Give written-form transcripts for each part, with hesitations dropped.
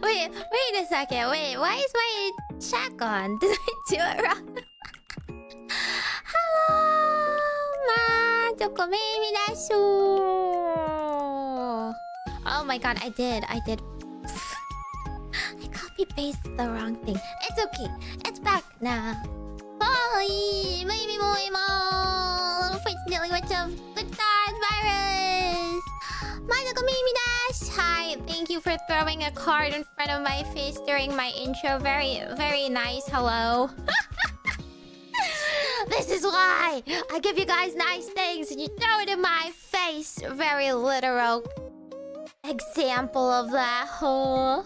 wait a second. Wait, why is my chat gone? Did I do it wrong? Hello, Majokko Meimi desu. Oh my god, I did. I copy pasted the wrong thing. It's okay. It's back now. Hi, Meimi Moimo. Unfortunately, what's up? GlitchStars virus. Majokko Meimi desu. Hi, thank you for throwing a card in front of my face during my intro. Very, very nice. Hello. This is why I give you guys nice things and you throw it in my face. Very literal example of that, huh?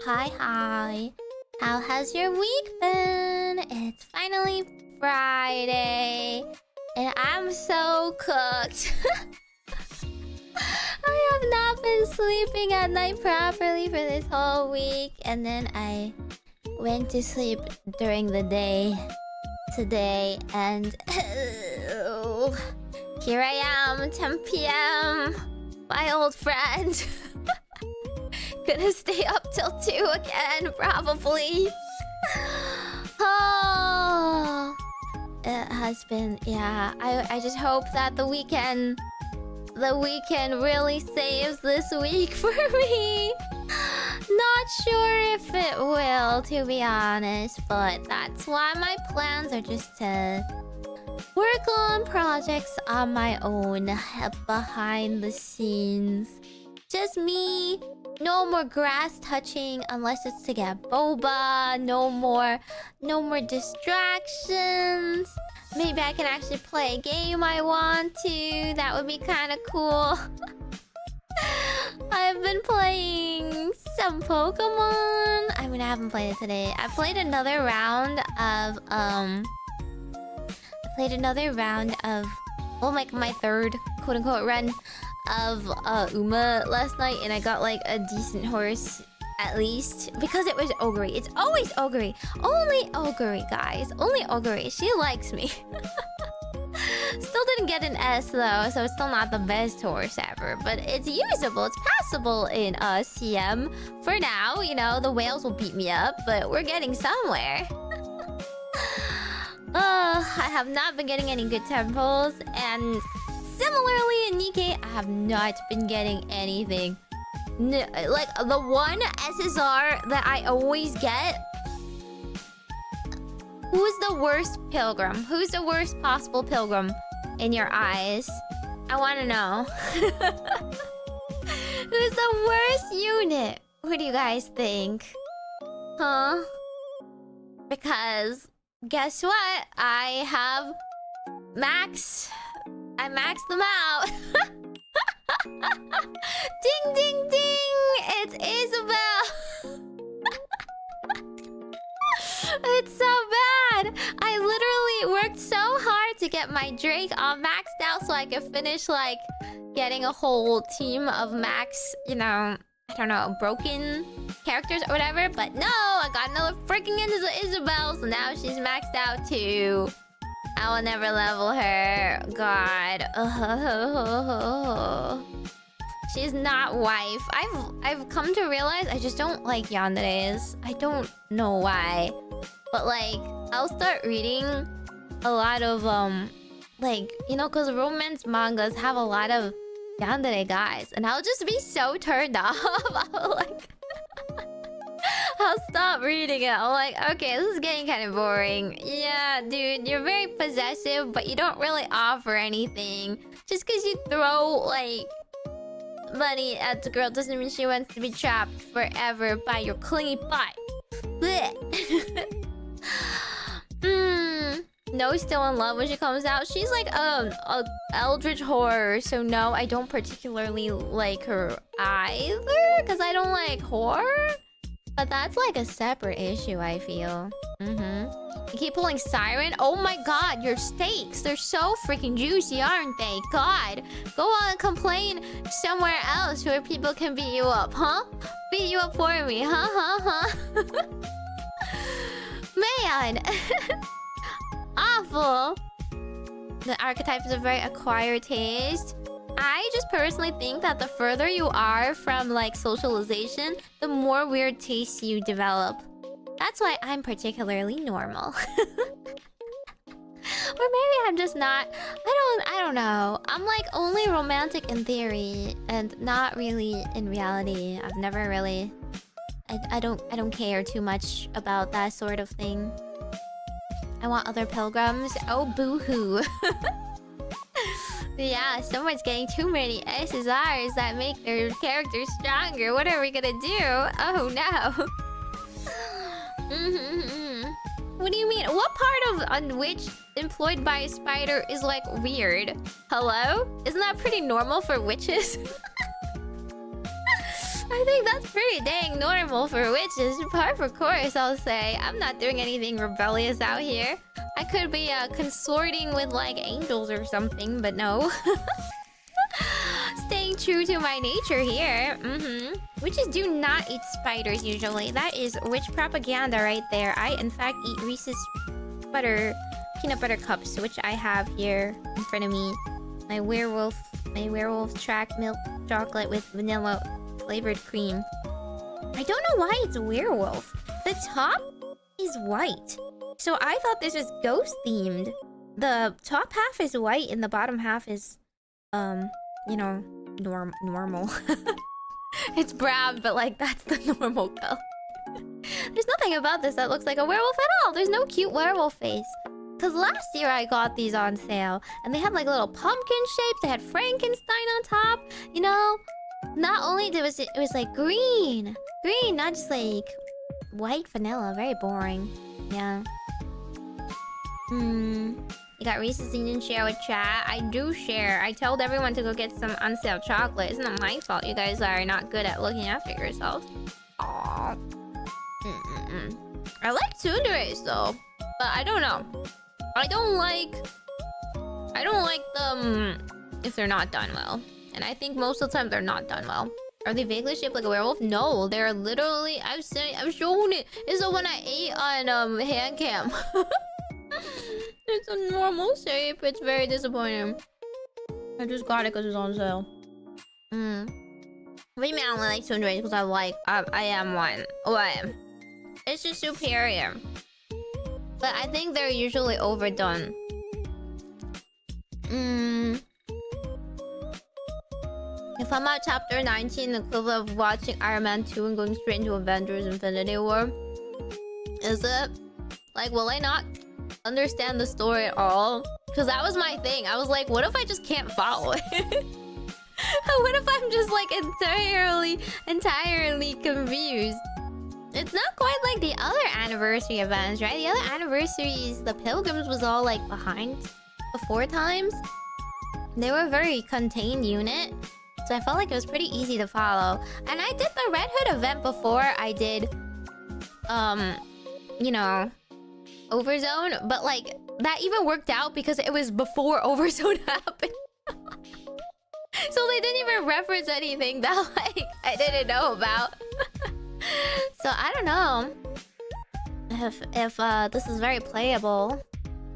Hi. How has your week been? It's finally Friday and I'm so cooked. I have not been sleeping at night properly for this whole week, and then I went to sleep during the day today, and here I am, 10 p.m. My old friend. Gonna stay up till 2 again, probably. Oh, it has been, yeah. I just hope that the weekend really saves this week for me. Not sure if it will, to be honest, but that's why my plans are just to work on projects on my own, behind the scenes. Just me. No more grass touching unless it's to get boba. No more distractions. Maybe I can actually play a game I want to. That would be kind of cool. I've been playing some Pokemon. I mean, I haven't played it today. I played another round of well, like my third quote-unquote run of Uma last night, and I got like a decent horse at least, because it was Ogre. It's always Ogre. Only Ogre, guys. Only Ogre. She likes me. Still didn't get an S though, so it's still not the best horse ever, but it's usable. It's passable in CM for now. You know, the whales will beat me up, but we're getting somewhere. I have not been getting any good temples, and similarly in Nikke, I have not been getting anything. Like, the one SSR that I always get... Who's the worst pilgrim? Who's the worst possible pilgrim in your eyes? I want to know. Who's the worst unit? What do you guys think? Huh? Because... guess what? I maxed them out. Ding, ding, ding! It's Isabel. It's so bad. I literally worked so hard to get my Drake all maxed out so I could finish, like, getting a whole team of max, you know, I don't know, broken characters or whatever. But no, I got another freaking Isabel, so now she's maxed out too. I will never level her. God. She's not wife. I've come to realize I just don't like yanderes. I don't know why. But like, I'll start reading a lot of like, you know, because romance mangas have a lot of yandere guys, and I'll just be so turned off. I'll stop reading it. I'm like, okay, this is getting kind of boring. Yeah, dude, you're very possessive, but you don't really offer anything. Just because you throw, like, money at the girl doesn't mean she wants to be trapped forever by your clingy butt. No, still in love when she comes out. She's like a eldritch horror, so no, I don't particularly like her either, because I don't like horror. But that's like a separate issue, I feel. You keep pulling Siren. Oh my god, your steaks. They're so freaking juicy, aren't they? God. Go on and complain somewhere else where people can beat you up, huh? Beat you up for me, huh? Man. Awful. The archetype is a very acquired taste. I just personally think that the further you are from like socialization, the more weird tastes you develop. That's why I'm particularly normal. Or maybe I'm just not. I don't know. I'm like only romantic in theory and not really in reality. I've never really. I don't care too much about that sort of thing. I want other pilgrims. Oh, boo-hoo. Yeah, someone's getting too many SSRs that make their characters stronger. What are we gonna do? Oh no. What do you mean? What part of on which employed by a spider is like weird? Hello? Isn't that pretty normal for witches? I think that's pretty dang normal for witches. Par for course, I'll say. I'm not doing anything rebellious out here. I could be consorting with like angels or something, but no. Staying true to my nature here. Witches do not eat spiders usually. That is witch propaganda right there. I in fact eat Reese's peanut butter cups, which I have here in front of me. My werewolf track milk chocolate with vanilla flavored cream. I don't know why it's a werewolf. The top is white. So I thought this was ghost themed. The top half is white and the bottom half is you know, normal. It's brown, but like that's the normal color. There's nothing about this that looks like a werewolf at all. There's no cute werewolf face. Cause last year I got these on sale and they had like little pumpkin shapes. They had Frankenstein on top. You know, not only it was like green, not just like white vanilla. Very boring. Yeah. You got Reese's and you didn't share with chat. I do share. I told everyone to go get some on sale chocolate. It's not my fault you guys are not good at looking after yourselves. Aww. I like tsunderes though, but I don't know. I don't like them if they're not done well. And I think most of the time they're not done well. Are they vaguely shaped like a werewolf? No, they're literally. I've shown it. It's the one I ate on hand cam. It's a normal shape. It's very disappointing. I just got it because it's on sale. What do you mean I only like tsunderes? Because I am one. What? It's just superior. But I think they're usually overdone. If I'm at chapter 19, the equivalent of watching Iron Man 2 and going straight into Avengers Infinity War. Is it? Like, will I not understand the story at all? Because that was my thing. I was like, what if I just can't follow it? What if I'm just like entirely confused? It's not quite like the other anniversary events, right? The other anniversaries, the Pilgrims was all like behind before times. They were a very contained unit. So I felt like it was pretty easy to follow. And I did the Red Hood event before I did, you know, Overzone. But like, that even worked out because it was before Overzone happened. So they didn't even reference anything that like I didn't know about. So I don't know if this is very playable.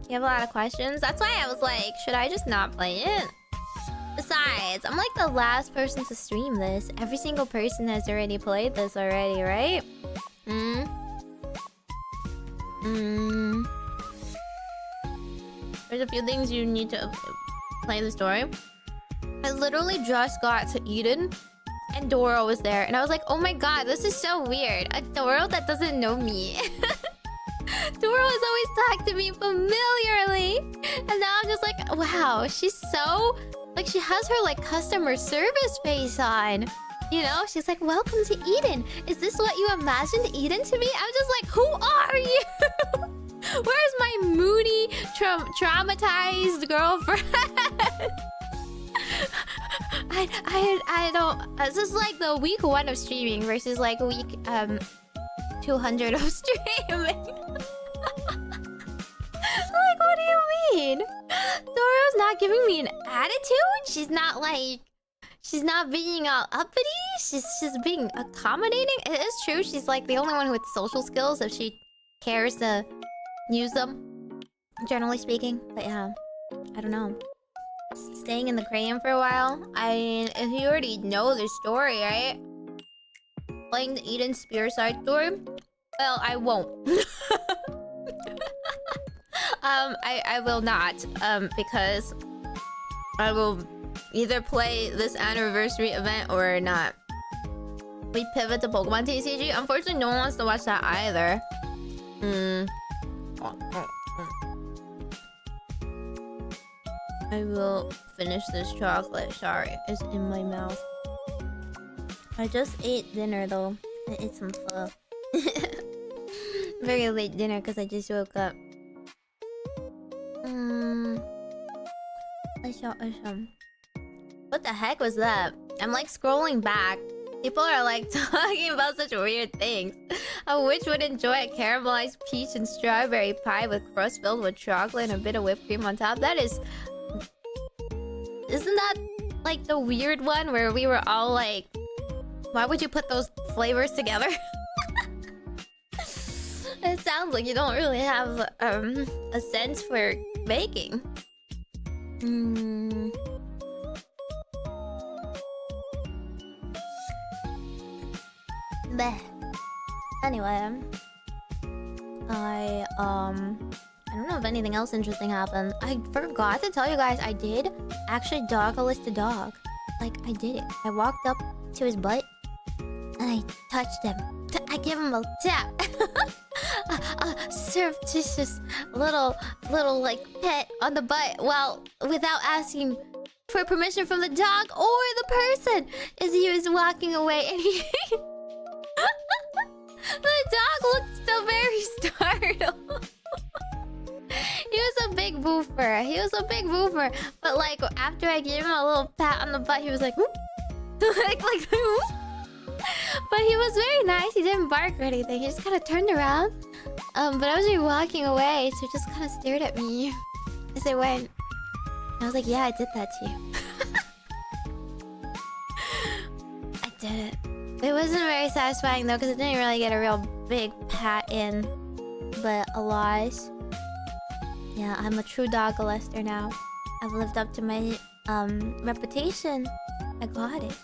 You have a lot of questions. That's why I was like, should I just not play it? Besides, I'm like the last person to stream this. Every single person has already played this already, right? There's a few things you need to play the story. I literally just got to Eden and Doro was there and I was like, oh my god, this is so weird. A Doro that doesn't know me. Doro has always talked to me familiarly and now I'm just like, wow, she's so like, she has her like customer service face on. You know, she's like, welcome to Eden. Is this what you imagined Eden to be? I'm just like, who are you? Where's my moody, traumatized girlfriend? I don't. This is like the week 1 of streaming versus like week 200 of streaming. Like, what do you mean? Doro's not giving me an attitude. She's not like, she's not being all uppity. She's being accommodating. It is true. She's like the only one with social skills if she cares to use them, generally speaking. But yeah, I don't know. staying in the cranium for a while. I mean, if you already know the story, right? Playing the Eden Spear side story? Well, I won't. I will not. Because I will either play this anniversary event or not. We pivot to Pokemon TCG. Unfortunately, no one wants to watch that either. I will finish this chocolate. Sorry, it's in my mouth. I just ate dinner though. I ate some pho. Very late dinner because I just woke up. What the heck was that? I'm like scrolling back. People are like talking about such weird things. A witch would enjoy a caramelized peach and strawberry pie with crust filled with chocolate and a bit of whipped cream on top. That is... Isn't that like the weird one where we were all like... Why would you put those flavors together? It sounds like you don't really have a sense for baking. Bleh. Anyway, I don't know if anything else interesting happened. I forgot to tell you guys, I did actually dog-a-list a dog. Like, I did it. I walked up to his butt and I touched him. I gave him a tap. A surreptitious little like pet on the butt. Well, without asking for permission from the dog or the person, as he was walking away, and he the dog looked still very startled. He was a big boofer. But like after I gave him a little pat on the butt, he was like, whoop. like whoop. But he was very nice. He didn't bark or anything. He just kind of turned around. But I was already walking away, so he just kind of stared at me as I went. I was like, yeah, I did that to you. I did it. It wasn't very satisfying though, because I didn't really get a real big pat in. But alas. Yeah, I'm a true dog-a-lister now. I've lived up to my reputation. I got it.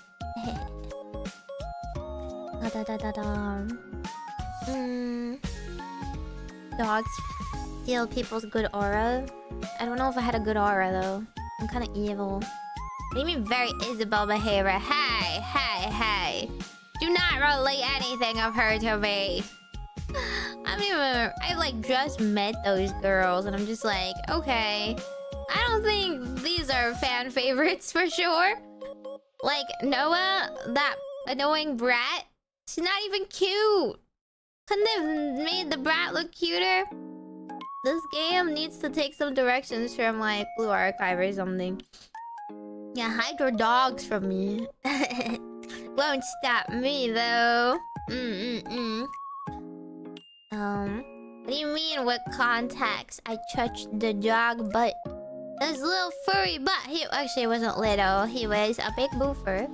Dogs steal people's good aura. I don't know if I had a good aura though. I'm kind of evil. Made me very Isabel behavior. Hey. Do not relate anything of her to me. I like just met those girls and I'm just like, okay. I don't think these are fan favorites for sure. Like Noah, that annoying brat. She's not even cute. Couldn't have made the brat look cuter? This game needs to take some directions from like Blue Archive or something. Yeah, hide your dogs from me. Won't stop me though. What do you mean what context? I touched the dog butt. His little furry butt. He actually wasn't little. He was a big boofer.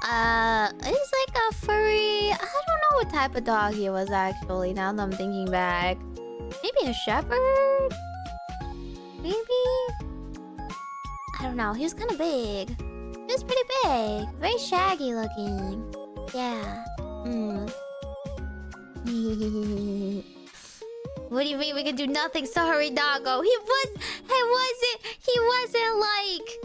He's like a furry... I don't know what type of dog he was actually, now that I'm thinking back. Maybe a shepherd? Maybe? I don't know, he was kind of big. He was pretty big. Very shaggy looking. Yeah. What do you mean we can do nothing? Sorry, doggo. He wasn't like...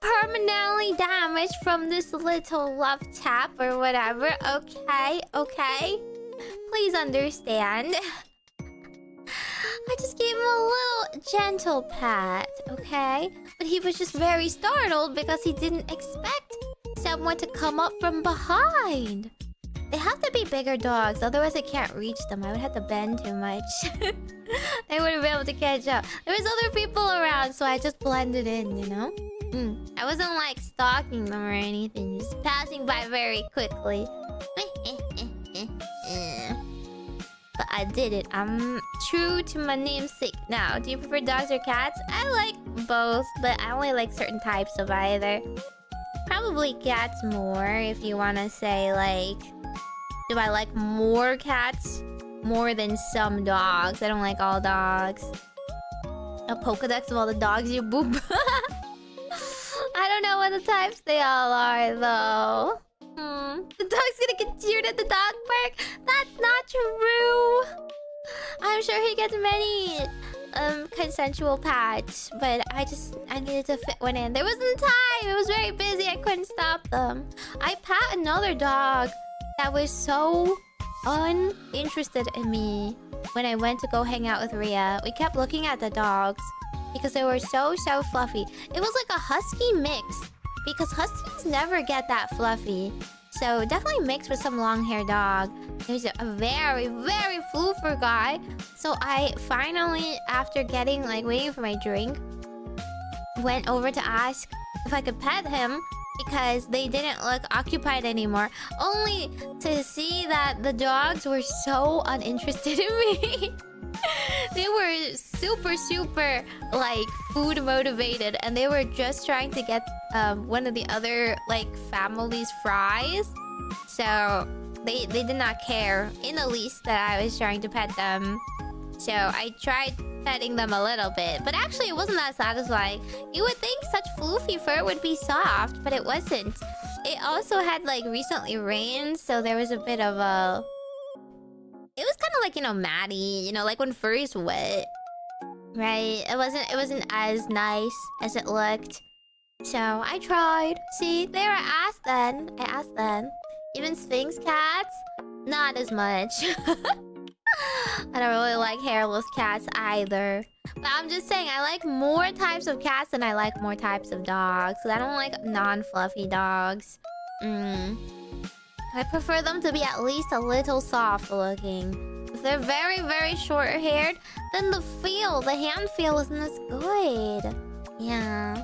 permanently damaged from this little love tap or whatever. Okay. Please understand. I just gave him a little gentle pat, okay? But he was just very startled because he didn't expect someone to come up from behind. They have to be bigger dogs, otherwise I can't reach them. I would have to bend too much. They wouldn't be able to catch up. There was other people around, so I just blended in, you know? I wasn't like stalking them or anything, just passing by very quickly. But I did it. I'm true to my namesake now. Do you prefer dogs or cats? I like both, but I only like certain types of either. Probably cats more, if you want to say like... Do I like more cats? More than some dogs. I don't like all dogs. A Pokedex of all the dogs you boop. the types they all are, though. The dog's gonna get cheered at the dog park? That's not true. I'm sure he gets many consensual pats, but I needed to fit one in. There wasn't time. It was very busy. I couldn't stop them. I pat another dog that was so uninterested in me when I went to go hang out with Rhea. We kept looking at the dogs because they were so fluffy. It was like a husky mix because huskies never get that fluffy. So definitely mixed with some long-haired dog. He was a very floofer guy. So I finally, after getting waiting for my drink, went over to ask if I could pet him because they didn't look occupied anymore. Only to see that the dogs were so uninterested in me. They were super food motivated, and they were just trying to get one of the other family's fries. So they did not care in the least that I was trying to pet them. So I tried petting them a little bit, but actually it wasn't that satisfying. You would think such floofy fur would be soft, but it wasn't. It also had recently rained, so there was a bit of a... It was kind of matty, like when fur is wet. Right? It wasn't as nice as it looked. So I tried. See, there I asked then. Even Sphinx cats? Not as much. I don't really like hairless cats either. But I'm just saying, I like more types of cats than I like more types of dogs. I don't like non-fluffy dogs. I prefer them to be at least a little soft looking. If they're very short-haired, then the hand feel isn't as good. Yeah.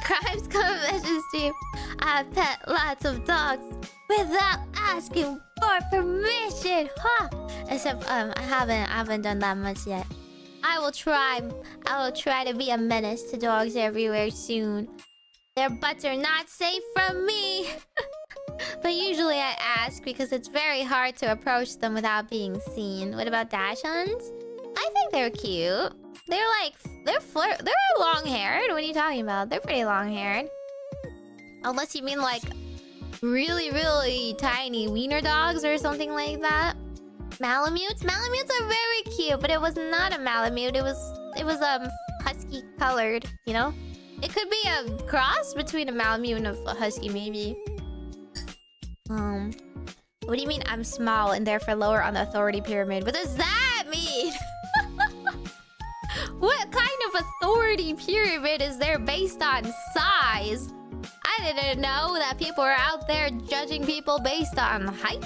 Crimes Confession Stream. I pet lots of dogs without asking for permission. Huh? Except I haven't done that much yet. I will try to be a menace to dogs everywhere soon. Their butts are not safe from me. But usually I ask because it's very hard to approach them without being seen. What about Dachshunds? I think they're cute. They're long-haired. What are you talking about? They're pretty long-haired. Unless you mean really tiny wiener dogs or something like that. Malamutes? Malamutes are very cute, but it was not a Malamute. It was husky colored, you know? It could be a cross between a Malamute and a husky, maybe. What do you mean I'm small and therefore lower on the authority pyramid? What does that mean? What kind of authority pyramid is there based on size? I didn't know that people are out there judging people based on height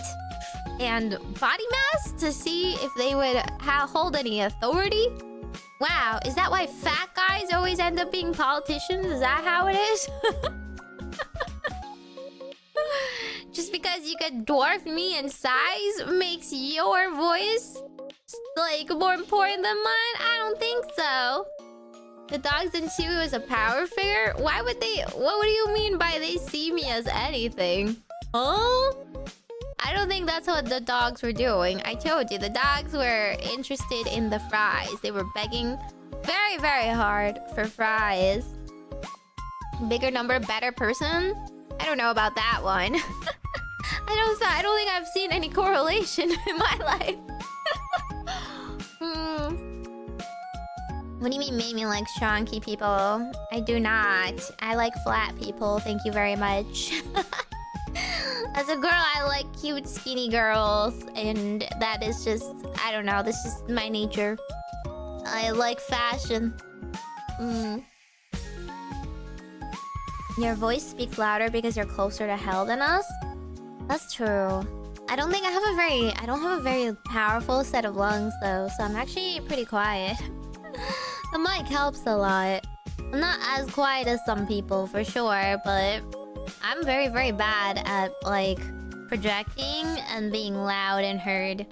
and body mass to see if they would hold any authority. Wow, is that why fat guys always end up being politicians? Is that how it is? Just because you could dwarf me in size makes your voice more important than mine? I don't think so. The dogs didn't see me as a power figure? Why would they? What do you mean by they see me as anything? Huh? I don't think that's what the dogs were doing. I told you, the dogs were interested in the fries. They were begging very hard for fries. Bigger number, better person? I don't know about that one. I don't think I've seen any correlation in my life. What do you mean Meimi likes chonky people? I do not. I like flat people, thank you very much. As a girl, I like cute, skinny girls. And that is just... I don't know, this is my nature. I like fashion. Your voice speaks louder because you're closer to hell than us? That's true. I don't have a very powerful set of lungs though, so I'm actually pretty quiet. The mic helps a lot. I'm not as quiet as some people for sure, but I'm very bad at projecting and being loud and heard.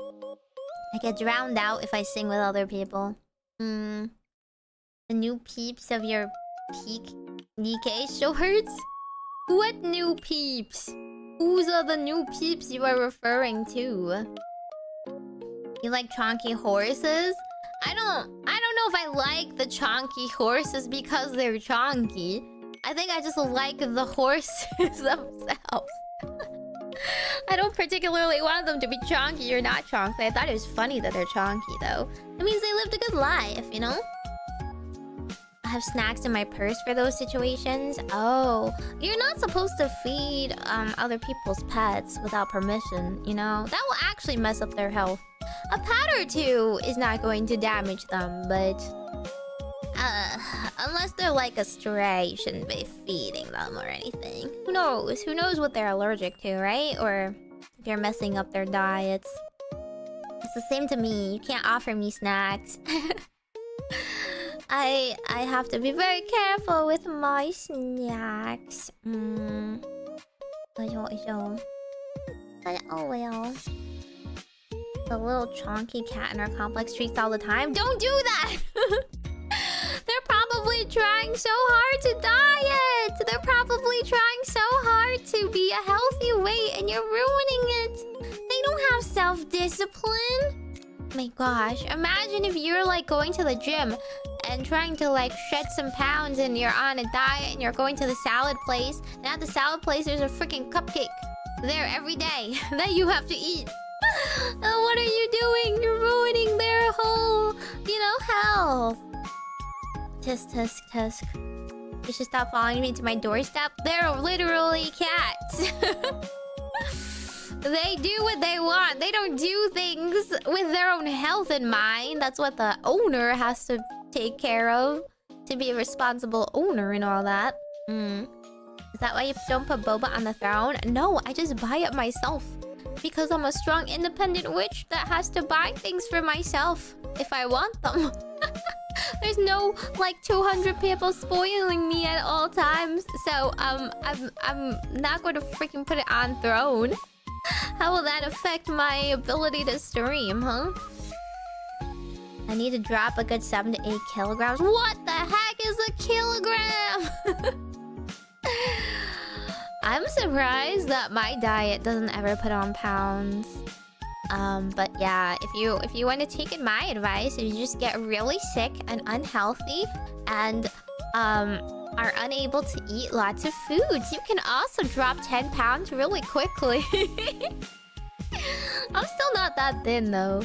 I get drowned out if I sing with other people. The new peeps of your peak Nikke shorts? What new peeps? Whose are the new peeps you are referring to? You like chonky horses? I don't know if I like the chonky horses because they're chonky. I think I just like the horses themselves. I don't particularly want them to be chonky or not chonky. I thought it was funny that they're chonky, though. It means they lived a good life, you know? I have snacks in my purse for those situations. Oh, you're not supposed to feed other people's pets without permission, you know? That will actually mess up their health. A pat or two is not going to damage them, but... unless they're like a stray, you shouldn't be feeding them or anything. Who knows? Who knows what they're allergic to, right? Or if you're messing up their diets. It's the same to me. You can't offer me snacks. I have to be very careful with my snacks. But oh well. The little chonky cat in our complex treats all the time. Don't do that! They're probably trying so hard to diet! They're probably trying so hard to be a healthy weight and you're ruining it! They don't have self-discipline! My gosh, imagine if you're like going to the gym and trying to like shed some pounds and you're on a diet and you're going to the salad place. And at the salad place there's a freaking cupcake there every day that you have to eat. What are you doing? You're ruining their whole, you know, health. Tusk, tusk. You should stop following me to my doorstep. They're literally cats. They do what they want. They don't do things with their own health in mind. That's what the owner has to take care of. To be a responsible owner and all that. Is that why you don't put boba on the throne? No, I just buy it myself. Because I'm a strong, independent witch that has to buy things for myself. If I want them. There's no, like, 200 people spoiling me at all times. So, I'm not going to freaking put it on throne. How will that affect my ability to stream, huh? I need to drop a good 7 to 8 kilograms. What the heck is a kilogram? I'm surprised that my diet doesn't ever put on pounds. But yeah, if you want to take in my advice, if you just get really sick and unhealthy and are unable to eat lots of foods, you can also drop 10 pounds really quickly. I'm still not that thin though,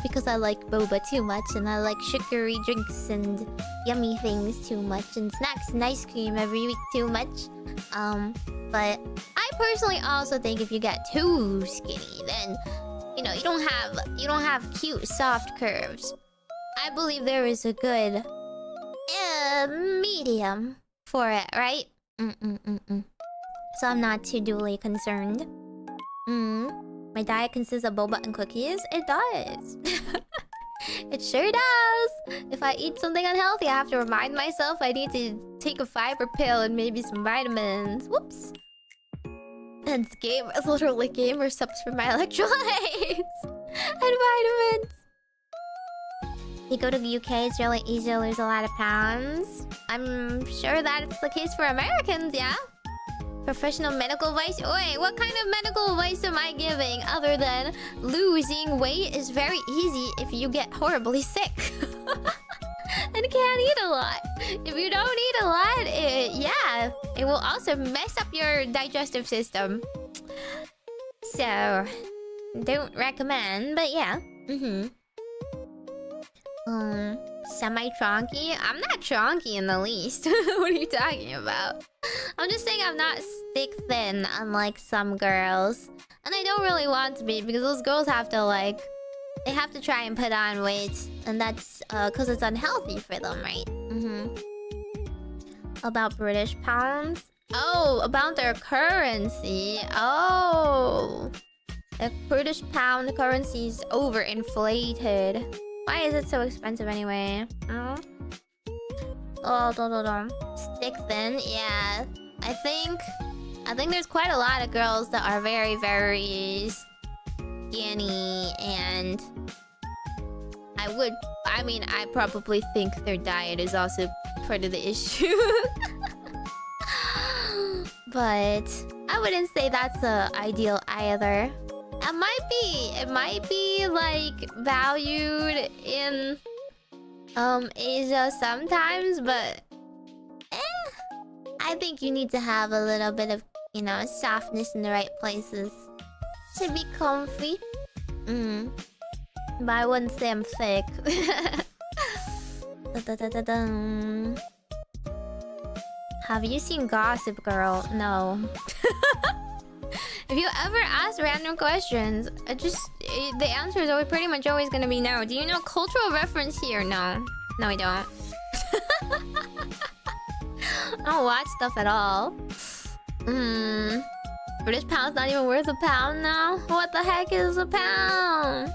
because I like boba too much and I like sugary drinks and yummy things too much and snacks and ice cream every week too much. But I personally also think if you get too skinny, then you know you don't have cute soft curves. I believe there is a good medium for it, right? So I'm not too duly concerned. My diet consists of boba and cookies. It does. It sure does. If I eat something unhealthy, I have to remind myself I need to take a fiber pill and maybe some vitamins. Whoops. And it's literally gamer subs for my electrolytes and vitamins. You go to the UK, it's really easy to lose a lot of pounds. I'm sure that it's the case for Americans, yeah? Professional medical advice? Wait, what kind of medical advice am I giving other than losing weight is very easy if you get horribly sick and can't eat a lot? If you don't eat a lot, it will also mess up your digestive system. So, don't recommend, but yeah. Semi-chonky? I'm not chonky in the least. What are you talking about? I'm just saying I'm not stick-thin, unlike some girls. And I don't really want to be, because those girls have to, like... They have to try and put on weight. And that's, because it's unhealthy for them, right? About British pounds? Oh, about their currency. Oh. The British pound currency is overinflated. Why is it so expensive anyway? Stick thin, yeah. I think there's quite a lot of girls that are very, very skinny, and I probably think their diet is also part of the issue. But I wouldn't say that's ideal either. It might be like valued in Asia sometimes, but I think you need to have a little bit of, you know, softness in the right places to be comfy. But I wouldn't say I'm thick. Have you seen Gossip Girl? No. If you ever ask random questions, the answer is always pretty much always gonna be no. Do you know cultural reference here? No. No, I don't. I don't watch stuff at all. British pound's not even worth a pound now? What the heck is a pound?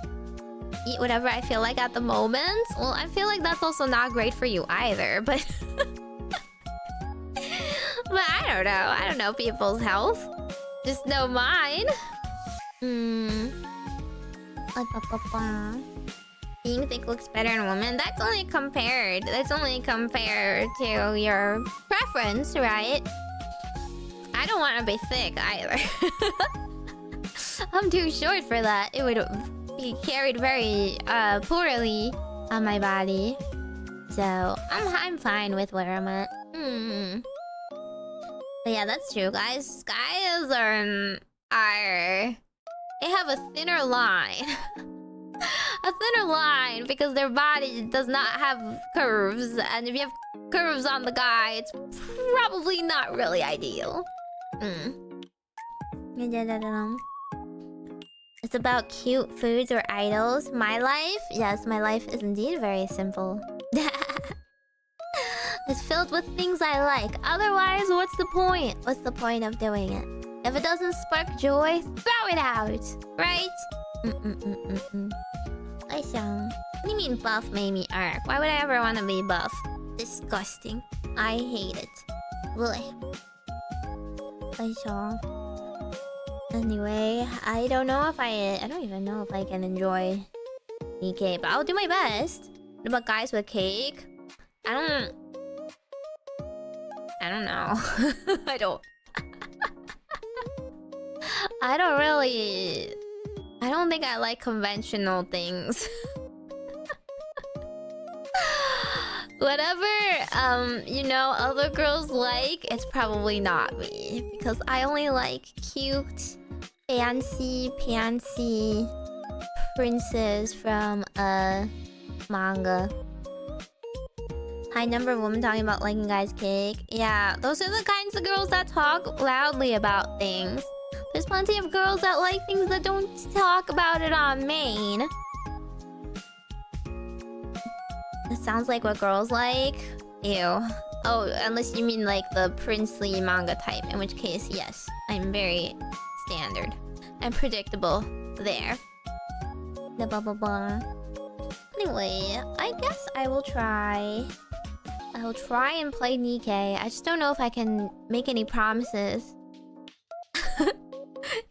Eat whatever I feel like at the moment? Well, I feel like that's also not great for you either, but... But I don't know. I don't know people's health. Just know mine. Being thick looks better in a woman. That's only compared. That's only compared to your preference, right? I don't want to be thick either. I'm too short for that. It would be carried very poorly on my body. So I'm fine with where I'm at. But yeah, that's true, guys. Guys are they have a thinner line. A thinner line because their body does not have curves, and if you have curves on the guy, it's probably not really ideal. It's about cute foods or idols. My life? Yes, my life is indeed very simple. It's filled with things I like. Otherwise, what's the point? What's the point of doing it? If it doesn't spark joy, throw it out, right? What do you mean buff Meimi arc? Why would I ever want to be buff? Disgusting. I hate it. Blech. Anyway, I don't even know if I can enjoy Nikke, but I'll do my best. What about guys with cake? I don't know. I don't think I like conventional things. Whatever, you know, other girls like, it's probably not me. Because I only like cute, fancy princes from a manga. High number of women talking about liking guys' cake. Yeah, those are the kinds of girls that talk loudly about things. There's plenty of girls that like things that don't talk about it on main. That sounds like what girls like. Ew. Oh, unless you mean like the princely manga type, in which case, yes. I'm very standard and predictable there. The blah blah blah. Anyway, I guess I will try and play Nikke. I just don't know if I can make any promises.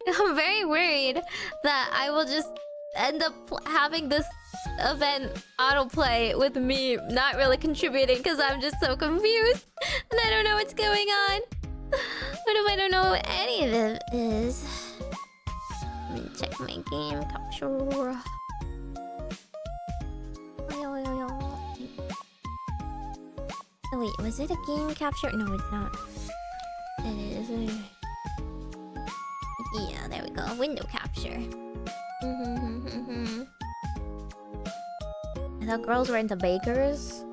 I'm very worried that I will just end up having this event autoplay with me not really contributing because I'm just so confused and I don't know what's going on. What if I don't know what any of it is? Let me check my game capture. Oh wait, was it a game capture? No, it's not. It is. Yeah, there we go. Window capture. I thought girls were into bakers.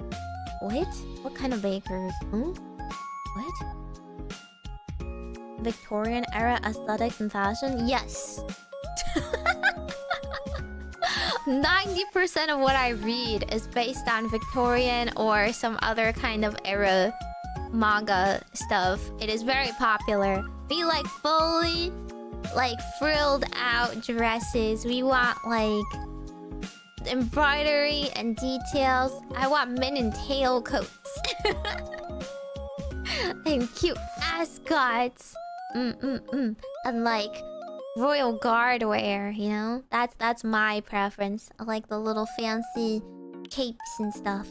What? What kind of bakers? What? Victorian era aesthetics and fashion? Yes. 90% of what I read is based on Victorian or some other kind of era manga stuff. It is very popular. We like fully, like frilled out dresses. We want like embroidery and details. I want men in tailcoats. And cute ascots. And like royal guard wear, you know? That's my preference. I like the little fancy capes and stuff.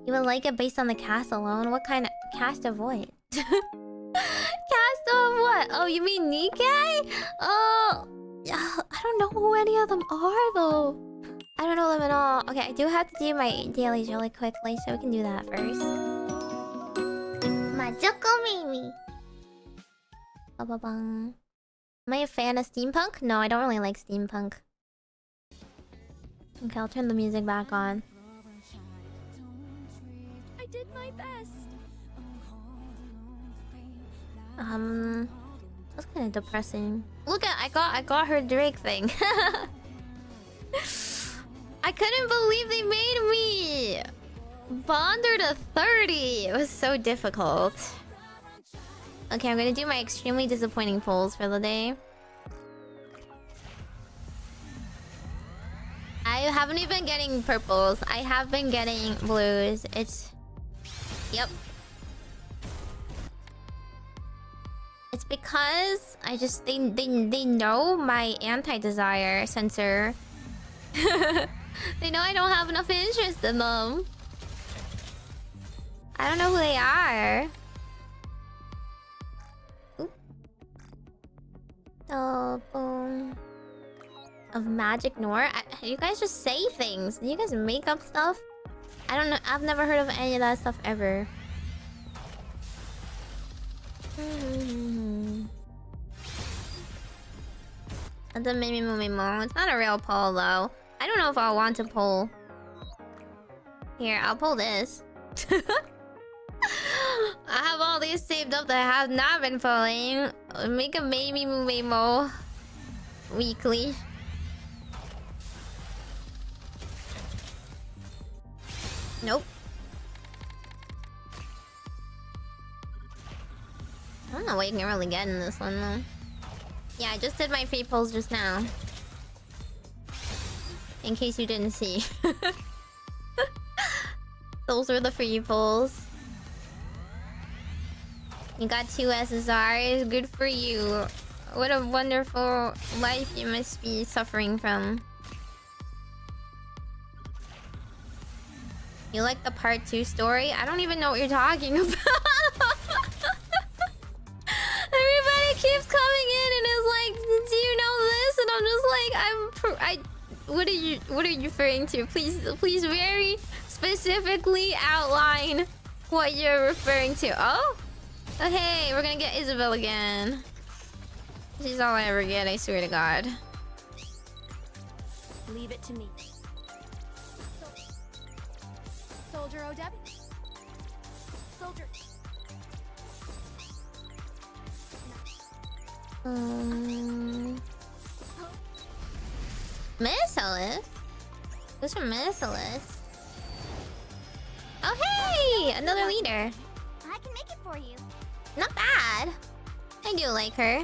You would like it based on the cast alone? What kind of cast of what? Cast of what? Oh, you mean Nikke? Oh, I don't know who any of them are though. I don't know them at all. Okay, I do have to do my dailies really quickly, so we can do that first. Majokko Meimi. Ba-ba-bang. Am I a fan of steampunk? No, I don't really like steampunk. Okay, I'll turn the music back on. I did my best. That's kind of depressing. Look at I got her Drake thing. I couldn't believe they made me Bonder to 30. It was so difficult. Okay, I'm gonna do my extremely disappointing polls for the day. I haven't even been getting purples. I have been getting blues. It's... Yep. It's because I just... They know my anti-desire sensor. They know I don't have enough interest in them. I don't know who they are. Oop. Oh, boom. Of magic Nor? You guys just say things. You guys make up stuff? I don't know. I've never heard of any of that stuff ever. That's a Meimi Mo. It's not a real poll though. I don't know if I'll want to poll. Here, I'll pull this. I have all these saved up that I have not been pulling. Make a Meimi Mo weekly. Nope. I don't know what you can really get in this one though. Yeah, I just did my free pulls just now. In case you didn't see. Those were the free pulls. You got 2 SSRs. Good for you. What a wonderful life you must be suffering from. You like the part 2 story? I don't even know what you're talking about. Everybody keeps coming in and is like, do you know this? And I'm just like, what are you referring to? Please very specifically outline what you're referring to. Oh, hey, we're gonna get Isabel again. She's all I ever get, I swear to God. Leave it to me. Soldier Odeb. Soldier. Merciless? Who's from Merciless? Oh hey! Another leader. I can make it for you. Not bad. I do like her.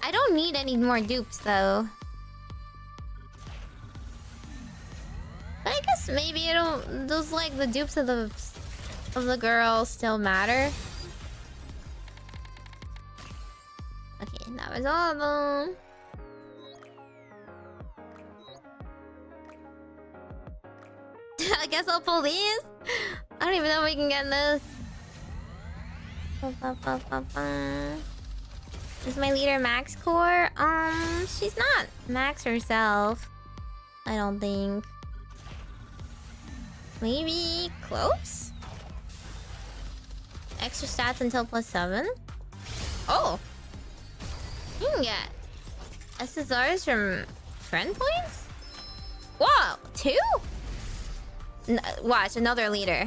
I don't need any more dupes though. But I guess maybe those like the dupes of the girls still matter. Okay, that was all of them. I guess I'll pull these. I don't even know if we can get this. Is my leader Max Core? She's not Max herself. I don't think. Maybe close? Extra stats until +7? Oh! You can get SSRs from friend points? Whoa! 2? Watch, another leader.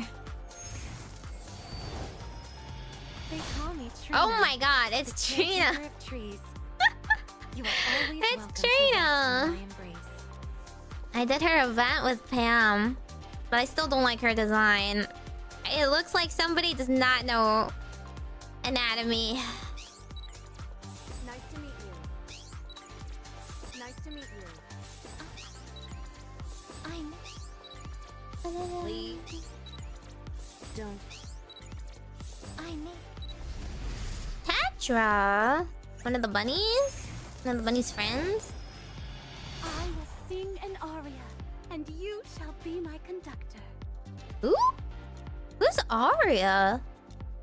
They call me Trina. Oh my god, it's Trina! It's Trina! I did her event with Pam, but I still don't like her design. It looks like somebody does not know anatomy. Nice to meet you. Nice to meet you. Please. Don't. Tetra! One of the bunnies? One of the bunny's friends? I will sing an aria, and you shall be my conductor. Who? Who's Aria?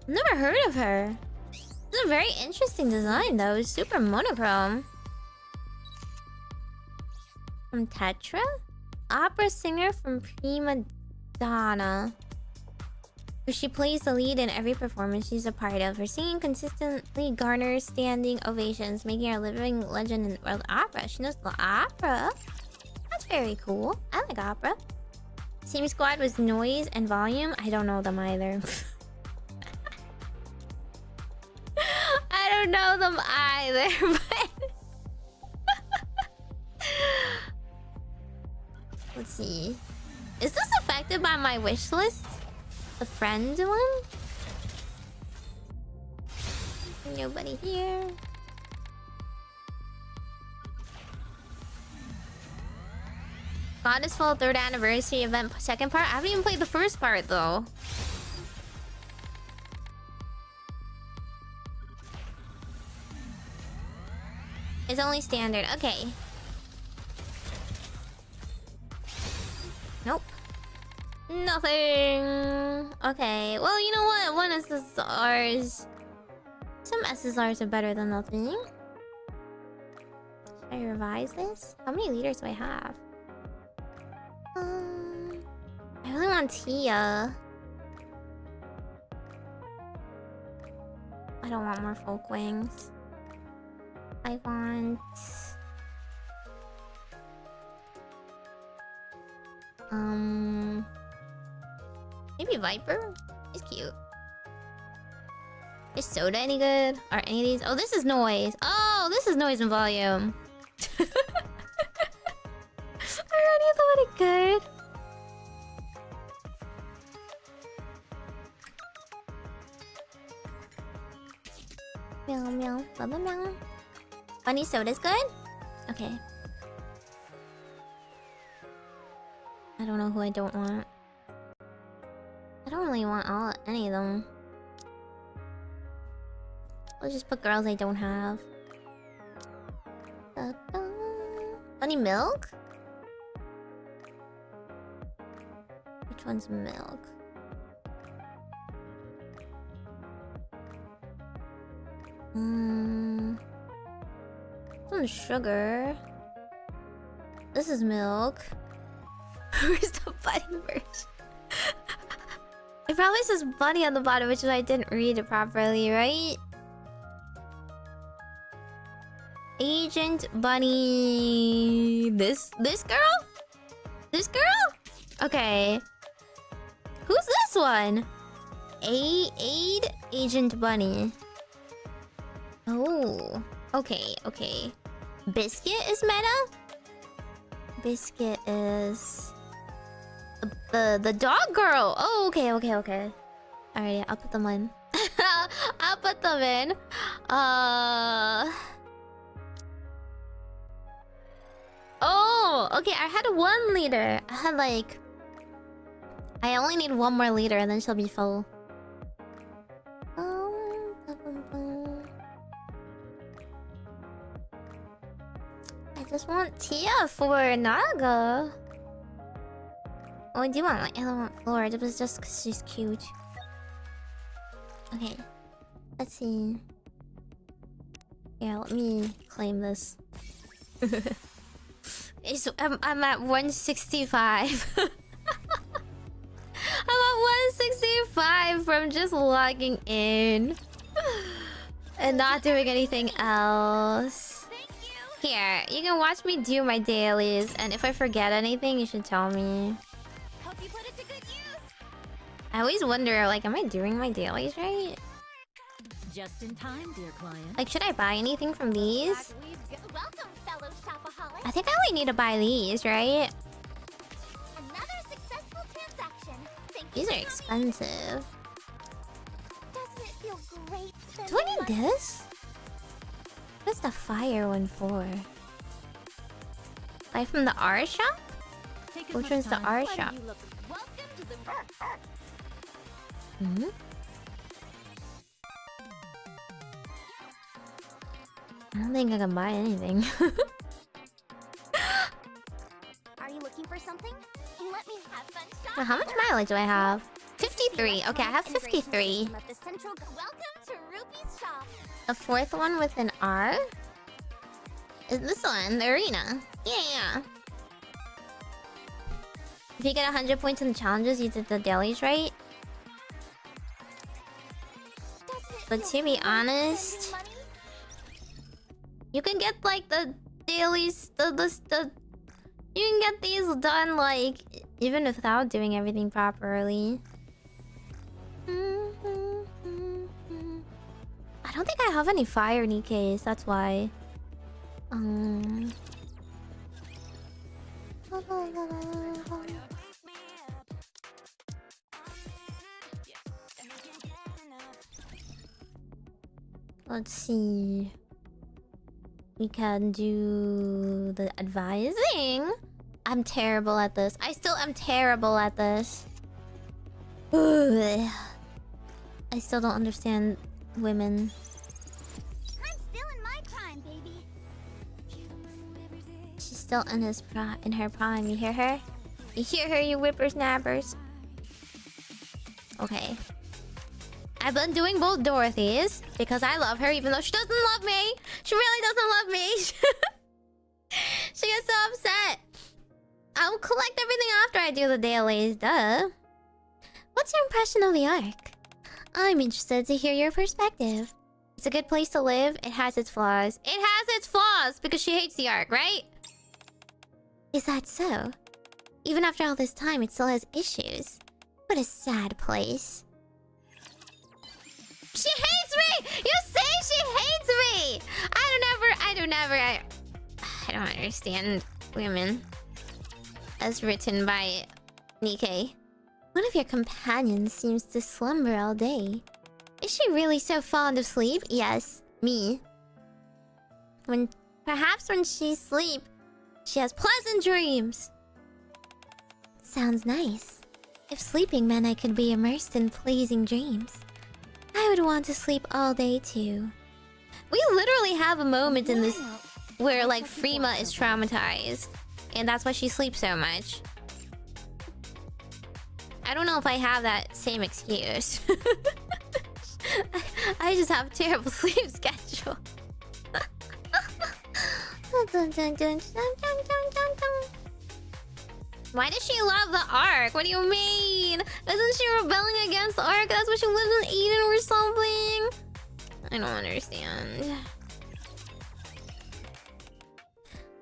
Never heard of her. It's a very interesting design though. It's super monochrome. From Tetra? Opera singer from Prima Donna. She plays the lead in every performance she's a part of. Her singing consistently garners standing ovations, making her a living legend in world opera. She knows the opera. That's very cool. I like opera. Team Squad was noise and volume. I don't know them either. I don't know them either, but... Let's see. Is this affected by my wish list? The friend one? Nobody here. Goddess Fall 3rd anniversary event second part. I haven't even played the first part though. It's only standard. Okay. Nope. Nothing. Okay. Well, you know what? One SSRs. Some SSRs are better than nothing. Should I revise this? How many liters do I have? I really want Tia. I don't want more folk wings. I want... Maybe Viper? He's cute. Is Soda any good? Are any of these... Oh, this is noise. Oh, this is noise and volume. I already thought it could. Meow meow, blah meow. Bunny Soda's good? Okay. I don't know who I don't want. I don't really want any of them. I'll just put girls I don't have. Bunny Milk? Which one's Milk? This one's Sugar. This is Milk. Where's the bunny version? It probably says bunny on the bottom, which is why I didn't read it properly, right? Agent Bunny... This girl? This girl? Okay. Who's this one? Aid Agent Bunny. Oh. Okay. Biscuit is meta? Biscuit is... The dog girl! Oh, okay. Alrighty, I'll put them in. I'll put them in. Oh, okay, I had 1 liter. I had like... I only need 1 more liter and then she'll be full. I just want Tia for Naga. Oh, I do want my Element Floor. It was just because she's cute. Okay. Let's see. Yeah, let me claim this. I'm at 165. I'm at 165 from just logging in. And not doing anything else. Here, you can watch me do my dailies. And if I forget anything, you should tell me. You put it to good use. I always wonder, like, am I doing my dailies right? Just in time, dear client. Like, should I buy anything from these? Welcome, fellow shopaholics. I think I only need to buy these, right? Another successful transaction. These are expensive. Doesn't it feel great? Do I need this? What's the fire one for? Buy from the R shop? Which one's the R shop? Welcome to the... I don't think I can buy anything. Are you looking for something? Let me have fun shopping. Well, how much mileage do I have? 53. Okay, I have 53. Welcome to Ruby's shop. The 4th one with an R? Is this one, the arena? Yeah. If you get 100 points in the challenges, you did the dailies right. But to be honest, you can get like the dailies, you can get these done like even without doing everything properly. I don't think I have any fire Nikkes, that's why. Let's see. We can do the advising. I'm terrible at this. I still am terrible at this. I still don't understand women. I'm still in my prime, baby. She's still in her prime. You hear her? You hear her, you whippersnappers? Okay. I've been doing both Dorothy's because I love her, even though she doesn't love me. She really doesn't love me. She gets so upset. I'll collect everything after I do the dailies, duh. What's your impression of the arc? I'm interested to hear your perspective. It's a good place to live. It has its flaws. It has its flaws because she hates the arc, right? Is that so? Even after all this time, it still has issues. What a sad place. She hates me! You say she hates me! I don't understand women. As written by Nikke. One of your companions seems to slumber all day. Is she really so fond of sleep? Yes, me. Perhaps when she sleeps, she has pleasant dreams. Sounds nice. If sleeping meant I could be immersed in pleasing dreams, I would want to sleep all day too. We literally have a moment in this where like Freema is traumatized, and that's why she sleeps so much. I don't know if I have that same excuse. I just have a terrible sleep schedule. Why does she love the arc? What do you mean? Isn't she rebelling against the arc? That's why she lives in Eden or something? I don't understand.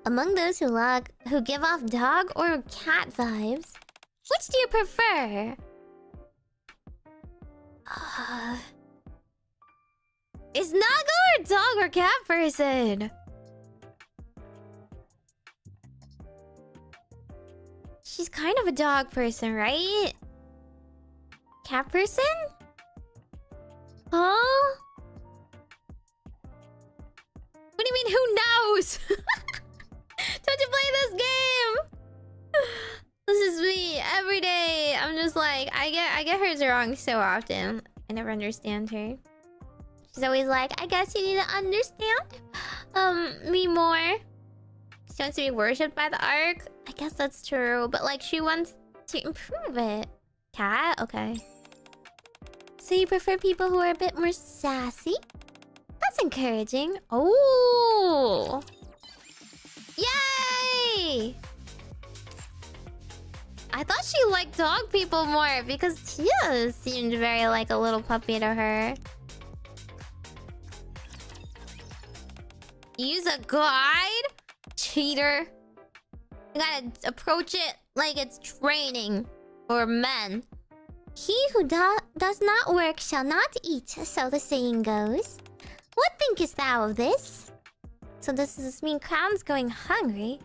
Among those who give off dog or cat vibes, which do you prefer? Is Naga a dog or cat person? She's kind of a dog person, right? Cat person? Huh? What do you mean, who knows? Don't you play this game? This is me every day. I'm just like, I get hers wrong so often. I never understand her. She's always like, I guess you need to understand me more. She wants to be worshipped by the arc. I guess that's true, but like she wants to improve it. Cat? Okay. So you prefer people who are a bit more sassy? That's encouraging. Oh! Yay! I thought she liked dog people more because Tia seemed very like a little puppy to her. Use a guide? Cheater. You gotta approach it like it's training for men. He who does not work shall not eat, so the saying goes. What thinkest thou of this? So does this mean Crown's going hungry?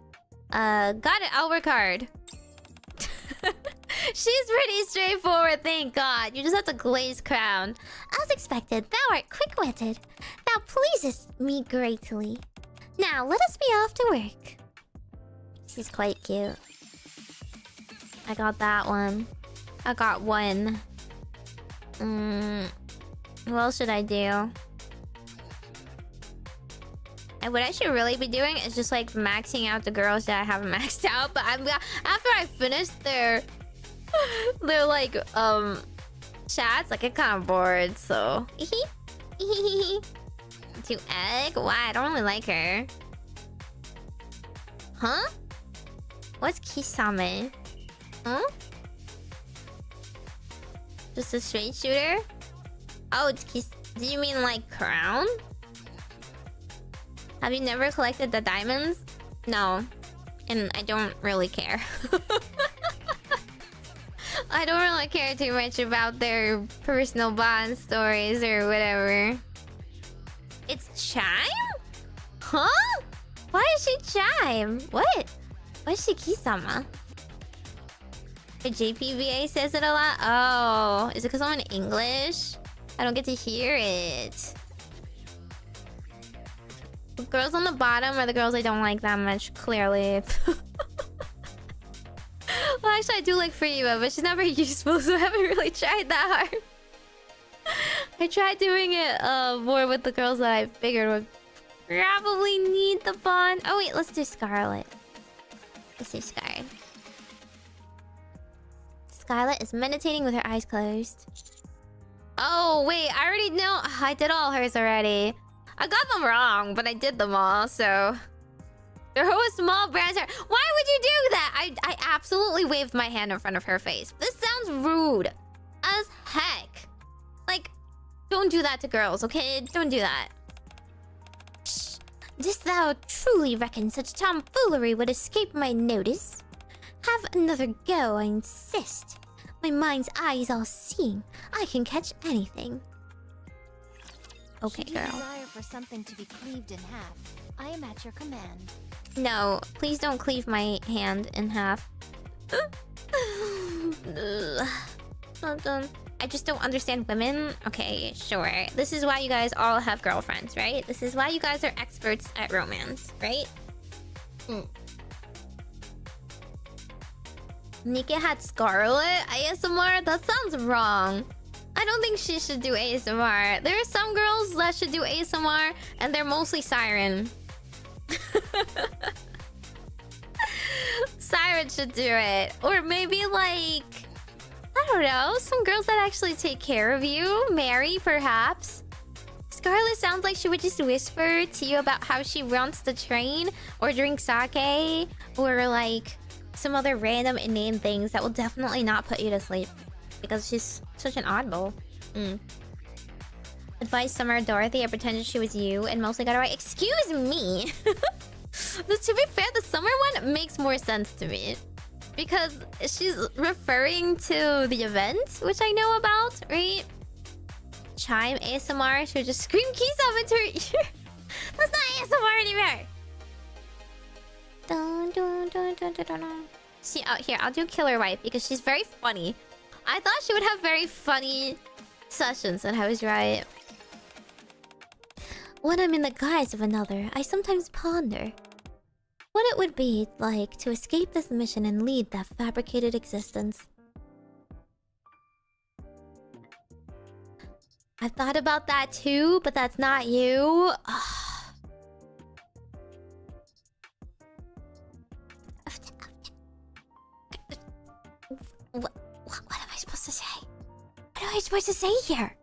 Got it, I'll work hard. She's pretty straightforward, thank God. You just have to glaze Crown. As expected, thou art quick-witted. Thou pleasest me greatly. Now, let us be off to work. She's quite cute. I got that one. I got one. What else should I do? And what I should really be doing is just like maxing out the girls that I haven't maxed out. But after I finish their like chats, I get kind of bored. So to egg? Why? I don't really like her. Huh? What's Kisame? Huh? Just a straight shooter? Oh, it's Do you mean like crown? Have you never collected the diamonds? No. And I don't really care. I don't really care too much about their personal bond stories or whatever. It's Chime? Huh? Why is she Chime? What? Why is she Kisama? The JPVA says it a lot? Oh, is it because I'm in English? I don't get to hear it. The girls on the bottom are the girls I don't like that much, clearly. Well, actually, I do like Freema, but she's not very useful, so I haven't really tried that hard. I tried doing it more with the girls that I figured would probably need the bond. Oh wait, let's do Scarlet. Let's do Scarlet. Scarlet is meditating with her eyes closed. Oh wait, I already know. I did all hers already. I got them wrong, but I did them all, so... They're a small branch. Why would you do that? I absolutely waved my hand in front of her face. This sounds rude as heck. Like, don't do that to girls, okay? Don't do that. Psh, didst thou truly reckon such tomfoolery would escape my notice? Have another go, I insist. My mind's eye is all seeing. I can catch anything. Okay, girl. Desire for something to be cleaved in half. I am at your command. No, please don't cleave my hand in half. I just don't understand women. Okay, sure. This is why you guys all have girlfriends, right? This is why you guys are experts at romance, right? Nikke had Scarlet ASMR? That sounds wrong. I don't think she should do ASMR. There are some girls that should do ASMR, and they're mostly Siren. Siren should do it. Or maybe like... I don't know. Some girls that actually take care of you. Mary, perhaps. Scarlet sounds like she would just whisper to you about how she runs the train. Or drink sake. Or like... some other random inane things that will definitely not put you to sleep. Because she's such an oddball. Advised Summer Dorothy. I pretended she was you and mostly got it right. Excuse me! To be fair, the Summer one makes more sense to me. Because she's referring to the event, which I know about, right? Chime ASMR. She would just scream keys up into her ear. That's not ASMR anymore! Dun, dun, dun, dun, dun, dun, dun. See, out here, I'll do Killer Wife because she's very funny. I thought she would have very funny sessions, and I was right. When I'm in the guise of another, I sometimes ponder what it would be like to escape this mission and lead that fabricated existence. I've thought about that too, but that's not you. What am I supposed to say? What am I supposed to say here?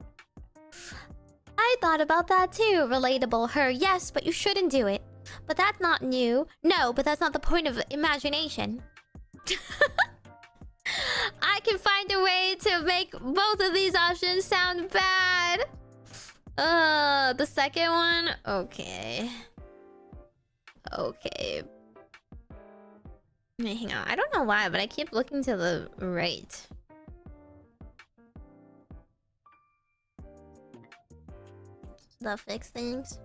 I thought about that too. Relatable, her. Yes, but you shouldn't do it. But that's not new. No, but that's not the point of imagination. I can find a way to make both of these options sound bad. The second one? Okay. Okay. Wait, hang on. I don't know why, but I keep looking to the right. They'll fix things.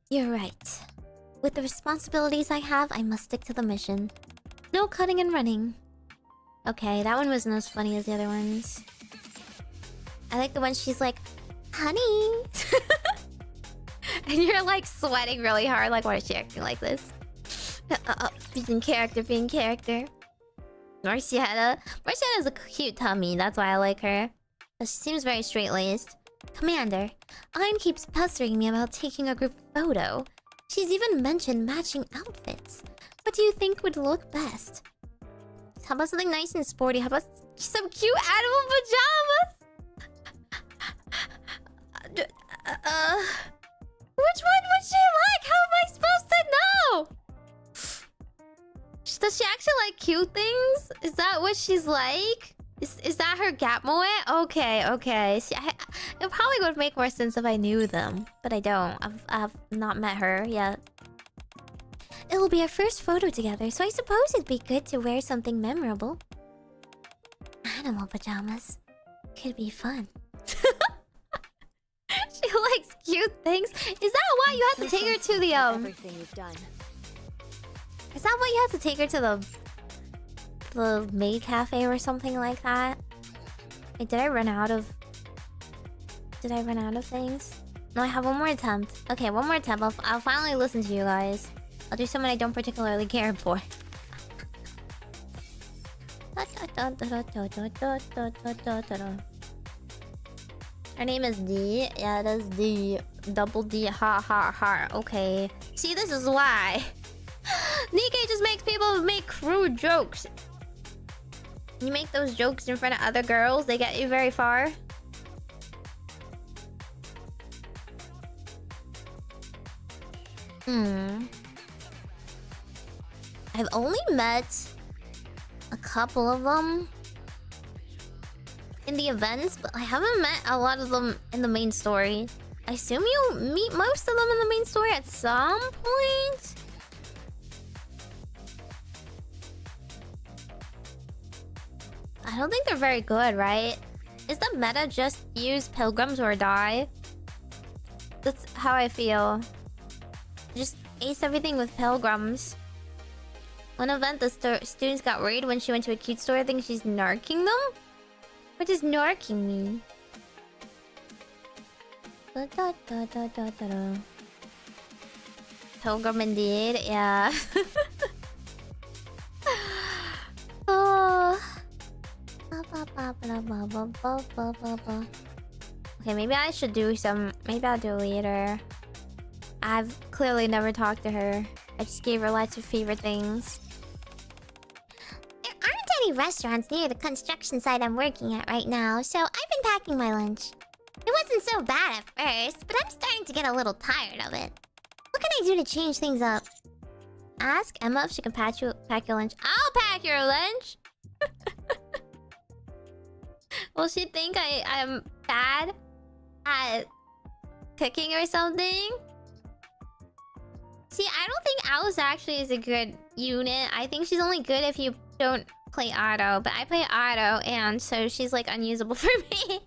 You're right. With the responsibilities I have, I must stick to the mission. No cutting and running. Okay, that one wasn't as funny as the other ones. I like the one she's like, honey. And you're like sweating really hard. Like, why is she acting like this? Being character. Marcietta has a cute tummy. That's why I like her. She seems very straight-laced. Commander, Ayn keeps pestering me about taking a group photo. She's even mentioned matching outfits. What do you think would look best? How about something nice and sporty? How about some cute animal pajamas? Which one would she like? How am I supposed to know? Does she actually like cute things? Is that what she's like? Is that her gap moe? Okay. See, It probably would make more sense if I knew them, but I don't. I've not met her yet. It'll be our first photo together, so I suppose it'd be good to wear something memorable. Animal pajamas. Could be fun. She likes cute things. Is that why you have to take her to the Everything you've done. Is that why you have to take her to the maid cafe or something like that? Wait, did I run out of things? No, I have one more attempt. Okay, one more attempt. I'll finally listen to you guys. I'll do someone I don't particularly care for. Her name is D. Yeah, it is D. Double D. Ha ha ha. Okay. See, this is why. Nikke just makes people make crude jokes. You make those jokes in front of other girls, they get you very far. I've only met a couple of them in the events, but I haven't met a lot of them in the main story. I assume you meet most of them in the main story at some point? I don't think they're very good, right? Is the meta just use pilgrims or die? That's how I feel. Just ace everything with pilgrims. One event, the students got worried when she went to a cute store. I think she's narking them? What does narking mean? Pilgrim indeed, yeah. Oh. Okay, maybe I should do some... Maybe I'll do later. I've clearly never talked to her. I just gave her lots of favorite things. There aren't any restaurants near the construction site I'm working at right now, so I've been packing my lunch. It wasn't so bad at first, but I'm starting to get a little tired of it. What can I do to change things up? Ask Emma if she can pack your lunch. I'll pack your lunch! Will she think I'm bad at cooking or something? See, I don't think Alice actually is a good unit. I think she's only good if you don't play auto. But I play auto, and so she's like unusable for me.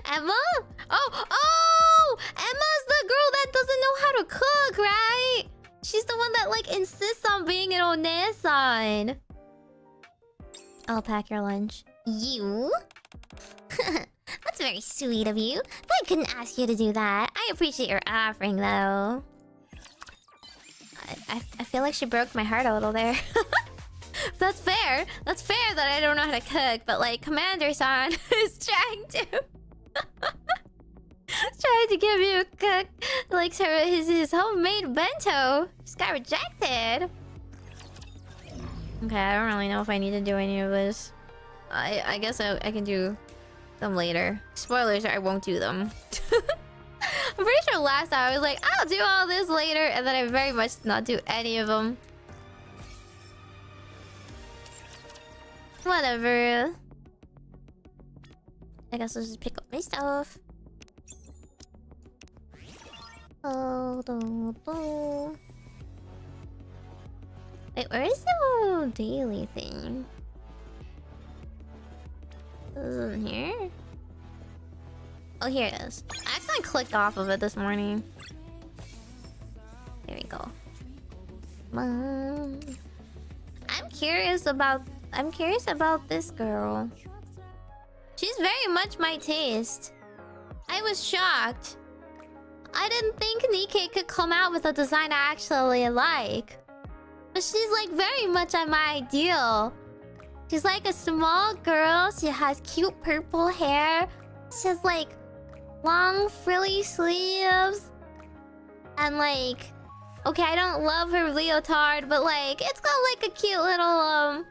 Emma? Oh! Emma's the girl that doesn't know how to cook, right? She's the one that like insists on being an Onesan. I'll pack your lunch. You? That's very sweet of you. But I couldn't ask you to do that. I appreciate your offering, though. I feel like she broke my heart a little there. That's fair. That's fair that I don't know how to cook, but like Commander-san is trying to... trying to give you a cook like his homemade bento. Just got rejected. Okay, I don't really know if I need to do any of this. I guess I can do them later. Spoilers, I won't do them. I'm pretty sure last time I was like, I'll do all this later, and then I very much did not do any of them. Whatever. I guess I'll just pick up my stuff. Wait, where is the daily thing? Is it in here? Oh, here it is. I accidentally clicked off of it this morning. There we go. I'm curious about this girl. She's very much my taste. I was shocked. I didn't think Nikke could come out with a design I actually like. But she's like very much on my ideal. She's like a small girl. She has cute purple hair. She has like long frilly sleeves. And like... Okay, I don't love her leotard, but like... It's got like a cute little...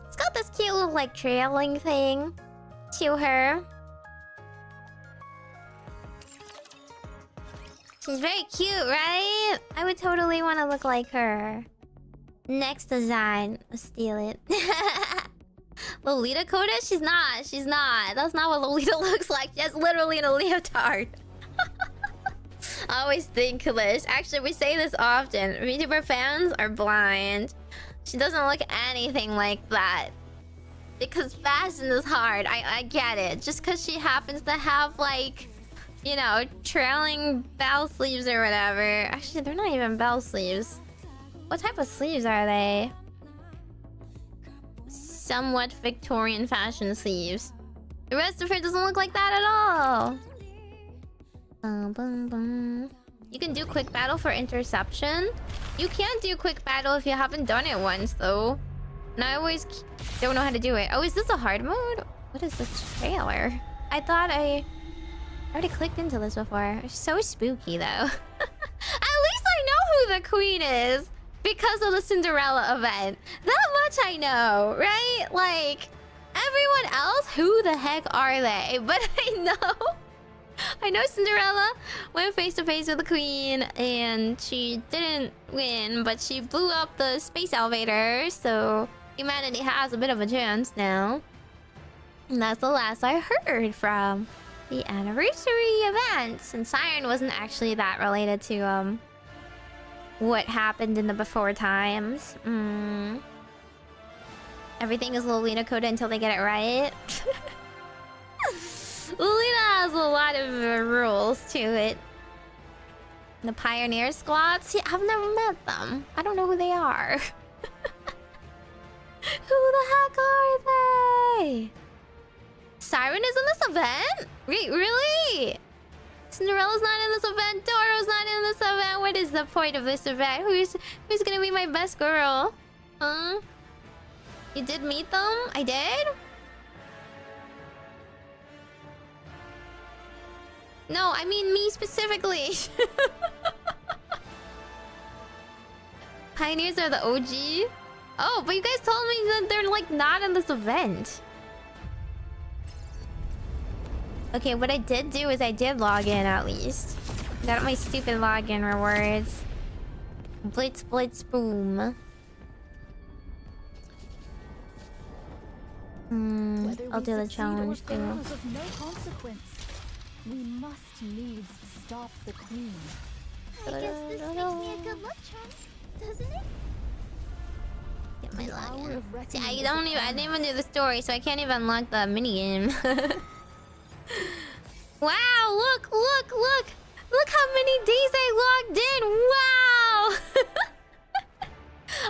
It's got this cute little like trailing thing to her. She's very cute, right? I would totally want to look like her. Next design. Let's steal it. Lolita coded? She's not. She's not. That's not what Lolita looks like. She's literally in a leotard. I always think this. Actually, we say this often. VTuber fans are blind. She doesn't look anything like that. Because fashion is hard. I get it. Just because she happens to have, like, you know, trailing bell sleeves or whatever. Actually, they're not even bell sleeves. What type of sleeves are they? Somewhat Victorian fashion sleeves. The rest of her doesn't look like that at all. You can do quick battle for interception. You can't do quick battle if you haven't done it once, though. And I always don't know how to do it. Oh, is this a hard mode? What is this trailer? I thought I already clicked into this before. It's so spooky, though. At least I know who the queen is because of the Cinderella event. That much I know, right? Like, everyone else, who the heck are they? But I know Cinderella went face to face with the queen and she didn't win, but she blew up the space elevator, so humanity has a bit of a chance now. And that's the last I heard from the anniversary events. And Siren wasn't actually that related to what happened in the before times. Everything is Lolita coded until they get it right. Lolita has a lot of rules to it. The Pioneer Squad? See, I've never met them. I don't know who they are. Who the heck are they? Siren is in this event? Wait, really? Cinderella's not in this event. Doro's not in this event. What is the point of this event? Who's gonna be my best girl? Huh? You did meet them? I did? No, I mean me specifically. Pioneers are the OG? Oh, but you guys told me that they're like not in this event. Okay, what I did do is I did log in at least. Got my stupid login rewards. Blitz, blitz, boom. I'll do the challenge too. Of no consequence. We must needs stop the queen. I guess this makes me a good luck charm, doesn't it? Get my login. See, I didn't even do the story, so I can't even unlock the minigame. Wow, look how many days I logged in. Wow.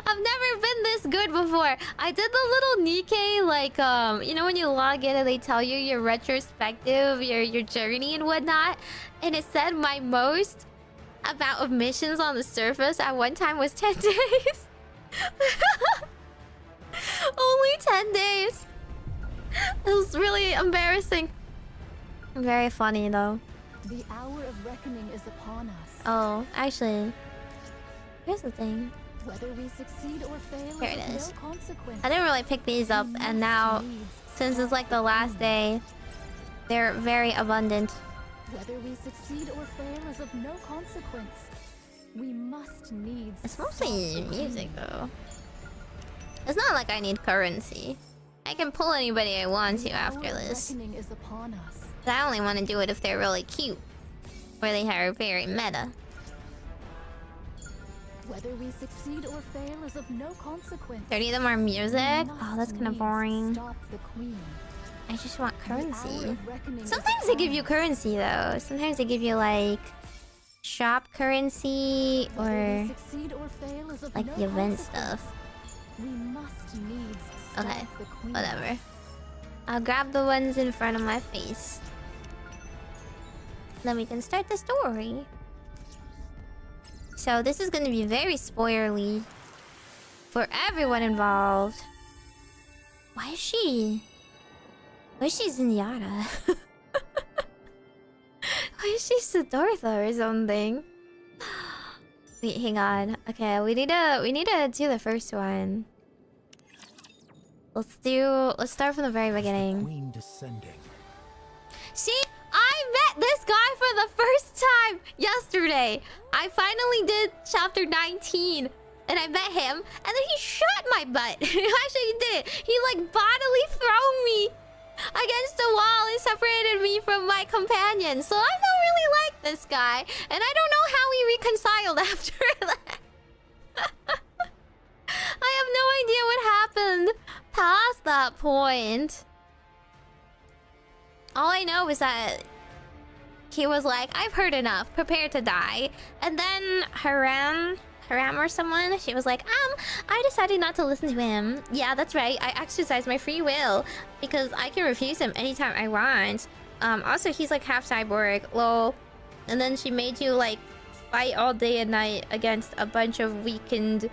I've never been this good before. I did the little Nikke, like, you know when you log in and they tell you your retrospective, your journey and whatnot? And it said my most amount of missions on the surface at one time was 10 days. Only 10 days. It was really embarrassing. Very funny, though. The hour of reckoning is upon us. Oh, actually, here's the thing. Whether we succeed or fail Here it is. no consequence. I didn't really pick these up, and now, since it's like the last day, they're very abundant. Whether we succeed or fail is of no consequence. We must needs. It's mostly music, though. It's not like I need currency. I can pull anybody I want to after this. Reckoning is upon us. But I only want to do it if they're really cute. Or they are very meta. Whether we succeed or fail is of no consequence. 30 of them are music? Oh, that's kind of boring. Stop the queen. I just want currency. The hour of reckoning is Sometimes they upon give you us. currency, though. Sometimes they give you, like, shop currency Whether or, we succeed or fail is of like, no the event consequence. stuff. We must needs stop Okay, the queen. whatever. I'll grab the ones in front of my face. Then we can start the story. So this is going to be very spoilerly for everyone involved. Why is she Zenyatta? Why is she Siddhartha or something? Wait, hang on. Okay, we need to do the first one. Let's start from the very beginning. Queen descending. See, I met this guy for the first time yesterday. I finally did chapter 19. and I met him, and then he shot my butt. Actually, he did. He like bodily thrown me against the wall and separated me from my companion. So I don't really like this guy, and I don't know how we reconciled after that. I have no idea what happened past that point. All I know is that he was like, I've heard enough, prepare to die. And then Haram or someone, she was like, I decided not to listen to him. Yeah, that's right, I exercise my free will because I can refuse him anytime I want. Also, he's like half cyborg, lol. And then she made you like fight all day and night against a bunch of weakened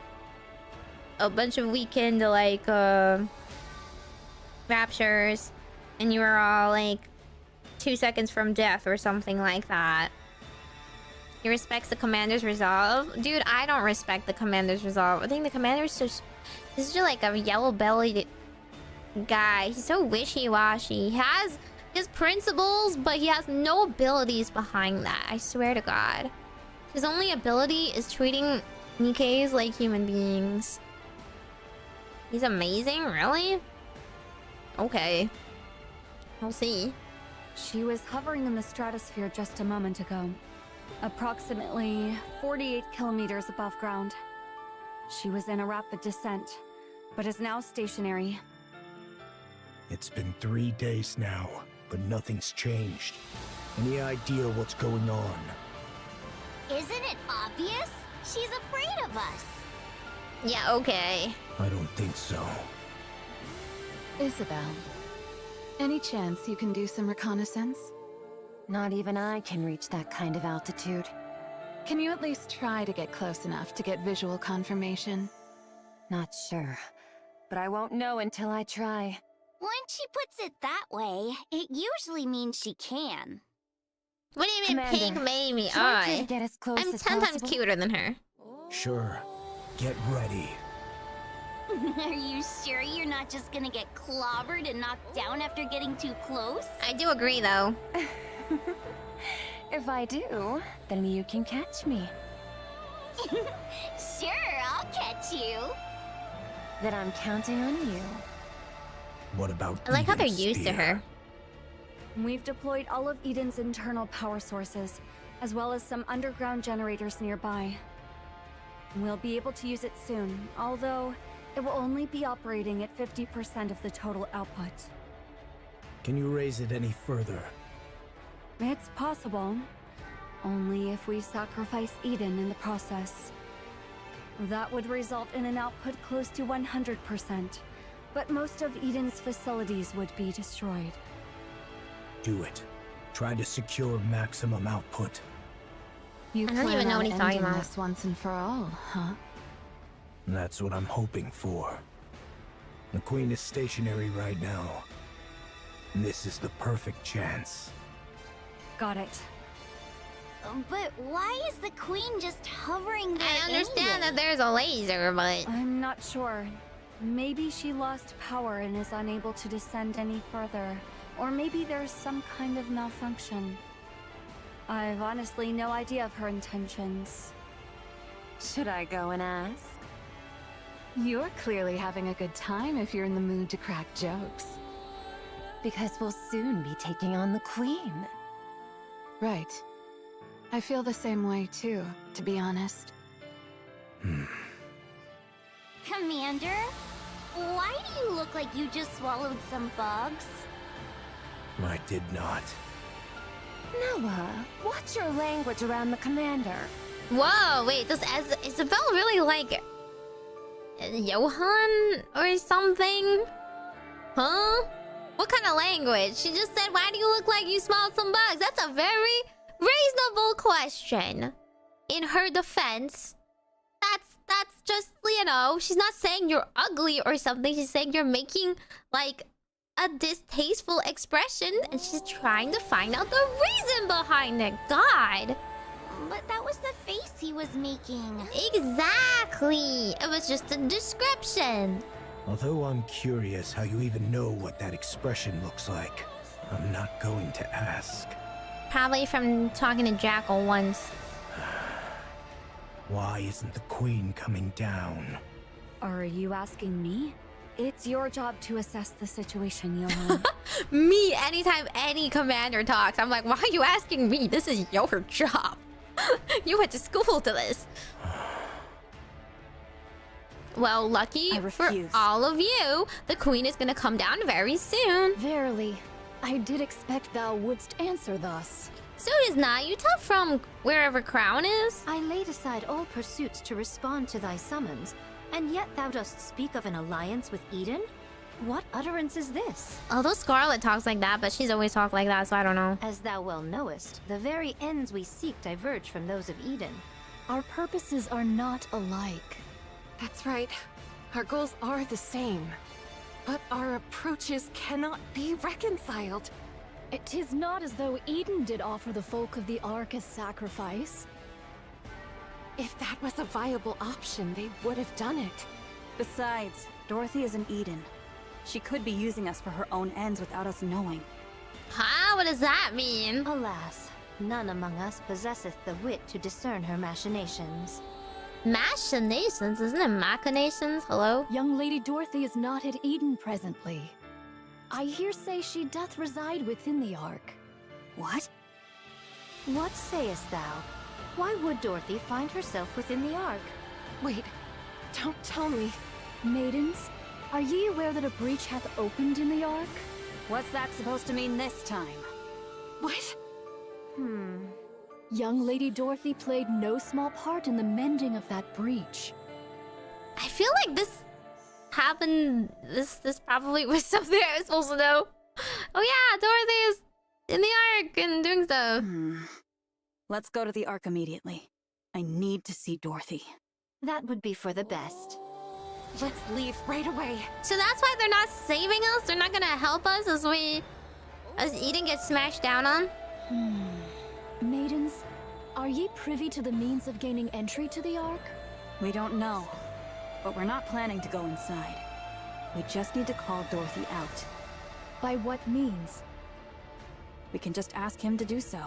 like raptures, and you were all like 2 seconds from death or something like that. He respects the commander's resolve. Dude, I don't respect the commander's resolve. I think the commander's just... He's just like a yellow-bellied guy. He's so wishy-washy. He has his principles, but he has no abilities behind that. I swear to God. His only ability is treating Nikkes like human beings. He's amazing? Really? Okay. We'll see. She was hovering in the stratosphere just a moment ago, approximately 48 kilometers above ground. She was in a rapid descent, but is now stationary. It's been 3 days now, but nothing's changed. Any idea what's going on? Isn't it obvious? She's afraid of us. Yeah, okay. I don't think so. Isabel, any chance you can do some reconnaissance? Not even I can reach that kind of altitude. Can you at least try to get close enough to get visual confirmation? Not sure, but I won't know until I try. When she puts it that way, it usually means she can. What do you mean, Commander, pink Meimi? should I try to I. get as close I'm as 10 times possible? cuter than her. Sure. Get ready. Are you sure you're not just gonna get clobbered and knocked down after getting too close? I do agree, though. If I do, then you can catch me. Sure, I'll catch you. Then I'm counting on you. What about I like how they're Eden's used to spear? her. We've deployed all of Eden's internal power sources, as well as some underground generators nearby. We'll be able to use it soon, although it will only be operating at 50% of the total output. Can you raise it any further? It's possible, only if we sacrifice Eden in the process. That would result in an output close to 100%, but most of Eden's facilities would be destroyed. Do it. Try to secure maximum output. You I don't plan even know on what he's talking ending about. this once and for all, huh? That's what I'm hoping for. The Queen is stationary right now. This is the perfect chance. Got it. But why is the queen just hovering there I understand that anyway? there's a laser, but... I'm not sure. Maybe she lost power and is unable to descend any further. Or maybe there's some kind of malfunction. I've honestly no idea of her intentions. Should I go and ask? You're clearly having a good time if you're in the mood to crack jokes. Because we'll soon be taking on the Queen. Right. I feel the same way too, to be honest. Commander, why do you look like you just swallowed some bugs? I did not. Noah, watch your language around the commander. Whoa, wait, does Isabel really like... Johan or something? Huh? What kind of language? She just said, why do you look like you smelled some bugs? That's a very reasonable question. In her defense, that's just, you know, she's not saying you're ugly or something. She's saying you're making, like, a distasteful expression, and she's trying to find out the reason behind it. God. But that was the face he was making. Exactly. It was just a description. Although I'm curious how you even know what that expression looks like, I'm not going to ask. Probably from talking to Jackal once. Why isn't the Queen coming down? Are you asking me? It's your job to assess the situation, Johan. Me, anytime any commander talks, I'm like, why are you asking me? This is your job. You went to school to this. Well, lucky I for refuse. all of you, the Queen is gonna come down very soon. Verily, I did expect thou wouldst answer thus. So is Nayuta from wherever Crown is? I laid aside all pursuits to respond to thy summons, and yet thou dost speak of an alliance with Eden? What utterance is this? Although Scarlet talks like that, but she's always talked like that, so I don't know. As thou well knowest, the very ends we seek diverge from those of Eden. Our purposes are not alike. That's right. Our goals are the same. But our approaches cannot be reconciled. It is not as though Eden did offer the folk of the Ark as sacrifice. If that was a viable option, they would have done it. Besides, Dorothy is an Eden. She could be using us for her own ends without us knowing. Huh? What does that mean? Alas, none among us possesseth the wit to discern her machinations. Machinations? Isn't it machinations? Hello? Young Lady Dorothy is not at Eden presently. I hear say she doth reside within the Ark. What? What sayest thou? Why would Dorothy find herself within the Ark? Wait, don't tell me. Maidens, are ye aware that a breach hath opened in the Ark? What's that supposed to mean this time? What? Young Lady Dorothy played no small part in the mending of that breach. I feel like this happened. This probably was something I was supposed to know. Oh yeah, Dorothy is in the Ark and doing stuff. Let's go to the Ark immediately. I need to see Dorothy. That would be for the best. Let's leave right away. So that's why they're not saving us. They're not gonna help us as Eden gets smashed down on. Maidens, are ye privy to the means of gaining entry to the Ark? We don't know, but we're not planning to go inside. We just need to call Dorothy out. By what means? We can just ask him to do so.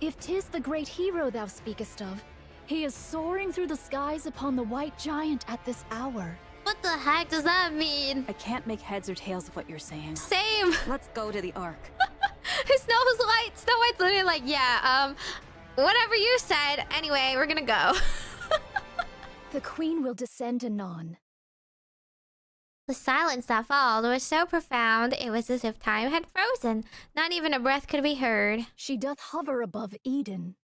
If 'tis the great hero thou speakest of, he is soaring through the skies upon the white giant at this hour. What the heck does that mean? I can't make heads or tails of what you're saying. Same. Let's go to the Ark. Snow White's literally like, yeah, whatever you said. Anyway, we're gonna go. The Queen will descend anon. The silence that followed was so profound, it was as if time had frozen. Not even a breath could be heard. She doth hover above Eden,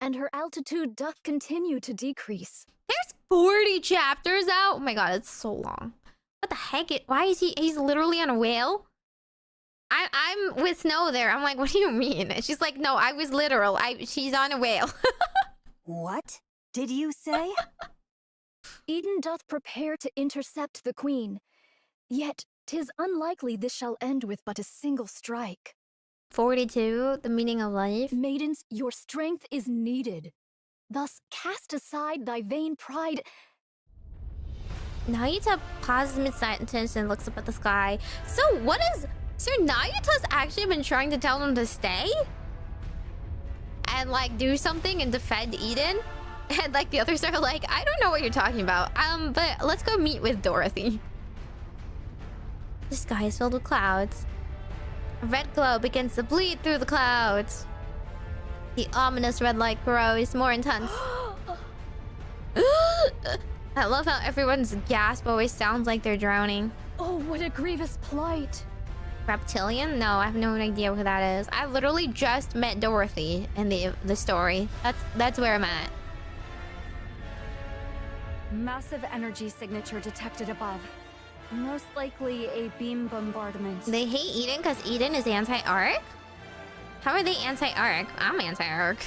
and her altitude doth continue to decrease. There's 40 chapters out. Oh my god, it's so long. What the heck? Why is he's literally on a whale? I'm with Snow there. I'm like, what do you mean? And she's like, no, I was literal. She's on a whale. What did you say? Eden doth prepare to intercept the Queen, yet 'tis unlikely this shall end with but a single strike. 42, the meaning of life. Maidens, your strength is needed. Thus cast aside thy vain pride. Nayuta pauses mid-sentence and looks up at the sky. So what is... So Nayuta's actually been trying to tell them to stay? And like do something and defend Eden? And like the others are like, I don't know what you're talking about. But let's go meet with Dorothy. The sky is filled with clouds. A red glow begins to bleed through the clouds. The ominous red light grows more intense. I love how everyone's gasp always sounds like they're drowning. Oh, what a grievous plight. Reptilian? No, I have no idea who that is. I literally just met Dorothy in the story. That's where I'm at. Massive energy signature detected above. Most likely a beam bombardment. They hate Eden because Eden is anti-Arc? How are they anti-Arc? I'm anti-Arc.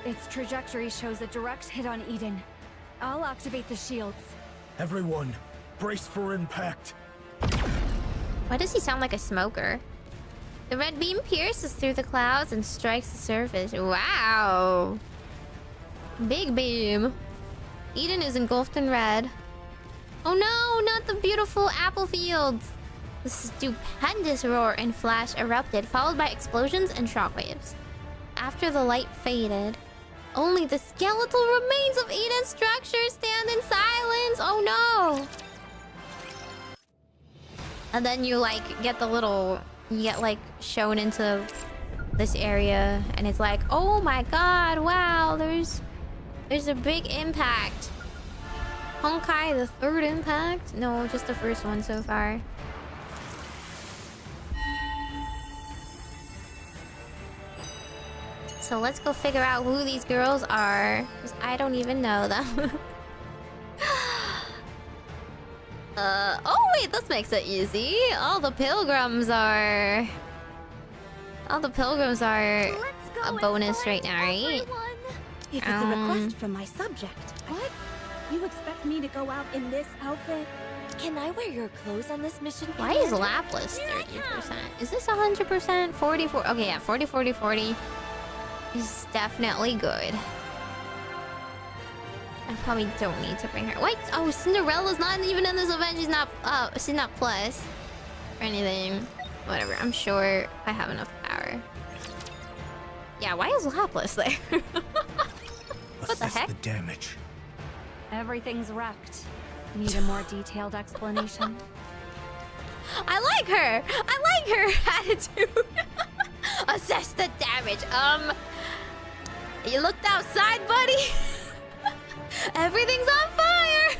Its trajectory shows a direct hit on Eden. I'll activate the shields. Everyone, brace for impact. Why does he sound like a smoker? The red beam pierces through the clouds and strikes the surface. Wow. Big beam. Eden is engulfed in red. Oh no, not the beautiful apple fields. The stupendous roar and flash erupted, followed by explosions and shockwaves. After the light faded, Only the skeletal remains of Eden's structure stand in silence. Oh no! And then you like get the little, you get like shown into this area, and it's like, oh my god, wow, there's a big impact. Honkai, the third impact? No, just the first one so far. So let's go figure out who these girls are, because I don't even know them. Oh wait, this makes it easy. All the pilgrims are a bonus right now, right? If it's a request from my subject. What? You expect me to go out in this outfit? Can I wear your clothes on this mission? Why is Lapis 30%? Is this 100%? 44? Okay, yeah, 40, 40, 40 is definitely good. I probably don't need to bring her. Wait, oh, Cinderella's not even in this event. She's not plus or anything. Whatever. I'm sure I have enough power. Yeah, why is Lapis there? What the heck? The damage. Everything's wrecked. Need a more detailed explanation? I like her. I like her attitude. Assess the damage. You looked outside, buddy. Everything's on fire.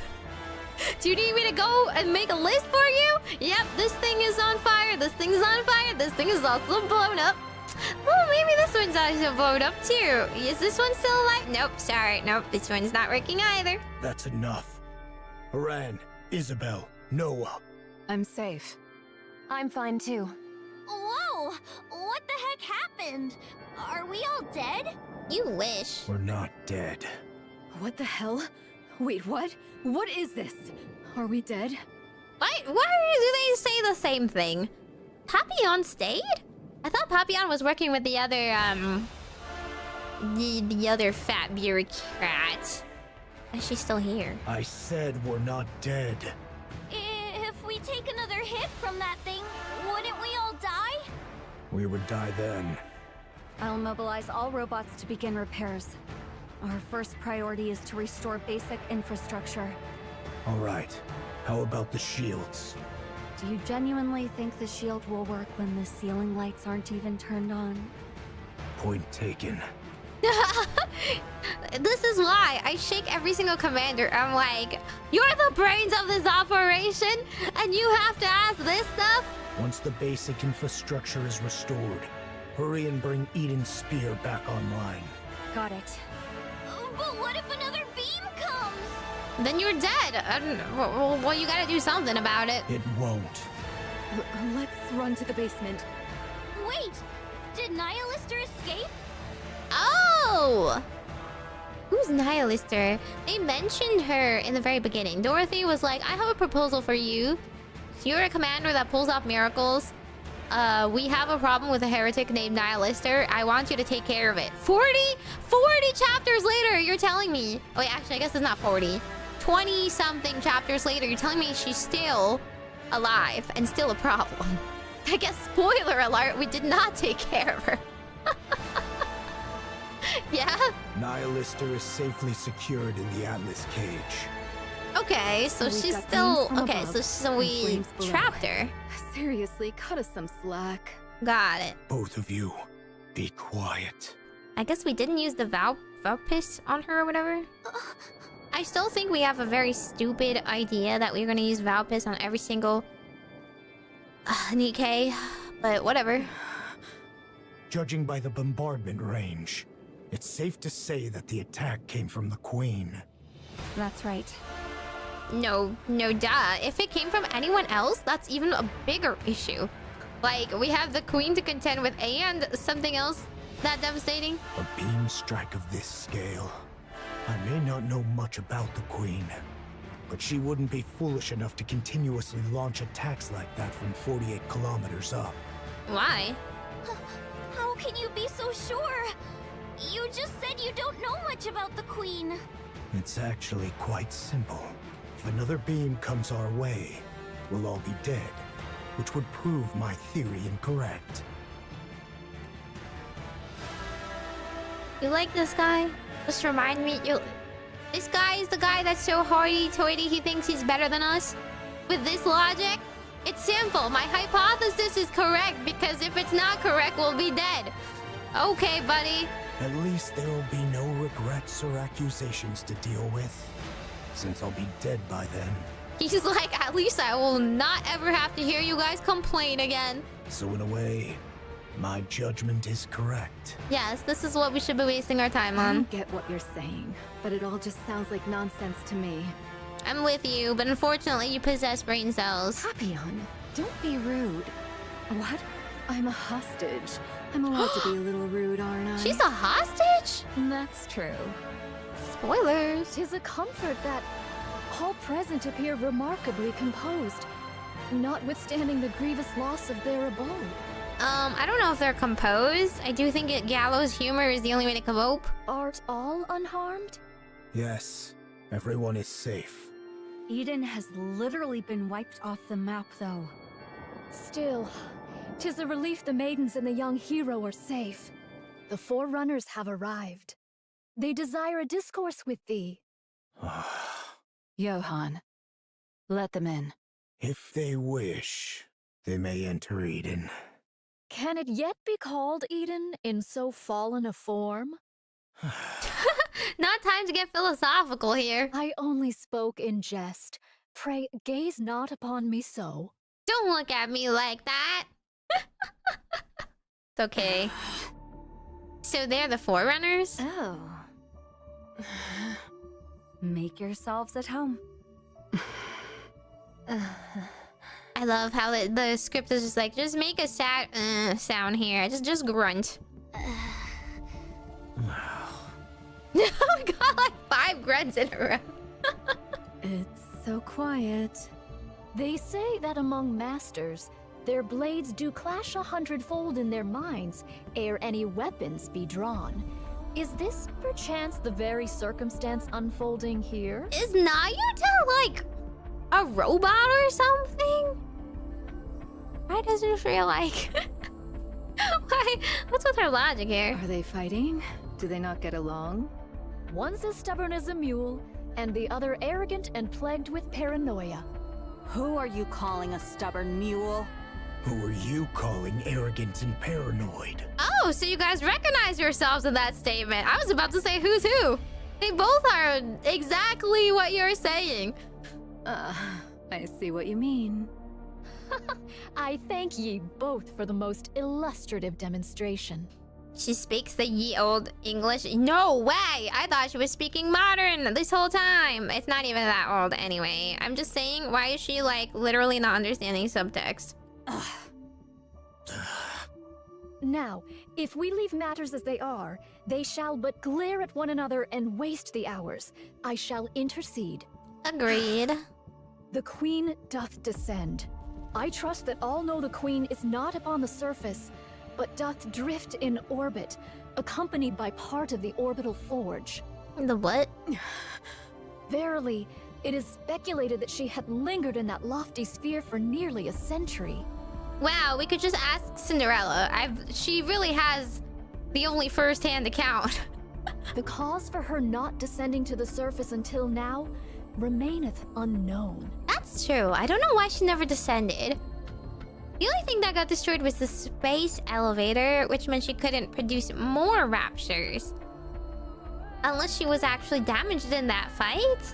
Do you need me to go and make a list for you? Yep, this thing is on fire. This thing's on fire. This thing is also blown up. Well, maybe this one's also blown up too. Is this one still alive? Nope, sorry. Nope, this one's not working either. That's enough. Haran, Isabel, Noah. I'm safe. I'm fine too. Whoa! What the heck happened? Are we all dead? You wish. We're not dead. What the hell? Wait, what? What is this? Are we dead? Why do they say the same thing? Papillon stayed? I thought Papillon was working with the other, the other fat bureaucrat. Is she still here? I said we're not dead. If we take another hit from that thing, wouldn't we all die? We would die then. I'll mobilize all robots to begin repairs. Our first priority is to restore basic infrastructure. All right. How about the shields? Do you genuinely think the shield will work when the ceiling lights aren't even turned on? Point taken. This is why I shake every single commander. I'm like, you're the brains of this operation, and you have to ask this stuff? Once the basic infrastructure is restored, hurry and bring Eden's spear back online. Got it. But what if another beam comes? Then you're dead. Well, you gotta do something about it. It won't. Let's run to the basement. Wait! Did Nihilister escape? Oh! Who's Nihilister? They mentioned her in the very beginning. Dorothy was like, I have a proposal for you. You're a commander that pulls off miracles. We have a problem with a heretic named Nihilister. I want you to take care of it. 40 chapters later, you're telling me... Oh, wait, actually, I guess it's not 40. 20-something chapters later, you're telling me she's still alive and still a problem. I guess, spoiler alert, we did not take care of her. Yeah? Nihilister is safely secured in the Atlas cage. Okay, so she's still... Okay, so we trapped her. Seriously, cut us some slack. Got it. Both of you, be quiet. I guess we didn't use the Valpis on her or whatever. I still think we have a very stupid idea that we're gonna use Valpis on every single... Nikke, but whatever. Judging by the bombardment range, it's safe to say that the attack came from the Queen. That's right. No, duh. If it came from anyone else, that's even a bigger issue. Like, we have the Queen to contend with and something else that devastating. A beam strike of this scale. I may not know much about the Queen, but she wouldn't be foolish enough to continuously launch attacks like that from 48 kilometers up. Why? How can you be so sure? You just said you don't know much about the Queen. It's actually quite simple. If another beam comes our way, we'll all be dead, which would prove my theory incorrect. You like this guy? Just remind me, this guy is the guy that's so hoity-toity he thinks he's better than us? With this logic? It's simple. My hypothesis is correct because if it's not correct, we'll be dead. Okay, buddy. At least there will be no regrets or accusations to deal with, since I'll be dead by then. He's like, at least I will not ever have to hear you guys complain again. So in a way, my judgment is correct. Yes, this is what we should be wasting our time I on. don't get what you're saying, but it all just sounds like nonsense to me. I'm with you, but unfortunately you possess brain cells. Papillon, don't be rude. What? I'm a hostage. I'm allowed to be a little rude, aren't I? She's a hostage? That's true. Spoilers. 'Tis a comfort that all present appear remarkably composed, notwithstanding the grievous loss of their abode. I don't know if they're composed. I do think gallows humor is the only way to cope. Art all unharmed? Yes, everyone is safe. Eden has literally been wiped off the map, though. Still, 'tis a relief the maidens and the young hero are safe. The Forerunners have arrived. They desire a discourse with thee. Johann, let them in. If they wish, they may enter Eden. Can it yet be called Eden in so fallen a form? Not time to get philosophical here. I only spoke in jest. Pray, gaze not upon me so. Don't look at me like that. It's okay. So they're the Forerunners? Oh. Make yourselves at home. I love how the script is just like, just make a sad sound here. Just grunt. Oh my god, like 5 grunts in a row. It's so quiet. They say that among masters, their blades do clash 100-fold in their minds, ere any weapons be drawn. Is this perchance the very circumstance unfolding here? Is Nayuta like a robot or something? Why doesn't she like... Why? What's with her logic here? Are they fighting? Do they not get along? One's as stubborn as a mule, and the other arrogant and plagued with paranoia. Who are you calling a stubborn mule? Who are you calling arrogant and paranoid? Oh, so you guys recognize yourselves in that statement. I was about to say who's who. They both are exactly what you're saying. I see what you mean. I thank ye both for the most illustrative demonstration. She speaks the ye old English? No way! I thought she was speaking modern this whole time. It's not even that old anyway. I'm just saying, why is she like literally not understanding subtext? Now, if we leave matters as they are, they shall but glare at one another and waste the hours. I shall intercede. Agreed. The Queen doth descend. I trust that all know the Queen is not upon the surface, but doth drift in orbit, accompanied by part of the orbital forge. The what? Verily, it is speculated that she had lingered in that lofty sphere for nearly a century. Wow, we could just ask Cinderella. She really has the only first-hand account. The cause for her not descending to the surface until now remaineth unknown. That's true. I don't know why she never descended. The only thing that got destroyed was the space elevator, which meant she couldn't produce more raptures. Unless she was actually damaged in that fight.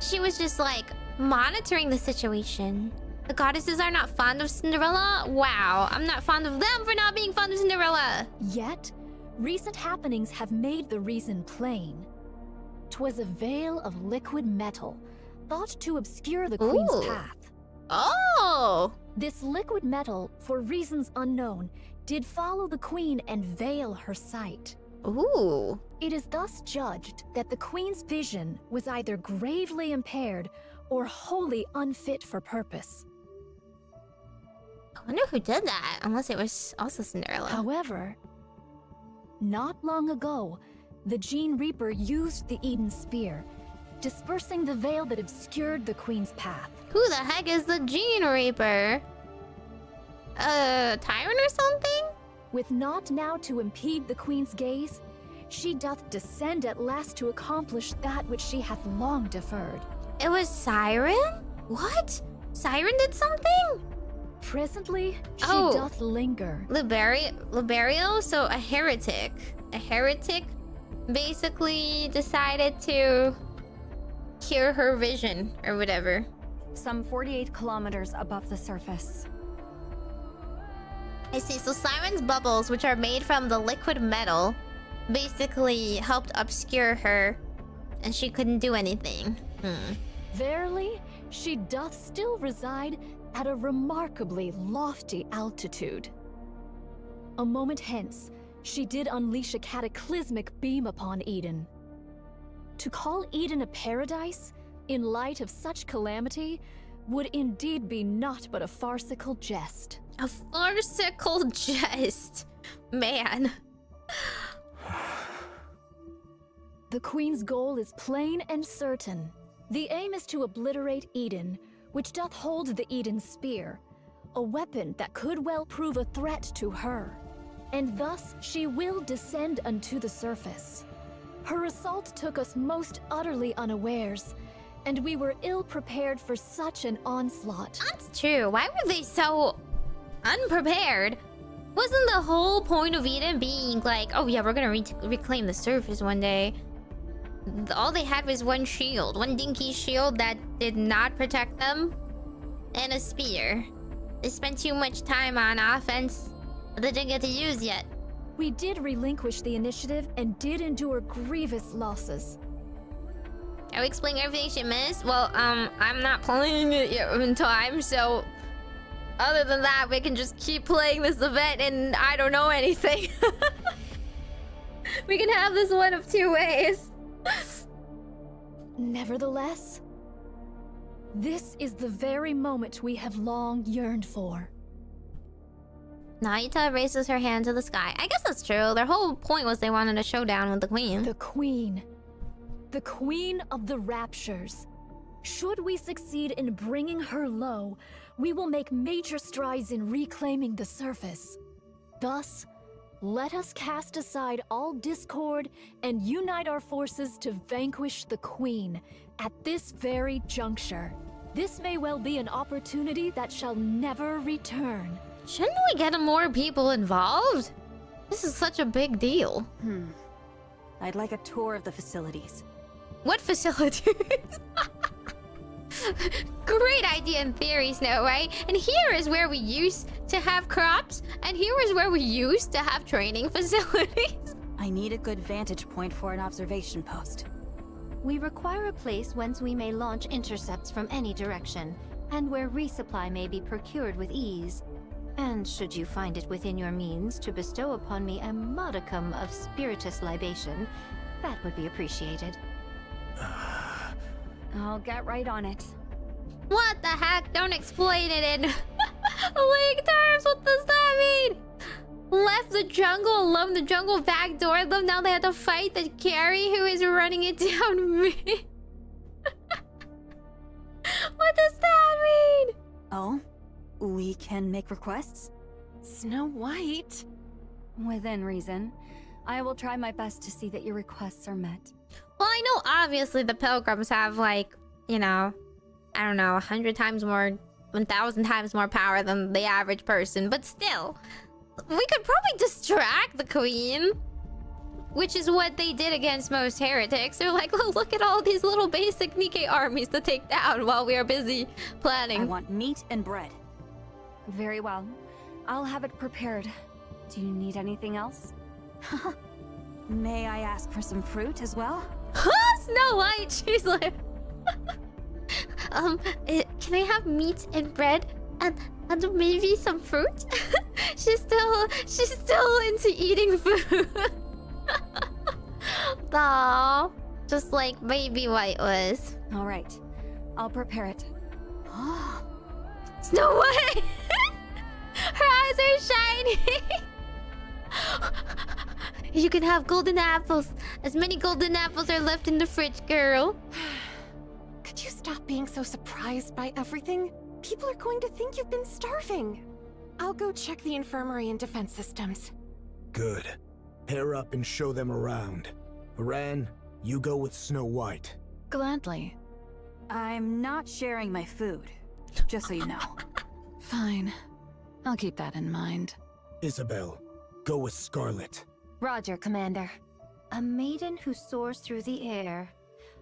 She was just like monitoring the situation. The goddesses are not fond of Cinderella? Wow, I'm not fond of them for not being fond of Cinderella. Yet, recent happenings have made the reason plain. 'Twas a veil of liquid metal, thought to obscure the Queen's path. Oh! This liquid metal, for reasons unknown, did follow the Queen and veil her sight. Ooh. It is thus judged that the Queen's vision was either gravely impaired or wholly unfit for purpose. I wonder who did that, unless it was also Cinderella. However, not long ago, the Gene Reaper used the Eden Spear, dispersing the veil that obscured the Queen's path. Who the heck is the Gene Reaper? Tyrant or something? With naught now to impede the Queen's gaze, she doth descend at last to accomplish that which she hath long deferred. It was Siren? What? Siren did something? Presently, she Oh. doth linger. Liberio? So a heretic. A heretic basically decided to cure her vision or whatever. Some 48 kilometers above the surface. I see. So Siren's bubbles, which are made from the liquid metal, basically helped obscure her, and she couldn't do anything. Verily, she doth still reside at a remarkably lofty altitude. A moment hence, she did unleash a cataclysmic beam upon Eden. To call Eden a paradise, in light of such calamity, would indeed be naught but a farcical jest. A farcical jest. Man. The Queen's goal is plain and certain. The aim is to obliterate Eden, which doth hold the Eden Spear, a weapon that could well prove a threat to her. And thus she will descend unto the surface. Her assault took us most utterly unawares, and we were ill prepared for such an onslaught. That's true. Why were they so unprepared? Wasn't the whole point of Eden being like, oh yeah, we're gonna reclaim the surface one day? All they had was one shield, one dinky shield that did not protect them, and a spear. They spent too much time on offense that they didn't get to use yet. We did relinquish the initiative and did endure grievous losses. Are we explaining everything she missed? Well, I'm not playing it yet in time, so other than that, we can just keep playing this event and I don't know anything. We can have this one of two ways. Nevertheless, this is the very moment we have long yearned for. Naita raises her hand to the sky. I guess that's true. Their whole point was they wanted a showdown with the queen. The queen. The queen of the raptures. Should we succeed in bringing her low, we will make major strides in reclaiming the surface. Thus, let us cast aside all discord and unite our forces to vanquish the queen at this very juncture. This may well be an opportunity that shall never return. Shouldn't we get more people involved? This is such a big deal. I'd like a tour of the facilities. What facilities? Great idea in theory, Snow White. And here is where we used to have crops, and here is where we used to have training facilities. I need a good vantage point for an observation post. We require a place whence we may launch intercepts from any direction, and where resupply may be procured with ease. And should you find it within your means to bestow upon me a modicum of spiritus libation, that would be appreciated. I'll get right on it. What the heck? Don't explain it in league terms. What does that mean? Left the jungle, alone the jungle, backdoored them. Now they have to fight the carry who is running it down me. What does that mean? Oh? We can make requests? Snow White? Within reason. I will try my best to see that your requests are met. Well, I know obviously the pilgrims have like, you know, I don't know, 100 times more, 1,000 times more power than the average person, but still, we could probably distract the queen, which is what they did against most heretics. They're like, oh, look at all these little basic Nikke armies to take down while we are busy planning. I want meat and bread. Very well. I'll have it prepared. Do you need anything else? May I ask for some fruit as well? Snow White, she's like... can I have meat and bread and maybe some fruit? she's still into eating food. Aww, just like Baby White was. All right, I'll prepare it. Snow White! Her eyes are shining! You can have golden apples. As many golden apples are left in the fridge, girl. Could you stop being so surprised by everything? People are going to think you've been starving. I'll go check the infirmary and defense systems. Good. Pair up and show them around. Aran, you go with Snow White. Gladly. I'm not sharing my food, just so you know. Fine. I'll keep that in mind. Isabel, go with Scarlet. Roger, Commander. A maiden who soars through the air.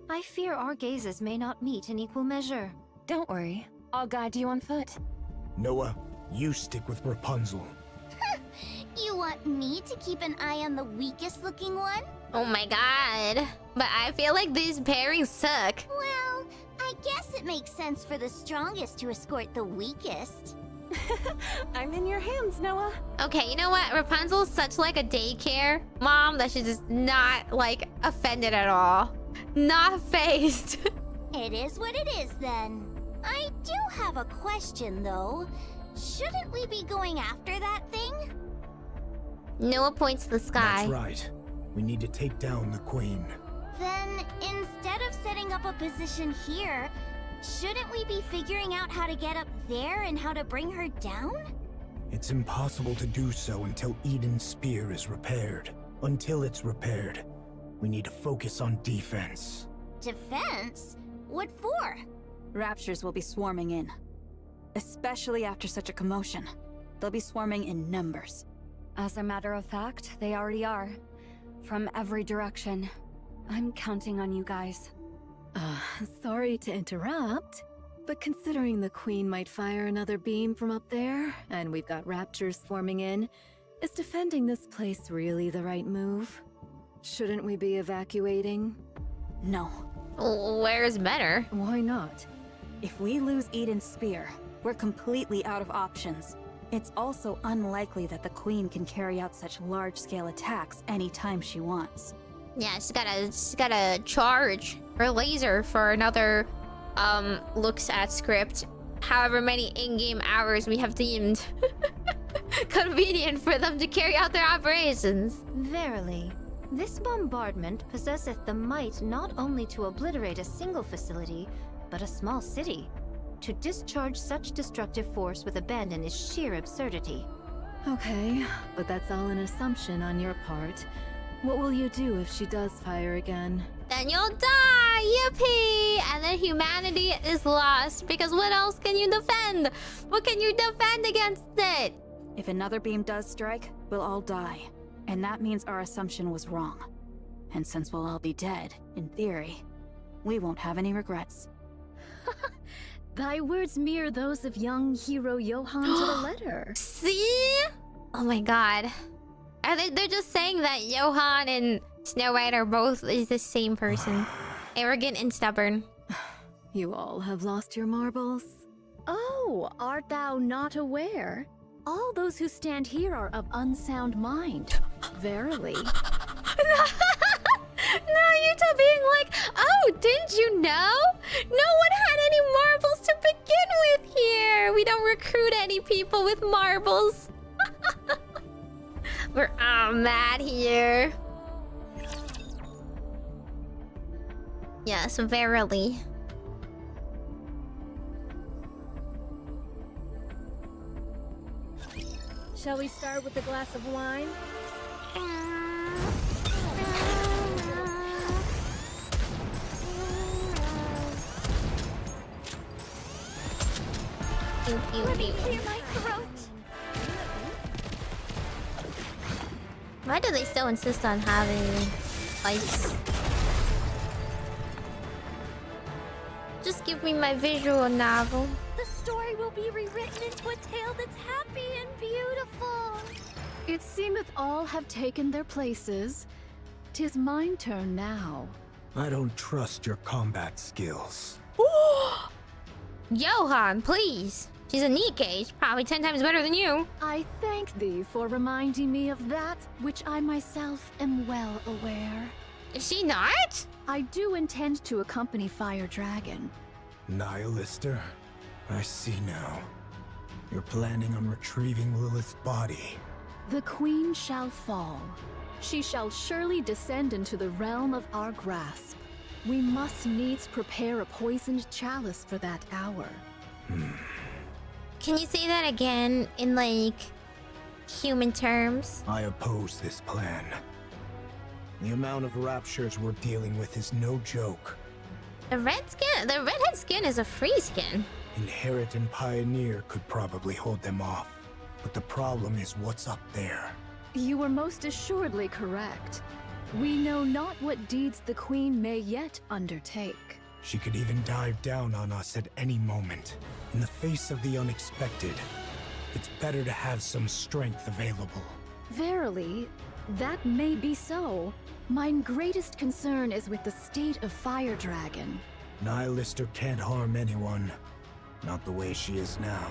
I fear our gazes may not meet in equal measure. Don't worry. I'll guide you on foot. Noah, you stick with Rapunzel. You want me to keep an eye on the weakest looking one? Oh my god. But I feel like these pairings suck. Well, I guess it makes sense for the strongest to escort the weakest. I'm in your hands, Noah. Okay, you know what? Rapunzel's such like a daycare mom that she's just not like offended at all. Not phased. It is what it is then. I do have a question though. Shouldn't we be going after that thing? Noah points to the sky. That's right. We need to take down the Queen. Then, instead of setting up a position here, shouldn't we be figuring out how to get up there and how to bring her down? It's impossible to do so until Eden's spear is repaired. Until it's repaired, we need to focus on defense. Defense? What for? Raptures will be swarming in. Especially after such a commotion. They'll be swarming in numbers. As a matter of fact, they already are. From every direction. I'm counting on you guys. Sorry to interrupt, but considering the Queen might fire another beam from up there, and we've got raptors swarming in, is defending this place really the right move? Shouldn't we be evacuating? No. Where's better? Why not? If we lose Eden's spear, we're completely out of options. It's also unlikely that the Queen can carry out such large-scale attacks anytime she wants. Yeah, she's gotta charge her laser for another looks at script. However many in-game hours we have deemed convenient for them to carry out their operations. Verily, this bombardment possesseth the might not only to obliterate a single facility, but a small city. To discharge such destructive force with abandon is sheer absurdity. Okay, but that's all an assumption on your part. What will you do if she does fire again? Then you'll die! Yippee! And then humanity is lost, because what else can you defend? What can you defend against it? If another beam does strike, we'll all die. And that means our assumption was wrong. And since we'll all be dead, in theory, we won't have any regrets. Thy words mirror those of young hero Johan to the letter. See? Oh my god. They're just saying that Johan and Snow White are both is the same person. Arrogant and stubborn. You all have lost your marbles? Oh, art thou not aware? All those who stand here are of unsound mind. Verily. Naruto being like, oh, didn't you know? No one had any marbles to begin with here. We don't recruit any people with marbles. We're all mad here. Yes, verily. Shall we start with a glass of wine? Let me clear my throat. Why do they still insist on having ice? Just give me my visual novel. The story will be rewritten into a tale that's happy and beautiful. It seemeth all have taken their places. 'Tis mine turn now. I don't trust your combat skills. Johan, please. She's a Nikke. She's probably 10 times better than you. I thank thee for reminding me of that which I myself am well aware. Is she not? I do intend to accompany Fire Dragon. Nihilister, I see now. You're planning on retrieving Lilith's body. The Queen shall fall. She shall surely descend into the realm of our grasp. We must needs prepare a poisoned chalice for that hour. Can you say that again in, like, human terms? I oppose this plan. The amount of raptures we're dealing with is no joke. The redhead skin is a free skin. Inherit and Pioneer could probably hold them off. But the problem is what's up there. You were most assuredly correct. We know not what deeds the Queen may yet undertake. She could even dive down on us at any moment. In the face of the unexpected, it's better to have some strength available. Verily, that may be so. Mine greatest concern is with the state of Fire Dragon. Nihilister can't harm anyone. Not the way she is now.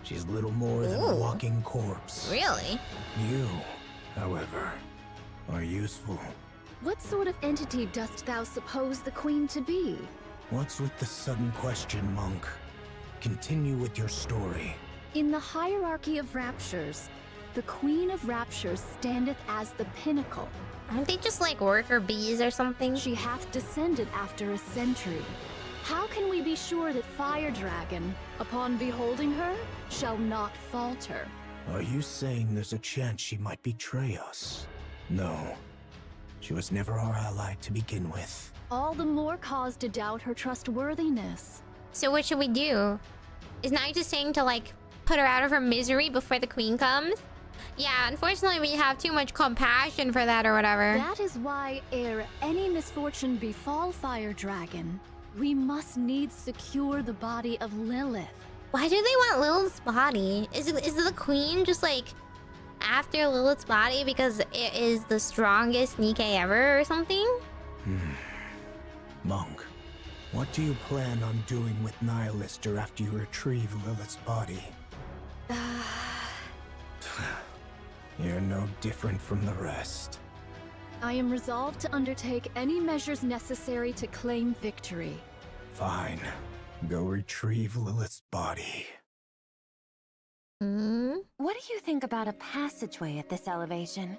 She's little more than a walking corpse. Really? You, however, are useful. What sort of entity dost thou suppose the Queen to be? What's with the sudden question, Monk? Continue with your story. In the hierarchy of raptures, the Queen of Raptures standeth as the pinnacle. Aren't they just like worker bees or something? She hath descended after a century. How can we be sure that Fire Dragon, upon beholding her, shall not falter? Are you saying there's a chance she might betray us? No. She was never our ally to begin with. All the more cause to doubt her trustworthiness. So what should we do? Is Nai just saying to like put her out of her misery before the Queen comes? Yeah, unfortunately we have too much compassion for that or whatever. That is why, ere any misfortune befall Fire Dragon, we must needs secure the body of Lilith. Why do they want Lilith's body? Is the Queen just like after Lilith's body because it is the strongest Nikke ever or something? Monk, what do you plan on doing with Nihilister after you retrieve Lilith's body? You're no different from the rest. I am resolved to undertake any measures necessary to claim victory. Fine. Go retrieve Lilith's body. What do you think about a passageway at this elevation?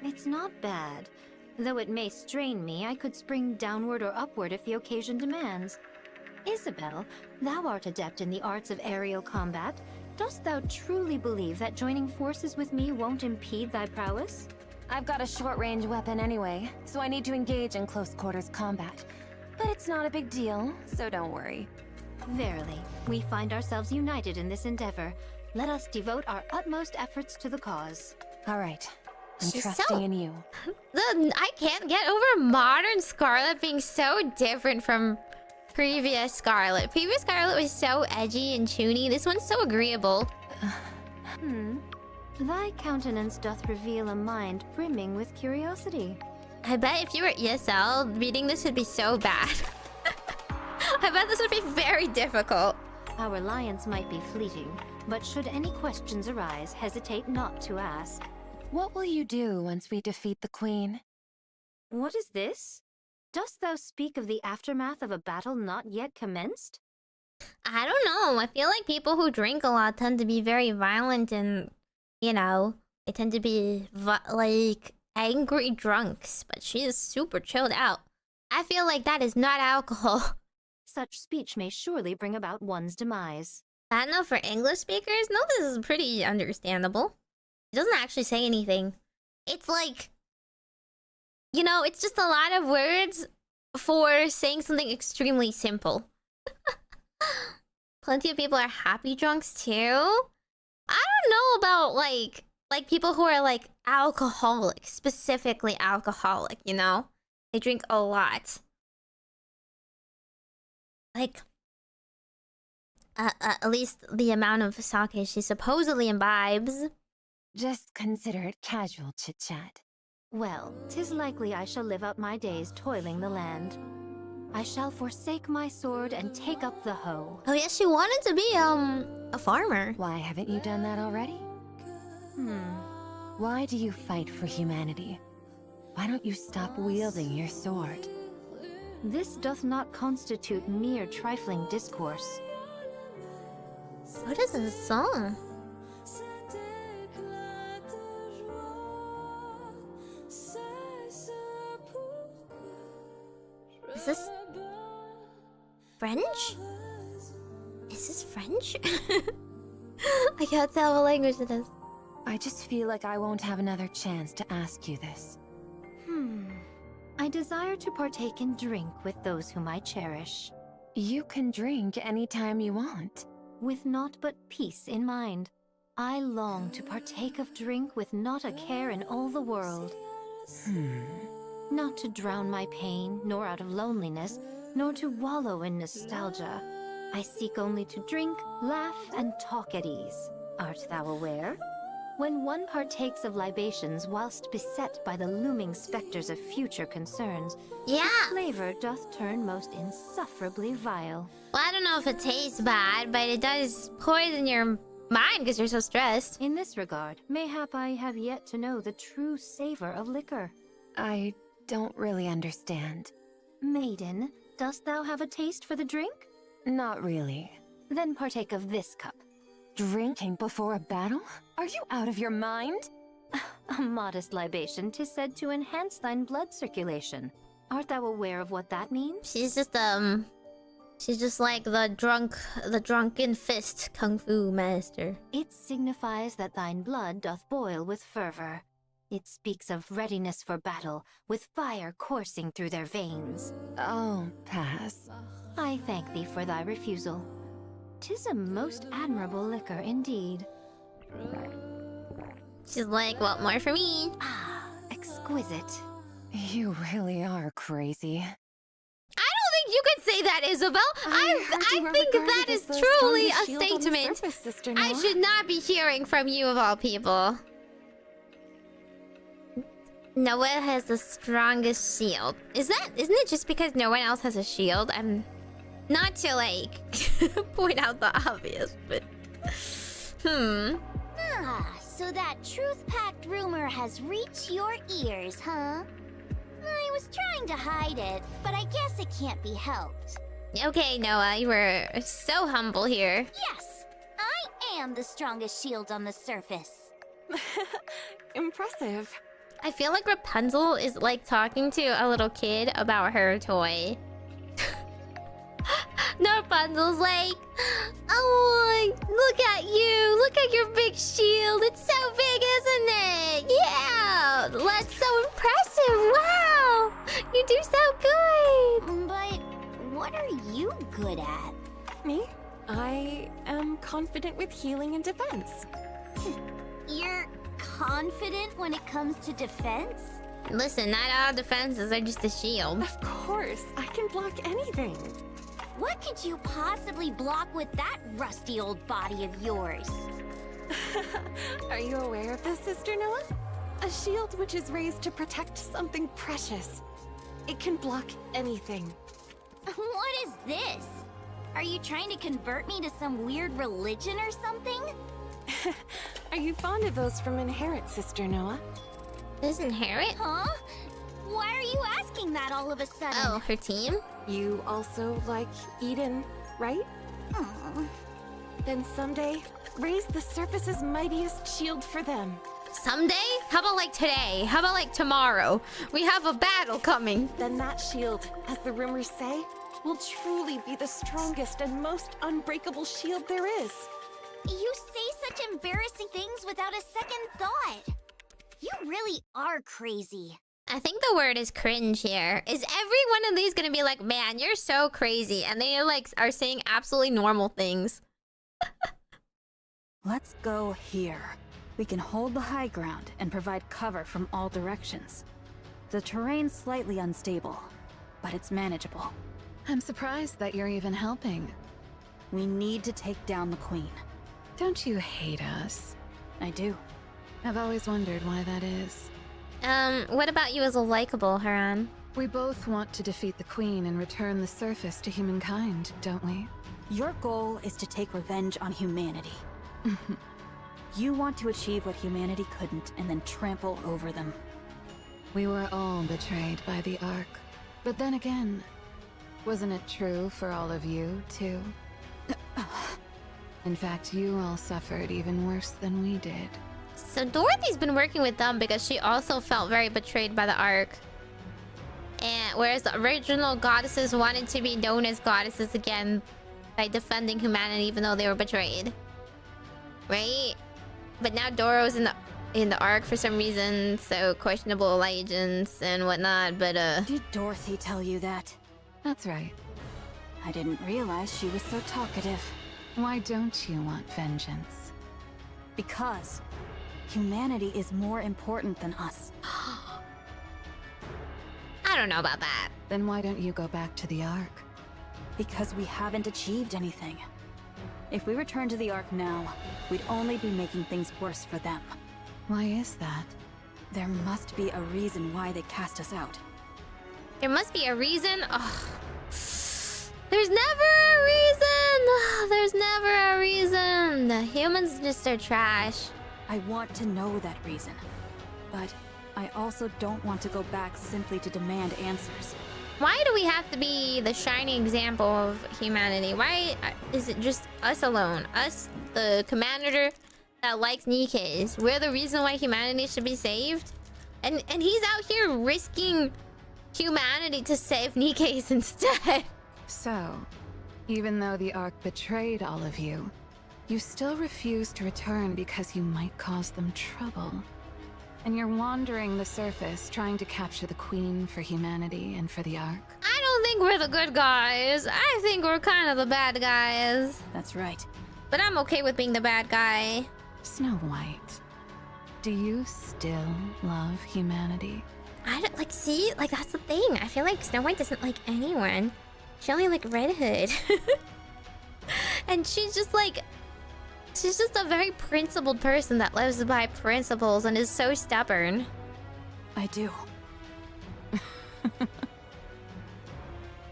It's not bad. Though it may strain me, I could spring downward or upward if the occasion demands. Isabel, thou art adept in the arts of aerial combat. Dost thou truly believe that joining forces with me won't impede thy prowess? I've got a short-range weapon anyway, so I need to engage in close-quarters combat. But it's not a big deal, so don't worry. Verily, we find ourselves united in this endeavor. Let us devote our utmost efforts to the cause. All right. I'm She's trusting in you. I can't get over modern Scarlet being so different from previous Scarlet. Previous Scarlet was so edgy and toony. This one's so agreeable. Thy countenance doth reveal a mind brimming with curiosity. I bet if you were ESL, reading this would be so bad. I bet this would be very difficult. Our alliance might be fleeting, but should any questions arise, hesitate not to ask. What will you do once we defeat the Queen? What is this? Dost thou speak of the aftermath of a battle not yet commenced? I don't know. I feel like people who drink a lot tend to be very violent and, you know, they tend to be like angry drunks, but she is super chilled out. I feel like that is not alcohol. Such speech may surely bring about one's demise. I don't know, for English speakers, no, this is pretty understandable. It doesn't actually say anything. It's like, you know, it's just a lot of words for saying something extremely simple. Plenty of people are happy drunks too. I don't know about like people who are like alcoholic, specifically alcoholic, you know? They drink a lot. Like, at least the amount of sake she supposedly imbibes. Just consider it casual chit-chat. Well, 'tis likely I shall live out my days toiling the land. I shall forsake my sword and take up the hoe. Oh yeah, she wanted to be, a farmer. Why haven't you done that already? Why do you fight for humanity? Why don't you stop wielding your sword? This doth not constitute mere trifling discourse. What is this song? Is this French? Is this French? I can't tell what language it is. I just feel like I won't have another chance to ask you this. I desire to partake in drink with those whom I cherish. You can drink anytime you want. With naught but peace in mind. I long to partake of drink with not a care in all the world. Not to drown my pain, nor out of loneliness, nor to wallow in nostalgia. I seek only to drink, laugh, and talk at ease. Art thou aware? When one partakes of libations whilst beset by the looming specters of future concerns, Yeah. the flavor doth turn most insufferably vile. Well, I don't know if it tastes bad, but it does poison your mind because you're so stressed. In this regard, mayhap I have yet to know the true savor of liquor. I don't really understand. Maiden, dost thou have a taste for the drink? Not really. Then partake of this cup. Drinking before a battle? Are you out of your mind? A modest libation 'tis said to enhance thine blood circulation. Art thou aware of what that means? She's just like the drunken fist kung fu master. It signifies that thine blood doth boil with fervor. It speaks of readiness for battle, with fire coursing through their veins. I'll pass. I thank thee for thy refusal. 'Tis a most admirable liquor indeed. She's like, what more for me? Ah, exquisite. You really are crazy. I don't think you could say that, Isabel. I think that is truly a statement I should not be hearing from you of all people. Noah has the strongest shield. Isn't it just because no one else has a shield? I'm not to like point out the obvious, but Ah, so that truth-packed rumor has reached your ears, huh? I was trying to hide it, but I guess it can't be helped. Okay, Noah, you were so humble here. Yes, I am the strongest shield on the surface. Impressive. I feel like Rapunzel is like talking to a little kid about her toy. No, Rapunzel's like, oh, look at you. Look at your big shield. It's so big, isn't it? Yeah, that's so impressive. Wow, you do so good. But what are you good at? Me? I am confident with healing and defense. You're confident when it comes to defense? Listen, not all defenses are just a shield. Of course, I can block anything. What could you possibly block with that rusty old body of yours? Are you aware of this, Sister Noah? A shield which is raised to protect something precious. It can block anything. What is this? Are you trying to convert me to some weird religion or something? Are you fond of those from Inherit, Sister Noah? Is Inherit? Huh? Why are you asking that all of a sudden? Oh, her team? You also like Eden, right? Aw. Then someday, raise the surface's mightiest shield for them. Someday? How about like today? How about like tomorrow? We have a battle coming. Then that shield, as the rumors say, will truly be the strongest and most unbreakable shield there is. You say such embarrassing things without a second thought. You really are crazy. I think the word is cringe here. Is every one of these gonna be like, man, you're so crazy, and they like are saying absolutely normal things? Let's go here. We can hold the high ground and provide cover from all directions. The terrain's slightly unstable, but it's manageable. I'm surprised that you're even helping. We need to take down the Queen. Don't you hate us? I do. I've always wondered why that is. What about you as a likable, Haran? We both want to defeat the Queen and return the surface to humankind, don't we? Your goal is to take revenge on humanity. You want to achieve what humanity couldn't and then trample over them. We were all betrayed by the Ark. But then again, wasn't it true for all of you, too? In fact, you all suffered even worse than we did. So Dorothy's been working with them because she also felt very betrayed by the Ark. And whereas the original goddesses wanted to be known as goddesses again by defending humanity even though they were betrayed. Right? But now Doro's in the Ark for some reason, so questionable allegiance and whatnot, but Did Dorothy tell you that? That's right. I didn't realize she was so talkative. Why don't you want vengeance? Because humanity is more important than us. I don't know about that. Then why don't you go back to the Ark? Because we haven't achieved anything. If we return to the Ark now, we'd only be making things worse for them. Why is that? There must be a reason why they cast us out. There must be a reason? Oh. There's never a reason! There's never a reason! The humans just are trash. I want to know that reason. But I also don't want to go back simply to demand answers. Why do we have to be the shining example of humanity? Why is it just us alone? Us, the commander that likes Nikkes. We're the reason why humanity should be saved? And he's out here risking humanity to save Nikkes instead. So, even though the Ark betrayed all of you, you still refuse to return because you might cause them trouble. And you're wandering the surface, trying to capture the Queen for humanity and for the Ark. I don't think we're the good guys. I think we're kind of the bad guys. That's right. But I'm okay with being the bad guy. Snow White, do you still love humanity? I don't, like, see? Like, that's the thing. I feel like Snow White doesn't like anyone. She only like Red Hood. And she's just like... She's just a very principled person that lives by principles and is so stubborn. I do.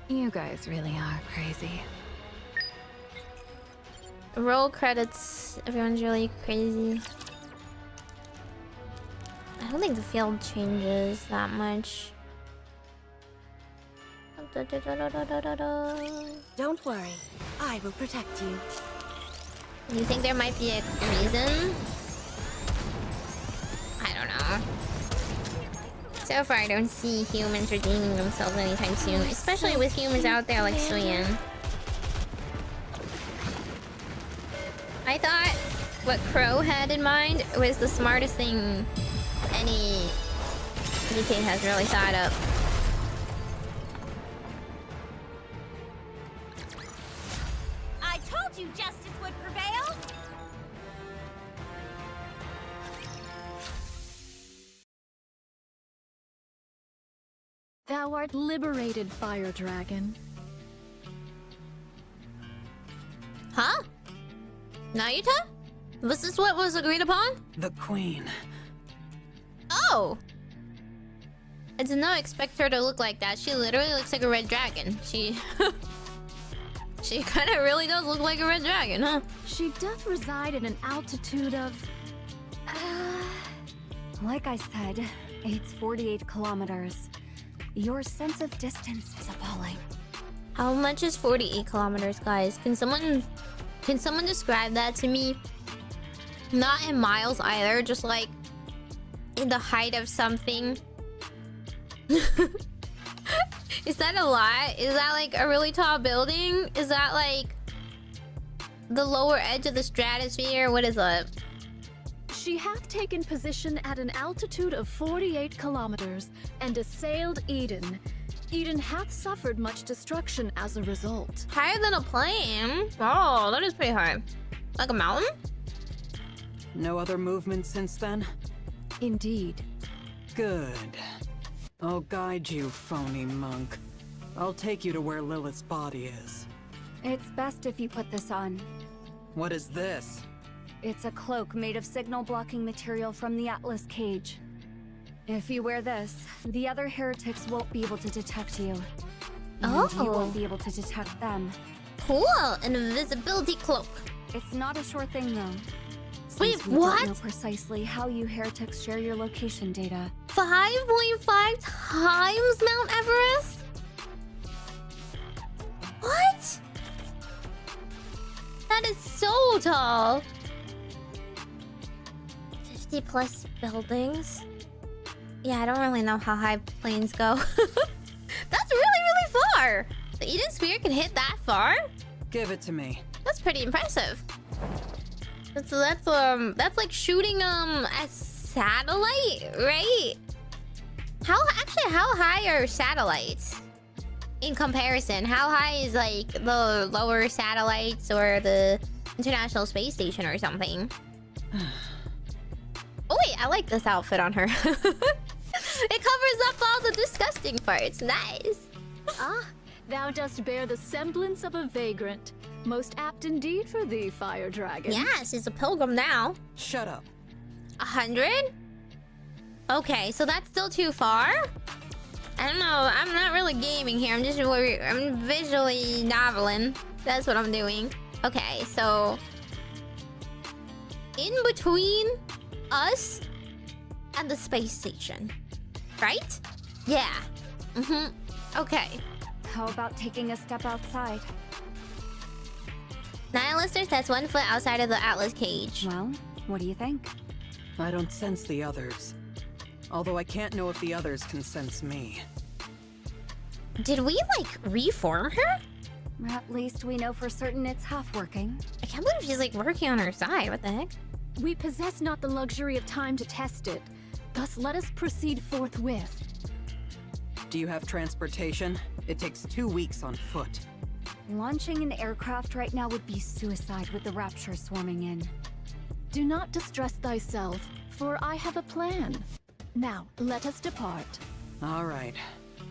You guys really are crazy. Roll credits. Everyone's really crazy. I don't think the field changes that much. Don't worry, I will protect you. You think there might be a reason? I don't know. So far, I don't see humans redeeming themselves anytime soon, especially with humans out there like Suyin. I thought what Crow had in mind was the smartest thing any DK has really thought up. I told you justice would prevail! Thou art liberated, Fire Dragon. Huh? Nayuta? Was this what was agreed upon? The Queen. Oh! I did not expect her to look like that. She literally looks like a red dragon. She... She kinda really does look like a red dragon, huh? She doth reside at an altitude of... like I said, it's 48 kilometers. Your sense of distance is appalling. How much is 48 kilometers, guys? Can someone describe that to me? Not in miles either, just like in the height of something. Is that a lot? Is that like a really tall building? Is that like the lower edge of the stratosphere? What is that? She hath taken position at an altitude of 48 kilometers and assailed Eden. Eden hath suffered much destruction as a result. Higher than a plane? Oh, that is pretty high. Like a mountain? No other movement since then? Indeed. Good. I'll guide you, phony monk. I'll take you to where Lilith's body is. It's best if you put this on. What is this? It's a cloak made of signal-blocking material from the Atlas cage. If you wear this, the other heretics won't be able to detect you. And you won't be able to detect them. Cool! An invisibility cloak. It's not a sure thing, though. Wait, Since we what? don't know precisely how you heretics share your location data. 5.5 times Mount Everest? What? That is so tall. 50 plus buildings. Yeah, I don't really know how high planes go. That's really far. The Eden Sphere can hit that far? Give it to me. That's pretty impressive. That's like shooting a satellite, right? How high are satellites in comparison? How high is like the lower satellites or the International Space Station or something? Oh wait, I like this outfit on her. It covers up all the disgusting parts. Nice. Ah, thou dost bear the semblance of a vagrant. Most apt indeed for thee, fire dragon. Yeah, she's a pilgrim now. Shut up. 100? Okay, so that's still too far? I don't know. I'm not really gaming here. I'm visually noveling. That's what I'm doing. Okay, so in between us and the space station, right? Yeah. Okay. How about taking a step outside? Nihilister sets 1 foot outside of the Atlas cage. Well, what do you think? I don't sense the others. Although I can't know if the others can sense me. Did we, like, reform her? At least we know for certain it's half working. I can't believe she's, like, working on her side. What the heck? We possess not the luxury of time to test it. Thus, let us proceed forthwith. Do you have transportation? It takes 2 weeks on foot. Launching an aircraft right now would be suicide with the Rapture swarming in. Do not distress thyself, for I have a plan. Now, let us depart. All right,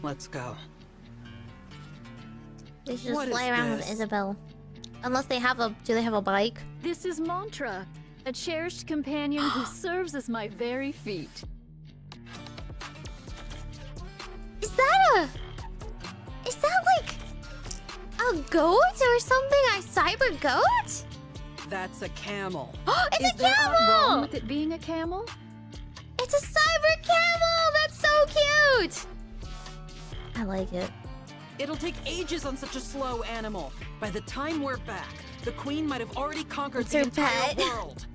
let's go. They should just fly around with Isabel. Unless they have a... Do they have a bike? This is Mantra, a cherished companion who serves as my very feet. Is that like a goat or something? A cyber goat? That's a camel. It's Is a there aught wrong camel! with it being a camel? It's a cyber camel! That's so cute! I like it. It'll take ages on such a slow animal. By the time we're back, the queen might have already conquered the entire world.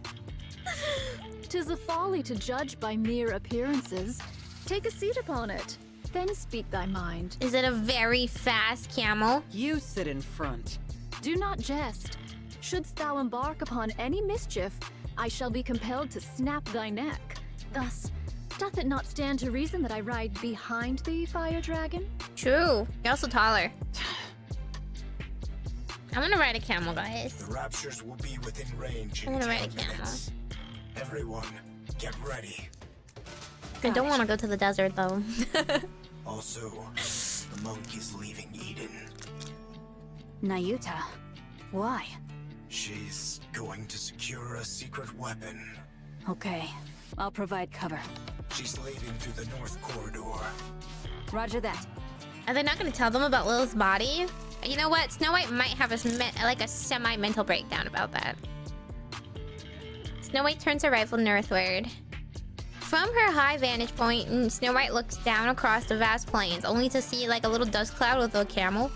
'Tis a folly to judge by mere appearances. Take a seat upon it, then speak thy mind. Is it a very fast camel? You sit in front. Do not jest. Shouldst thou embark upon any mischief, I shall be compelled to snap thy neck. Thus, doth it not stand to reason that I ride behind thee, fire dragon? True. You're also taller. I'm gonna ride a camel, guys. The raptures will be within range. I'm gonna ride a 10 camel. minutes. Everyone, get ready. I don't want to go to the desert, though. Also, the monk is leaving Eden. Nayuta, why? She's going to secure a secret weapon. Okay, I'll provide cover. She's leaving through the north corridor. Roger that. Are they not going to tell them about Lilith's body? You know what? Snow White might have a semi-mental breakdown about that. Snow White turns her rifle northward. From her high vantage point, Snow White looks down across the vast plains, only to see like a little dust cloud with a camel.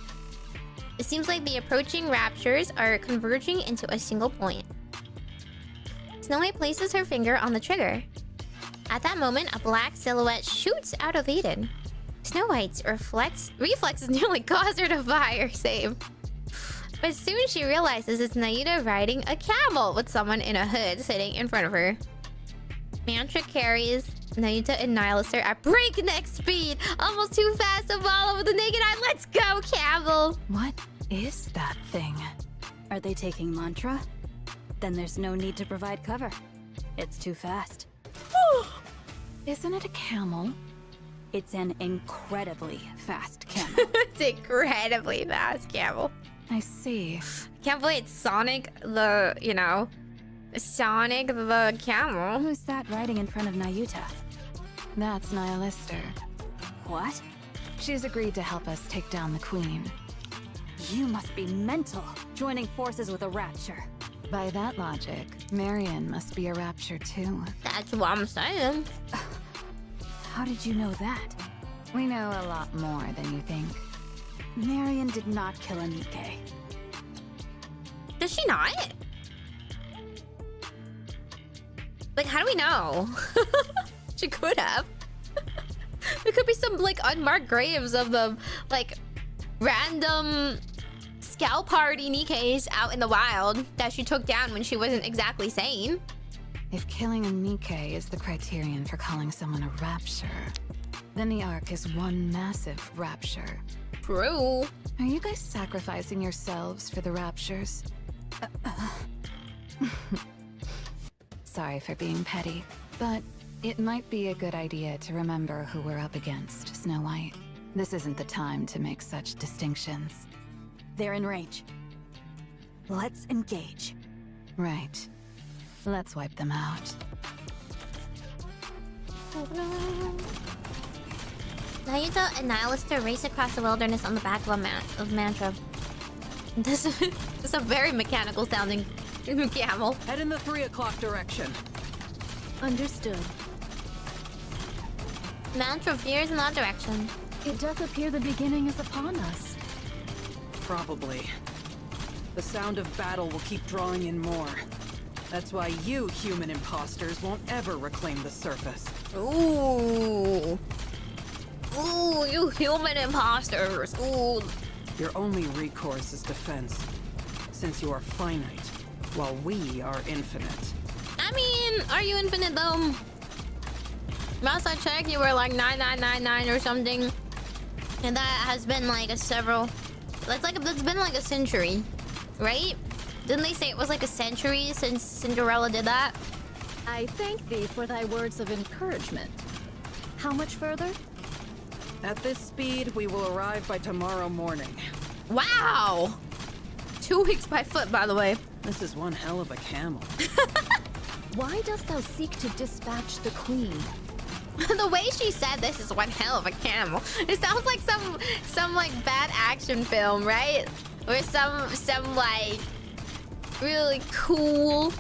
It seems like the approaching raptures are converging into a single point. Snow White places her finger on the trigger. At that moment, a black silhouette shoots out of Eden. Snow White's reflexes nearly cause her to fire save. But soon she realizes it's Nayuta riding a camel with someone in a hood sitting in front of her. Mantra carries Nayuta and Nihilister at breakneck speed, almost too fast to follow with the naked eye. Let's go, camel! What is that thing? Are they taking Mantra? Then there's no need to provide cover. It's too fast. Isn't it a camel? It's an incredibly fast camel. It's incredibly fast camel. I see. Can't believe it's Sonic the, Sonic the camel. Who's that riding in front of Nayuta? That's Nihilister. What? She's agreed to help us take down the queen. You must be mental, joining forces with a rapture. By that logic, Marion must be a rapture too. That's what I'm saying. How did you know that? We know a lot more than you think. Marion did not kill a Nikke. Does she not? Like, how do we know? She could have. There could be some, unmarked graves of the, random scout party Nikke's out in the wild that she took down when she wasn't exactly sane. If killing a Nikke is the criterion for calling someone a rapture, then the Ark is one massive rapture. True. Are you guys sacrificing yourselves for the raptures? Sorry for being petty, but it might be a good idea to remember who we're up against, Snow White. This isn't the time to make such distinctions. They're in range. Let's engage. Right. Let's wipe them out. Now you tell a nihilist to race across the wilderness on the back of a mantra. This is a very mechanical sounding camel. Head in the 3 o'clock direction. Understood. Mantra veers in that direction. It doth appear the beginning is upon us. Probably. The sound of battle will keep drawing in more. That's why you human imposters won't ever reclaim the surface. Ooh. Ooh, you human imposters. Ooh. Your only recourse is defense, since you are finite, while we are infinite. I mean, are you infinite though? Last I checked, you were like 9999 or something. And that has been like it's been like a century, right? Didn't they say it was like a century since Cinderella did that? I thank thee for thy words of encouragement. How much further? At this speed, we will arrive by tomorrow morning. Wow! 2 weeks by foot, by the way. This is one hell of a camel. Why dost thou seek to dispatch the queen? The way she said this is one hell of a camel. It sounds like some like bad action film, right? Or some like really cool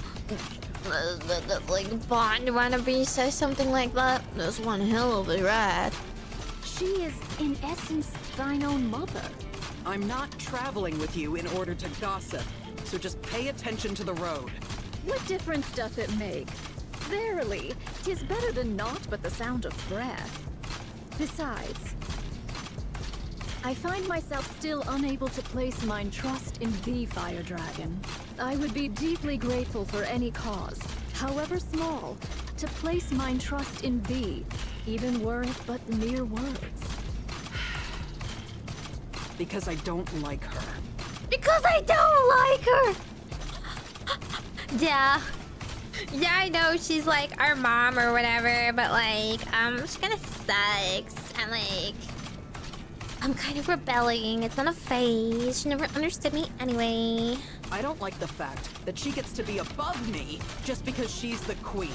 like Bond wannabe says something like that. That's one hell of a ride. She is, in essence, thine own mother. I'm not traveling with you in order to gossip, so just pay attention to the road. What difference doth it make? Verily, 'tis better than naught but the sound of breath. Besides, I find myself still unable to place mine trust in thee, Fire Dragon. I would be deeply grateful for any cause, however small, to place mine trust in thee, even were it but mere words. Because I don't like her. Because I don't like her! Yeah. Yeah, I know she's like our mom or whatever, but like, she kind of sucks. And like, I'm kind of rebelling. It's not a phase. She never understood me anyway. I don't like the fact that she gets to be above me just because she's the queen.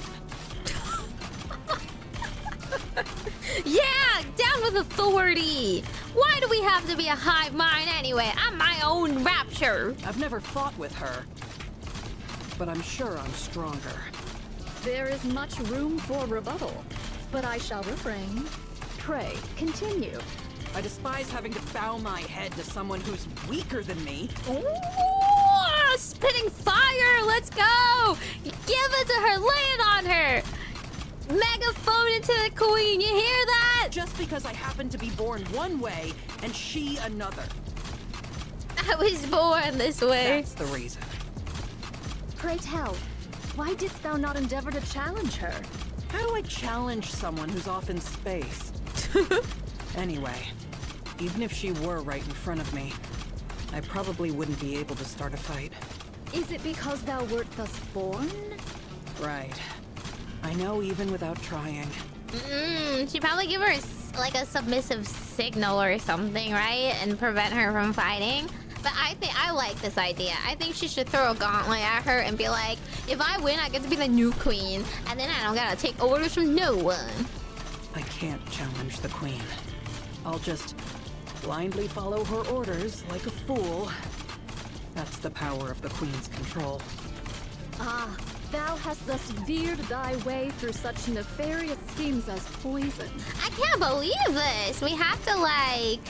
Yeah, down with authority. Why do we have to be a hive mind anyway? I'm my own rapture. I've never fought with her, but I'm sure I'm stronger. There is much room for rebuttal, but I shall refrain. Pray, continue. I despise having to bow my head to someone who's weaker than me. Ooh, spitting fire, let's go! Give it to her, lay it on her! Megaphone it to the queen, you hear that? Just because I happen to be born one way and she another. I was born this way. That's the reason. Pray tell, why didst thou not endeavor to challenge her? How do I challenge someone who's off in space? Anyway, even if she were right in front of me, I probably wouldn't be able to start a fight. Is it because thou wert thus born? Right. I know even without trying. She'd probably give her like a submissive signal or something, right? And prevent her from fighting. But I like this idea. I think she should throw a gauntlet at her and be like, if I win, I get to be the new queen. And then I don't gotta take orders from no one. I can't challenge the queen. I'll just blindly follow her orders like a fool. That's the power of the queen's control. Ah, thou hast thus veered thy way through such nefarious schemes as poison. I can't believe this. We have to like...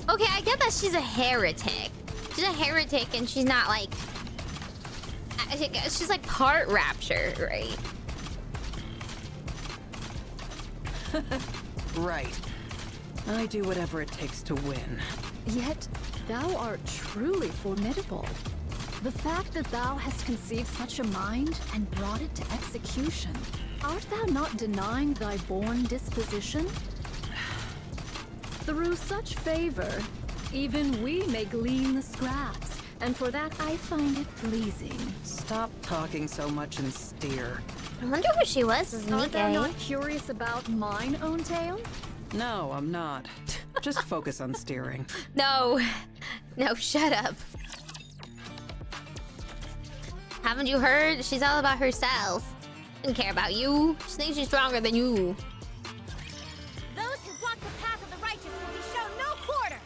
Okay, I get that she's a heretic. She's a heretic and she's not like... She's like part rapture, right? Right. I do whatever it takes to win. Yet, thou art truly formidable. The fact that thou hast conceived such a mind and brought it to execution, art thou not denying thy born disposition? Through such favor, even we may glean the scraps, and for that I find it pleasing. Stop talking so much and steer. I wonder who she was as Art thou Nikke. not curious about mine own tale? No, I'm not. Just focus on steering. No. No, shut up. Haven't you heard? She's all about herself. Doesn't care about you. She thinks she's stronger than you. Those who block the path of the righteous will be shown no quarter!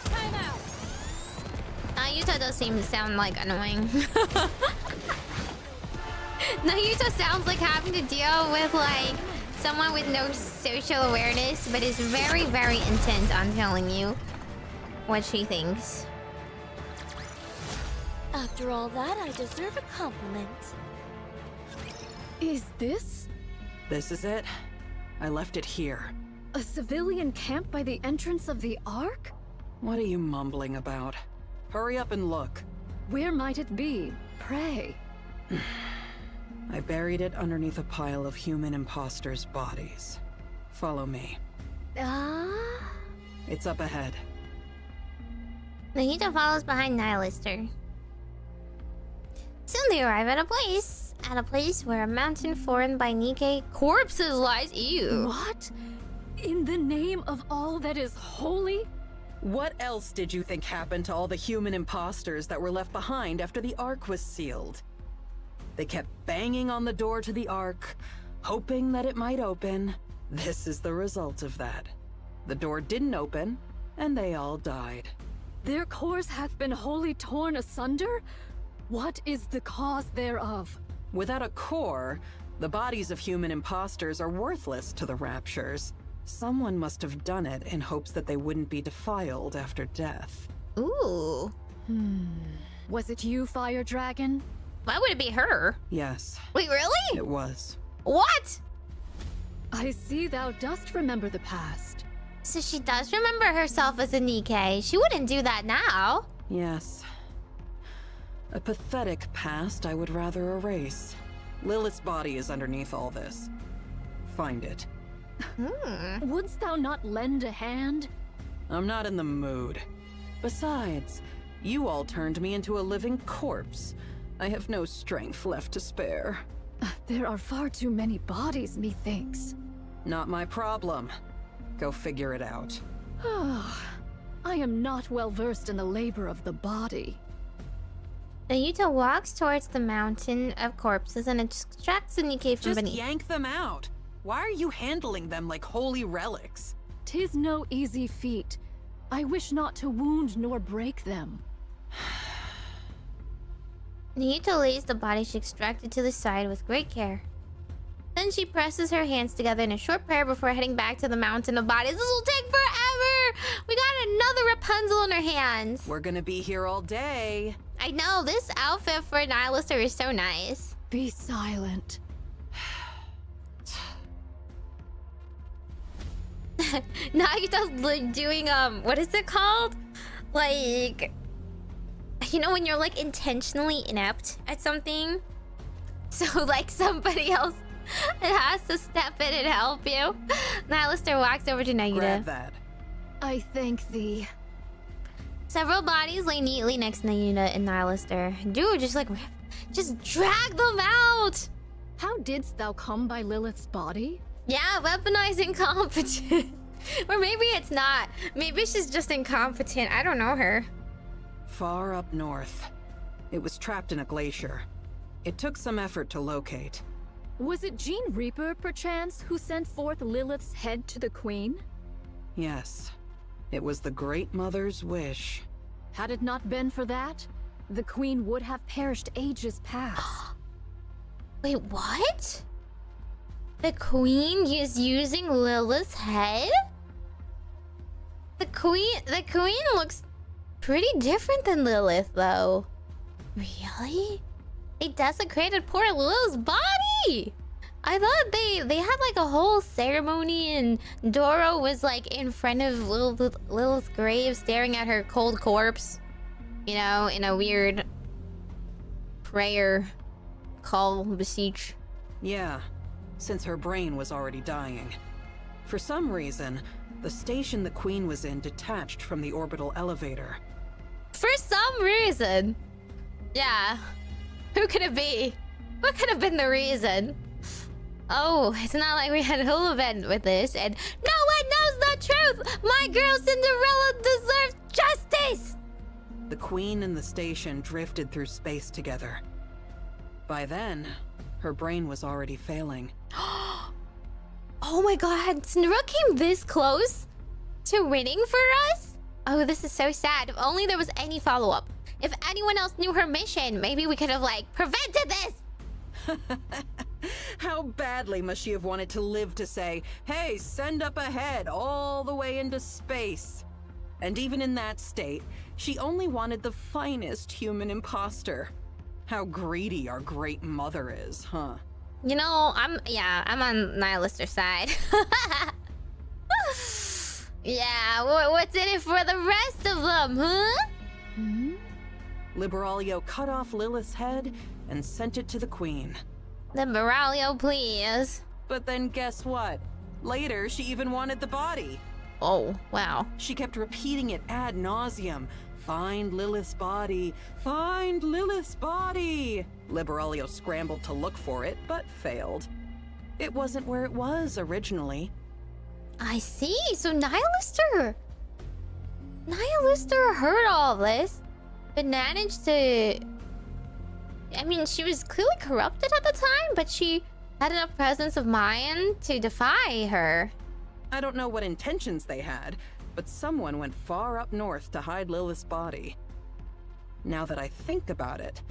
Timeout! Nayuta does seem to sound like annoying. Nayuta sounds like having to deal with like someone with no social awareness, but is very, very intent on telling you what she thinks. After all that, I deserve a compliment. Is this This is it. I left it here. a civilian camp by the entrance of the Ark? What are you mumbling about? Hurry up and look. Where might it be, pray? I buried it underneath a pile of human imposters' bodies. Follow me. Ah? It's up ahead. Nahita follows behind Nihilister. Soon they arrive at a place where a mountain formed by Nikke corpses lies. Ew. What? In the name of all that is holy? What else did you think happened to all the human imposters that were left behind after the Ark was sealed? They kept banging on the door to the Ark, hoping that it might open. This is the result of that. The door didn't open, and they all died. Their cores hath been wholly torn asunder? What is the cause thereof? Without a core, the bodies of human imposters are worthless to the Raptures. Someone must have done it in hopes that they wouldn't be defiled after death. Ooh. Was it you, Fire Dragon? Why would it be her? Yes. Wait, really? It was. What? I see thou dost remember the past. So she does remember herself as a Nikke. She wouldn't do that now. Yes. A pathetic past I would rather erase. Lilith's body is underneath all this. Find it. Wouldst thou not lend a hand? I'm not in the mood. Besides, you all turned me into a living corpse. I have no strength left to spare. There are far too many bodies, methinks. Not my problem. Go figure it out. I am not well versed in the labor of the body. Nayuta walks towards the mountain of corpses and extracts the Nikke from Just beneath. yank them out. Why are you handling them like holy relics? 'Tis no easy feat. I wish not to wound nor break them. Nayuta lays the body she extracted to the side with great care. Then she presses her hands together in a short prayer before heading back to the mountain of bodies. This will take forever! We got another Rapunzel in her hands. We're gonna be here all day. I know, this outfit for Nihilister is so nice. Be silent. Nayuta's like doing, what is it called? Like, you know when you're like intentionally inept at something? So like somebody else has to step in and help you. Nihilister walks over to Nayuta. Grab that. I thank thee. Several bodies lay neatly next to Nayuta and Nihilister. Dude, just drag them out! How didst thou come by Lilith's body? Yeah, weaponized incompetent. Or maybe it's not. Maybe she's just incompetent. I don't know her. Far up north. It was trapped in a glacier. It took some effort to locate. Was it Gene Reaper, perchance, who sent forth Lilith's head to the Queen? Yes. It was the Great Mother's wish. Had it not been for that, the Queen would have perished ages past. Wait, what? The Queen is using Lilith's head? The Queen looks pretty different than Lilith, though. Really? They desecrated poor Lilith's body! I thought they had like a whole ceremony and Doro was like in front of Lilith's grave staring at her cold corpse. You know, in a weird prayer call beseech. Yeah, since her brain was already dying. For some reason, the station the Queen was in detached from the orbital elevator. For some reason. Yeah. Who could it be? What could have been the reason? Oh, it's not like we had a whole event with this and no one knows the truth! My girl Cinderella deserves justice! The Queen and the station drifted through space together. By then, her brain was already failing. Oh my god, Cinderella came this close to winning for us? Oh, this is so sad. If only there was any follow-up. If anyone else knew her mission, maybe we could have, like, prevented this! How badly must she have wanted to live to say, hey, send up ahead all the way into space? And even in that state, she only wanted the finest human imposter. How greedy our great mother is, huh? You know, I'm on Nihilister's side. Yeah, what's in it for the rest of them, huh? Liberalio cut off Lilith's head and sent it to the Queen. Liberalio, please. But then guess what? Later, she even wanted the body. Oh, wow. She kept repeating it ad nauseum. Find Lilith's body. Find Lilith's body. Liberalio scrambled to look for it, but failed. It wasn't where it was originally. I see. So Nihilister heard all this, but managed to... I mean, she was clearly corrupted at the time, but she had enough presence of mind to defy her. I don't know what intentions they had, but someone went far up north to hide Lilith's body. Now that I think about it,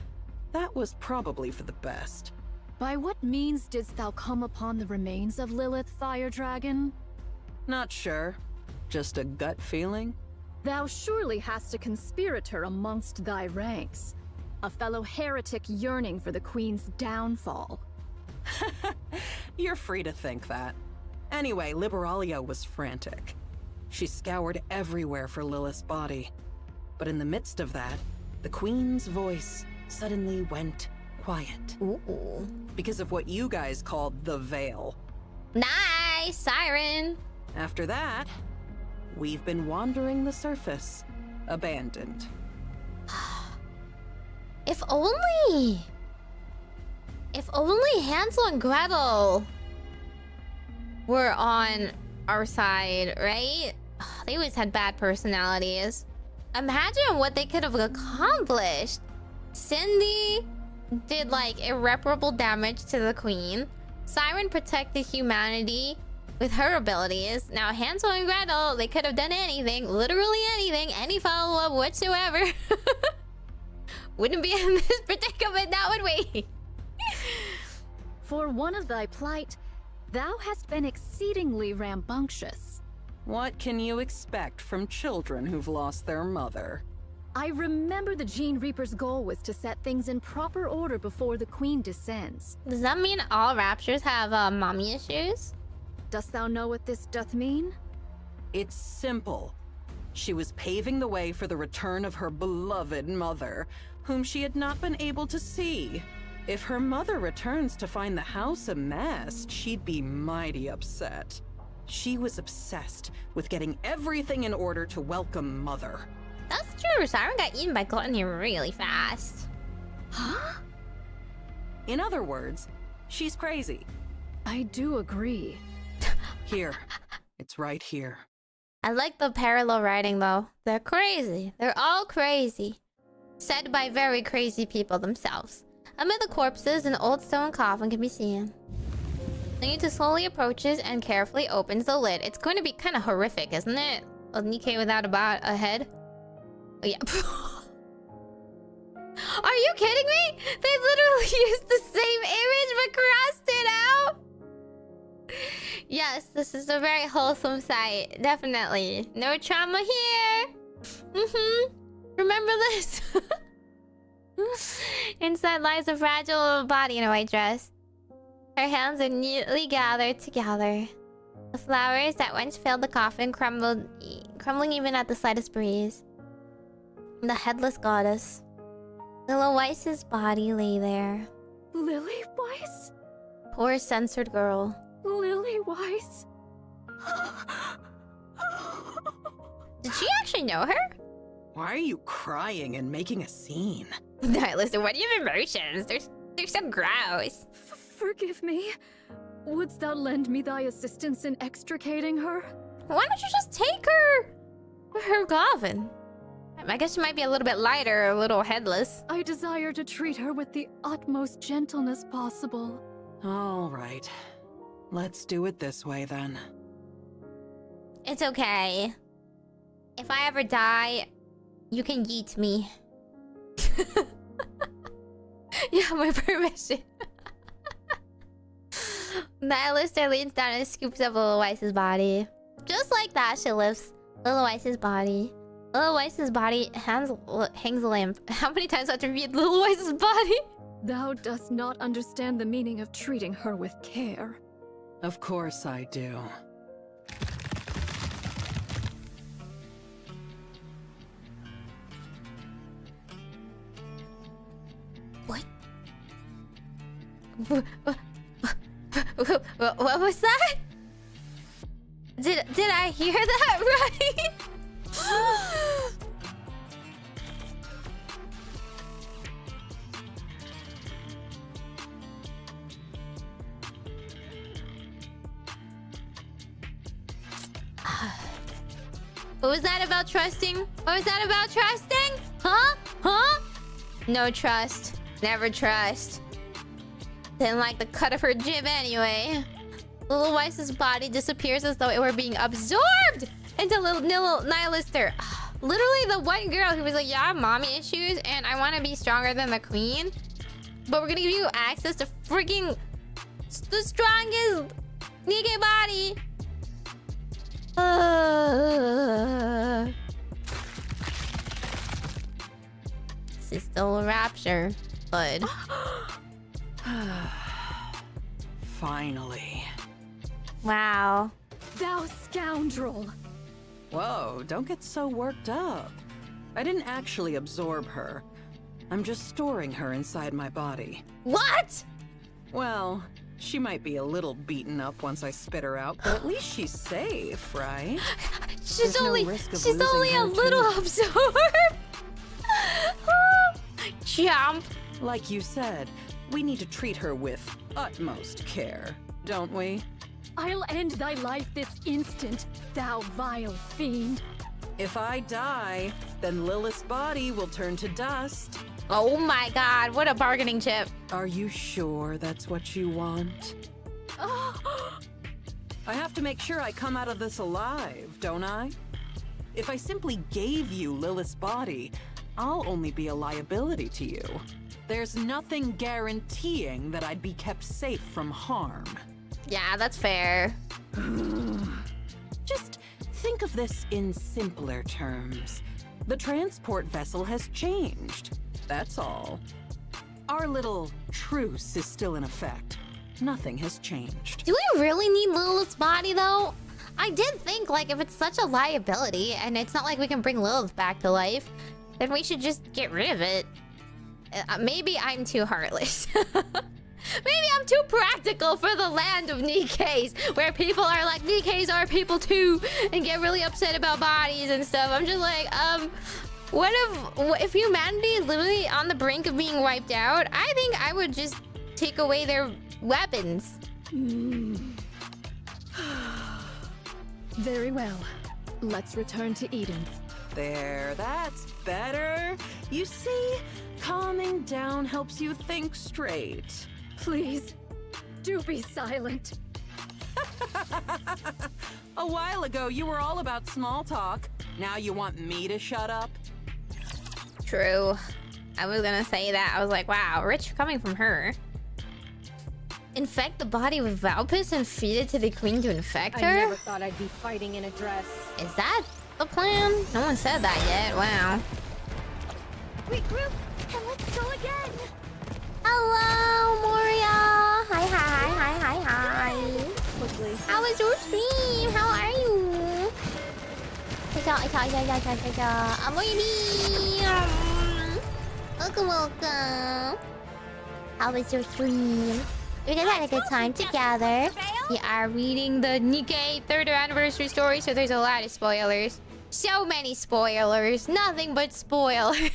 that was probably for the best. By what means didst thou come upon the remains of Lilith, Fire Dragon? Not sure. Just a gut feeling. Thou surely hast a conspirator amongst thy ranks. A fellow heretic yearning for the Queen's downfall. You're free to think that. Anyway, Liberalio was frantic. She scoured everywhere for Lilith's body. But in the midst of that, the Queen's voice suddenly went quiet. Ooh. Because of what you guys called the Veil. Nice, Siren. After that, we've been wandering the surface, abandoned. If only Hansel and Gretel were on our side, right? They always had bad personalities. Imagine what they could have accomplished. Cindy did like irreparable damage to the Queen. Siren protected humanity with her abilities. Now Hansel and Gretel, they could have done anything, literally anything, any follow-up whatsoever. Wouldn't be in this predicament now, would we? For one of thy plight, thou hast been exceedingly rambunctious. What can you expect from children who've lost their mother? I remember the Gene Reaper's goal was to set things in proper order before the Queen descends. Does that mean all Raptors have mommy issues? Dost thou know what this doth mean? It's simple. She was paving the way for the return of her beloved mother, whom she had not been able to see. If her mother returns to find the house a mess, she'd be mighty upset. She was obsessed with getting everything in order to welcome Mother. That's true. Siren got eaten by gluttony really fast. Huh? In other words, she's crazy. I do agree. Here. It's right here. I like the parallel writing though. They're crazy. They're all crazy. Said by very crazy people themselves. Amid the corpses, an old stone coffin can be seen. Lilith slowly approaches and carefully opens the lid. It's going to be kind of horrific, isn't it? A Nikke without a head? Oh, yeah. Are you kidding me? They literally used the same image but crossed it out? Yes, this is a very wholesome sight. Definitely. No trauma here. Remember this? Inside lies a fragile body in a white dress. Her hands are neatly gathered together. The flowers that once filled the coffin crumbling even at the slightest breeze. The headless goddess. Lilith Weiss's body lay there. Lily Weiss? Poor censored girl. Lily Weiss? Did she actually know her? Why are you crying and making a scene? Listen, what are your emotions? They're so gross. Forgive me. Wouldst thou lend me thy assistance in extricating her? Why don't you just take her coffin? I guess she might be a little bit lighter, a little headless. I desire to treat her with the utmost gentleness possible. All right. Let's do it this way then. It's okay. If I ever die, you can yeet me. You have my permission. Nihilister leans down and scoops up Lilith Weiss's body. Just like that, she lifts Lilith Weiss's body. Lilith Weiss's body hangs limp. How many times do I have to read Lilith Weiss's body? Thou dost not understand the meaning of treating her with care. Of course I do. What? What was that? Did I hear that right? What was that about trusting? What was that about trusting? Huh? Huh? No trust. Never trust. Didn't like the cut of her jib anyway. Lilith Weiss's body disappears as though it were being absorbed into little Nihilister. Literally the one girl who was like, yeah, I have mommy issues and I want to be stronger than the queen. But we're gonna give you access to freaking the strongest Nikke body. This is still a rapture, bud. Finally. Wow. Thou scoundrel! Whoa, don't get so worked up. I didn't actually absorb her. I'm just storing her inside my body. What? Well, she might be a little beaten up once I spit her out, but at least she's safe, right? She's There's only no risk of she's losing only a her, little too. absorbed. Jump. Like you said, we need to treat her with utmost care, don't we? I'll end thy life this instant, thou vile fiend. If I die, then Lilith's body will turn to dust. Oh my god, what a bargaining chip. Are you sure that's what you want? I have to make sure I come out of this alive, don't I? If I simply gave you Lilith's body, I'll only be a liability to you. There's nothing guaranteeing that I'd be kept safe from harm. Yeah, that's fair. Just think of this in simpler terms. The transport vessel has changed. That's all. Our little truce is still in effect. Nothing has changed. Do we really need Lilith's body though? I did think like if it's such a liability and it's not like we can bring Lilith back to life, then we should just get rid of it. Maybe I'm too heartless. Maybe I'm too practical for the land of Nikkes, where people are like, Nikkes are people too, and get really upset about bodies and stuff. I'm just like, what if humanity is literally on the brink of being wiped out? I think I would just take away their weapons. Very well. Let's return to Eden. There, that's better. You see, calming down helps you think straight. Please, do be silent. A while ago, you were all about small talk. Now you want me to shut up? True. I was gonna say that. I was like, wow, rich coming from her. Infect the body with Valpus and feed it to the queen to infect her? I never thought I'd be fighting in a dress. Is that the plan? No one said that yet. Wow. Regroup and let's go again. Hello, Moria. Hi. How was your stream? How are you? I'm welcome, welcome. How was your stream? We guys had a good time together. We are reading the Nikke 3rd anniversary story, so there's a lot of spoilers. So many spoilers. Nothing but spoilers.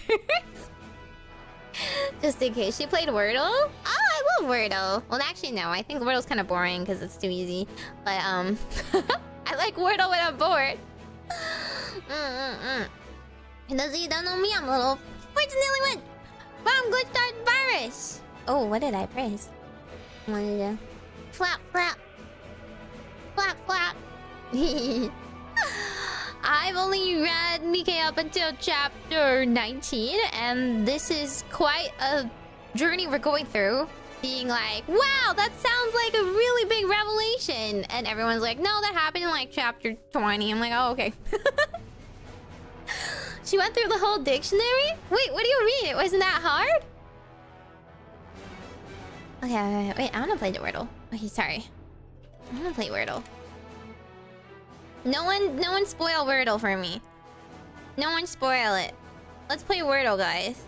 Just in case. She played Wordle? Oh, I love Wordle. Well, actually, no. I think Wordle's kind of boring because it's too easy. But, I like Wordle when I'm bored. And those of you who don't know me, I'm a little... Fortunately went... Bomb GlitchStars virus! Oh, what did I press? What did I do? Flap, flap. Flap, flap. I've only read Nikke up until chapter 19, and this is quite a journey we're going through. Being like, wow, that sounds like a really big revelation. And everyone's like, no, that happened in like chapter 20. I'm like, oh, okay. She went through the whole dictionary? Wait, what do you mean? It wasn't that hard? Okay, wait, I wanna play the Wordle. Okay, sorry. I wanna play Wordle. No one spoil Wordle for me. No one spoil it. Let's play Wordle, guys.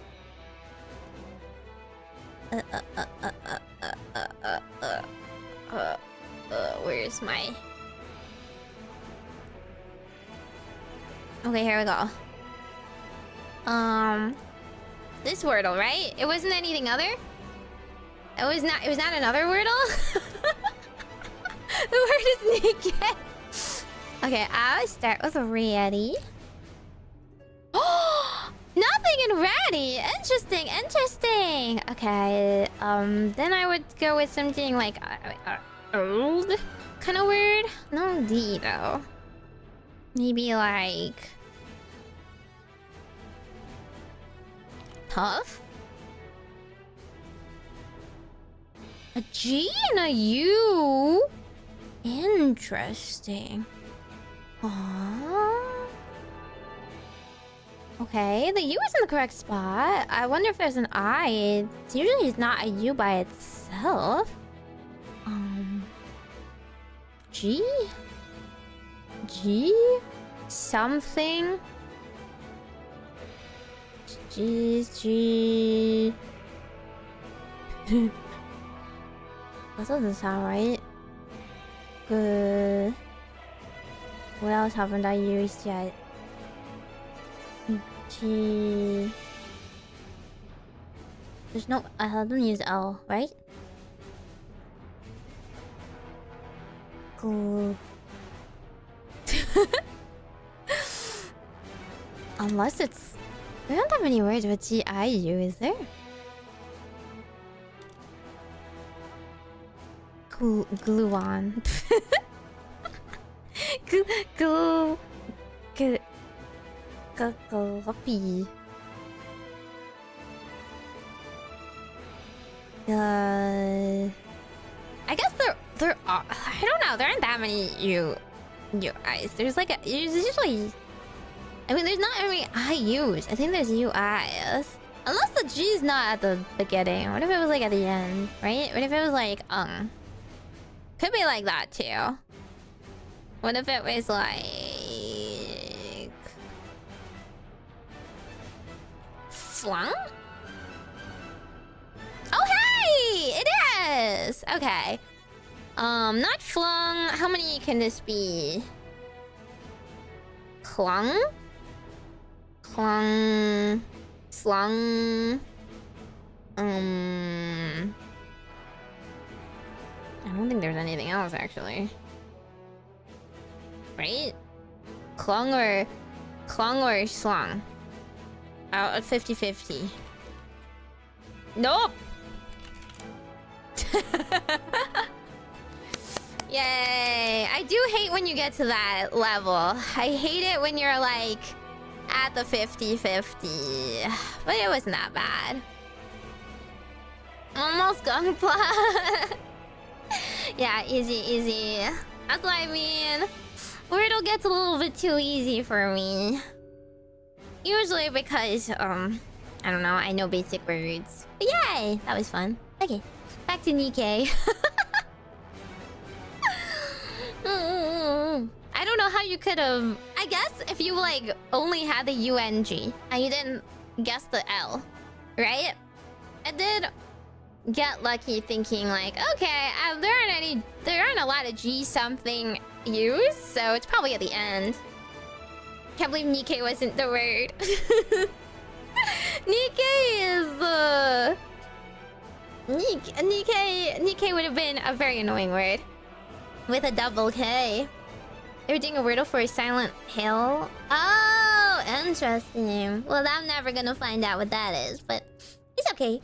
Where's my... Okay, here we go. This Wordle, right? It wasn't anything other? It was not another Wordle? The word is Nikke. Okay, I'll start with ready. Oh, nothing in ready. Interesting, interesting. Okay, then I would go with something like old kind of word. No D though. Maybe like tough. A G and a U. Interesting. Aww. Okay, the U is in the correct spot. I wonder if there's an I. It's usually not a U by itself. G? G? Something? G. That doesn't sound right. Good. What else haven't I used yet? G. There's no... I haven't used L, right? Cool. Unless it's... We don't have any words with G-I-U, is there? Glue on. Copy. I guess there are. I don't know. There aren't that many UIs. There's like there's usually. I mean, there's not any IUs. I think there's UIs. Unless the G is not at the beginning. What if it was like at the end, right? What if it was like Could be like that too. What if it was like flung? Oh hey! It is! Okay. Not flung. How many can this be? Clung? Clung. Slung. I don't think there's anything else actually. Right? Clung or slung? Out at 50-50. Nope! Yay! I do hate when you get to that level. I hate it when you're like at the 50-50. But it wasn't that bad. Almost gunpla. Yeah, easy. That's what I mean. Wordle gets a little bit too easy for me. Usually because, I don't know, I know basic words. But yay! That was fun. Okay, back to Nikke. I don't know how you could have... I guess if you, like, only had the UNG and you didn't guess the L, right? I did get lucky thinking, like, okay, there aren't a lot of G something used, so it's probably at the end. Can't believe Nikke wasn't the word. Nikke is, Nikke would have been a very annoying word. With a double K. They're doing a Wordle for a silent hill. Oh, interesting. Well, I'm never gonna find out what that is, but it's okay.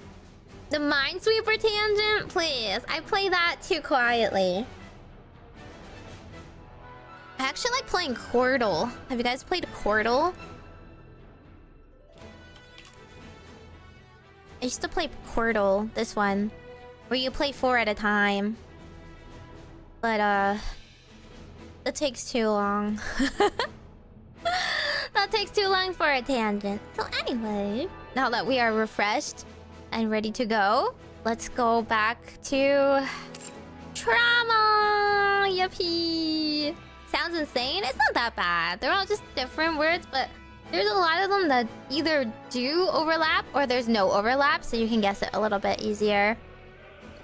The Minesweeper tangent? Please. I play that too quietly. I actually like playing Wordle. Have you guys played Wordle? I used to play Wordle, this one, where you play 4 at a time. But, that takes too long. That takes too long for a tangent. So anyway, now that we are refreshed and ready to go, let's go back to trauma. Yippee! Sounds insane. It's not that bad. They're all just different words, but there's a lot of them that either do overlap or there's no overlap, so you can guess it a little bit easier.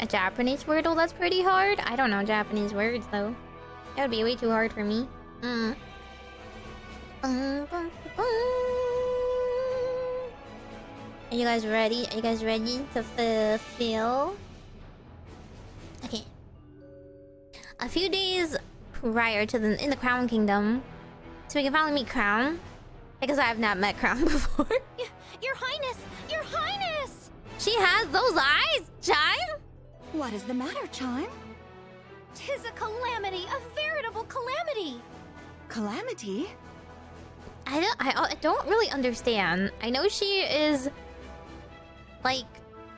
A Japanese Wordle that's pretty hard? I don't know Japanese words though. That would be way too hard for me. Are you guys ready? Are you guys ready to fulfill? Okay. A few days prior to in the Crown Kingdom, so we can finally meet Crown, because I have not met Crown before. Your Highness! Your Highness! She has those eyes, Chime? What is the matter, Chime? 'Tis a calamity, a veritable calamity! Calamity? I don't really understand. I know she is like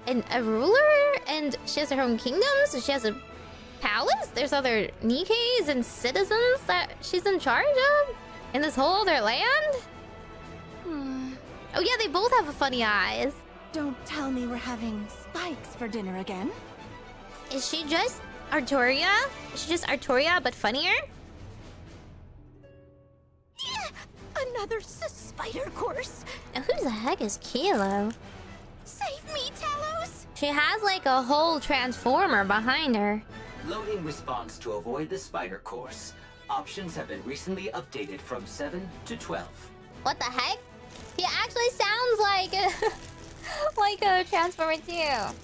a ruler and she has her own kingdom, so she has a palace. There's other Nikkes and citizens that she's in charge of in this whole other land. Oh yeah, they both have funny eyes. Don't tell me we're having spikes for dinner again. Is she just Artoria? Is she just Artoria but funnier? Another spider course. Now, who the heck is Kilo? Save me, Talos! She has like a whole transformer behind her. Loading response to avoid the spider course. Options have been recently updated from 7 to 12. What the heck? He actually sounds like like a transformer too.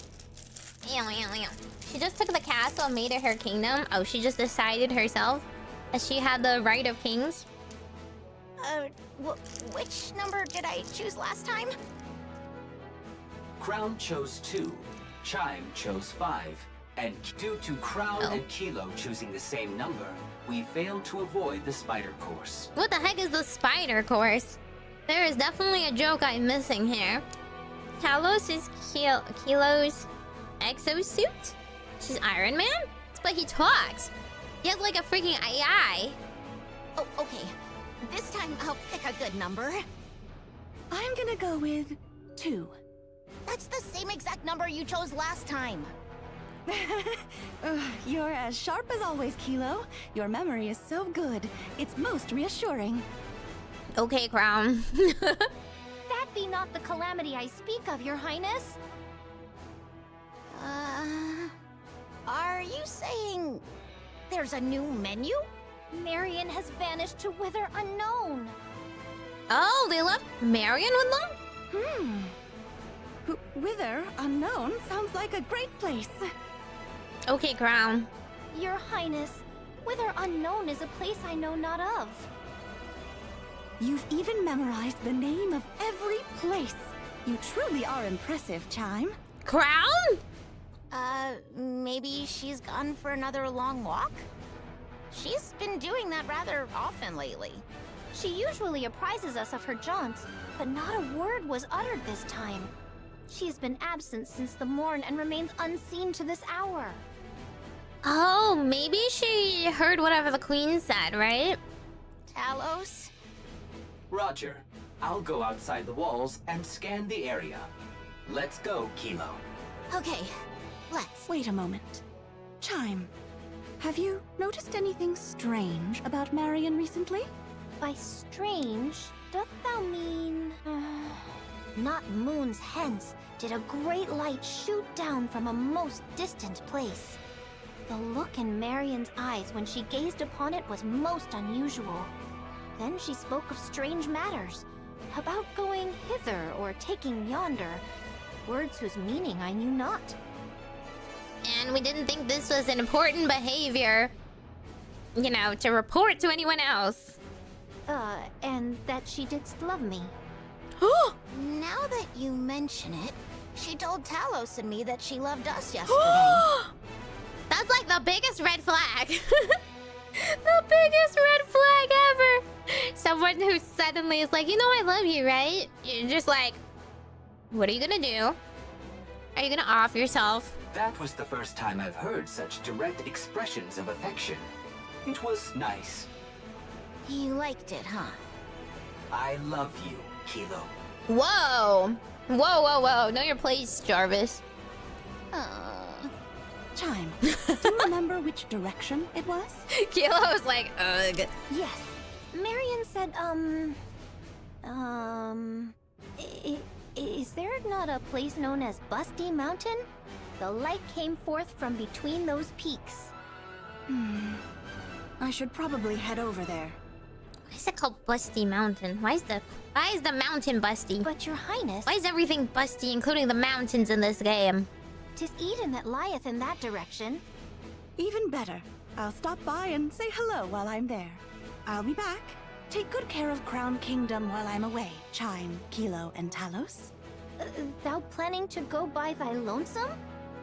She just took the castle and made it her kingdom. Oh, she just decided herself that she had the right of kings. Which number did I choose last time? Crown chose 2, Chime chose 5, and due to Crown and Kilo choosing the same number, we failed to avoid the spider course. What the heck is the spider course? There is definitely a joke I'm missing here. Talos is Kilo's exosuit? She's Iron Man? But he talks. He has like a freaking AI. Oh, okay. This time I'll pick a good number. I'm gonna go with 2. That's the same exact number you chose last time. You're as sharp as always, Kilo. Your memory is so good. It's most reassuring. Okay, Crown. That be not the calamity I speak of, Your Highness. Are you saying there's a new menu? Marion has vanished to whither unknown. Oh, they left Marion with them? Whither unknown sounds like a great place. Okay, Crown. Your Highness, whither unknown is a place I know not of. You've even memorized the name of every place. You truly are impressive, Chime. Crown? Maybe she's gone for another long walk? She's been doing that rather often lately. She usually apprises us of her jaunts, but not a word was uttered this time. She's been absent since the morn and remains unseen to this hour. Oh, maybe she heard whatever the queen said, right? Talos? Roger. I'll go outside the walls and scan the area. Let's go, Kilo. Okay, let's. Wait a moment. Chime, Have you noticed anything strange about Marion recently? By strange, doth thou mean... not moons hence did a great light shoot down from a most distant place. The look in Marion's eyes when she gazed upon it was most unusual. Then she spoke of strange matters, about going hither or taking yonder, words whose meaning I knew not. And we didn't think this was an important behavior, you know, to report to anyone else. And that she didst love me. Now that you mention it, she told Talos and me that she loved us yesterday. That's like the biggest red flag. The biggest red flag ever. Someone who suddenly is like, you know I love you, right? You're just like, what are you gonna do? Are you gonna off yourself? That was the first time I've heard such direct expressions of affection. It was nice. You liked it, huh? I love you, Kilo. Whoa. Whoa, whoa, whoa. Know your place, Jarvis. Chime, do you remember which direction it was? Kilo was like, ugh. Yes. Marion said, is there not a place known as Busty Mountain? The light came forth from between those peaks. I should probably head over there. Why is it called Busty Mountain? Why is the mountain busty? But your highness... Why is everything busty, including the mountains in this game? 'Tis Eden that lieth in that direction. Even better. I'll stop by and say hello while I'm there. I'll be back. Take good care of Crown Kingdom while I'm away, Chime, Kilo, and Talos. Thou planning to go by thy lonesome?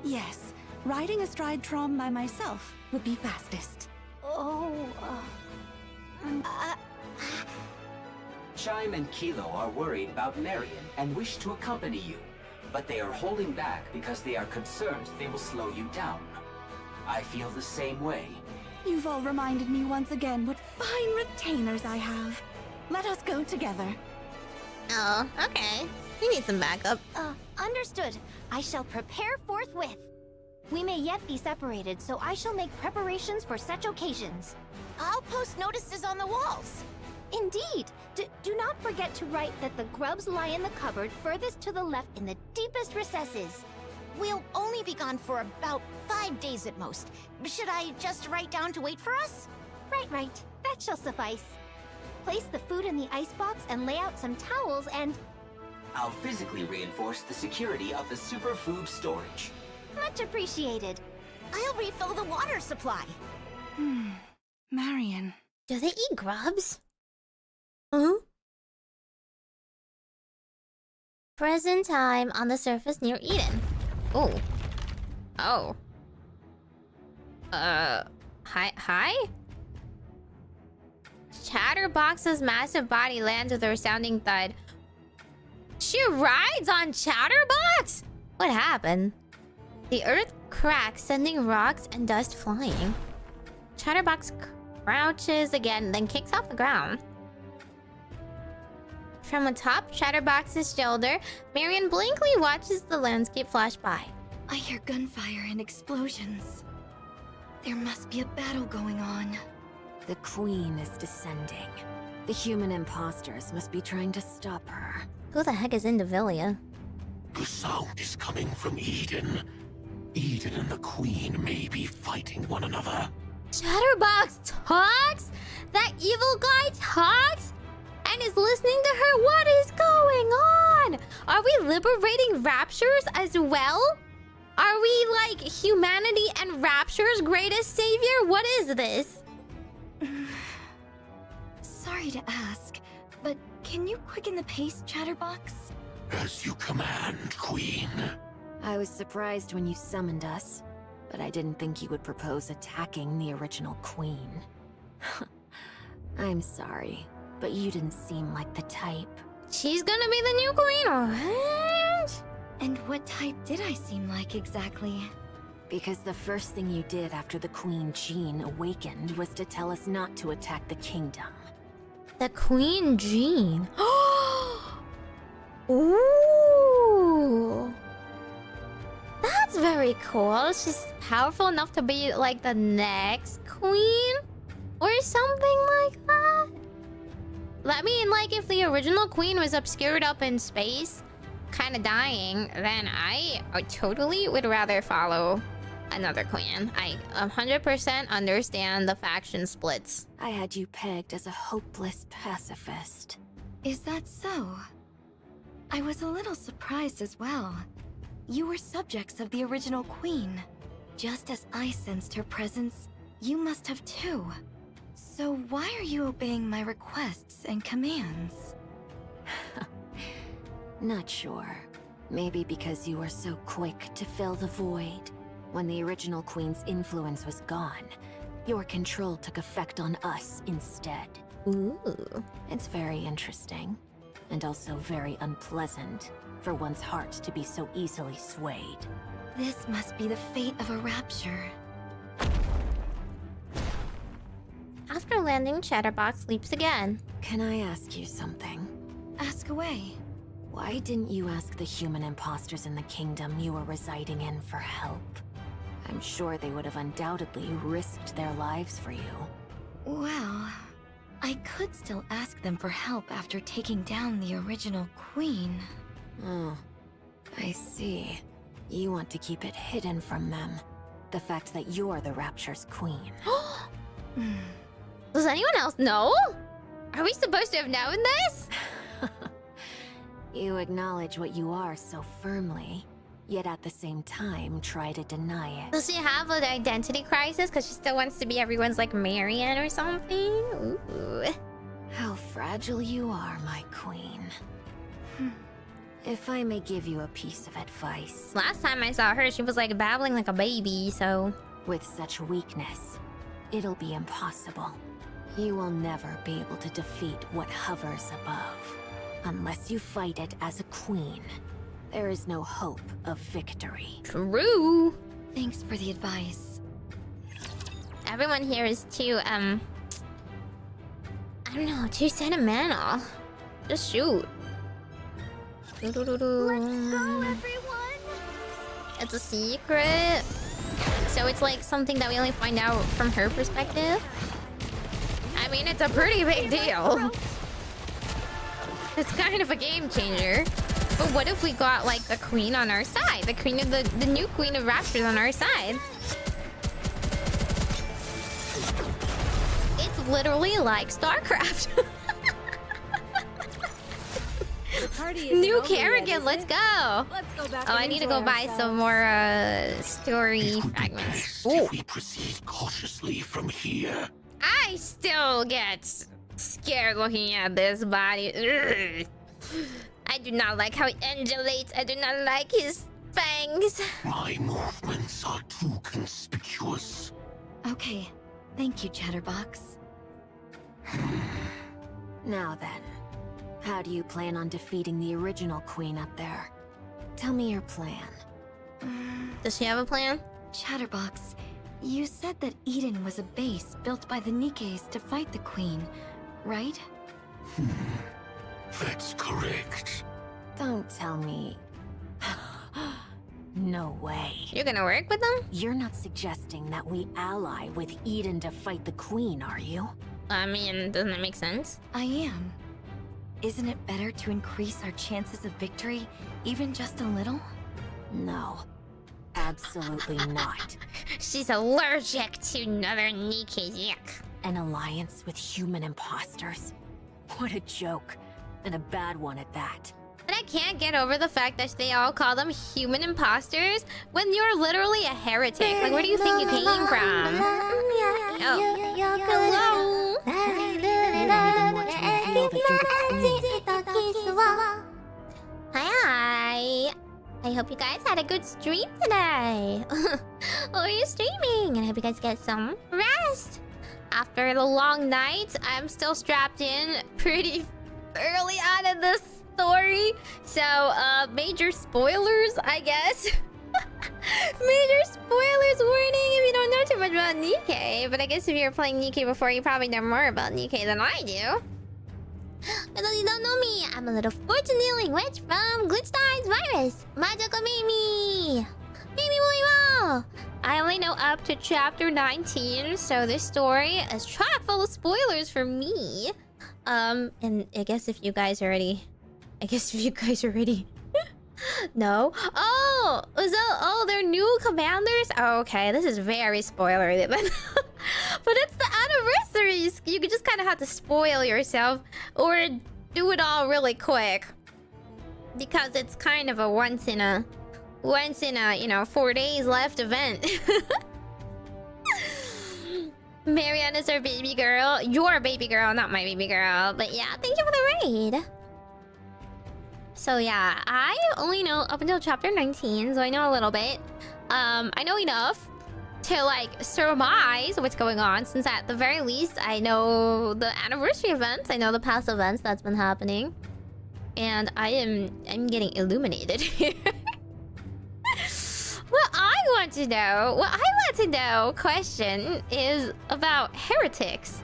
Yes. Riding astride Trom by myself would be fastest. Chime and Kilo are worried about Marion and wish to accompany you, but they are holding back because they are concerned they will slow you down. I feel the same way. You've all reminded me once again what fine retainers I have. Let us go together. Oh, okay. We need some backup. Understood. I shall prepare forthwith. We may yet be separated, so I shall make preparations for such occasions. I'll post notices on the walls. Indeed. Do not forget to write that the grubs lie in the cupboard furthest to the left in the deepest recesses. We'll only be gone for about 5 days at most. Should I just write down to wait for us? Right. That shall suffice. Place the food in the icebox and lay out some towels and... I'll physically reinforce the security of the superfood storage. Much appreciated. I'll refill the water supply. Marion. Do they eat grubs? Huh? Present time on the surface near Eden. Oh. Hi? Chatterbox's massive body lands with a resounding thud. She rides on Chatterbox? What happened? The earth cracks, sending rocks and dust flying. Chatterbox crouches again, then kicks off the ground. From atop Chatterbox's shoulder, Marion blankly watches the landscape flash by. I hear gunfire and explosions. There must be a battle going on. The Queen is descending. The human imposters must be trying to stop her. Who the heck is Indivilia? The sound is coming from Eden. Eden and the Queen may be fighting one another. Chatterbox talks? That evil guy talks? And is listening to her? What is going on? Are we liberating Raptures as well? Are we like humanity and Rapture's greatest savior? What is this? Sorry to ask, but can you quicken the pace, Chatterbox? As you command, Queen. I was surprised when you summoned us, but I didn't think you would propose attacking the original Queen. I'm sorry, but you didn't seem like the type. She's gonna be the new Queen, what? And what type did I seem like exactly? Because the first thing you did after the Queen Jean awakened was to tell us not to attack the kingdom. The Queen Jean. Ooh. That's very really cool. She's powerful enough to be like the next queen or something like that. I mean, like, if the original queen was obscured up in space, kind of dying, then I totally would rather follow another queen. I 100% understand the faction splits. I had you pegged as a hopeless pacifist. Is that so? I was a little surprised as well. You were subjects of the original queen. Just as I sensed her presence, you must have too. So why are you obeying my requests and commands? Not sure. Maybe because you were so quick to fill the void. When the original queen's influence was gone, your control took effect on us instead. Ooh. It's very interesting. And also very unpleasant for one's heart to be so easily swayed. This must be the fate of a rapture. After landing, Chatterbox leaps again. Can I ask you something? Ask away. Why didn't you ask the human imposters in the kingdom you were residing in for help? I'm sure they would have undoubtedly risked their lives for you. Well, I could still ask them for help after taking down the original queen. Oh, I see. You want to keep it hidden from them. The fact that you're the Rapture's queen. Does anyone else know? Are we supposed to have known this? You acknowledge what you are so firmly, yet at the same time try to deny it. Does she have an identity crisis because she still wants to be everyone's like Marian or something? Ooh. How fragile you are, my queen. If I may give you a piece of advice. Last time I saw her, she was like babbling like a baby, so... With such weakness, it'll be impossible. You will never be able to defeat what hovers above. Unless you fight it as a queen, there is no hope of victory. True. Thanks for the advice. Everyone here is too, I don't know, too sentimental. Just shoot. Let's go, everyone! It's a secret. So it's like something that we only find out from her perspective. I mean, it's a pretty big deal. It's kind of a game changer. But what if we got like the queen on our side? The queen of the new queen of Raptors on our side. It's literally like StarCraft. New Kerrigan, let's go. I need to go buy some more story fragments. If we proceed cautiously from here. I still get scared looking at this body. Ugh. I do not like how it undulates. I do not like his fangs. My movements are too conspicuous. Okay, thank you, Chatterbox. Now then, how do you plan on defeating the original queen up there? Tell me your plan. Does she have a plan? Chatterbox, you said that Eden was a base built by the Nikkes to fight the queen, right? That's correct. Don't tell me. No way. You're gonna work with them? You're not suggesting that we ally with Eden to fight the queen, are you? I mean, doesn't that make sense? I am. Isn't it better to increase our chances of victory, even just a little? No. Absolutely not. She's allergic to another Nikke. Yuck. An alliance with human imposters? What a joke. And a bad one at that. And I can't get over the fact that they all call them human imposters when you're literally a heretic. Like, where do you think you came from? Oh. Hello. Hi. I hope you guys had a good stream today. Or you're streaming. And I hope you guys get some rest. After the long night, I'm still strapped in pretty early on in this story. So, major spoilers, I guess. Major spoilers warning if you don't know too much about Nikke. But I guess if you're playing Nikke before, you probably know more about Nikke than I do. For those who don't know me, I'm a little fortune-dealing witch from GlitchStars Virus. Majokko Meimi. Meimi Moima. yeah. I only know up to chapter 19, so this story is chock full of spoilers for me. And I guess if you guys already... No? Oh! They're new commanders? Oh, okay, this is very spoilery then. But it's the anniversaries! You just kind of have to spoil yourself, or do it all really quick. Because it's kind of a once in a, you know, 4 days left event. Marianne is our baby girl. Your baby girl, not my baby girl. But yeah, thank you for the raid. So yeah, I only know up until chapter 19, so I know a little bit. I know enough to like surmise what's going on, since at the very least I know the anniversary events, I know the past events that's been happening. And I'm getting illuminated here. What I want to know, question, is about heretics.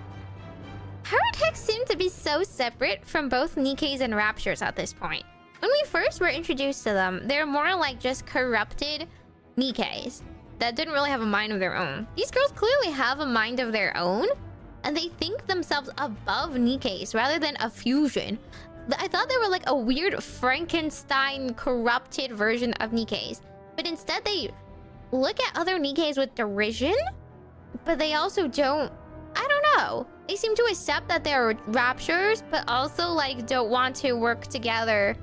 Heretics seem to be so separate from both Nikkes and Raptures at this point. When we first were introduced to them, they're more like just corrupted Nikkes that didn't really have a mind of their own. These girls clearly have a mind of their own, and they think themselves above Nikkes rather than a fusion. I thought they were like a weird Frankenstein corrupted version of Nikkes, but instead they look at other Nikkes with derision, but they also don't... I don't know. They seem to accept that they're Raptures, but also like don't want to work together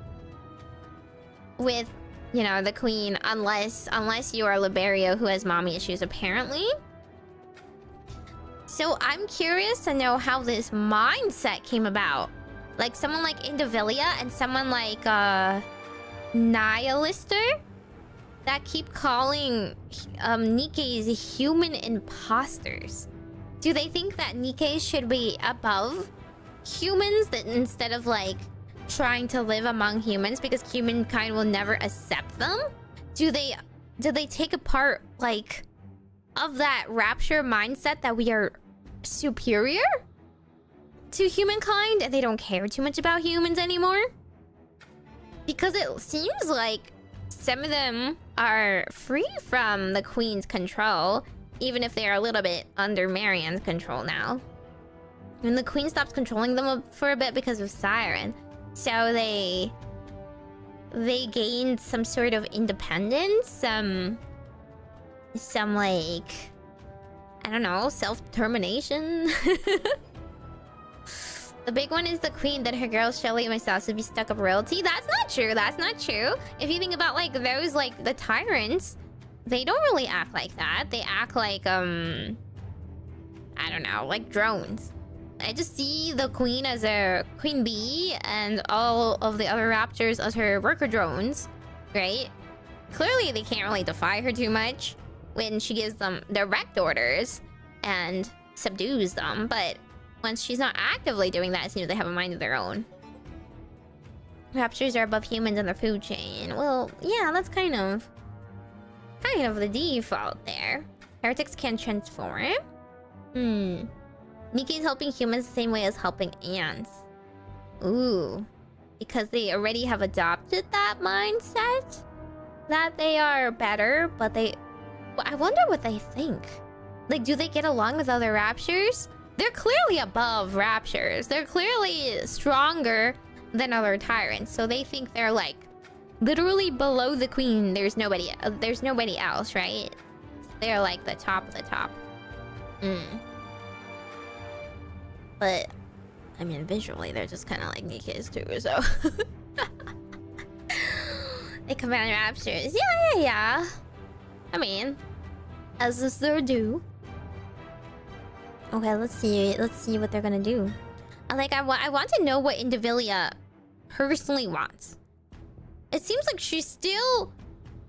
with, you know, the queen, unless you are Liberio, who has mommy issues apparently. So I'm curious to know how this mindset came about. Like someone like Indivilia and someone like Nihilister that keep calling Nikkes human imposters. Do they think that Nikkes should be above humans, that instead of like trying to live among humans because humankind will never accept them? Do they take a part like of that rapture mindset that we are superior to humankind and they don't care too much about humans anymore? Because it seems like some of them are free from the queen's control, even if they're a little bit under Marianne's control now. And the queen stops controlling them for a bit because of Siren. So they gained some sort of independence, some like, I don't know, self-determination. The big one is the queen that her girls Shelly and myself would be stuck up royalty. That's not true. That's not true. If you think about like those, like the tyrants, they don't really act like that. They act like I don't know, like drones. I just see the queen as a queen bee and all of the other raptors as her worker drones, right? Clearly they can't really defy her too much when she gives them direct orders and subdues them, but once she's not actively doing that, it seems they have a mind of their own. Raptors are above humans in the food chain. Well, yeah, that's kind of the default there. Heretics can transform. Nikke is helping humans the same way as helping ants. Ooh. Because they already have adopted that mindset? That they are better, but they... I wonder what they think. Like, do they get along with other Raptures? They're clearly above Raptures. They're clearly stronger than other tyrants. So they think they're like literally below the queen. There's nobody else, right? They're like the top of the top. But I mean, visually they're just kind of like Nikkes too, so they command Raptures. Yeah. I mean, as is their due. Okay, let's see what they're gonna do. I want to know what Indivilia personally wants. It seems like she's still,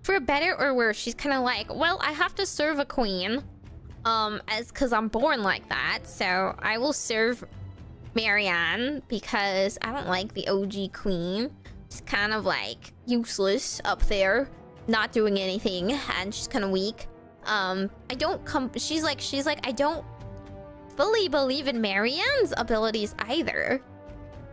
for better or worse, she's kind of like, well, I have to serve a queen, cause I'm born like that. So I will serve Marianne because I don't like the OG queen. She's kind of like useless up there, not doing anything, and she's kind of weak. She's like, I don't fully believe in Marianne's abilities either,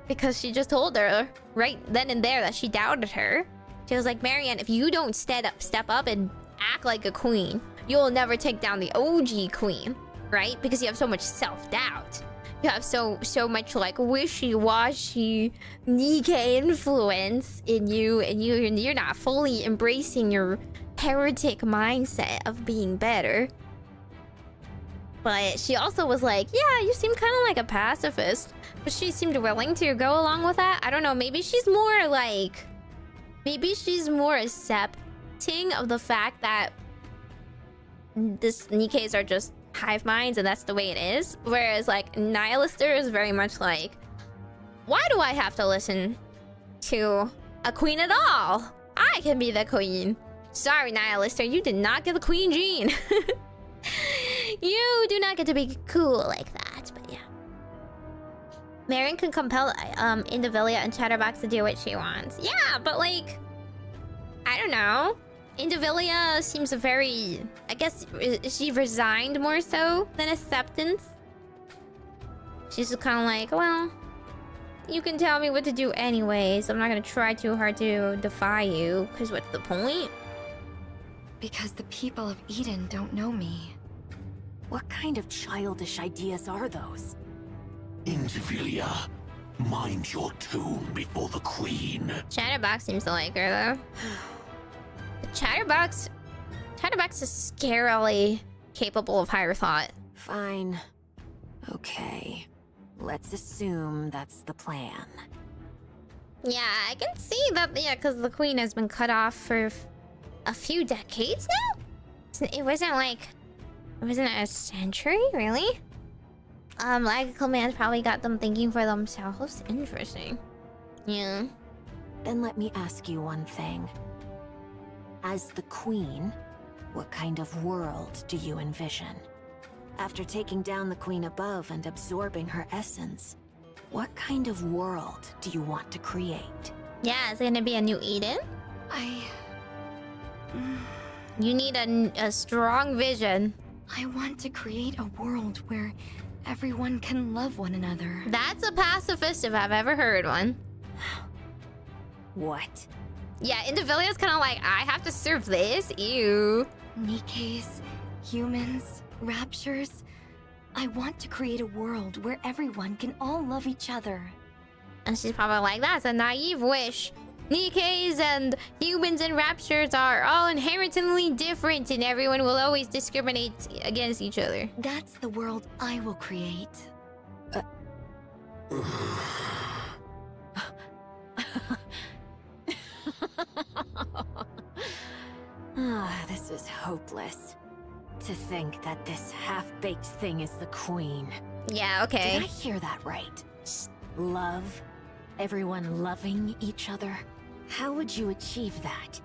because she just told her right then and there that she doubted her. She was like, Marianne, if you don't step up and act like a queen, you'll never take down the OG queen, right? Because you have so much self-doubt. You have so much like wishy-washy Nikke influence in you, and you're not fully embracing your heretic mindset of being better. But she also was like, yeah, you seem kind of like a pacifist. But she seemed willing to go along with that. I don't know, maybe she's more like... Maybe she's more accepting of the fact that this Nikkes are just hive minds and that's the way it is. Whereas like Nihilister is very much like, why do I have to listen to a queen at all? I can be the queen. Sorry, Nihilister, you did not get the queen gene. You do not get to be cool like that, but yeah. Marion can compel Indivilia and Chatterbox to do what she wants. Yeah, but like, I don't know. Indivilia seems very, I guess, she resigned more so than acceptance. She's just kind of like, well, you can tell me what to do anyways. I'm not gonna try too hard to defy you, because what's the point? Because the people of Eden don't know me. What kind of childish ideas are those? Indivilia, mind your tune before the queen. Chatterbox seems to like her, though. Chatterbox is scarily capable of higher thought. Fine. Okay. Let's assume that's the plan. Yeah, I can see that, yeah, because the queen has been cut off for a few decades now? It wasn't a century, really? Like Command probably got them thinking for themselves. Interesting. Yeah. Then let me ask you one thing. As the queen, what kind of world do you envision? After taking down the queen above and absorbing her essence, what kind of world do you want to create? Yeah, is it gonna be a new Eden? You need a strong vision. I want to create a world where everyone can love one another. That's a pacifist if I've ever heard one. What? Yeah, Indivilia's kind of like, I have to serve this? Ew. Nikkes, humans, raptures. I want to create a world where everyone can all love each other. And she's probably like, that's a naive wish. Nikkes and humans and raptures are all inherently different and everyone will always discriminate against each other. That's the world I will create. This is hopeless. To think that this half-baked thing is the queen. Yeah, okay. Did I hear that right? Love? Everyone loving each other? How would you achieve that?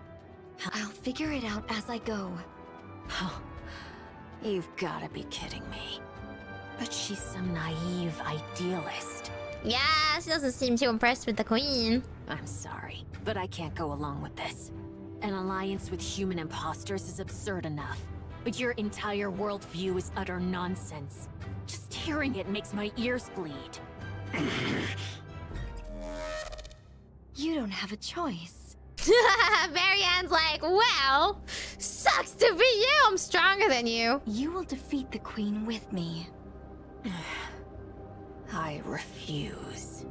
I'll figure it out as I go. Oh, you've gotta be kidding me. But she's some naive idealist. Yeah, she doesn't seem too impressed with the queen. I'm sorry, but I can't go along with this. An alliance with human imposters is absurd enough, but your entire worldview is utter nonsense. Just hearing it makes my ears bleed. You don't have a choice. Marianne's like, well, sucks to be you. I'm stronger than you. You will defeat the queen with me. I refuse.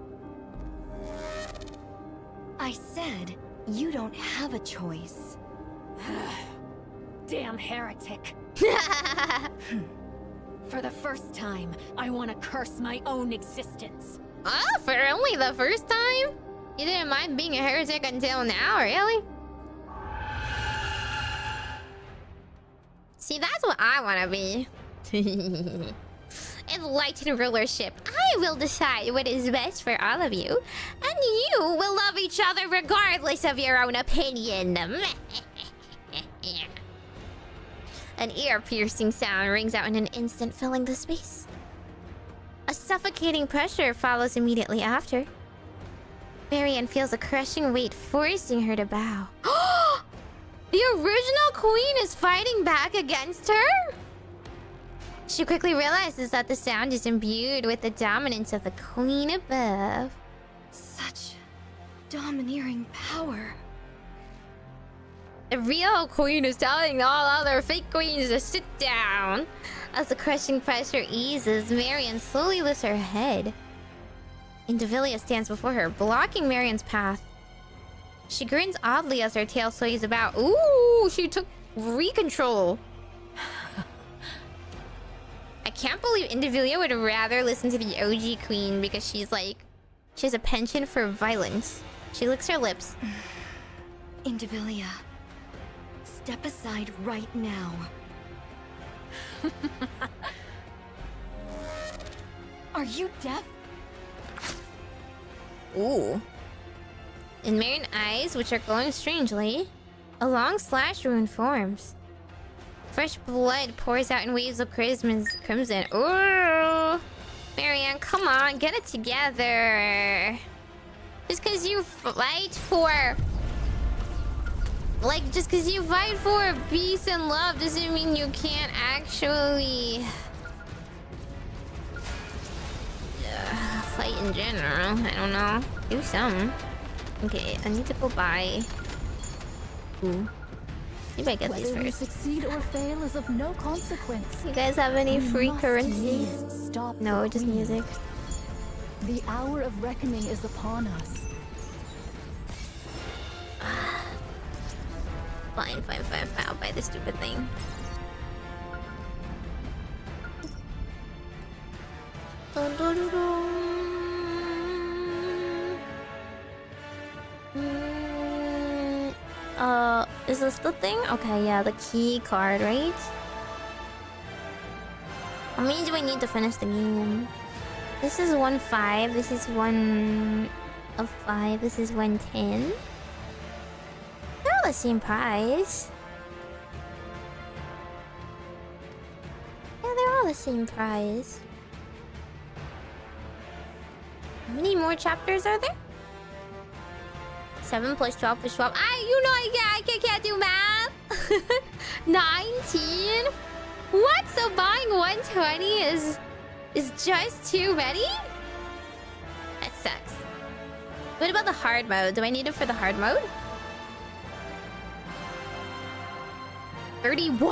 I said, you don't have a choice. Damn heretic. For the first time, I want to curse my own existence. Oh, for only the first time? You didn't mind being a heretic until now, really? See, that's what I want to be. Enlightened rulership. I will decide what is best for all of you. And you will love each other regardless of your own opinion. An ear-piercing sound rings out in an instant, filling the space. A suffocating pressure follows immediately after. Marianne feels a crushing weight forcing her to bow. The original queen is fighting back against her? She quickly realizes that the sound is imbued with the dominance of the queen above. Such domineering power. The real queen is telling all other fake queens to sit down. As the crushing pressure eases, Marion slowly lifts her head. Indivilia stands before her, blocking Marion's path. She grins oddly as her tail sways about. Ooh, she took recontrol. I can't believe Indivilia would rather listen to the OG queen because she's like... She has a penchant for violence. She licks her lips. Indivilia, step aside right now. Are you deaf? Ooh. In Marion eyes, which are glowing strangely, a long slash rune forms. Fresh blood pours out in waves of crimson. Ooh! Marianne, come on, get it together. Just because you fight for... Like, just because you fight for peace and love doesn't mean you can't actually... fight in general. I don't know. Do some. Okay, I need to go buy... Ooh. Maybe I get these Whether we first. succeed or fail is of no consequence. You guys have any free currency? Stop No, just music. The hour of reckoning is upon us. Fine. I'll buy this stupid thing. Is this the thing? Okay, yeah, the key card, right? How many do I need to finish the game? This is 1-5. This is 1 of 5. This is 1-10. They're all the same price. Yeah, they're all the same price. How many more chapters are there? 7 plus 12 plus 12. You know I can't do math. 19? What? So buying 120 is just too many? That sucks. What about the hard mode? Do I need it for the hard mode? 31?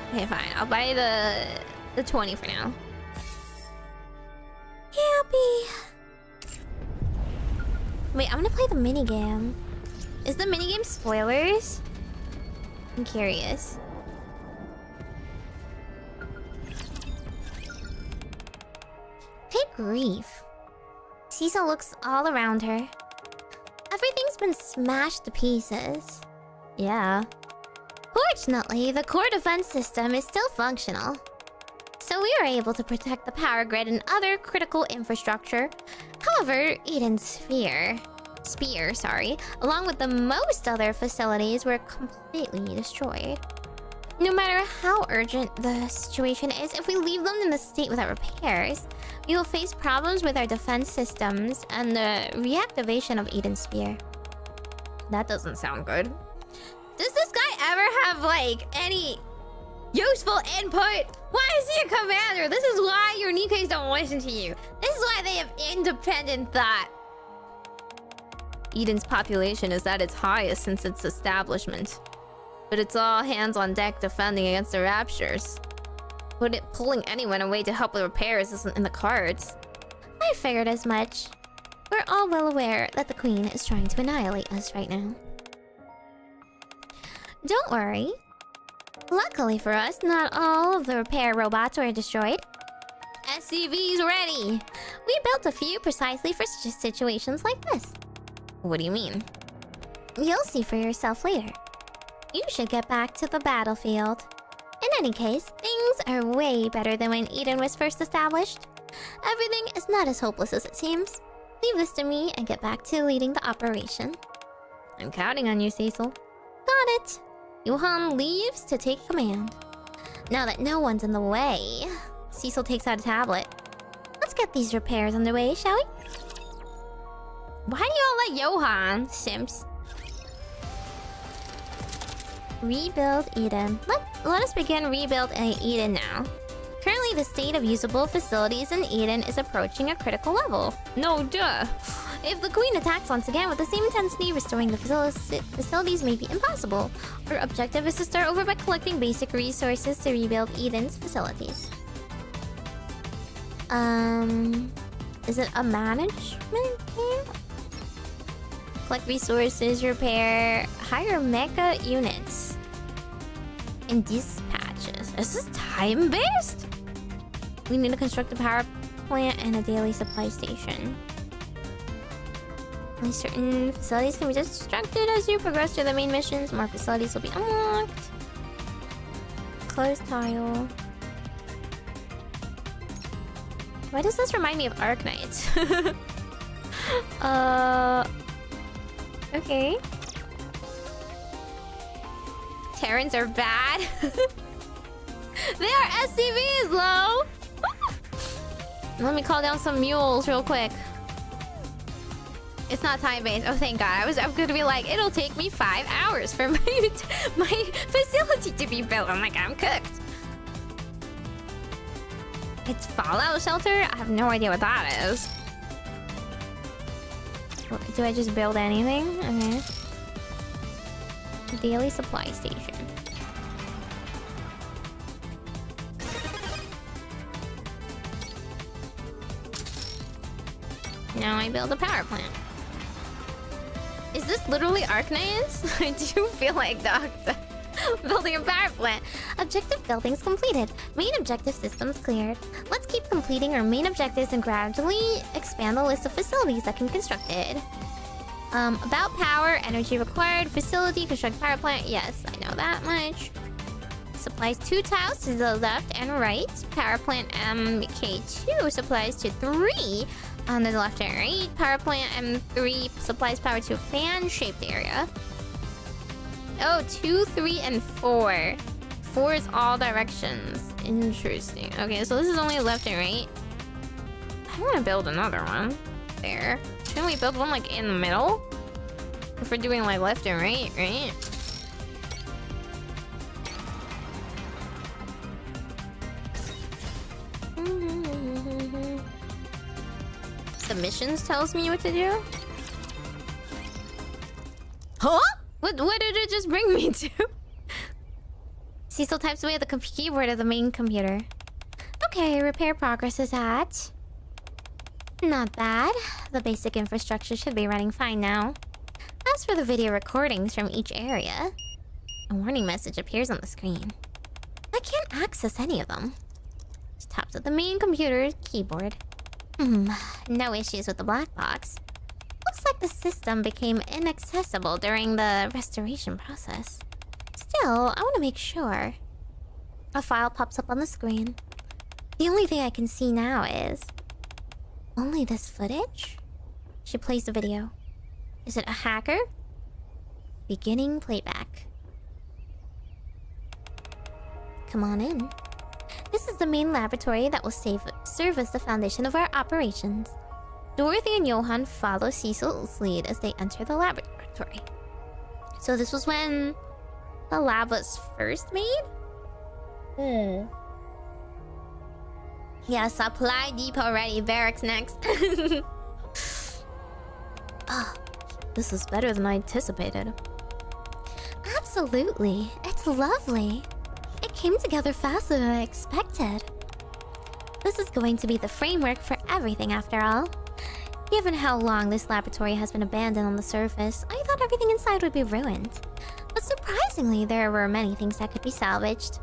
Okay, fine. I'll buy the 20 for now. Happy. Wait, I'm gonna play the minigame. Is the minigame spoilers? I'm curious. Good grief. Cecil looks all around her. Everything's been smashed to pieces. Yeah. Fortunately, the core defense system is still functional. So we are able to protect the power grid and other critical infrastructure. However, Eden's spear, along with the most other facilities, were completely destroyed. No matter how urgent the situation is, if we leave them in the state without repairs, we will face problems with our defense systems and the reactivation of Eden's spear. That doesn't sound good. Does this guy ever have, like, any useful input? Why is he a commander? This is why your Nikkes don't listen to you. This is why they have independent thought. Eden's population is at its highest since its establishment. But it's all hands on deck defending against the raptures. Pulling anyone away to help with repairs isn't in the cards. I figured as much. We're all well aware that the Queen is trying to annihilate us right now. Don't worry. Luckily for us, not all of the repair robots were destroyed. SCV's ready! We built a few precisely for situations like this. What do you mean? You'll see for yourself later. You should get back to the battlefield. In any case, things are way better than when Eden was first established. Everything is not as hopeless as it seems. Leave this to me and get back to leading the operation. I'm counting on you, Cecil. Got it. Johan leaves to take command. Now that no one's in the way, Cecil takes out a tablet. Let's get these repairs underway, shall we? Why do y'all let Johan, simps? Rebuild Eden. Let us begin rebuild Eden now. Currently Currently, the state of usable facilities in Eden is approaching a critical level. No duh. If the Queen attacks once again with the same intensity, restoring the facilities may be impossible. Our objective is to start over by collecting basic resources to rebuild Eden's facilities. Is it a management game? Collect resources, repair, hire mecha units, and dispatches. Is this time-based? We need to construct a power plant and a daily supply station. Only certain facilities can be constructed as you progress through the main missions. More facilities will be unlocked. Close tile. Why does this remind me of Arknight? Okay. Terrans are bad. They are SCVs, Lo! Let me call down some mules real quick. It's not time-based. Oh, thank God. I was gonna be like, it'll take me 5 hours for my facility to be built. I'm like, I'm cooked. It's Fallout Shelter? I have no idea what that is. Do I just build anything? Okay. Daily supply station. Now I build a power plant. Is this literally Arknights? I do feel like Doctor. Building a power plant. Objective buildings completed. Main objective systems cleared. Let's keep completing our main objectives and gradually expand the list of facilities that can be constructed. About power, energy required, facility, construct power plant. Yes, I know that much. Supplies 2 tiles to the left and right. Power plant MK2 supplies to 3 on the left and right. Power plant M3 supplies power to a fan-shaped area. Oh, 2, 3, and 4. 4 is all directions. Interesting. Okay, so this is only left and right. I'm gonna build another one. There. Shouldn't we build one like in the middle? If we're doing like left and right, right? The missions tells me what to do? Huh? What did it just bring me to? Cecil types away at the keyboard of the main computer. Okay, repair progress is at... Not bad. The basic infrastructure should be running fine now. As for the video recordings from each area, a warning message appears on the screen. I can't access any of them. She taps at the main computer's keyboard. No issues with the black box. Looks like the system became inaccessible during the restoration process. Still, I want to make sure. A file pops up on the screen. The only thing I can see now is... only this footage? She plays the video. Is it a hacker? Beginning playback. Come on in. This is the main laboratory that will serve as the foundation of our operations. Dorothy and Johan follow Cecil's lead as they enter the laboratory. So this was when the lab was first made? Yeah, supply depot ready. Barracks next. This is better than I anticipated. Absolutely. It's lovely. It came together faster than I expected. This is going to be the framework for everything after all. Given how long this laboratory has been abandoned on the surface, I thought everything inside would be ruined. But surprisingly, there were many things that could be salvaged.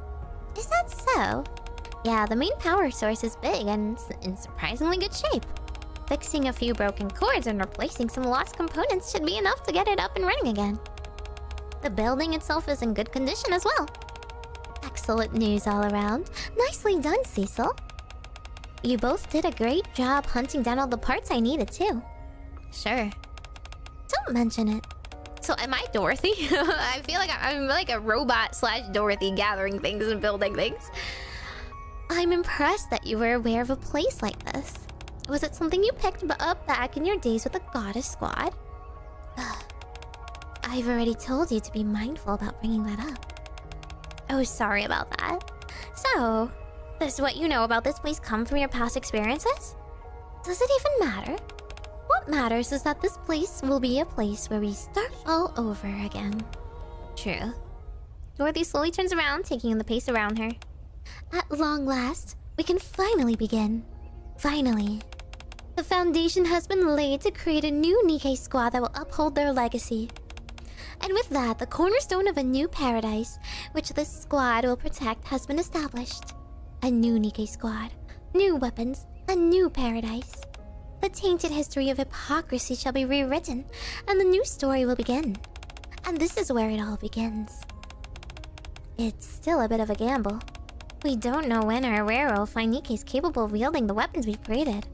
Is that so? Yeah, the main power source is big and in surprisingly good shape. Fixing a few broken cords and replacing some lost components should be enough to get it up and running again. The building itself is in good condition as well. Excellent news all around. Nicely done, Cecil. You both did a great job hunting down all the parts I needed too. Sure. Don't mention it. So am I Dorothy? I feel like I'm like a robot / Dorothy gathering things and building things. I'm impressed that you were aware of a place like this. Was it something you picked up back in your days with the Goddess Squad? I've already told you to be mindful about bringing that up. Oh, sorry about that. So, Does what you know about this place come from your past experiences? Does it even matter? What matters is that this place will be a place where we start all over again. True. Dorothy slowly turns around, taking in the pace around her. At long last, we can finally begin. Finally. The foundation has been laid to create a new Nikke squad that will uphold their legacy. And with that, the cornerstone of a new paradise, which this squad will protect, has been established. A new Nikke squad, new weapons, a new paradise. The tainted history of hypocrisy shall be rewritten, and the new story will begin. And this is where it all begins. It's still a bit of a gamble. We don't know when or where we'll find Nikkes capable of wielding the weapons we've created.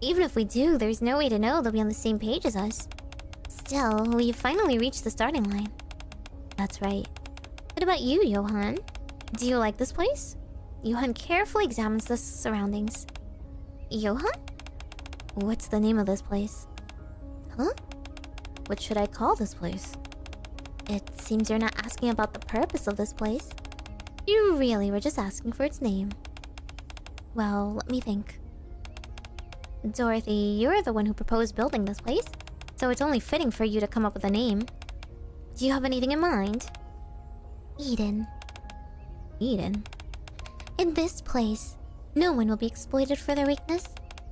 Even if we do, there's no way to know they'll be on the same page as us. Still, we've finally reached the starting line. That's right. What about you, Johan? Do you like this place? Johan carefully examines the surroundings. Johan? What's the name of this place? Huh? What should I call this place? It seems you're not asking about the purpose of this place. You really were just asking for its name. Well, let me think. Dorothy, you're the one who proposed building this place, so it's only fitting for you to come up with a name. Do you have anything in mind? Eden. Eden? In this place, no one will be exploited for their weakness,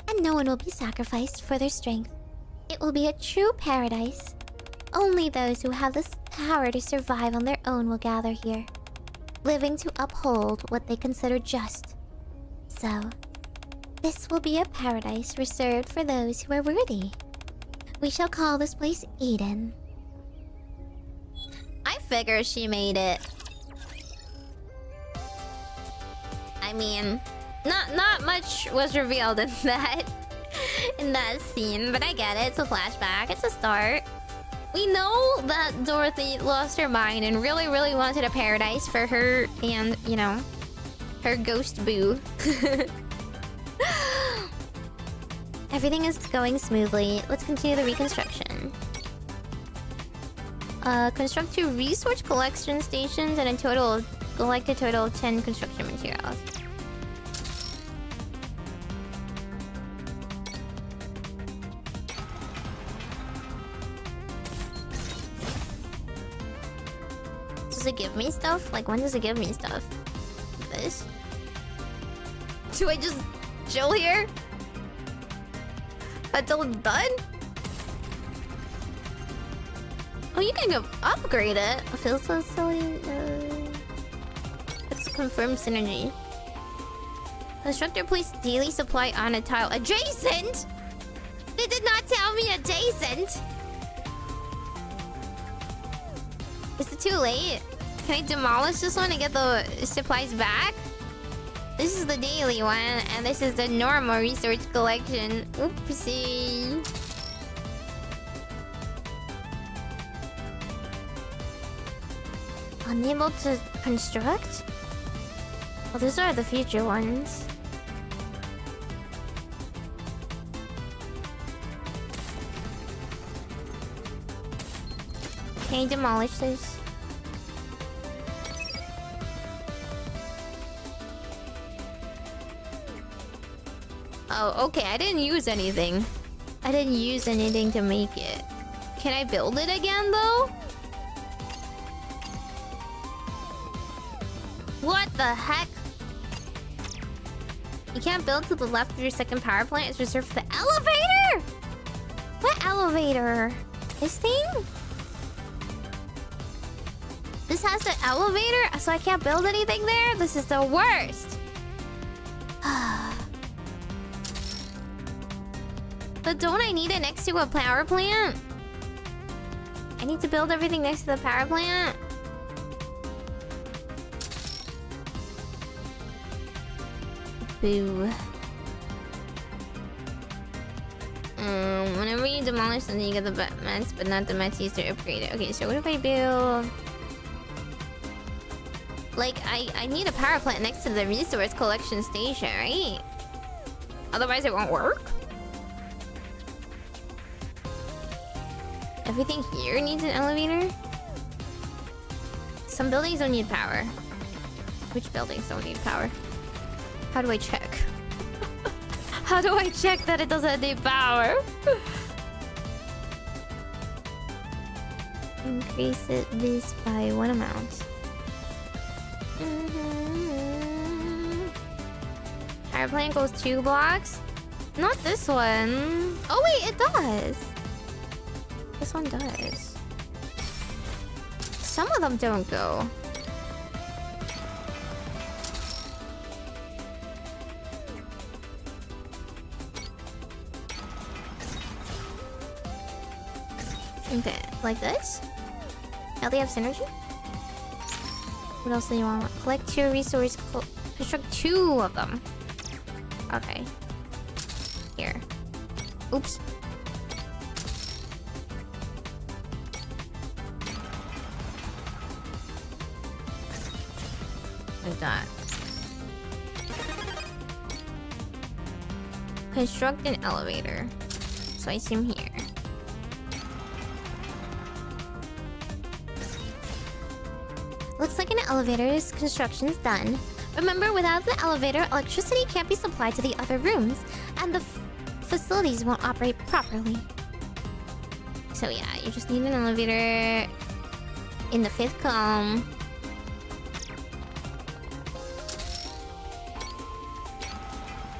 and no one will be sacrificed for their strength. It will be a true paradise. Only those who have this power to survive on their own will gather here, living to uphold what they consider just. So, this will be a paradise reserved for those who are worthy. We shall call this place Eden. I figure she made it. I mean, not much was revealed in that scene, but I get it. It's a flashback. It's a start. We know that Dorothy lost her mind and really, really wanted a paradise for her and, you know, her ghost boo. Everything is going smoothly. Let's continue the reconstruction. Construct 2 resource collection stations and collect a total of 10 construction materials. Does it give me stuff? Like, when does it give me stuff? This? Do I just chill here until it's done? Oh, you can go upgrade it. I feel so silly. Let's confirm synergy. Constructor place daily supply on a tile adjacent. They did not tell me adjacent. Is it too late? Can I demolish this one and get the supplies back? This is the daily one, and this is the normal resource collection. Oopsie. Unable to construct? Well, those are the future ones. Can you demolish this? Oh, okay. I didn't use anything. I didn't use anything to make it. Can I build it again, though? What the heck? You can't build to the left of your second power plant. It's reserved for the elevator! What elevator? This thing? This has an elevator, so I can't build anything there? This is the worst! But don't I need it next to a power plant? I need to build everything next to the power plant? Boo. Whenever you demolish something, you get the mats, but not the mats used to upgrade it. Okay, so what if I build... Like, I need a power plant next to the resource collection station, right? Otherwise it won't work? Everything here needs an elevator? Some buildings don't need power. Which buildings don't need power? How do I check? How do I check that it doesn't devour? Increase this by one amount. Higher plane goes 2 blocks. Not this one. Oh wait, it does. This one does. Some of them don't go. Okay, like this. Now they have synergy. What else do you want? Collect 2 resources. Construct 2 of them. Okay. Here. Oops. Like that. Construct an elevator. So I assume here. Looks like an elevator's construction's done. Remember, without the elevator, electricity can't be supplied to the other rooms, and the facilities won't operate properly. So yeah, you just need an elevator in the 5th column.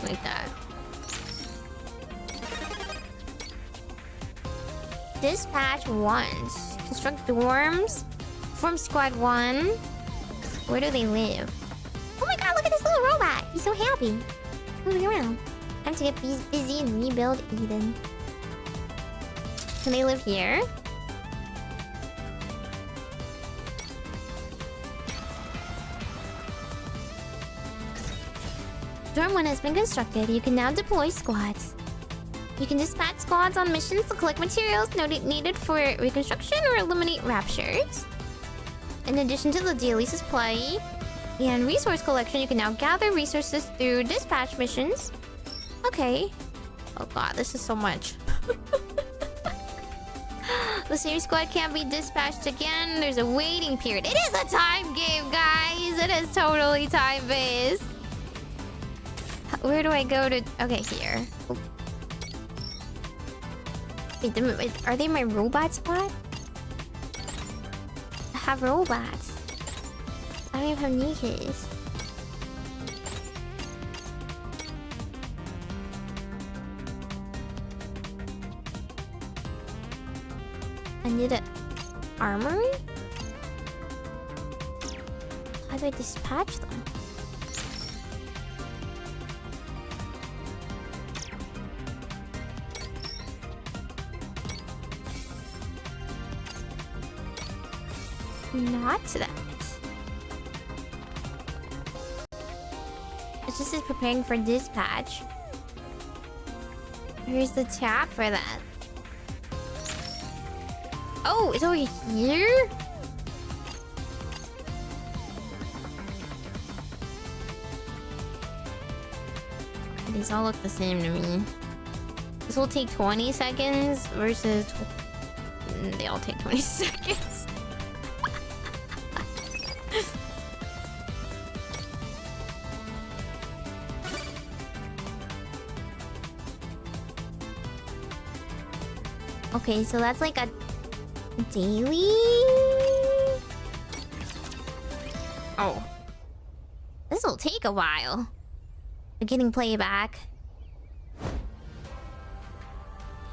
Like that. Dispatch 1. Construct dorms. Form squad 1. Where do they live? Oh my god, look at this little robot! He's so happy. Moving around. Time to get busy and rebuild Eden. Can they live here? Dorm 1 has been constructed. You can now deploy squads. You can dispatch squads on missions to collect materials needed for reconstruction or eliminate raptures. In addition to the daily supply and resource collection, you can now gather resources through dispatch missions. Okay. Oh god, this is so much. The same squad can't be dispatched again. There's a waiting period. It is a time game, guys! It is totally time-based. Where do I go to... Okay, here. Wait, are they my robot squad? I have robots. I don't even have Nikkes. I need an armory? How do I dispatch them? Not that. It just is preparing for dispatch. Here's the tab for that. Oh, it's over here? These all look the same to me. This will take 20 seconds versus... They all take 20 seconds. Okay, so that's like a daily? Oh. This will take a while. Beginning playback.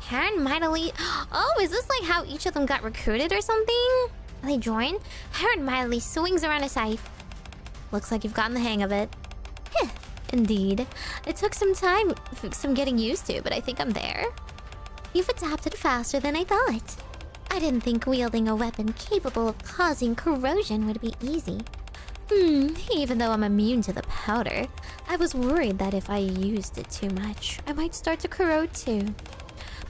Karen mightily... Oh, is this like how each of them got recruited or something? They join? Heron mightily swings around a scythe. Looks like you've gotten the hang of it. Heh, indeed. It took some time, some getting used to, but I think I'm there. You've adapted faster than I thought. I didn't think wielding a weapon capable of causing corrosion would be easy. Even though I'm immune to the powder, I was worried that if I used it too much, I might start to corrode too.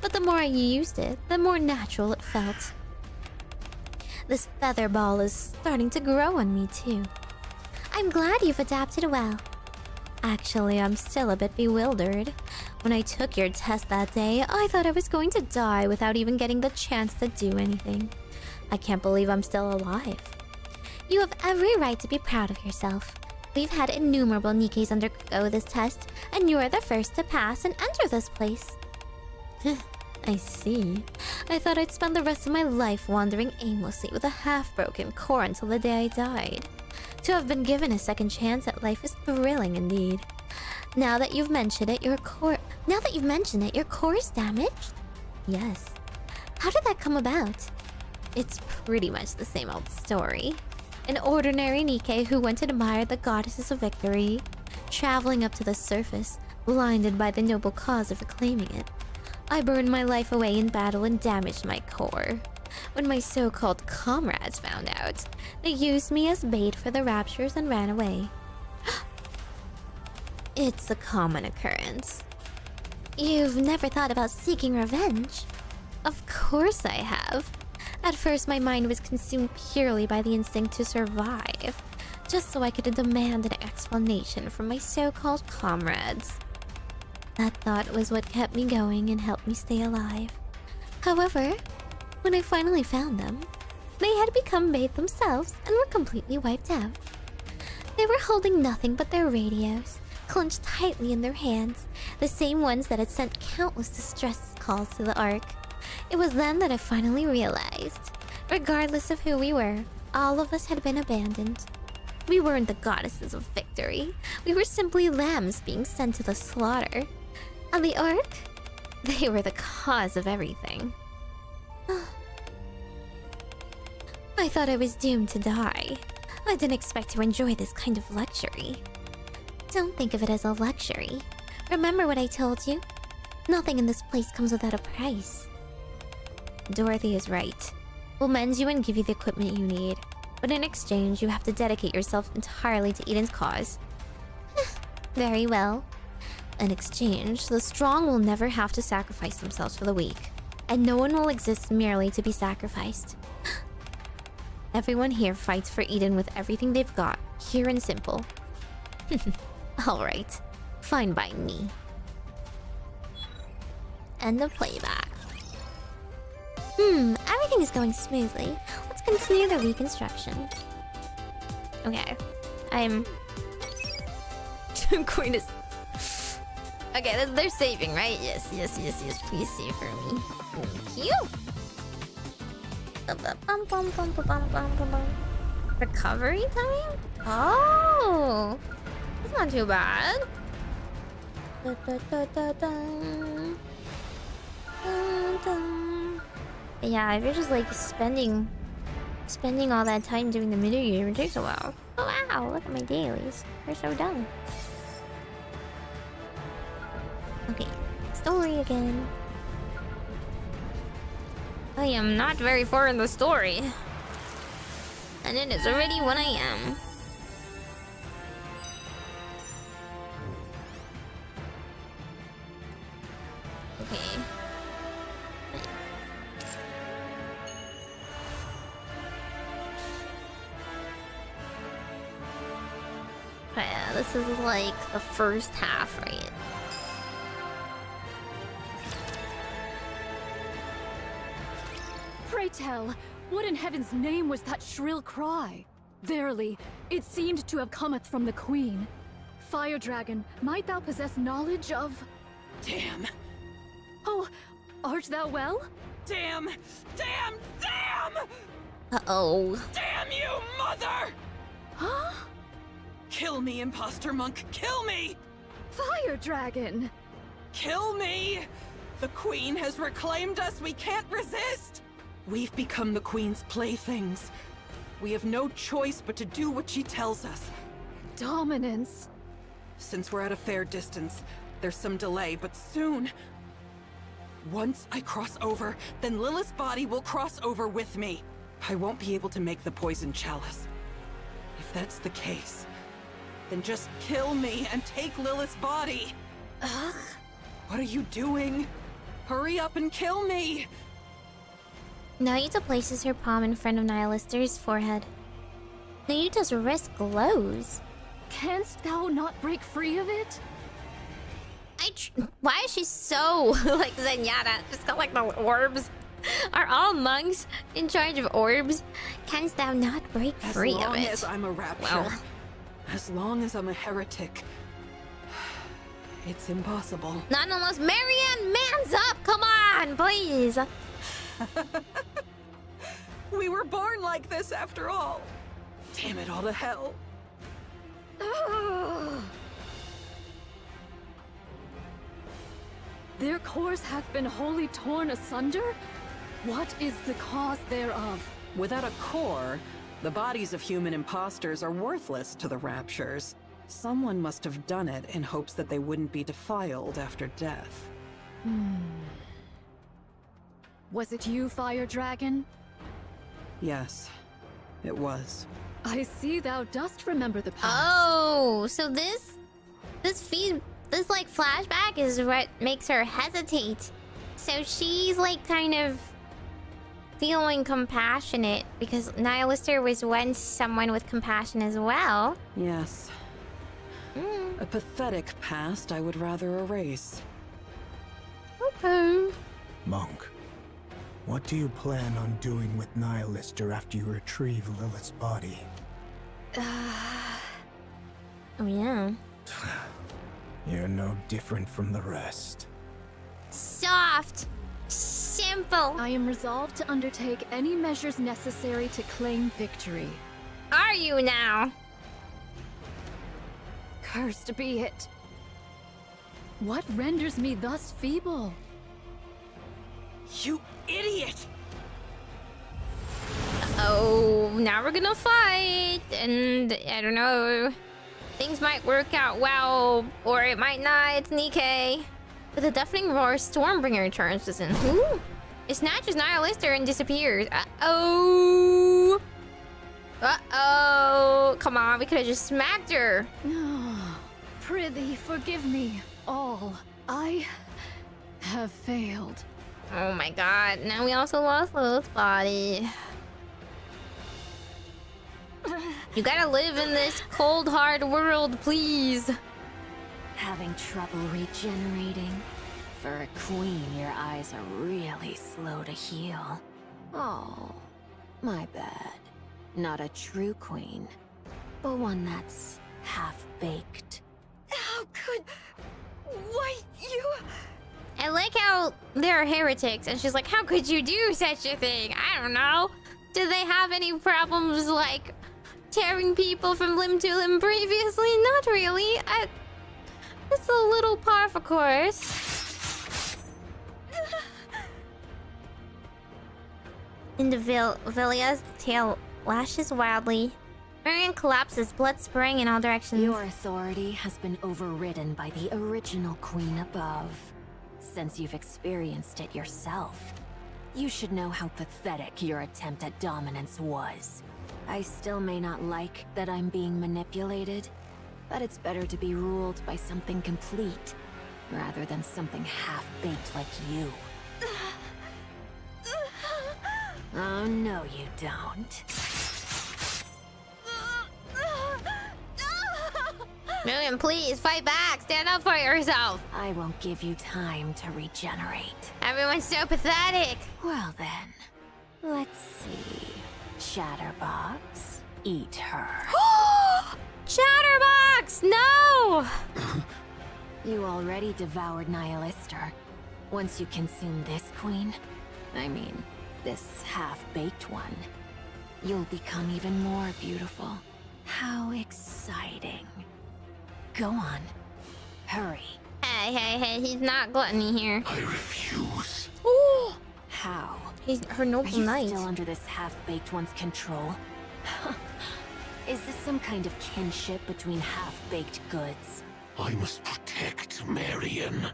But the more I used it, the more natural it felt. This feather ball is starting to grow on me too. I'm glad you've adapted well. Actually, I'm still a bit bewildered. When I took your test that day, I thought I was going to die without even getting the chance to do anything. I can't believe I'm still alive. You have every right to be proud of yourself. We've had innumerable Nikkes undergo this test, and you're the first to pass and enter this place. I see. I thought I'd spend the rest of my life wandering aimlessly with a half-broken core until the day I died. To have been given a second chance at life is thrilling indeed. Now that you've mentioned it, your core is damaged? Yes. How did that come about? It's pretty much the same old story. An ordinary Nikke who went to admire the goddesses of victory, traveling up to the surface, blinded by the noble cause of reclaiming it. I burned my life away in battle and damaged my core. When my so-called comrades found out, they used me as bait for the raptures and ran away. It's a common occurrence. You've never thought about seeking revenge? Of course I have. At first, my mind was consumed purely by the instinct to survive, just so I could demand an explanation from my so-called comrades. That thought was what kept me going and helped me stay alive. However, when I finally found them, they had become bait themselves and were completely wiped out. They were holding nothing but their radios, clenched tightly in their hands, the same ones that had sent countless distress calls to the Ark. It was then that I finally realized, regardless of who we were, all of us had been abandoned. We weren't the goddesses of victory. We were simply lambs being sent to the slaughter. And the Ark? They were the cause of everything. I thought I was doomed to die. I didn't expect to enjoy this kind of luxury. Don't think of it as a luxury. Remember what I told you? Nothing in this place comes without a price. Dorothy is right. We'll mend you and give you the equipment you need. But in exchange, you have to dedicate yourself entirely to Eden's cause. Very well. In exchange, the strong will never have to sacrifice themselves for the weak. And no one will exist merely to be sacrificed. Everyone here fights for Eden with everything they've got, pure and simple. Alright, fine by me. End of playback. Everything is going smoothly. Let's continue the reconstruction. Okay, Queen is... Okay, they're saving, right? Yes, please save for me. Thank you! Recovery time? Oh! That's not too bad. Yeah, if you're just like spending all that time doing the mini game, it takes a while. Oh wow, look at my dailies. They're so done. Okay, story again. I am not very far in the story. And it is already 1 AM. Okay. Yeah, this is like the first half, right? Pray tell, what in heaven's name was that shrill cry? Verily, it seemed to have cometh from the Queen. Fire Dragon, might thou possess knowledge of... Damn. Oh, art thou well? Damn! Damn! Damn! Uh-oh. Damn you, mother! Huh? Kill me, imposter monk! Kill me! Fire Dragon! Kill me! The Queen has reclaimed us! We can't resist! We've become the Queen's playthings. We have no choice but to do what she tells us. Dominance. Since we're at a fair distance, there's some delay, but soon... Once I cross over, then Lilith's body will cross over with me. I won't be able to make the poison chalice. If that's the case, then just kill me and take Lilith's body. Ugh. What are you doing? Hurry up and kill me! Naita places her palm in front of Nihilister's forehead. Naita's wrist glows. Canst thou not break free of it? Why is she so like Zenyatta? Just got like the orbs. Are all monks in charge of orbs? Canst thou not break free of it? As long as I'm a rapture. Well, As long as I'm a heretic, it's impossible. Not unless Marianne mans up! Come on, please! We were born like this after all. Damn it all to hell. Their cores have been wholly torn asunder? What is the cause thereof? Without a core, the bodies of human imposters are worthless to the Raptures. Someone must have done it in hopes that they wouldn't be defiled after death. Was it you, Fire Dragon? Yes, it was. I see thou dost remember the past. Oh, so this like flashback is what makes her hesitate. So she's like kind of feeling compassionate because Nihilister was once someone with compassion as well. Yes. A pathetic past I would rather erase. Okay. Monk, what do you plan on doing with Nihilister after you retrieve Lilith's body? Oh yeah. You're no different from the rest. Soft. Simple. I am resolved to undertake any measures necessary to claim victory. Are you now? Cursed be it. What renders me thus feeble? You idiot! Oh, now we're gonna fight, and I don't know. Things might work out well, or it might not. It's Nikke. With a deafening roar, Stormbringer charges in. Ooh! It snatches Nihilister and disappears. Uh-oh! Uh-oh! Come on, we could have just smacked her. Prithee, forgive me all. I have failed. Oh my god, now we also lost Lilith's body. You gotta live in this cold, hard world, please. Having trouble regenerating? For a queen, your eyes are really slow to heal. Oh, my bad. Not a true queen, but one that's half-baked. How could... Why, you... I like how they're heretics, and she's like, how could you do such a thing? I don't know. Did they have any problems, like, tearing people from limb to limb previously? Not really. It's a little par for course. In the Villia's tail lashes wildly. Marion collapses, blood spraying in all directions. Your authority has been overridden by the original queen above. Since you've experienced it yourself, you should know how pathetic your attempt at dominance was. I still may not like that I'm being manipulated, but it's better to be ruled by something complete, rather than something half-baked like you. Oh, no you don't. Marion, please, fight back! Stand up for yourself! I won't give you time to regenerate. Everyone's so pathetic! Well then, let's see. Chatterbox, eat her. Chatterbox! No! You already devoured Nihilister. Once you consume this queen, I mean, this half-baked one, you'll become even more beautiful. How exciting. Go on. Hurry. Hey, he's not gluttony here. I refuse. Ooh! How? He's her noble Are knight. you still under this half-baked one's control? Is this some kind of kinship between half-baked goods? I must protect Marion.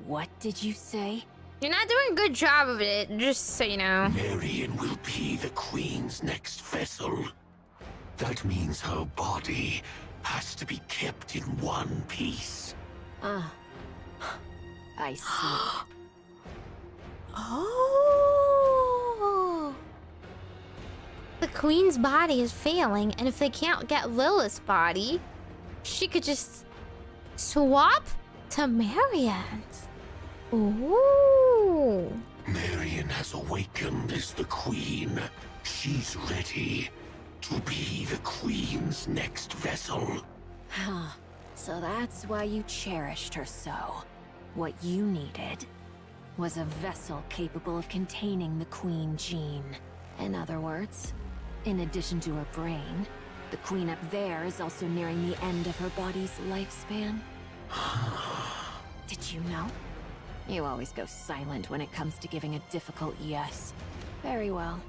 What did you say? You're not doing a good job of it, just so you know. Marion will be the Queen's next vessel. That means her body has to be kept in one piece. I see. Oh. The queen's body is failing, and if they can't get Lilith's body, she could just swap to Marion's. Ooh. Marion has awakened as the Queen. She's ready. To be the Queen's next vessel. Huh. So that's why you cherished her so. What you needed was a vessel capable of containing the Queen gene. In other words, in addition to her brain, the Queen up there is also nearing the end of her body's lifespan. Did you know? You always go silent when it comes to giving a difficult yes. Very well.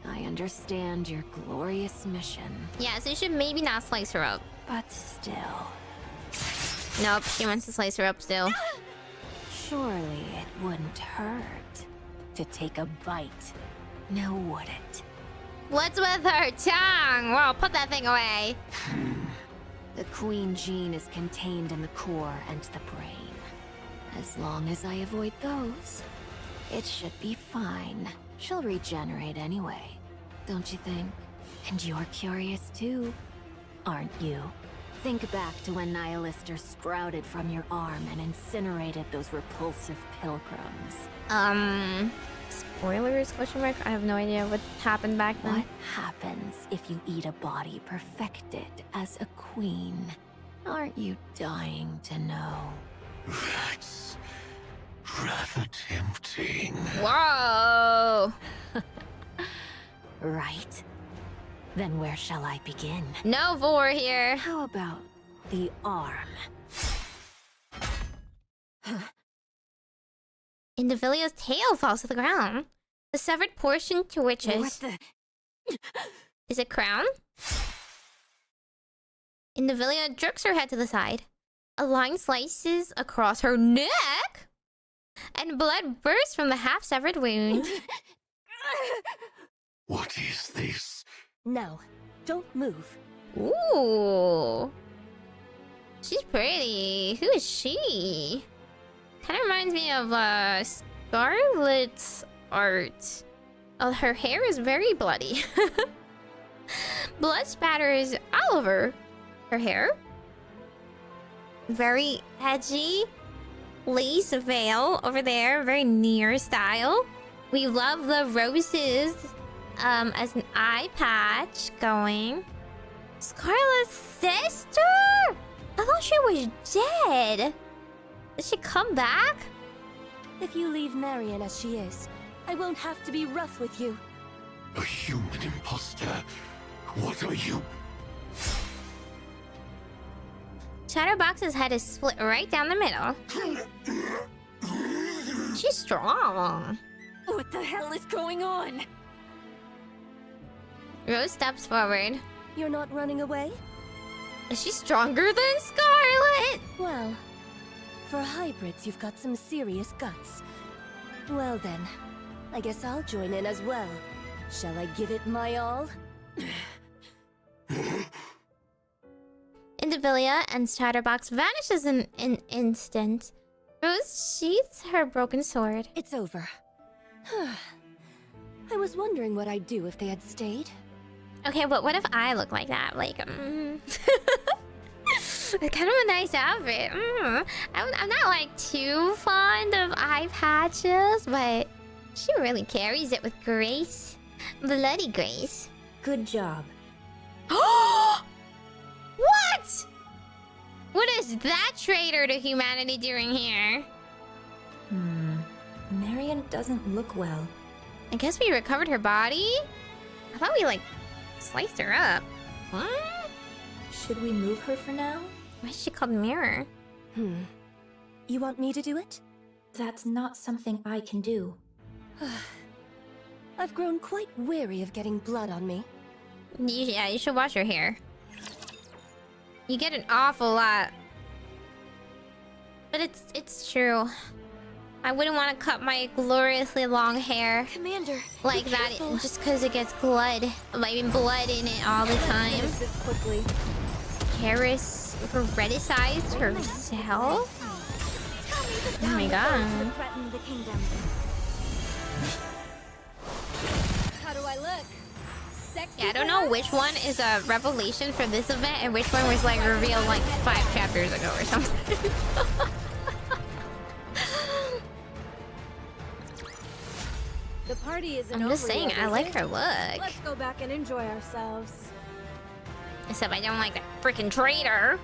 I understand your glorious mission. Yeah, so you should maybe not slice her up. But still. Nope, she wants to slice her up still. Surely it wouldn't hurt to take a bite. Now would it? What's with her tongue? Well, put that thing away. The Queen gene is contained in the core and the brain. As long as I avoid those, it should be fine. She'll regenerate anyway, don't you think? And you're curious too, aren't you? Think back to when Nihilister sprouted from your arm and incinerated those repulsive pilgrims. Spoilers? Question mark? I have no idea what happened back then. What happens if you eat a body perfected as a queen? Aren't you dying to know? That's rather tempting. Whoa! Right. Then where shall I begin? No vor here. How about the arm? Indivilia's tail falls to the ground. The severed portion twitches. What the? Is it crown? Indivilia jerks her head to the side. A line slices across her neck, and blood bursts from the half-severed wound. What is this? No, don't move. Ooh. She's pretty. Who is she? Kind of reminds me of Scarlet's art. Oh, her hair is very bloody. Blood spatters all over her hair. Very edgy. Lace veil over there. Very near style. We love the roses as an eye patch going. Scarlet's sister? I thought she was dead. Did she come back? If you leave Marion as she is, I won't have to be rough with you. A human imposter? What are you? Chatterbox's head is split right down the middle. She's strong. What the hell is going on? Rose steps forward. You're not running away? Is she stronger than Scarlet? Well, for hybrids, you've got some serious guts. Well then, I guess I'll join in as well. Shall I give it my all? Indivilia and Chatterbox vanishes in an instant. Rose sheaths her broken sword. It's over. I was wondering what I'd do if they had stayed. Okay, but what if I look like that? Like, it's kind of a nice outfit. I'm not like too fond of eye patches, but she really carries it with grace. Bloody grace. Good job. What? What is that traitor to humanity doing here? Marion doesn't look well. I guess we recovered her body? I thought we, like, sliced her up. What? Should we move her for now? Why is she called Mirror? You want me to do it? That's not something I can do. I've grown quite weary of getting blood on me. Yeah, you should wash your hair. You get an awful lot. But it's true. I wouldn't want to cut my gloriously long hair. Commander, like that just because it gets blood. I mean, blood in it all the time. This quickly. Karis hereditized herself? Oh my god. How do I look? Sexy? Yeah, I don't know which one is a revelation for this event and which one was like revealed like 5 chapters ago or something. The party isn't I'm just over saying, yet, I is like it? her look. Let's go back and enjoy ourselves. Except I don't like that freaking traitor.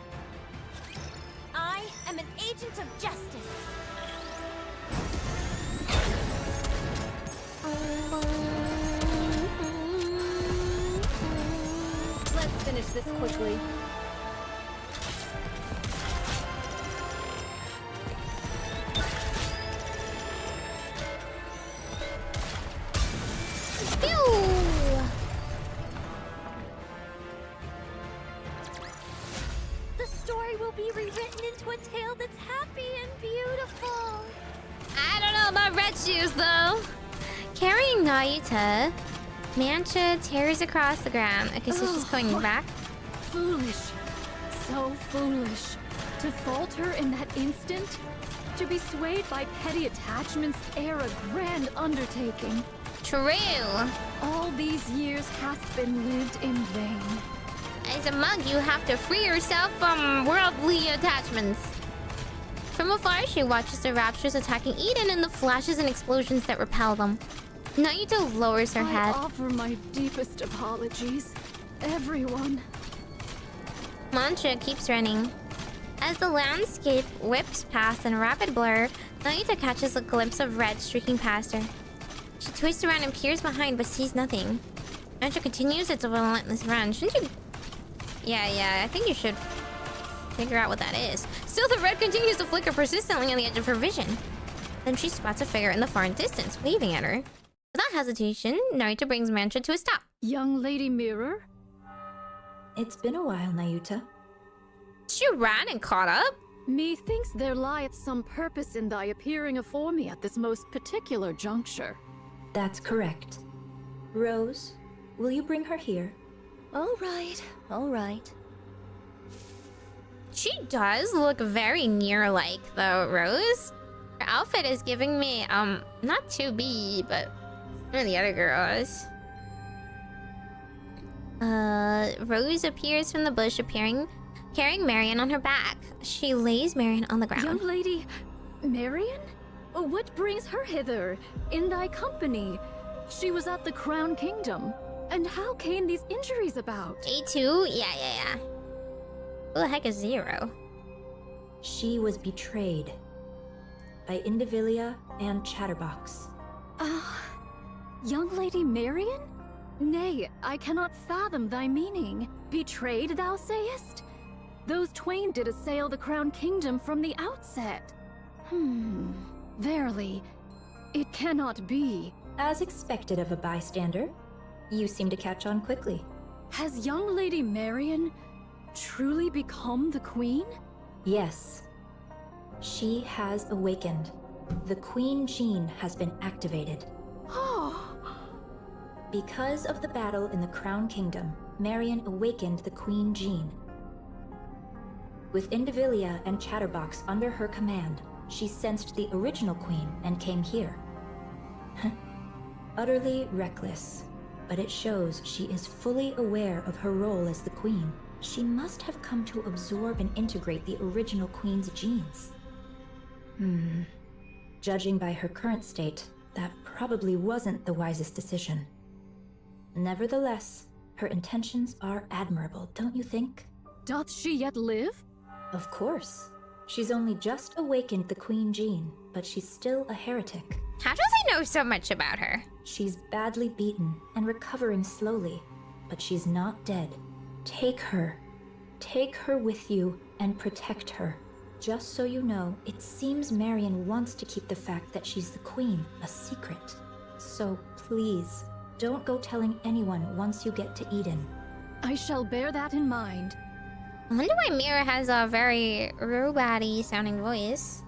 I am an agent of justice. Let's finish this quickly. The story will be rewritten into a tale that's happy and beautiful. I don't know about red shoes though. Carrying Nayuta, Mancha tears across the ground. Okay, so she's going back. Foolish. So foolish. To falter in that instant? To be swayed by petty attachments ere a grand undertaking. True. All these years has been lived in vain. As a monk, you have to free yourself from worldly attachments. From afar, she watches the raptures attacking Eden and the flashes and explosions that repel them. Nayuta lowers her head. I offer my deepest apologies, everyone. Mantra keeps running. As the landscape whips past in a rapid blur, Nayuta catches a glimpse of red streaking past her. She twists around and peers behind but sees nothing. Mantra continues its relentless run. Shouldn't you... Yeah, I think you should figure out what that is. Still, the red continues to flicker persistently on the edge of her vision. Then she spots a figure in the far distance, waving at her. Without hesitation, Nayuta brings Mantra to a stop. Young Lady Mirror? It's been a while, Nayuta. She ran and caught up? Methinks there lieth some purpose in thy appearing afore me at this most particular juncture. That's correct. Rose, will you bring her here? All right. She does look very near-like, though, Rose. Her outfit is giving me, not 2B, but one of the other girls. Rose appears from the bush, carrying Marion on her back. She lays Marion on the ground. Young lady... Marion? What brings her hither, in thy company? She was at the Crown Kingdom. And how came these injuries about? A2? Yeah. Who the heck is Zero? She was betrayed. By Indivilia and Chatterbox. Young Lady Marion? Nay, I cannot fathom thy meaning. Betrayed, thou sayest? Those twain did assail the Crown Kingdom from the outset. Verily, it cannot be. As expected of a bystander, you seem to catch on quickly. Has young Lady Marion truly become the Queen? Yes. She has awakened. The Queen Gene has been activated. Because of the battle in the Crown Kingdom, Marion awakened the Queen Gene. With Indivilia and Chatterbox under her command, she sensed the original Queen and came here. Utterly reckless, but it shows she is fully aware of her role as the Queen. She must have come to absorb and integrate the original Queen's genes. Judging by her current state, that probably wasn't the wisest decision. Nevertheless, her intentions are admirable, don't you think? Doth she yet live? Of course. She's only just awakened the Queen Gene, but she's still a heretic. How does he know so much about her? She's badly beaten and recovering slowly, but she's not dead. Take her. Take her with you and protect her. Just so you know, it seems Marion wants to keep the fact that she's the Queen a secret. So please, don't go telling anyone once you get to Eden. I shall bear that in mind. I wonder why Mira has a very robot-y sounding voice.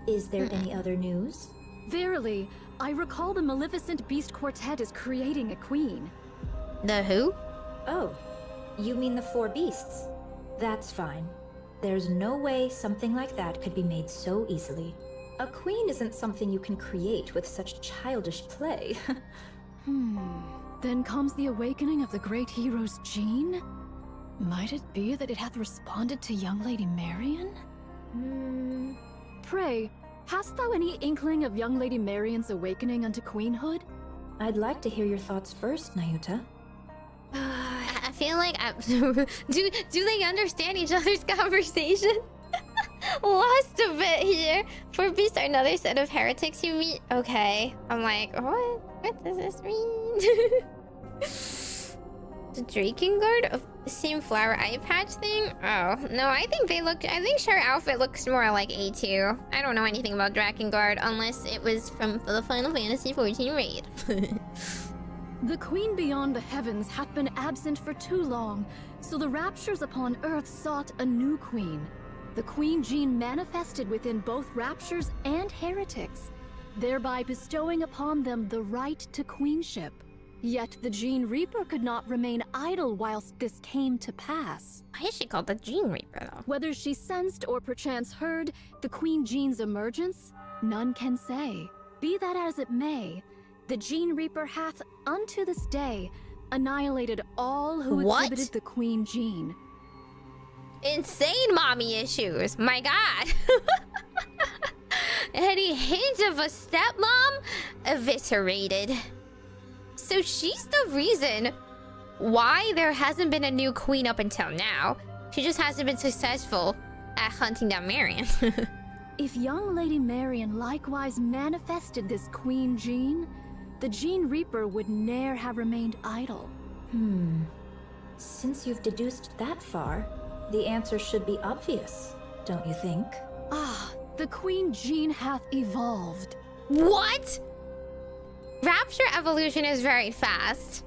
Is there any other news? Verily, I recall the Maleficent Beast Quartet is creating a queen. The who? Oh, you mean the 4 beasts? That's fine. There's no way something like that could be made so easily. A queen isn't something you can create with such childish play. Then comes the awakening of the great hero's gene? Might it be that it hath responded to young Lady Marion? Pray, hast thou any inkling of young Lady Marion's awakening unto queenhood? I'd like to hear your thoughts first, Nayuta. I feel like do they understand each other's conversation? Lost a bit here. For beast are another set of heretics you meet. Okay, I'm like, what does this mean? The Drakengard of the same flower eye patch thing? Oh no, I think her outfit looks more like A2. I don't know anything about Drakengard unless it was from the Final Fantasy XIV raid. The Queen beyond the heavens hath been absent for too long, so the raptures upon earth sought a new queen. The Queen Jean manifested within both raptures and heretics, thereby bestowing upon them the right to queenship. Yet the Jean Reaper could not remain idle whilst this came to pass. Why is she called the Jean Reaper, though? Whether she sensed or perchance heard the Queen Jean's emergence, none can say. Be that as it may, the Jean Reaper hath, unto this day, annihilated all who exhibited the Queen Jean. Insane mommy issues. My God. Any hint of a stepmom? Eviscerated. So she's the reason why there hasn't been a new queen up until now. She just hasn't been successful at hunting down Marion. If young Lady Marion likewise manifested this Queen Jean, the Jean Reaper would ne'er have remained idle. Since you've deduced that far, the answer should be obvious, don't you think? Ah, the Queen Jean hath evolved. What? Rapture evolution is very fast.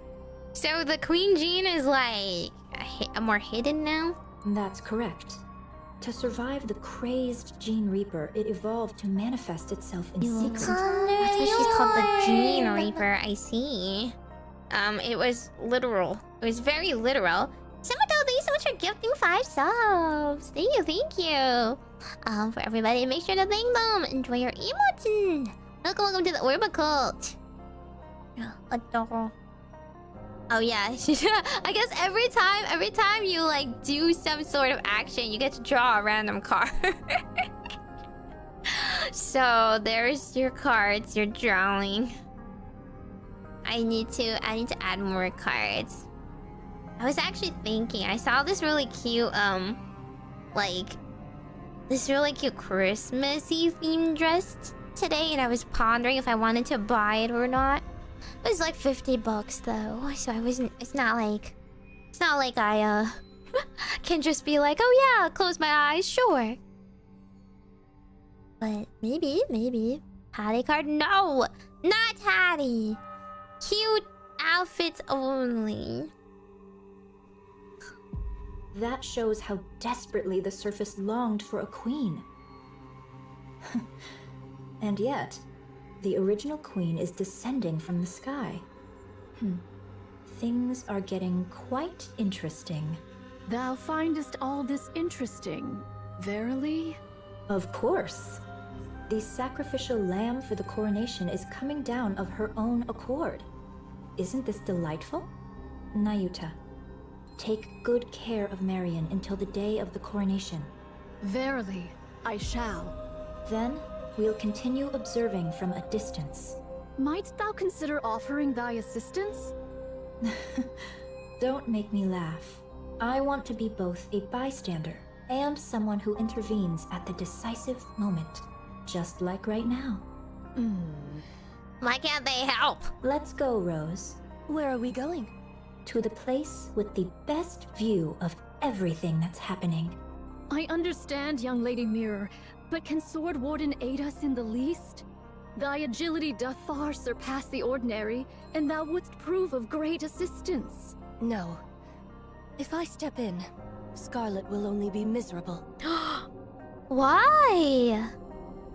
So the Queen Jean is like more hidden now? That's correct. To survive the crazed Jean Reaper, it evolved to manifest itself in secret. That's why she's called the Jean Reaper, I see. It was literal. It was very literal. Samato, thank you so much for gifting 5 subs. Thank you. For everybody, make sure to thank them. Enjoy your emotes. Welcome to the Orbacle. Adore. Oh yeah, I guess every time you like do some sort of action, you get to draw a random card. So there's your cards you're drawing. I need to add more cards. I was actually thinking, I saw this really cute Christmassy themed dress today, and I was pondering if I wanted to buy it or not. It was like $50 though, so I wasn't. It's not like I can just be like, oh yeah, close my eyes, sure. But maybe Hattie card. No, not Hattie. Cute outfits only. That shows how desperately the surface longed for a queen. And yet, the original queen is descending from the sky. Things are getting quite interesting. Thou findest all this interesting, verily? Of course. The sacrificial lamb for the coronation is coming down of her own accord. Isn't this delightful? Nayuta, take good care of Marion until the day of the coronation. Verily, I shall. Then, we'll continue observing from a distance. Mightst thou consider offering thy assistance? Don't make me laugh. I want to be both a bystander and someone who intervenes at the decisive moment, just like right now. Why can't they help? Let's go, Rose. Where are we going? To the place with the best view of everything that's happening. I understand, young Lady Mirror, but can Sword Warden aid us in the least? Thy agility doth far surpass the ordinary, and thou wouldst prove of great assistance. No. If I step in, Scarlet will only be miserable. Why?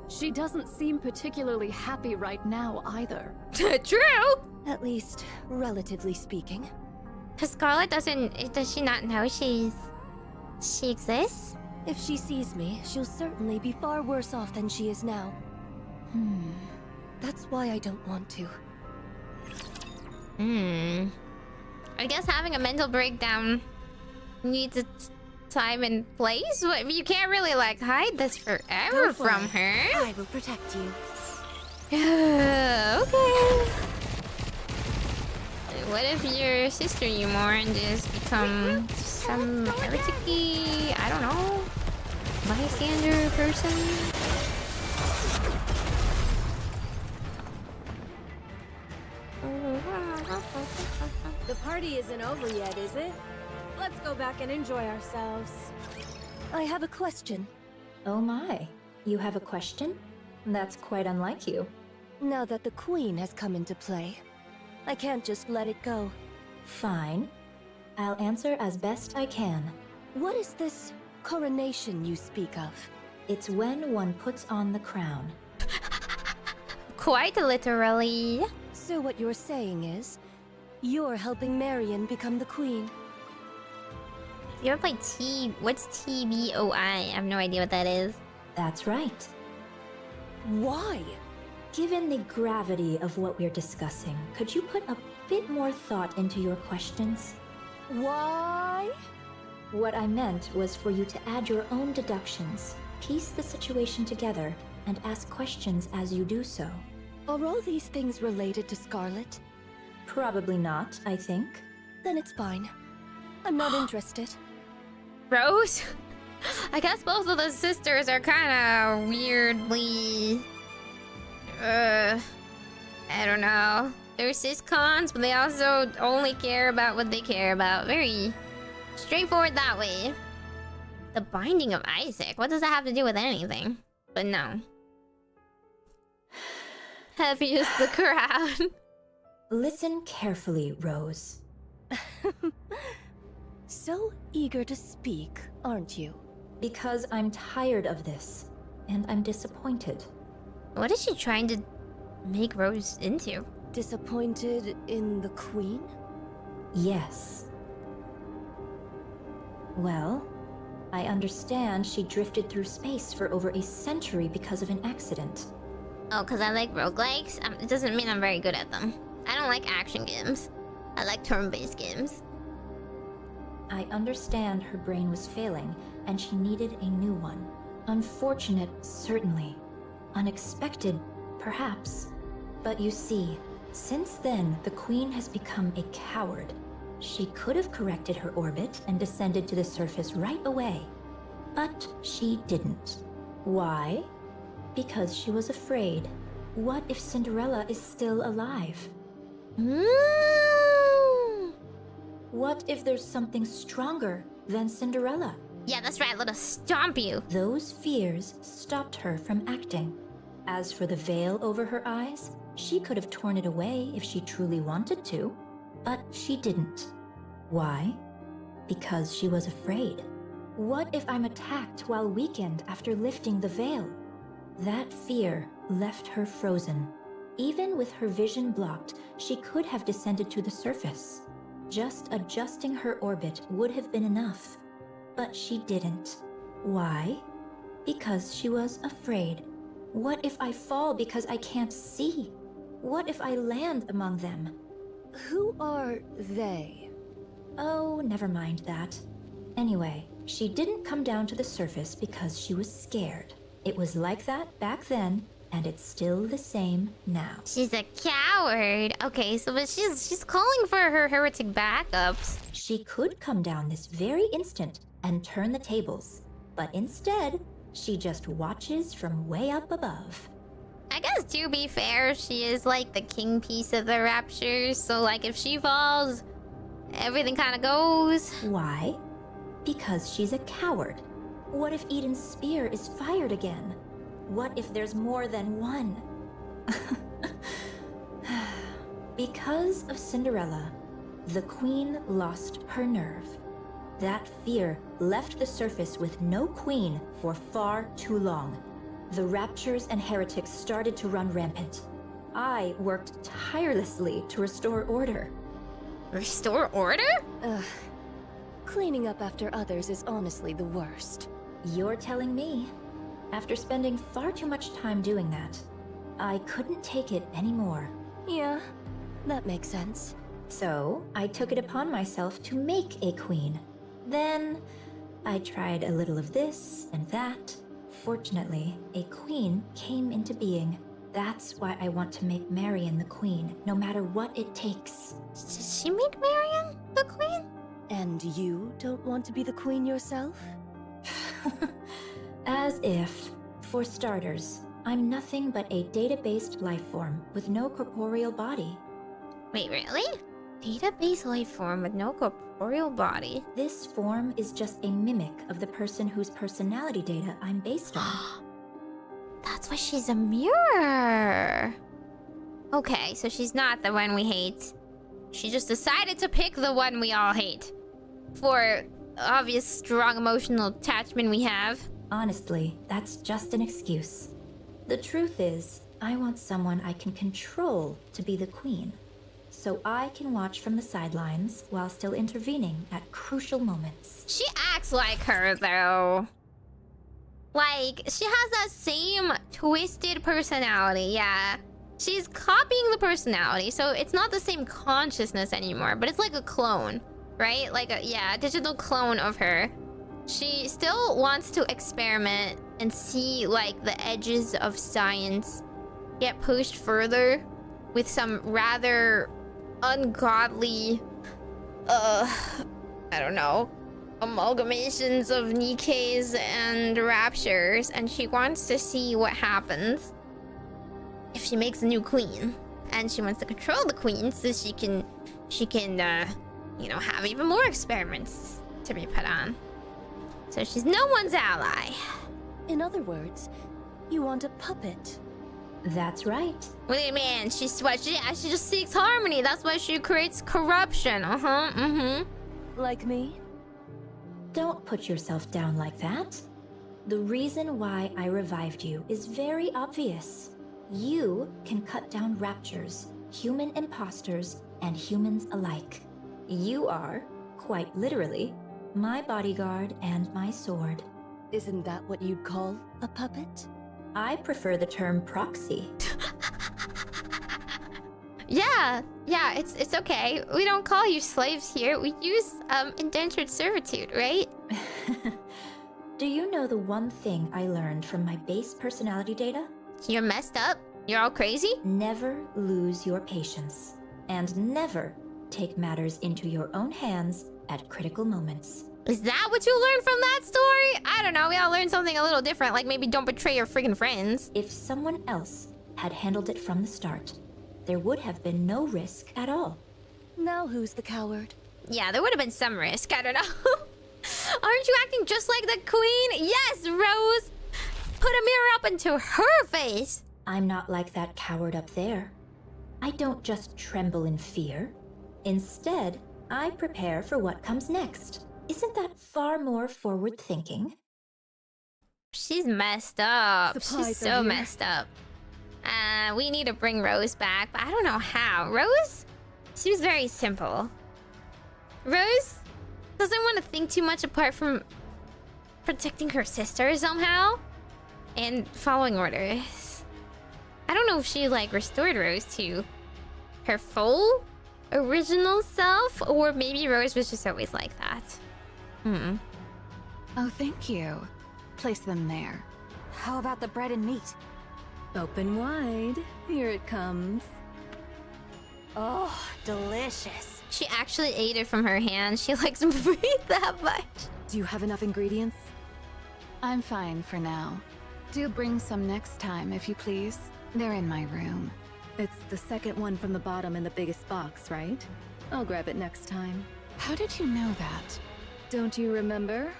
She doesn't seem particularly happy right now either. True! At least, relatively speaking. Cause Scarlet does she not know she exists? If she sees me, she'll certainly be far worse off than she is now. That's why I don't want to. I guess having a mental breakdown needs a time and place? You can't really like hide this forever from her. I will protect you. Okay. What if your sister you more and just become some heretic-y, I don't know, bystander person? The party isn't over yet, is it? Let's go back and enjoy ourselves. I have a question. Oh my, you have a question? That's quite unlike you. Now that the Queen has come into play, I can't just let it go. Fine. I'll answer as best I can. What is this coronation you speak of? It's when one puts on the crown. Quite literally. So what you're saying is, you're helping Marion become the Queen? You ever play what's TBOI? I have no idea what that is. That's right. Why? Given the gravity of what we're discussing, could you put a bit more thought into your questions? Why? What I meant was for you to add your own deductions, piece the situation together, and ask questions as you do so. Are all these things related to Scarlet? Probably not, I think. Then it's fine. I'm not interested. Rose? I guess both of the sisters are kind of weirdly... I don't know. They're sis-cons, but they also only care about what they care about. Very straightforward that way. The Binding of Isaac? What does that have to do with anything? But no. Heavy is the crowd. Listen carefully, Rose. So eager to speak, aren't you? Because I'm tired of this, and I'm disappointed. What is she trying to make Rose into? Disappointed in the Queen? Yes. Well, I understand she drifted through space for over a century because of an accident. Oh, because I like roguelikes? It doesn't mean I'm very good at them. I don't like action games. I like turn-based games. I understand her brain was failing, and she needed a new one. Unfortunate, certainly. Unexpected, perhaps. But you see, since then, the Queen has become a coward. She could have corrected her orbit and descended to the surface right away. But she didn't. Why? Because she was afraid. What if Cinderella is still alive? What if there's something stronger than Cinderella? Yeah, that's right, let us stomp you. Those fears stopped her from acting. As for the veil over her eyes, she could have torn it away if she truly wanted to, but she didn't. Why? Because she was afraid. What if I'm attacked while weakened after lifting the veil? That fear left her frozen. Even with her vision blocked, she could have descended to the surface. Just adjusting her orbit would have been enough. But she didn't. Why? Because she was afraid. What if I fall because I can't see? What if I land among them? Who are they? Oh, never mind that. Anyway, she didn't come down to the surface because she was scared. It was like that back then, and it's still the same now. She's a coward. Okay, so but she's calling for her heretic backups. She could come down this very instant and turn the tables, but instead, she just watches from way up above. I guess to be fair, she is like the king piece of the Raptures, so like if she falls, everything kind of goes. Why? Because she's a coward. What if Eden's spear is fired again? What if there's more than one? Because of Cinderella, the Queen lost her nerve. That fear left the surface with no queen for far too long. The Raptures and heretics started to run rampant. I worked tirelessly to restore order. Restore order? Ugh. Cleaning up after others is honestly the worst. You're telling me. After spending far too much time doing that, I couldn't take it anymore. Yeah, that makes sense. So, I took it upon myself to make a queen. Then, I tried a little of this and that. Fortunately, a queen came into being. That's why I want to make Marion the queen, no matter what it takes. Did she make Marion the queen? And you don't want to be the queen yourself? As if. For starters, I'm nothing but a data-based life form with no corporeal body. Wait, really? Data-based life form with no corporeal body? This form is just a mimic of the person whose personality data I'm based on. That's why she's a mirror. Okay, so she's not the one we hate. She just decided to pick the one we all hate. For obvious strong emotional attachment we have. Honestly, that's just an excuse. The truth is, I want someone I can control to be the queen. So I can watch from the sidelines while still intervening at crucial moments. She acts like her, though. Like, she has that same twisted personality, yeah. She's copying the personality, so it's not the same consciousness anymore, but it's like a clone, right? Like a digital clone of her. She still wants to experiment and see, like, the edges of science get pushed further with some rather ungodly, I don't know, amalgamations of Nikkes and Raptures, and she wants to see what happens if she makes a new queen. And she wants to control the queen so she can you know, have even more experiments to be put on. So she's no one's ally. In other words, you want a puppet. That's right. What do you mean? She just seeks harmony. That's why she creates corruption. Like me? Don't put yourself down like that. The reason why I revived you is very obvious. You can cut down raptures, human imposters, and humans alike. You are, quite literally, my bodyguard and my sword. Isn't that what you'd call a puppet? I prefer the term proxy. Yeah, it's okay. We don't call you slaves here. We use indentured servitude, right? Do you know the one thing I learned from my base personality data? You're messed up? You're all crazy? Never lose your patience. And never take matters into your own hands at critical moments. Is that what you learned from that story? I don't know, we all learned something a little different, like maybe don't betray your friggin' friends. If someone else had handled it from the start, there would have been no risk at all. Now who's the coward? Yeah, there would have been some risk, I don't know. Aren't you acting just like the queen? Yes, Rose! Put a mirror up into her face! I'm not like that coward up there. I don't just tremble in fear. Instead, I prepare for what comes next. Isn't that far more forward-thinking? She's messed up. Supplies She's are so here. messed up. We need to bring Rose back, but I don't know how. Rose seems very simple. Rose doesn't want to think too much apart from protecting her sister somehow and following orders. I don't know if she, like, restored Rose to her full original self, or maybe Rose was just always like that. Oh, thank you. Place them there. How about the bread and meat? Open wide. Here it comes. Oh, delicious. She actually ate it from her hand. She likes food that much. Do you have enough ingredients? I'm fine for now. Do bring some next time, if you please. They're in my room. It's the second one from the bottom in the biggest box, right? I'll grab it next time. How did you know that? Don't you remember?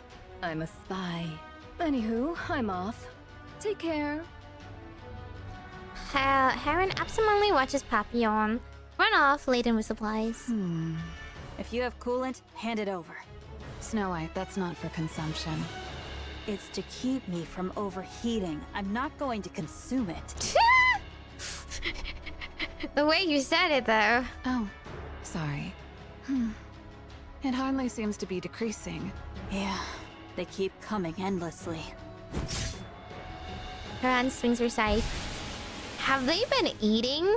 I'm a spy. Anywho, I'm off. Take care. Heron absentmindly watches Papillon run off laden with supplies. If you have coolant, hand it over. Snow White, that's not for consumption. It's to keep me from overheating. I'm not going to consume it. The way you said it, though. Oh, sorry. It hardly seems to be decreasing. Yeah, they keep coming endlessly. Her hand swings her scythe. Have they been eating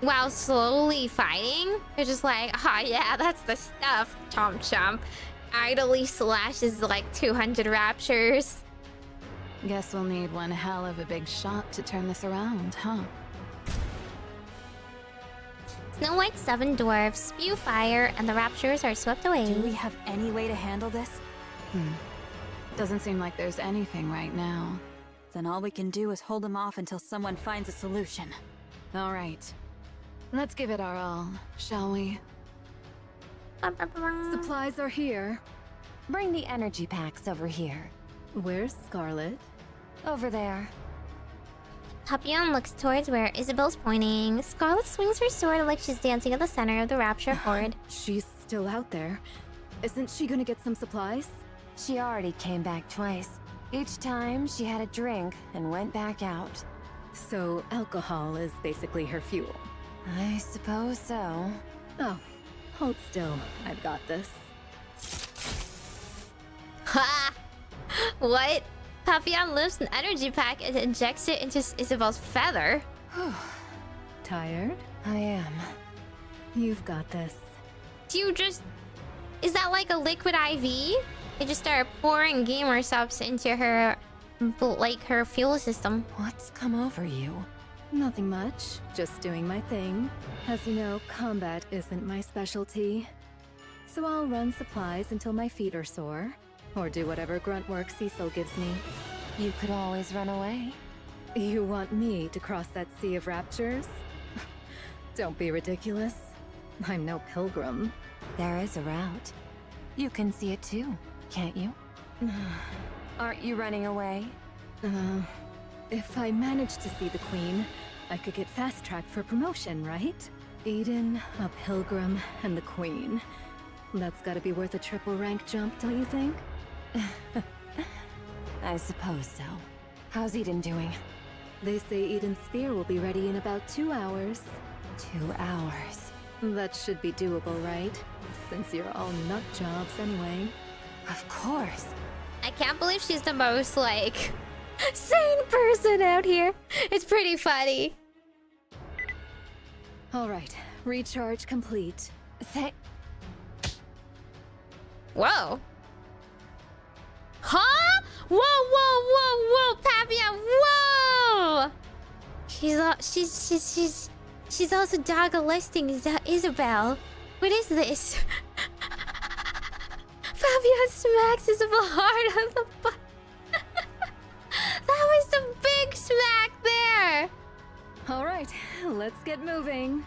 while slowly fighting? They're just like, oh yeah, that's the stuff. Chomp chomp. Idly slashes like 200 raptures. Guess we'll need one hell of a big shot to turn this around, huh? Snow White's 7 dwarfs spew fire, and the raptures are swept away. Do we have any way to handle this? Doesn't seem like there's anything right now. Then all we can do is hold them off until someone finds a solution. All right. Let's give it our all, shall we? Supplies are here. Bring the energy packs over here. Where's Scarlet? Over there. Papillon looks towards where Isabel's pointing. Scarlet swings her sword like she's dancing at the center of the rapture horde. She's still out there. Isn't she gonna get some supplies? She already came back twice. Each time, she had a drink and went back out. So, alcohol is basically her fuel. I suppose so. Oh, hold still. I've got this. Ha! What? Papillon lifts an energy pack and injects it into Isabel's feather. Tired? I am. You've got this. Do you just... Is that like a liquid IV? You just start pouring gamer subs into her... like her fuel system. What's come over you? Nothing much. Just doing my thing. As you know, combat isn't my specialty. So I'll run supplies until my feet are sore. Or do whatever grunt work Cecil gives me. You could always run away. You want me to cross that sea of raptures? Don't be ridiculous. I'm no pilgrim. There is a route. You can see it too, can't you? Aren't you running away? If I manage to see the Queen, I could get fast-tracked for promotion, right? Eden, a pilgrim, and the Queen. That's gotta be worth a triple rank jump, don't you think? I suppose so. How's Eden doing? They say Eden's spear will be ready in about 2 hours. 2 hours. That should be doable, right? Since you're all nut jobs anyway. Of course. I can't believe she's the most, like, sane person out here. It's pretty funny. Alright, recharge complete. Whoa. Huh? Whoa, whoa, whoa, whoa, Papillon, whoa! She's also dog listing Isabel. What is this? Papillon smacks Isabel hard on the butt. That was a big smack there. Alright, let's get moving.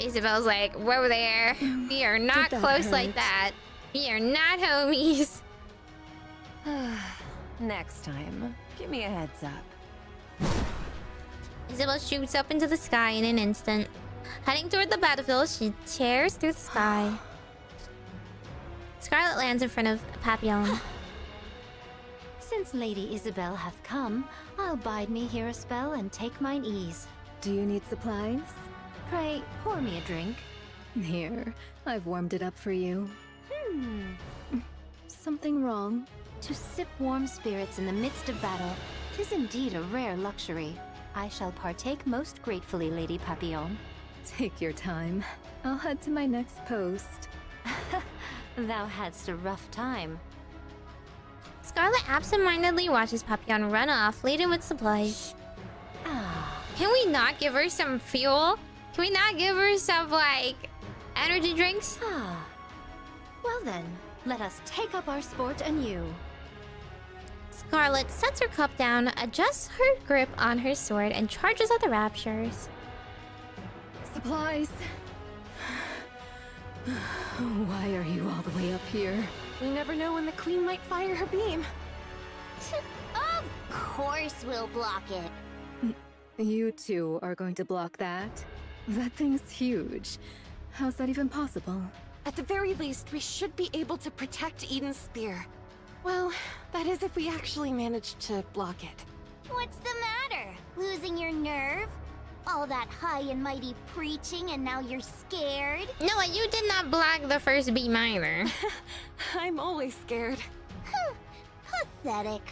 Isabel's like, whoa there. We are not close like that. We are not homies. Next time, give me a heads up. Isabel shoots up into the sky in an instant. Heading toward the battlefield, she tears through the sky. Scarlet lands in front of Papillon. Since Lady Isabel hath come, I'll bide me here a spell and take mine ease. Do you need supplies? Pray, pour me a drink. Here, I've warmed it up for you. Something wrong? To sip warm spirits in the midst of battle, 'tis indeed a rare luxury. I shall partake most gratefully, Lady Papillon. Take your time. I'll head to my next post. Thou hadst a rough time. Scarlet absentmindedly watches Papillon run off, laden with supplies. Can we not give her some fuel? Can we not give her some, like, energy drinks? Well then, let us take up our sport anew. Scarlet sets her cup down, adjusts her grip on her sword, and charges at the raptures. Supplies! Why are you all the way up here? We never know when the Queen might fire her beam. Of course we'll block it. You two are going to block that? That thing's huge. How's that even possible? At the very least, we should be able to protect Eden's spear. Well, that is if we actually manage to block it. What's the matter? Losing your nerve? All that high and mighty preaching and now you're scared? No, you did not block the first beam either. I'm always scared. Pathetic.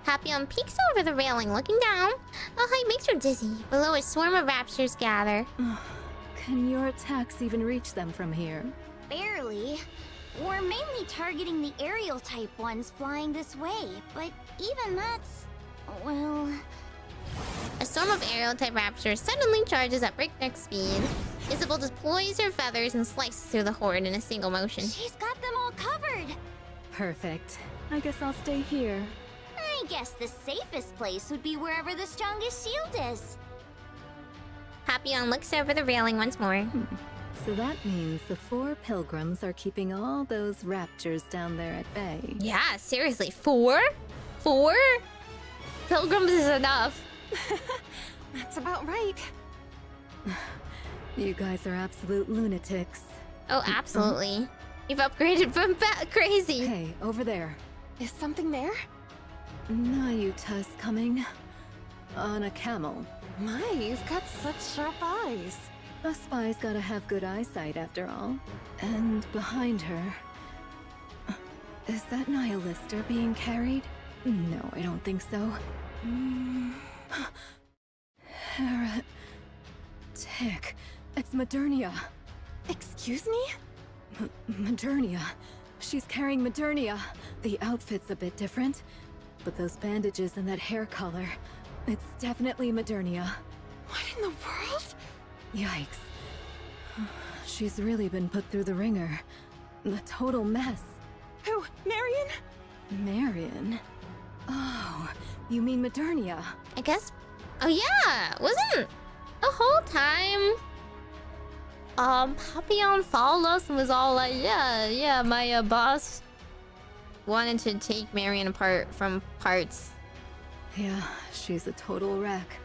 Papillon peeks over the railing, looking down. The height makes her dizzy. Below, a swarm of raptors gather. Can your attacks even reach them from here? Barely. We're mainly targeting the aerial type ones flying this way, but even that's... well... A storm of aerial type raptors suddenly charges at breakneck speed. Isabel deploys her feathers and slices through the horde in a single motion. She's got them all covered! Perfect. I guess I'll stay here. I guess the safest place would be wherever the strongest shield is. Papillon looks over the railing once more. So that means the 4 pilgrims are keeping all those raptors down there at bay. Yeah, seriously, 4? 4? Pilgrims is enough. That's about right. You guys are absolute lunatics. Oh, absolutely. You've upgraded from crazy. Hey, over there. Is something there? Nayuta's coming. On a camel. My, you've got such sharp eyes. A spy's gotta have good eyesight after all. And behind her... Is that Nihilister being carried? No, I don't think so. Heretic. It's Modernia. Excuse me? Modernia. She's carrying Modernia. The outfit's a bit different, but those bandages and that hair color, it's definitely Modernia. What in the world? Yikes. She's really been put through the ringer. A total mess. Who? Marion? Marion? Oh, you mean Modernia? I guess... Oh yeah! Wasn't the whole time... Papillon followed us and was all like, yeah, my boss wanted to take Marion apart from parts. Yeah, she's a total wreck.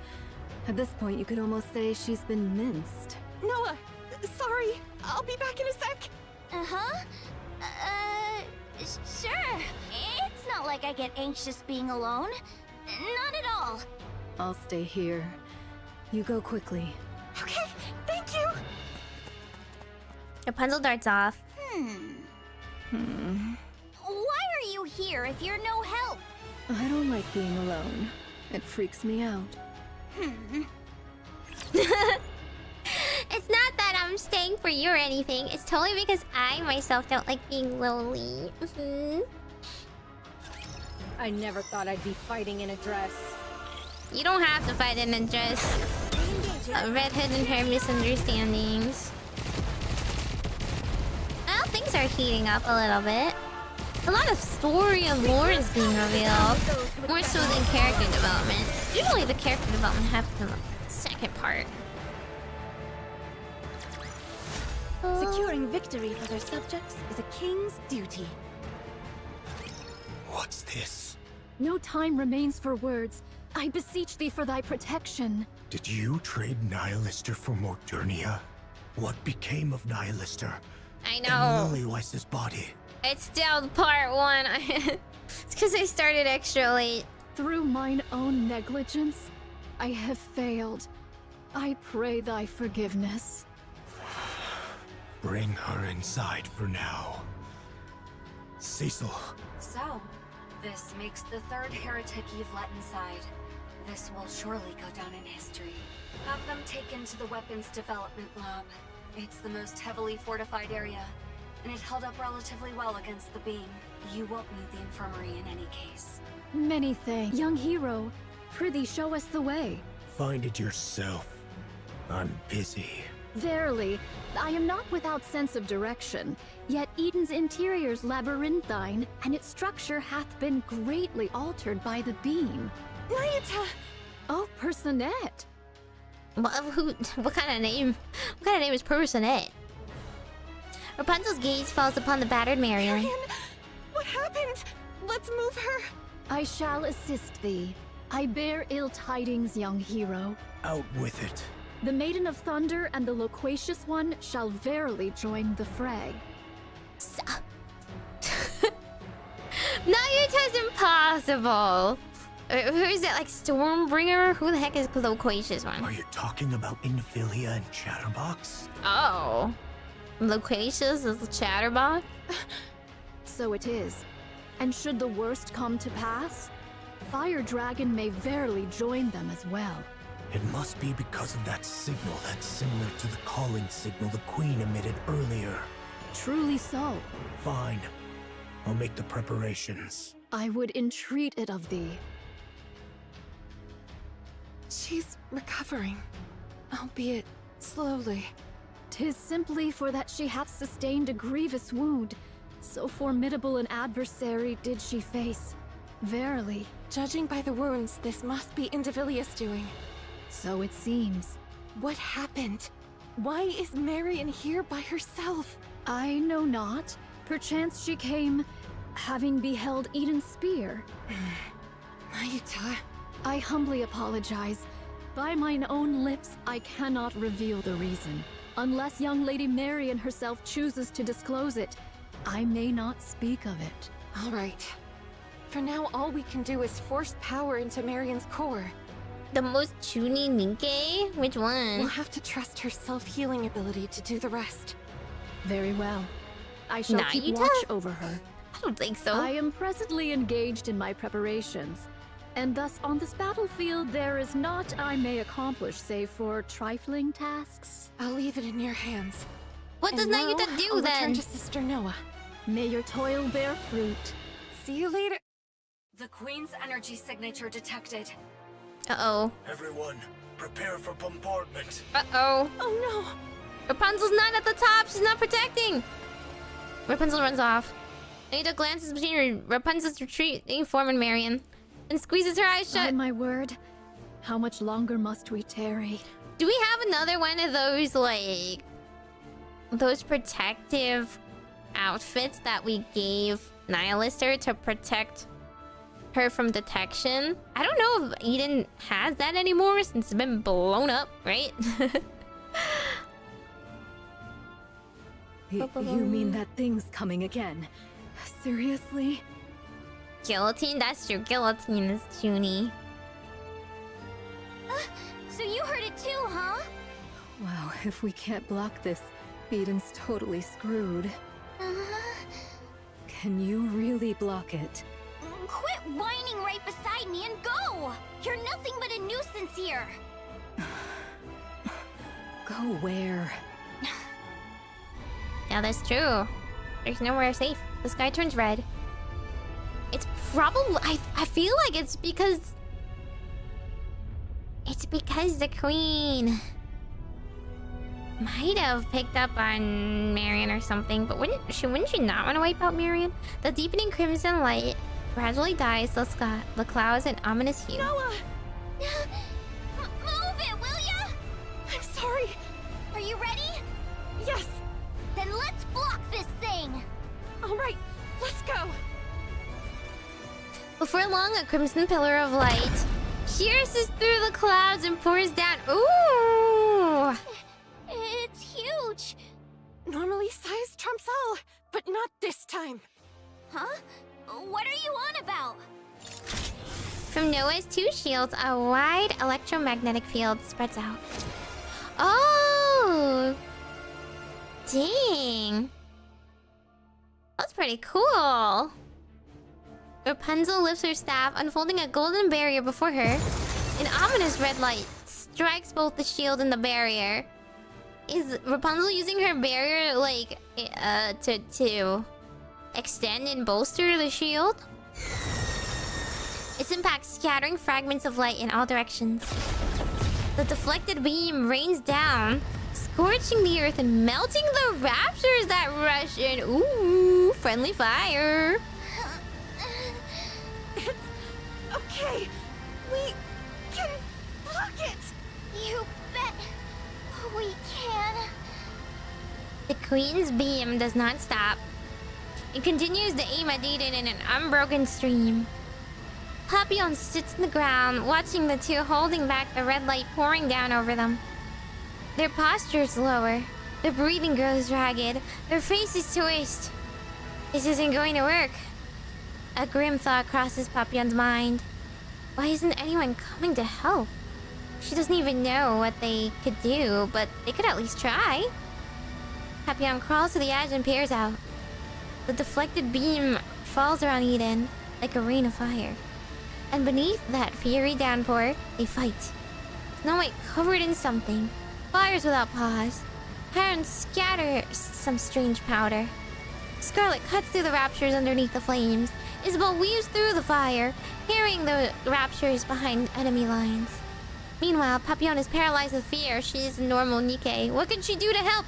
At this point, you could almost say she's been minced. Noah, sorry. I'll be back in a sec. Uh-huh. Sure. It's not like I get anxious being alone. Not at all. I'll stay here. You go quickly. Okay, thank you. Rapunzel darts off. Why are you here if you're no help? I don't like being alone. It freaks me out. It's not that I'm staying for you or anything. It's totally because I myself don't like being lonely. I never thought I'd be fighting in a dress. You don't have to fight in a dress. Redhead and her misunderstandings. Well, things are heating up a little bit. A lot of story and lore is being revealed. More so than character development. Usually the character development happens in the second part. Securing victory for their subjects is a king's duty. What's this? No time remains for words. I beseech thee for thy protection. Did you trade Nihilister for Modernia? What became of Nihilister? I know. And Lilyweise's body? It's still part 1. It's because I started extra late. Through mine own negligence, I have failed. I pray thy forgiveness. Bring her inside for now. Cecil. So, this makes the 3rd heretic you've let inside. This will surely go down in history. Have them taken to the weapons development lab. It's the most heavily fortified area, and it held up relatively well against the beam. You won't need the infirmary in any case. Many thanks. Young hero, prithee show us the way. Find it yourself. I'm busy. Verily, I am not without sense of direction, yet Eden's interior's labyrinthine, and its structure hath been greatly altered by the beam. Nayuta! Oh, Personette! What kind of name? What kind of name is Personette? Rapunzel's gaze falls upon the battered Marion. Marion! What happened? Let's move her. I shall assist thee. I bear ill tidings, young hero. Out with it. The Maiden of Thunder and the Loquacious One shall verily join the fray. Nayuta's impossible! Who is it, like Stormbringer? Who the heck is the Loquacious One? Are you talking about Infilia and Chatterbox? Oh. Loquacious is the Chatterbox? So it is. And should the worst come to pass, Fire Dragon may verily join them as well. It must be because of that signal that's similar to the calling signal the Queen emitted earlier. truly so? Fine. I'll make the preparations. I would entreat it of thee. She's recovering, albeit slowly. 'Tis simply for that she hath sustained a grievous wound. So formidable an adversary did she face. Verily. Judging by the wounds, this must be Indivilius doing. So it seems. What happened? Why is Marion here by herself? I know not. Perchance she came, having beheld Eden's spear. Mayuta. I humbly apologize. By mine own lips, I cannot reveal the reason. Unless young Lady Marion herself chooses to disclose it, I may not speak of it. All right. For now, all we can do is force power into Marion's core. The most chuny Nikke? Which one? We'll have to trust her self-healing ability to do the rest. Very well. I shall keep Naida? watch over her. I don't think so. I am presently engaged in my preparations, and thus on this battlefield there is naught I may accomplish save for trifling tasks. I'll leave it in your hands. What does Naida do I'll then? return to Sister Noah. May your toil bear fruit. See you later. The Queen's energy signature detected. Uh-oh. Everyone, prepare for bombardment. Uh-oh. Oh no! Rapunzel's not at the top. She's not protecting. Rapunzel runs off. Naida glances between Rapunzel's retreating form and Marion, and squeezes her eyes shut. By my word, how much longer must we tarry? Do we have another one of those, like, those protective outfits that we gave Nihilister to protect her from detection? I don't know if Eden has that anymore since it's been blown up, right? You mean that thing's coming again? Seriously? Guillotine? That's true. Guillotine is chuny. So you heard it too, huh? Wow, if we can't block this, Eden's totally screwed. Can you really block it? Quit whining right beside me and go! You're nothing but a nuisance here! Go where? Yeah, that's true. There's nowhere safe. The sky turns red. It's probably... I feel like it's because... It's because the Queen might have picked up on Marion or something, but wouldn't she not want to wipe out Marion? The deepening crimson light gradually dies the clouds an ominous hue. Noah! Move it, will ya? I'm sorry. Are you ready? Yes. Then let's block this thing! All right, let's go! Before long, a crimson pillar of light pierces through the clouds and pours down. Ooh! It's huge! Normally size trumps all, but not this time. Huh? What are you on about? From Noah's two shields, a wide electromagnetic field spreads out. Oh! Dang! That's pretty cool. Rapunzel lifts her staff, unfolding a golden barrier before her. An ominous red light strikes both the shield and the barrier. Is Rapunzel using her barrier, like, to extend and bolster the shield? Its impact scattering fragments of light in all directions. The deflected beam rains down, scorching the earth and melting the raptors that rush in. Ooh, friendly fire. It's okay. We can block it. You bet we can. The Queen's beam does not stop. It continues to aim at Eden in an unbroken stream. Papillon sits on the ground, watching the two holding back the red light pouring down over them. Their postures lower. Their breathing grows ragged. Their faces twitched. This isn't going to work. A grim thought crosses Papillon's mind. Why isn't anyone coming to help? She doesn't even know what they could do, but they could at least try. Papillon crawls to the edge and peers out. The deflected beam falls around Eden like a rain of fire. And beneath that fiery downpour, they fight. Snow White covered in something, fires without pause. Parents scatter some strange powder. Scarlet cuts through the raptures underneath the flames. Isabel weaves through the fire, hearing the raptures behind enemy lines. Meanwhile, Papillon is paralyzed with fear. She is a normal Nikke. What can she do to help?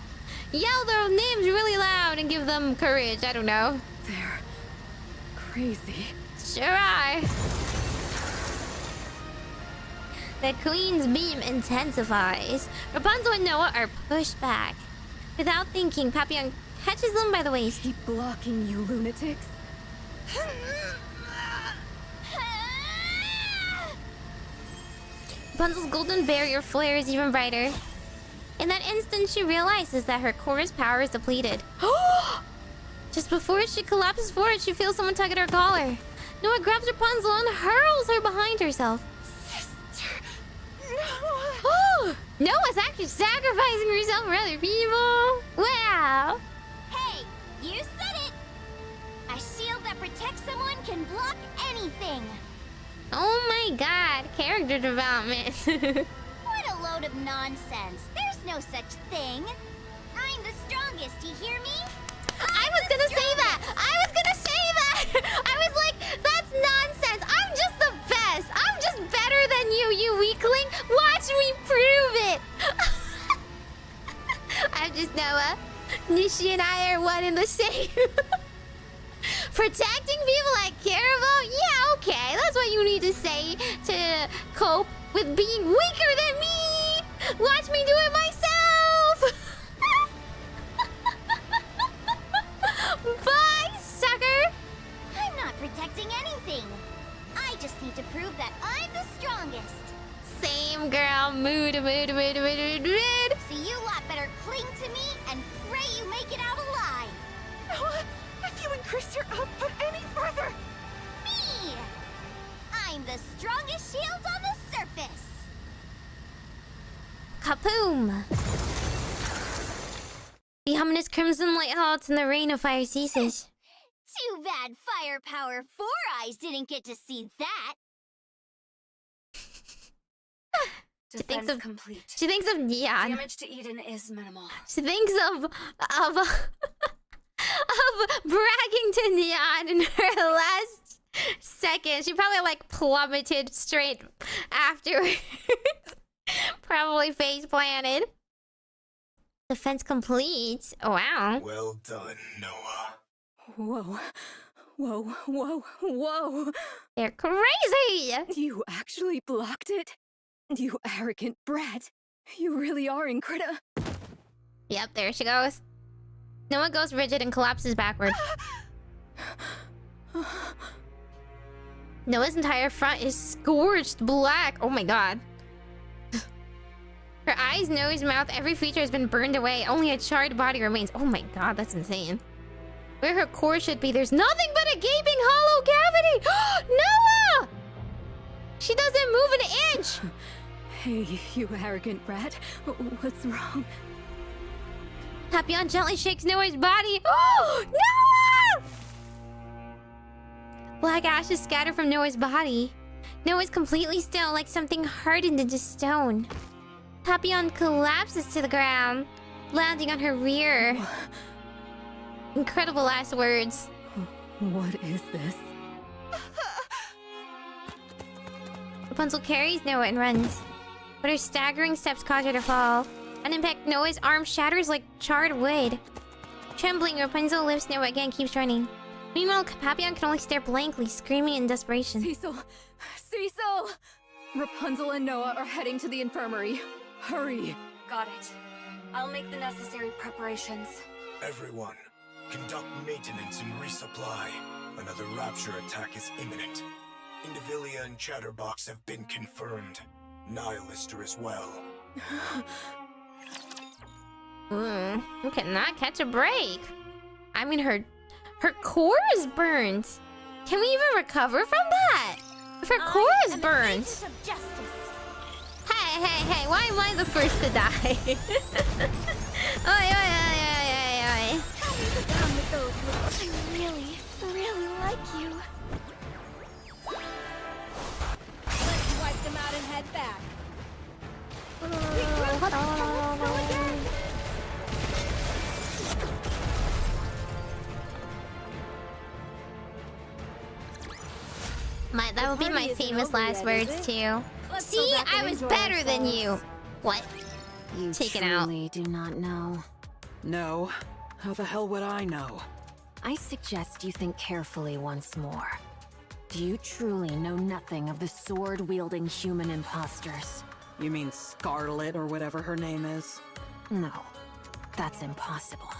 Yell their names really loud and give them courage. I don't know. They're crazy. Sure are. The Queen's beam intensifies. Rapunzel and Noah are pushed back. Without thinking, Papillon catches them by the waist. Keep blocking, you lunatics. Rapunzel's golden barrier flares even brighter. In that instant, she realizes that her chorus power is depleted. Just before she collapses forward, she feels someone tug at her collar. Noah grabs Rapunzel and hurls her behind herself. Noah's actually sacrificing herself for other people. Wow. Hey, you said it! A shield that protects someone can block anything. Oh my god, character development. What a load of nonsense. There's no such thing. I'm the strongest, you hear me? I was gonna say that! I was like, that's nonsense. I'm just the best. I'm just better than you, you weakling. Watch me prove it. I'm just Noah. Nishi and I are one and the same. Protecting people I care about? Yeah, okay. That's what you need to say to cope with being weaker than me. Watch me do it myself. Bye, sucker. I'm not protecting anything. I just need to prove that I'm the strongest. Same girl. Mood. So you lot better cling to me and pray you make it out alive. Noah, if you increase your output any further... Me! I'm the strongest shield on the surface. Kaboom! The ominous crimson light halts and the rain of fire ceases. Too bad Firepower 4 Eyes didn't get to see that. Defense complete. She thinks of Neon. Damage to Eden is minimal. She thinks of bragging to Neon in her last second. She probably like plummeted straight afterwards. Probably face planted. Defense complete. Oh wow. Well done, Noah. Whoa. They're crazy! You actually blocked it? You arrogant brat. You really are incredible. Yep, there she goes. Noah goes rigid and collapses backward. Noah's entire front is scorched black. Oh my god. Her eyes, nose, mouth, every feature has been burned away. Only a charred body remains. Oh my god, that's insane. Where her core should be, there's nothing but a gaping hollow cavity! Noah! She doesn't move an inch! Hey, you arrogant brat. What's wrong? Papillon gently shakes Noah's body. Oh! Noah! Black ashes scatter from Noah's body. Noah's completely still, like something hardened into stone. Papillon collapses to the ground, landing on her rear. Incredible last words. What is this? Rapunzel carries Noah and runs, but her staggering steps cause her to fall. An impact, Noah's arm shatters like charred wood. Trembling, Rapunzel lifts Noah again and keeps running. Meanwhile, Papillon can only stare blankly, screaming in desperation. Cecil! Rapunzel and Noah are heading to the infirmary. Hurry! Got it. I'll make the necessary preparations. Everyone, conduct maintenance and resupply. Another rapture attack is imminent. Indivilia and Chatterbox have been confirmed. Nihilister as well. You cannot catch a break. I mean, her core is burned. Can we even recover from that? If her core is burned. Hey, why am I the first to die? Oi. Down with those looks. I really like you. Let's wipe them out and head back. Hold on. That will be my famous last words too. See, I was better than you. What? You Take it out. truly do not know. No. How the hell would I know? I suggest you think carefully once more. Do you truly know nothing of the sword-wielding human imposters? You mean Scarlet or whatever her name is? No, that's impossible.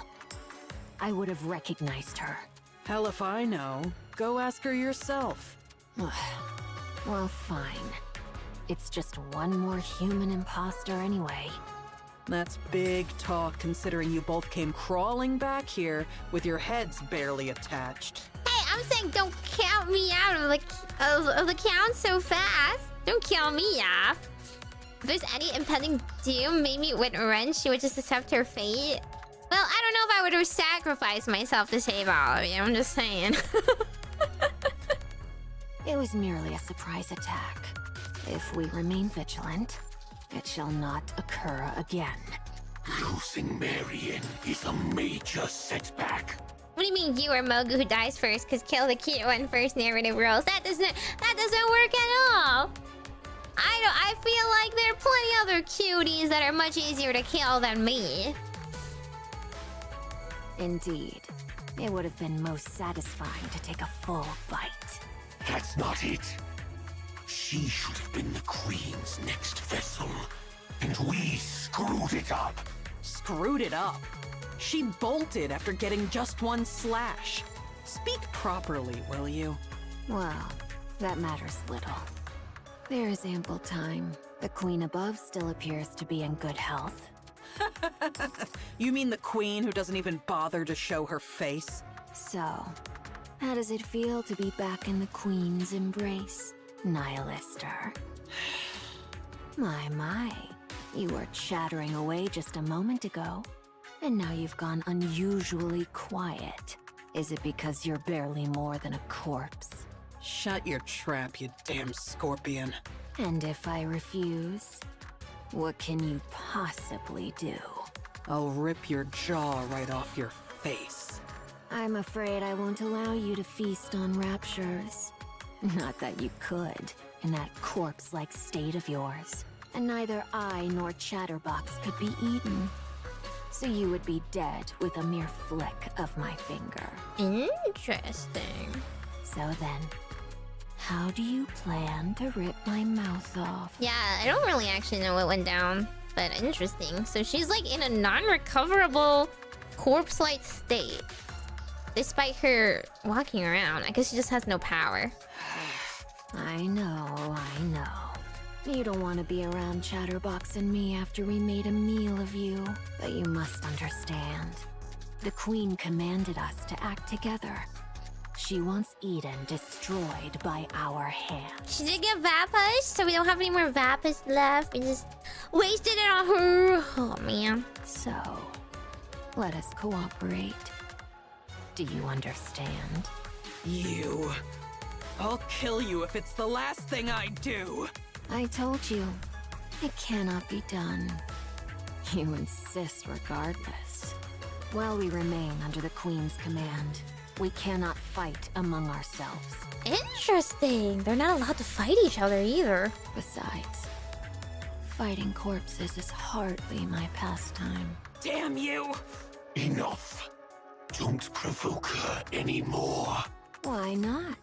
I would have recognized her. Hell if I know. Go ask her yourself. Well, fine. It's just one more human imposter anyway. That's big talk considering you both came crawling back here with your heads barely attached. Hey, I'm saying don't count me out of the count so fast. Don't count me off. If there's any impending doom, Meimi wouldn't run. She would just accept her fate. Well, I don't know if I would have sacrificed myself to save all of you. I'm just saying. It was merely a surprise attack. If we remain vigilant, it shall not occur again. Losing Marion is a major setback. What do you mean you or Mogu who dies first? Cause kill the cute one first narrative rules. That doesn't work at all. I feel like there are plenty other cuties that are much easier to kill than me. Indeed. It would have been most satisfying to take a full bite. That's not it. She should have been the Queen's next vessel, and we screwed it up. Screwed it up? She bolted after getting just one slash. Speak properly, will you? Well, that matters little. There is ample time. The Queen above still appears to be in good health. You mean the Queen who doesn't even bother to show her face? So, how does it feel to be back in the Queen's embrace, Nihilister? My. You were chattering away just a moment ago, and now you've gone unusually quiet. Is it because you're barely more than a corpse? Shut your trap, you damn scorpion. And if I refuse, what can you possibly do? I'll rip your jaw right off your face. I'm afraid I won't allow you to feast on raptures. Not that you could, in that corpse-like state of yours. And neither I nor Chatterbox could be eaten. So you would be dead with a mere flick of my finger. Interesting. So then, how do you plan to rip my mouth off? Yeah, I don't really actually know what went down, but interesting. So she's like in a non-recoverable corpse-like state. Despite her walking around, I guess she just has no power. I know. You don't want to be around Chatterbox and me after we made a meal of you. But you must understand. The Queen commanded us to act together. She wants Eden destroyed by our hand. She did get Vapus, so we don't have any more Vapus left. We just wasted it on her. Oh, man. So, let us cooperate. Do you understand? You. I'll kill you if it's the last thing I do. I told you. It cannot be done. You insist regardless. While we remain under the Queen's command, we cannot fight among ourselves. Interesting. They're not allowed to fight each other either. Besides, fighting corpses is hardly my pastime. Damn you! Enough. Don't provoke her anymore. Why not?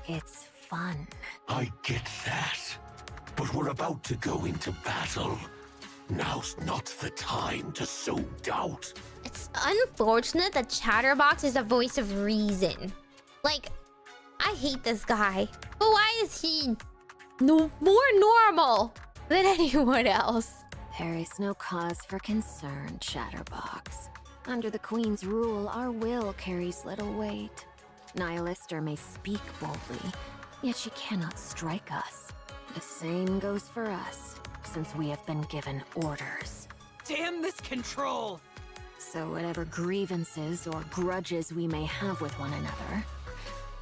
It's fun. I get that. But we're about to go into battle. Now's not the time to sow doubt. It's unfortunate that Chatterbox is the voice of reason. Like, I hate this guy. But why is he more normal than anyone else? There is no cause for concern, Chatterbox. Under the Queen's rule, our will carries little weight. Nihilister may speak boldly, yet she cannot strike us. The same goes for us, since we have been given orders. Damn this control! So whatever grievances or grudges we may have with one another,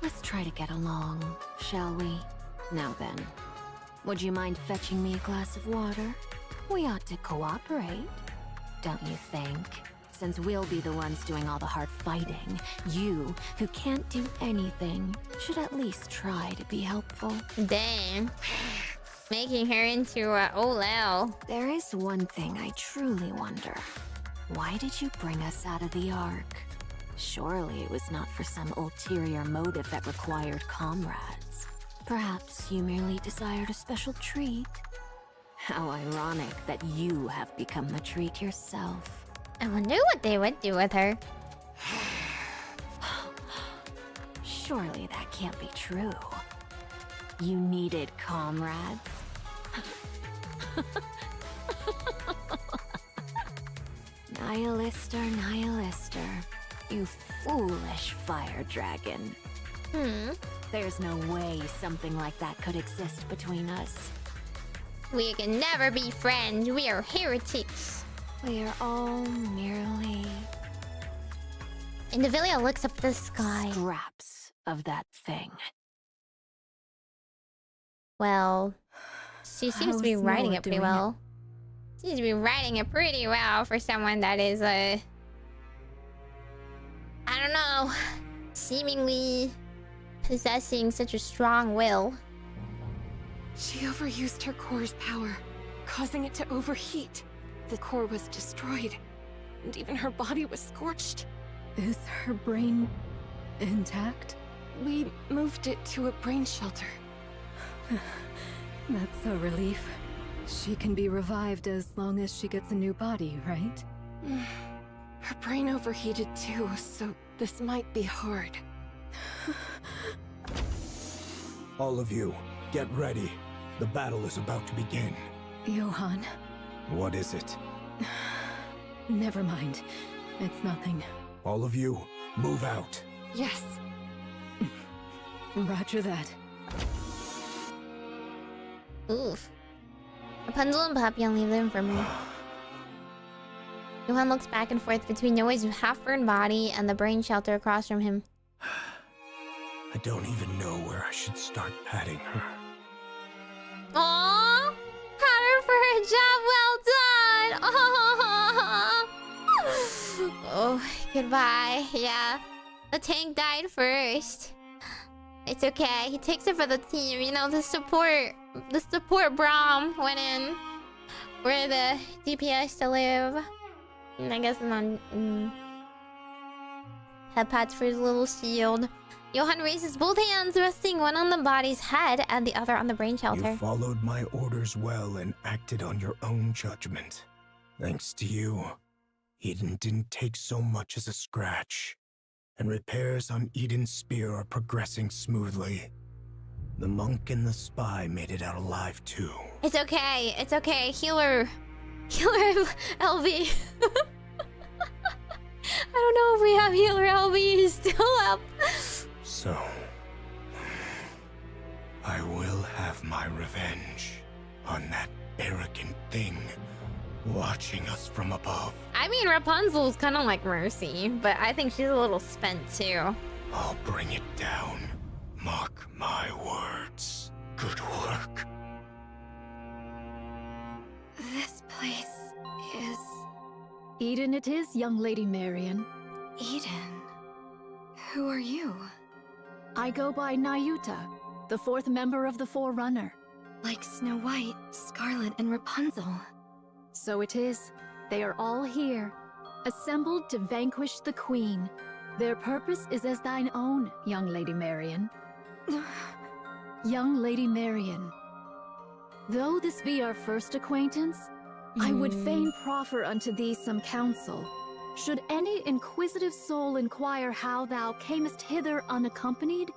let's try to get along, shall we? Now then, would you mind fetching me a glass of water? We ought to cooperate, don't you think, since we'll be the ones doing all the hard fighting, you, who can't do anything, should at least try to be helpful. Dang. Making her into a Olel. There is one thing I truly wonder. Why did you bring us out of the Ark? Surely it was not for some ulterior motive that required comrades. Perhaps you merely desired a special treat. How ironic that you have become the treat yourself. I wonder what they would do with her. Surely that can't be true. You needed comrades. Nihilister, Nihilister. You foolish fire dragon. There's no way something like that could exist between us. We can never be friends. We are heretics. We are all merely... Indivilia looks up the sky. Scraps of that thing. Well, she seems to be writing it pretty well. Seems to be writing it pretty well for someone that is I don't know, seemingly possessing such a strong will. She overused her core's power, causing it to overheat. The core was destroyed, and even her body was scorched. Is her brain intact? We moved it to a brain shelter. That's a relief. She can be revived as long as she gets a new body, right? Her brain overheated too, so this might be hard. All of you, get ready. The battle is about to begin. Johan. What is it? Never mind. It's nothing. All of you, move out. Yes. Roger that. Oof. Rapunzel and Papillon leave the infirmary. Johan looks back and forth between Noe's half-burned body and the brain shelter across from him. I don't even know where I should start patting her. Aww! Pat her for her job well done! Aww. Oh, goodbye. Yeah. The tank died first. It's okay. He takes it for the team. You know, the support Braum went in for the DPS to live. And I guess it's on head pats for his little shield. Johan raises both hands, resting one on the body's head and the other on the brain shelter. You followed my orders well and acted on your own judgment. Thanks to you, Eden didn't take so much as a scratch. And repairs on Eden's spear are progressing smoothly. The monk and the spy made it out alive too. It's okay. It's okay. Healer LV. I don't know if we have healer LV. He's still up. So, I will have my revenge on that arrogant thing watching us from above. I mean, Rapunzel's kind of like Mercy, but I think she's a little spent too. I'll bring it down. Mark my words. Good work. This place is... Eden it is, young Lady Marion. Eden? Who are you? I go by Nayuta, the fourth member of the Forerunner. Like Snow White, Scarlet, and Rapunzel. So it is. They are all here, assembled to vanquish the Queen. Their purpose is as thine own, young Lady Marion. Young Lady Marion. Though this be our first acquaintance, I would fain proffer unto thee some counsel. Should any inquisitive soul inquire how thou camest hither unaccompanied,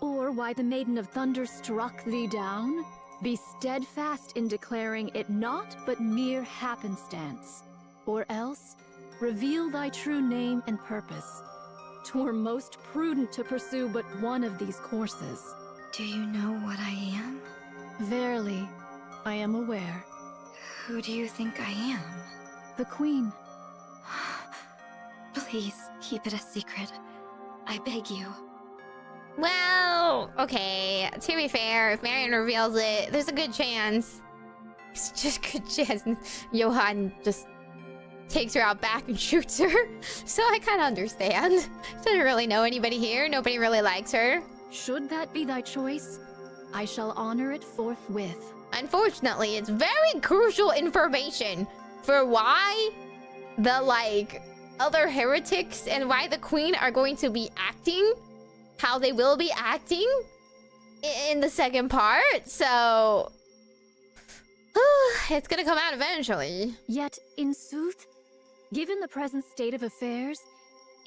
or why the Maiden of Thunder struck thee down, be steadfast in declaring it naught but mere happenstance, or else reveal thy true name and purpose. 'Twere most prudent to pursue but one of these courses. Do you know what I am? Verily, I am aware. Who do you think I am? The Queen. Please, keep it a secret. I beg you. Well, okay. To be fair, if Marion reveals it, there's a good chance. It's just good chance Johan just takes her out back and shoots her. So I kind of understand. She doesn't really know anybody here. Nobody really likes her. Should that be thy choice, I shall honor it forthwith. Unfortunately, it's very crucial information for why the, like, other heretics and why the queen are going to be acting how they will be acting in the second part, so... it's gonna come out eventually. Yet, in sooth, given the present state of affairs,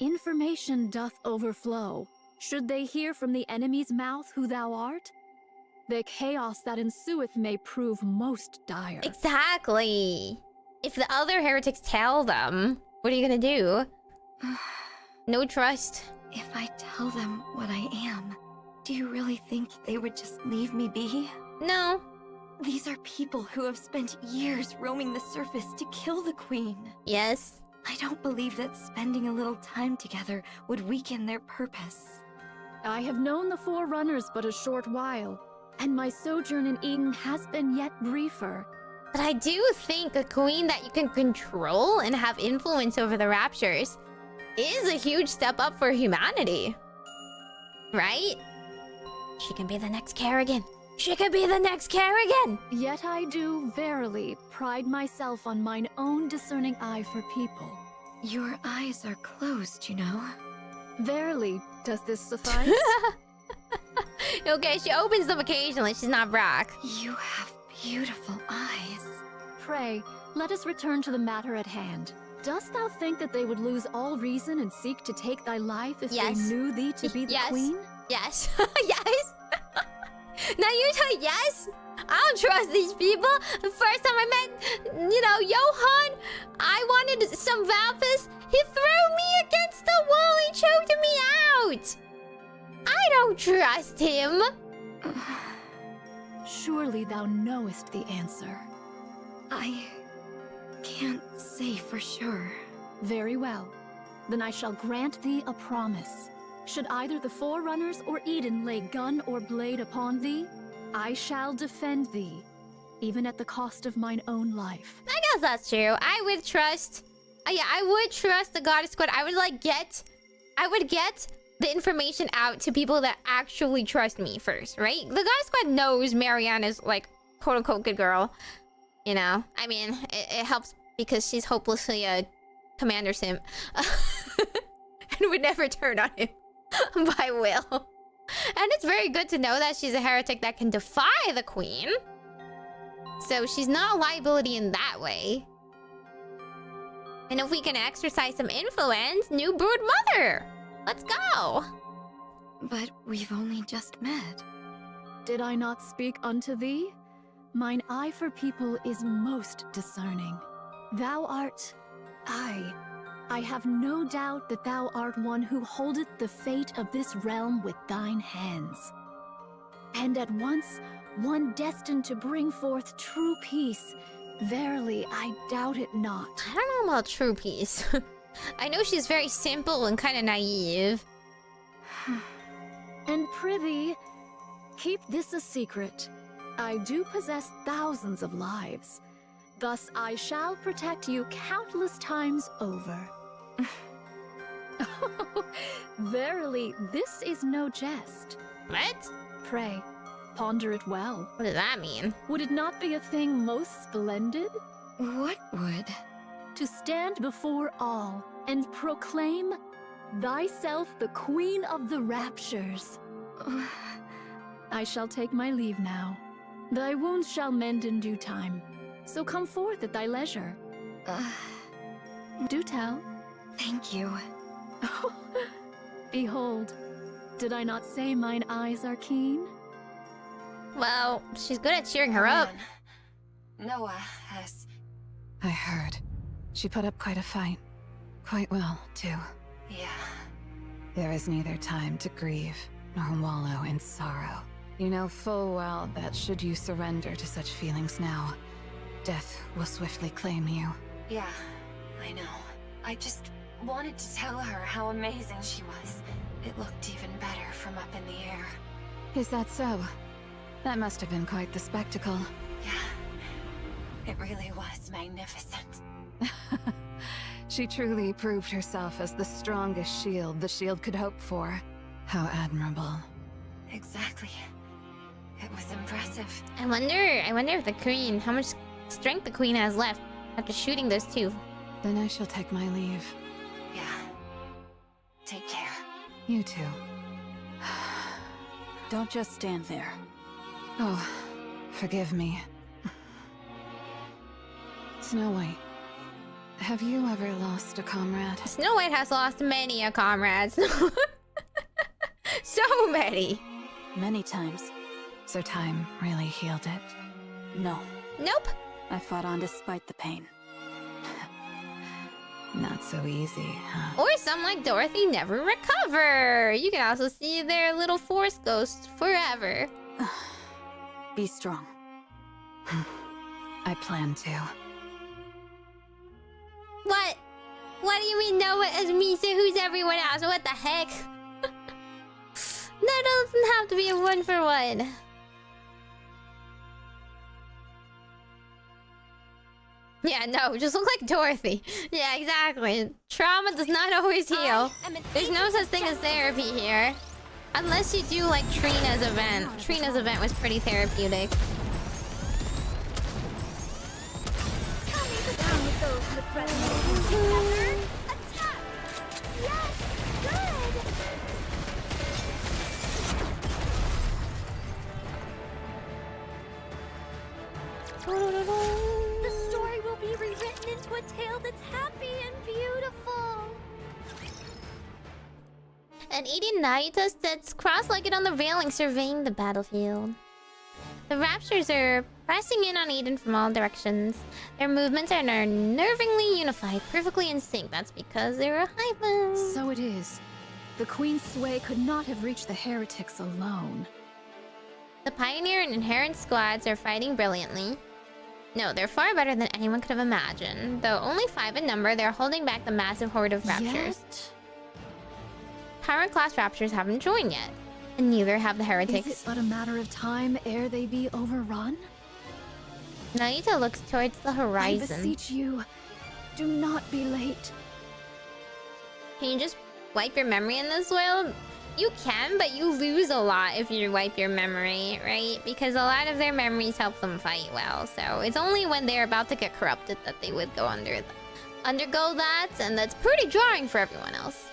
information doth overflow. Should they hear from the enemy's mouth who thou art, the chaos that ensueth may prove most dire. Exactly. If the other heretics tell them, what are you gonna do? No trust. If I tell them what I am, do you really think they would just leave me be? No. These are people who have spent years roaming the surface to kill the queen. Yes. I don't believe that spending a little time together would weaken their purpose. I have known the Forerunners but a short while, and my sojourn in Eden has been yet briefer. But I do think a queen that you can control and have influence over the Raptures is a huge step up for humanity. Right? She can be the next Kerrigan. She could be the next Kerrigan! Yet I do, verily, pride myself on mine own discerning eye for people. Your eyes are closed, you know. Verily, does this suffice? Okay, she opens them occasionally. She's not Brock. You have beautiful eyes. Pray, let us return to the matter at hand. Dost thou think that they would lose all reason and seek to take thy life if they knew thee to be the queen? Yes. Yes. Now you say yes? I don't trust these people. The first time I met, Johan, I wanted some Valpus. He threw me against the wall and choked me out. I don't trust him. Surely thou knowest the answer. I can't say for sure. Very well. Then I shall grant thee a promise. Should either the Forerunners or Eden lay gun or blade upon thee, I shall defend thee, even at the cost of mine own life. I guess that's true. I would trust... yeah, I would trust the Goddess Squad. I would get the information out to people that actually trust me first, right? The Goddess Squad knows Marianne is, like, quote-unquote good girl. You know? I mean, it helps because she's hopelessly a commander simp. And would never turn on him by will. And it's very good to know that she's a heretic that can defy the queen. So she's not a liability in that way. And if we can exercise some influence, new brood mother! Let's go! But we've only just met. Did I not speak unto thee? Mine eye for people is most discerning. Thou art... I have no doubt that thou art one who holdeth the fate of this realm with thine hands. And at once, one destined to bring forth true peace. Verily, I doubt it not. I don't know about true peace. I know she's very simple and kind of naive. And prithee, keep this a secret. I do possess thousands of lives. Thus I shall protect you countless times over. Verily, this is no jest. What? Pray, ponder it well. What does that mean? Would it not be a thing most splendid? What would? To stand before all and proclaim thyself the Queen of the Raptures. I shall take my leave now. Thy wounds shall mend in due time. So come forth at thy leisure. Do tell. Thank you. Behold, did I not say mine eyes are keen? Well, she's good at cheering her up. Noah has... I heard. She put up quite a fight. Quite well, too. Yeah. There is neither time to grieve, nor wallow in sorrow. You know full well that should you surrender to such feelings now, death will swiftly claim you. Yeah, I know. I just wanted to tell her how amazing she was. It looked even better from up in the air. Is that so? That must have been quite the spectacle. Yeah, it really was magnificent. She truly proved herself as the strongest shield the shield could hope for. How admirable. Exactly. It was impressive. I wonder if the queen, how much strength the queen has left after shooting those two. Then I shall take my leave. Yeah. Take care. You too. Don't just stand there. Oh, forgive me. Snow White, have you ever lost a comrade? Snow White has lost many a comrades. So many. Many times. So time really healed it? No. Nope. I fought on despite the pain. Not so easy, huh? Or some like Dorothy never recover. You can also see their little force ghost forever. Be strong. I plan to. What? What do you mean Noah as Misa? Who's everyone else? What the heck? That doesn't have to be a 1-for-1. Yeah, no, just look like Dorothy. Yeah, exactly. Trauma does not always heal. There's no such thing as therapy here. Unless you do like Trina's event. Trina's event was pretty therapeutic. Attack! Yes! Good! The story will be rewritten into a tale that's happy and beautiful. And Eden Naito sits cross-legged on the railing surveying the battlefield. The Raptures are pressing in on Eden from all directions. Their movements are nervingly unified, perfectly in sync. That's because they're a hyphen. So it is. The Queen's sway could not have reached the heretics alone. The Pioneer and Inherent squads are fighting brilliantly. No, they're far better than anyone could have imagined. Though only 5 in number, they're holding back the massive horde of Raptures. Yet? Power class Raptures haven't joined yet. And neither have the heretics. Is it but a matter of time ere they be overrun? Naito looks towards the horizon. I beseech you, do not be late. Can you just wipe your memory in this world? You can, but you lose a lot if you wipe your memory, right? Because a lot of their memories help them fight well. So it's only when they're about to get corrupted that they would go undergo that, and that's pretty jarring for everyone else.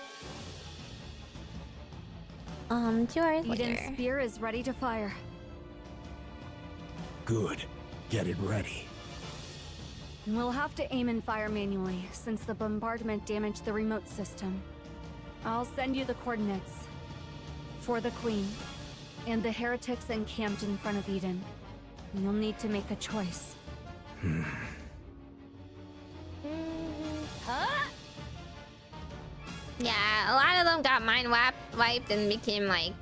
2 hours later. Eden's spear is ready to fire. Good. Get it ready. We'll have to aim and fire manually, since the bombardment damaged the remote system. I'll send you the coordinates. For the Queen, and the heretics encamped in front of Eden. You'll need to make a choice. Yeah, a lot of them got mind wiped and became like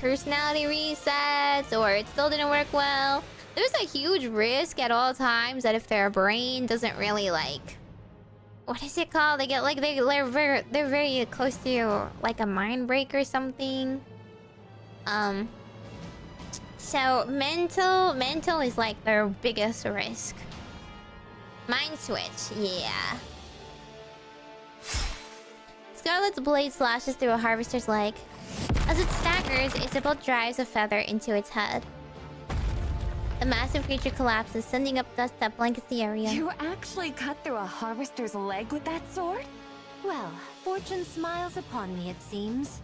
personality resets, or it still didn't work well. There's a huge risk at all times that if their brain doesn't really like, what is it called? They get like they're very close to like a mind break or something. So mental is like their biggest risk. Mind switch, yeah. Scarlet's blade slashes through a harvester's leg. As it staggers, Isabel drives a feather into its head. The massive creature collapses, sending up dust that blankets the area. You actually cut through a harvester's leg with that sword? Well, fortune smiles upon me, it seems.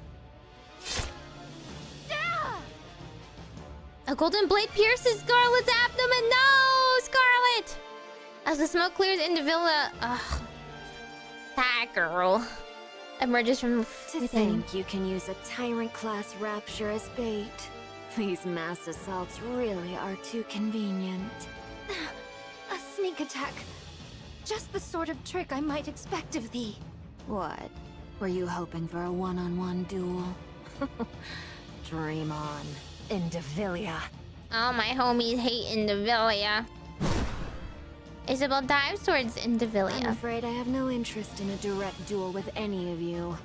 A golden blade pierces Scarlet's abdomen. No, Scarlet! As the smoke clears into Villa, that girl emerges from To think you can use a Tyrant-class Rapture as bait. These mass assaults really are too convenient. A sneak attack. Just the sort of trick I might expect of thee. What? Were you hoping for a one-on-one duel? Dream on. Indivilia. Oh, my homies hate Indivilia. Isabel dives towards Indivilia. I'm afraid I have no interest in a direct duel with any of you.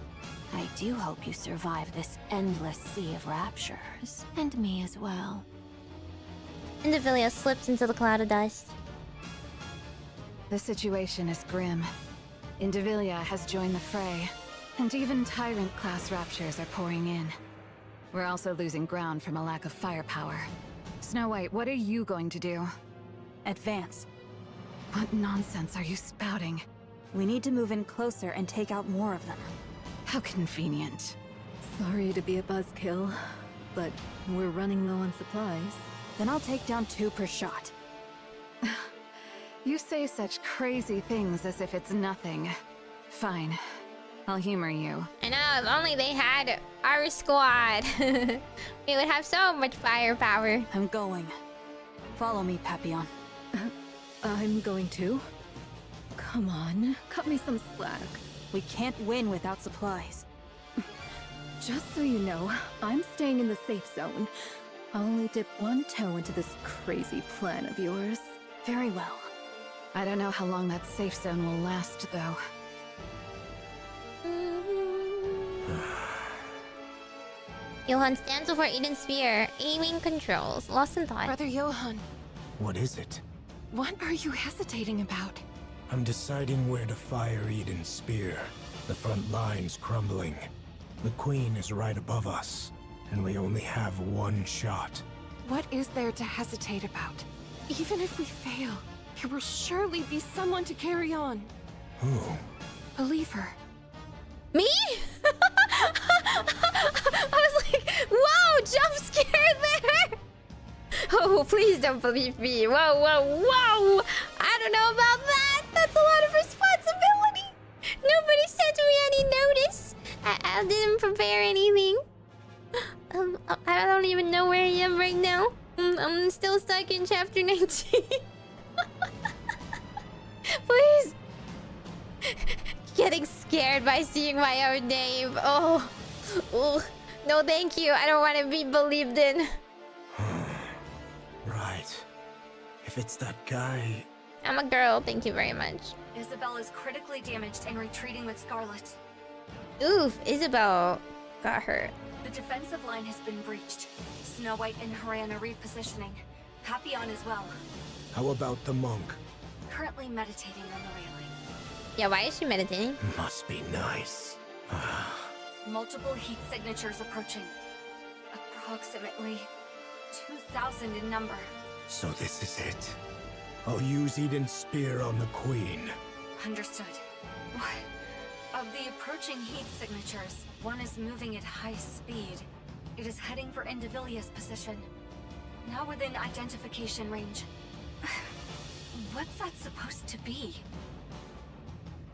I do hope you survive this endless sea of raptures. And me as well. Indivilia slips into the cloud of dust. The situation is grim. Indivilia has joined the fray, and even Tyrant-class raptures are pouring in. We're also losing ground from a lack of firepower. Snow White, what are you going to do? Advance. What nonsense are you spouting? We need to move in closer and take out more of them. How convenient. Sorry to be a buzzkill, but we're running low on supplies. Then I'll take down 2 per shot. You say such crazy things as if it's nothing. Fine. I'll humor you. I know, if only they had our squad. We would have so much firepower. I'm going. Follow me, Papillon. I'm going to. Come on, cut me some slack. We can't win without supplies. Just so you know, I'm staying in the safe zone. I'll only dip one toe into this crazy plan of yours. Very well. I don't know how long that safe zone will last, though. Johan stands before Eden's spear, aiming controls, lost in thought. Brother Johan, What is it? what are you hesitating about? I'm deciding where to fire Eden's spear. The front line's crumbling. The Queen is right above us, and we only have one shot. What is there to hesitate about? Even if we fail, there will surely be someone to carry on. Who? Believe her. Me? I was like, whoa, jump scare there! Oh, please don't believe me. Whoa, whoa, whoa! I don't know about that. That's a lot of responsibility. Nobody sent me any notice. I didn't prepare anything. I don't even know where I am right now. I'm still stuck in chapter 19. Please. Getting scared by seeing my own name. Oh. No, thank you. I don't want to be believed in. Right. If it's that guy... I'm a girl, thank you very much. Isabel is critically damaged and retreating with Scarlet. Oof, Isabel got hurt. The defensive line has been breached. Snow White and Haran are repositioning. Papillon as well. How about the monk? Currently meditating on the railing. Yeah, why is she meditating? Must be nice. Multiple heat signatures approaching. Approximately 2,000 in number. So this is it. I'll use Eden's spear on the Queen. Understood. Of the approaching heat signatures, one is moving at high speed. It is heading for Indivilia's position. Now within identification range. What's that supposed to be?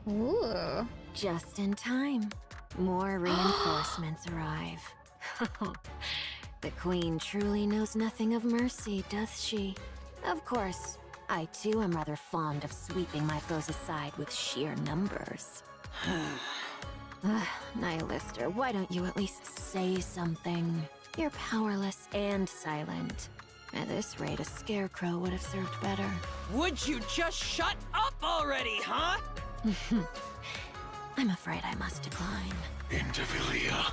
Ooh. Just in time. More reinforcements arrive. The Queen truly knows nothing of mercy, does she? Of course, I too am rather fond of sweeping my foes aside with sheer numbers. Nihilister, why don't you at least say something? You're powerless and silent. At this rate, a scarecrow would have served better. Would you just shut up already, huh? I'm afraid I must decline. Indivilia.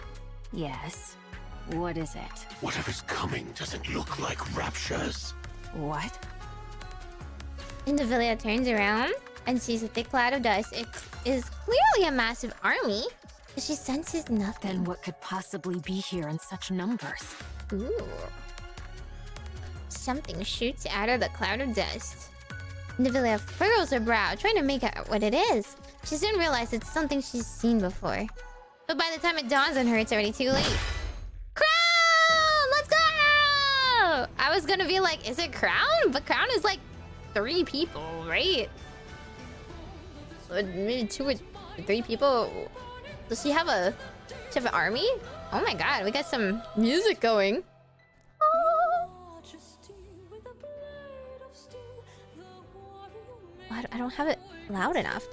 Yes? What is it? Whatever's coming doesn't look like raptures. What? Indivilia turns around and sees a thick cloud of dust. It is clearly a massive army, but she senses nothing. Then what could possibly be here in such numbers? Ooh. Something shoots out of the cloud of dust. Indivilia furrows her brow, trying to make out what it is. She soon realizes it's something she's seen before. But by the time it dawns on her, it's already too late. Crown! Let's go! I was gonna be like, is it Crown? But Crown is like 3 people, right? Maybe 2 or 3 people. Does she have an army? Oh my god, we got some music going. I don't have it loud enough.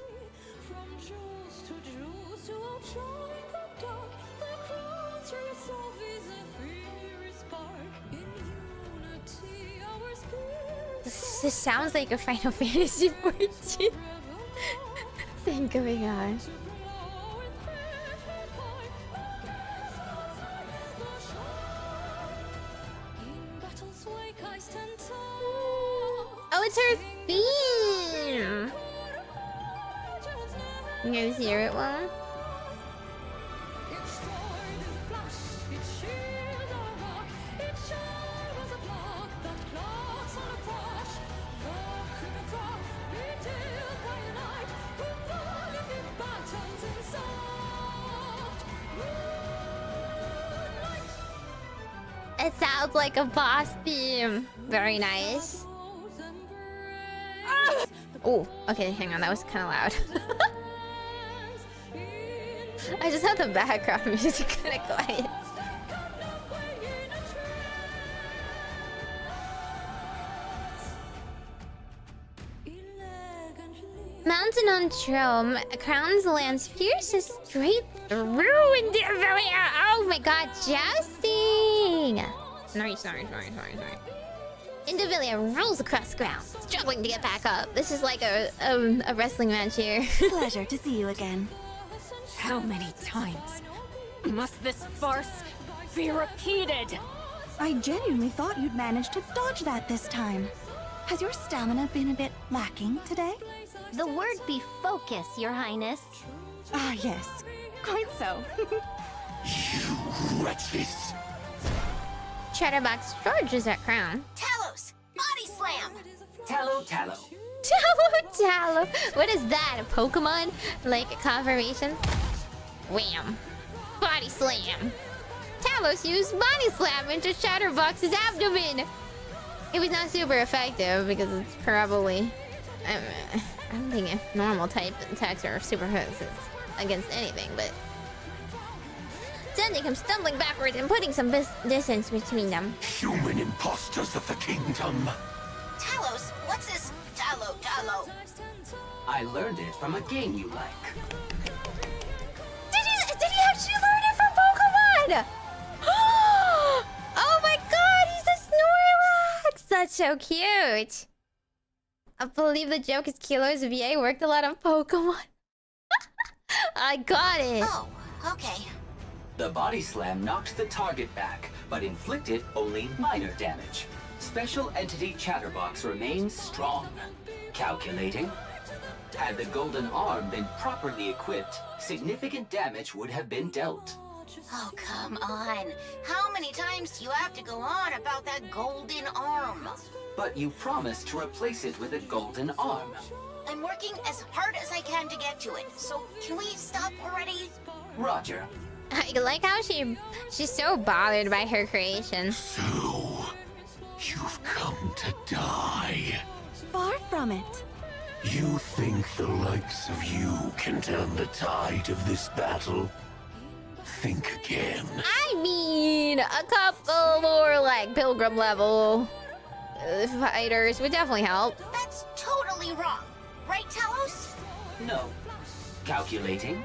This sounds like a Final Fantasy 14 thing going on. Oh, it's her theme! You guys hear it well? It sounds like a boss theme. Very nice. Oh, okay, hang on. That was kind of loud. I just had the background music kind of quiet. Mountain on Trome, Crown's Lance pierces straight through Intervillia. Oh my god, jousting! Nice. Intervillia rolls across the ground, struggling to get back up. This is like a wrestling match here. Pleasure to see you again. How many times must this farce be repeated? I genuinely thought you'd managed to dodge that this time. Has your stamina been a bit lacking today? The word be focus, Your Highness. Ah, yes. Quite so. You wretches! Chatterbox charges at Crown. Talos! Body slam! Tallow. Tallow. What is that? A Pokemon? Like a confirmation? Wham. Body slam. Talos used body slam into Chatterbox's abdomen. It was not super effective because it's probably... I don't think normal type attacks are super effective against anything, but... Sending him stumbling backwards and putting some distance between them. Human imposters of the kingdom. Talos, what's this Tallow? I learned it from a game you like. Did he actually learn it from Pokemon? Oh my god, he's a Snorlax! That's so cute. I believe the joke is Kilo's VA worked a lot on Pokemon. I got it. Oh, okay. The body slam knocked the target back, but inflicted only minor damage. Special entity Chatterbox remains strong. Calculating. Had the golden arm been properly equipped, significant damage would have been dealt. Oh, come on. How many times do you have to go on about that golden arm? But you promised to replace it with a golden arm. I'm working as hard as I can to get to it, so can we stop already? Roger. I like how she's so bothered by her creation. So, you've come to die. Far from it. You think the likes of you can turn the tide of this battle? Think again. I mean, a couple more like pilgrim level fighters would definitely help. That's totally wrong. Right, Talos? No. Calculating.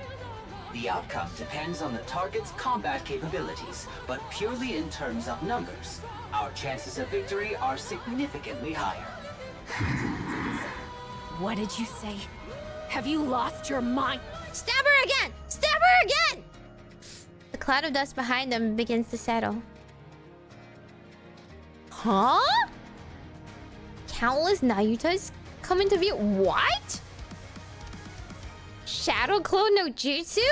The outcome depends on the target's combat capabilities, but purely in terms of numbers. Our chances of victory are significantly higher. What did you say? Have you lost your mind? Stab her again! Stab her again! The cloud of dust behind them begins to settle. Huh? Countless Nayutas come into view. What? Shadow Clone no Jutsu?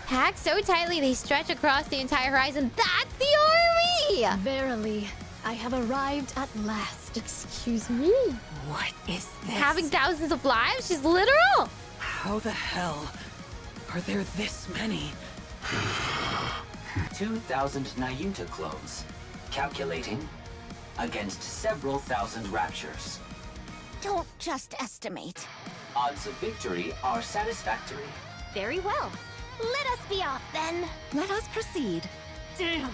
Packed so tightly they stretch across the entire horizon. That's the army! Verily, I have arrived at last. Excuse me? What is this? Having thousands of lives? She's literal! How the hell are there this many? 2,000 Nayuta clones. Calculating. Against several thousand raptures. Don't just estimate. Odds of victory are satisfactory. Very well. Let us be off then. Let us proceed. Damn!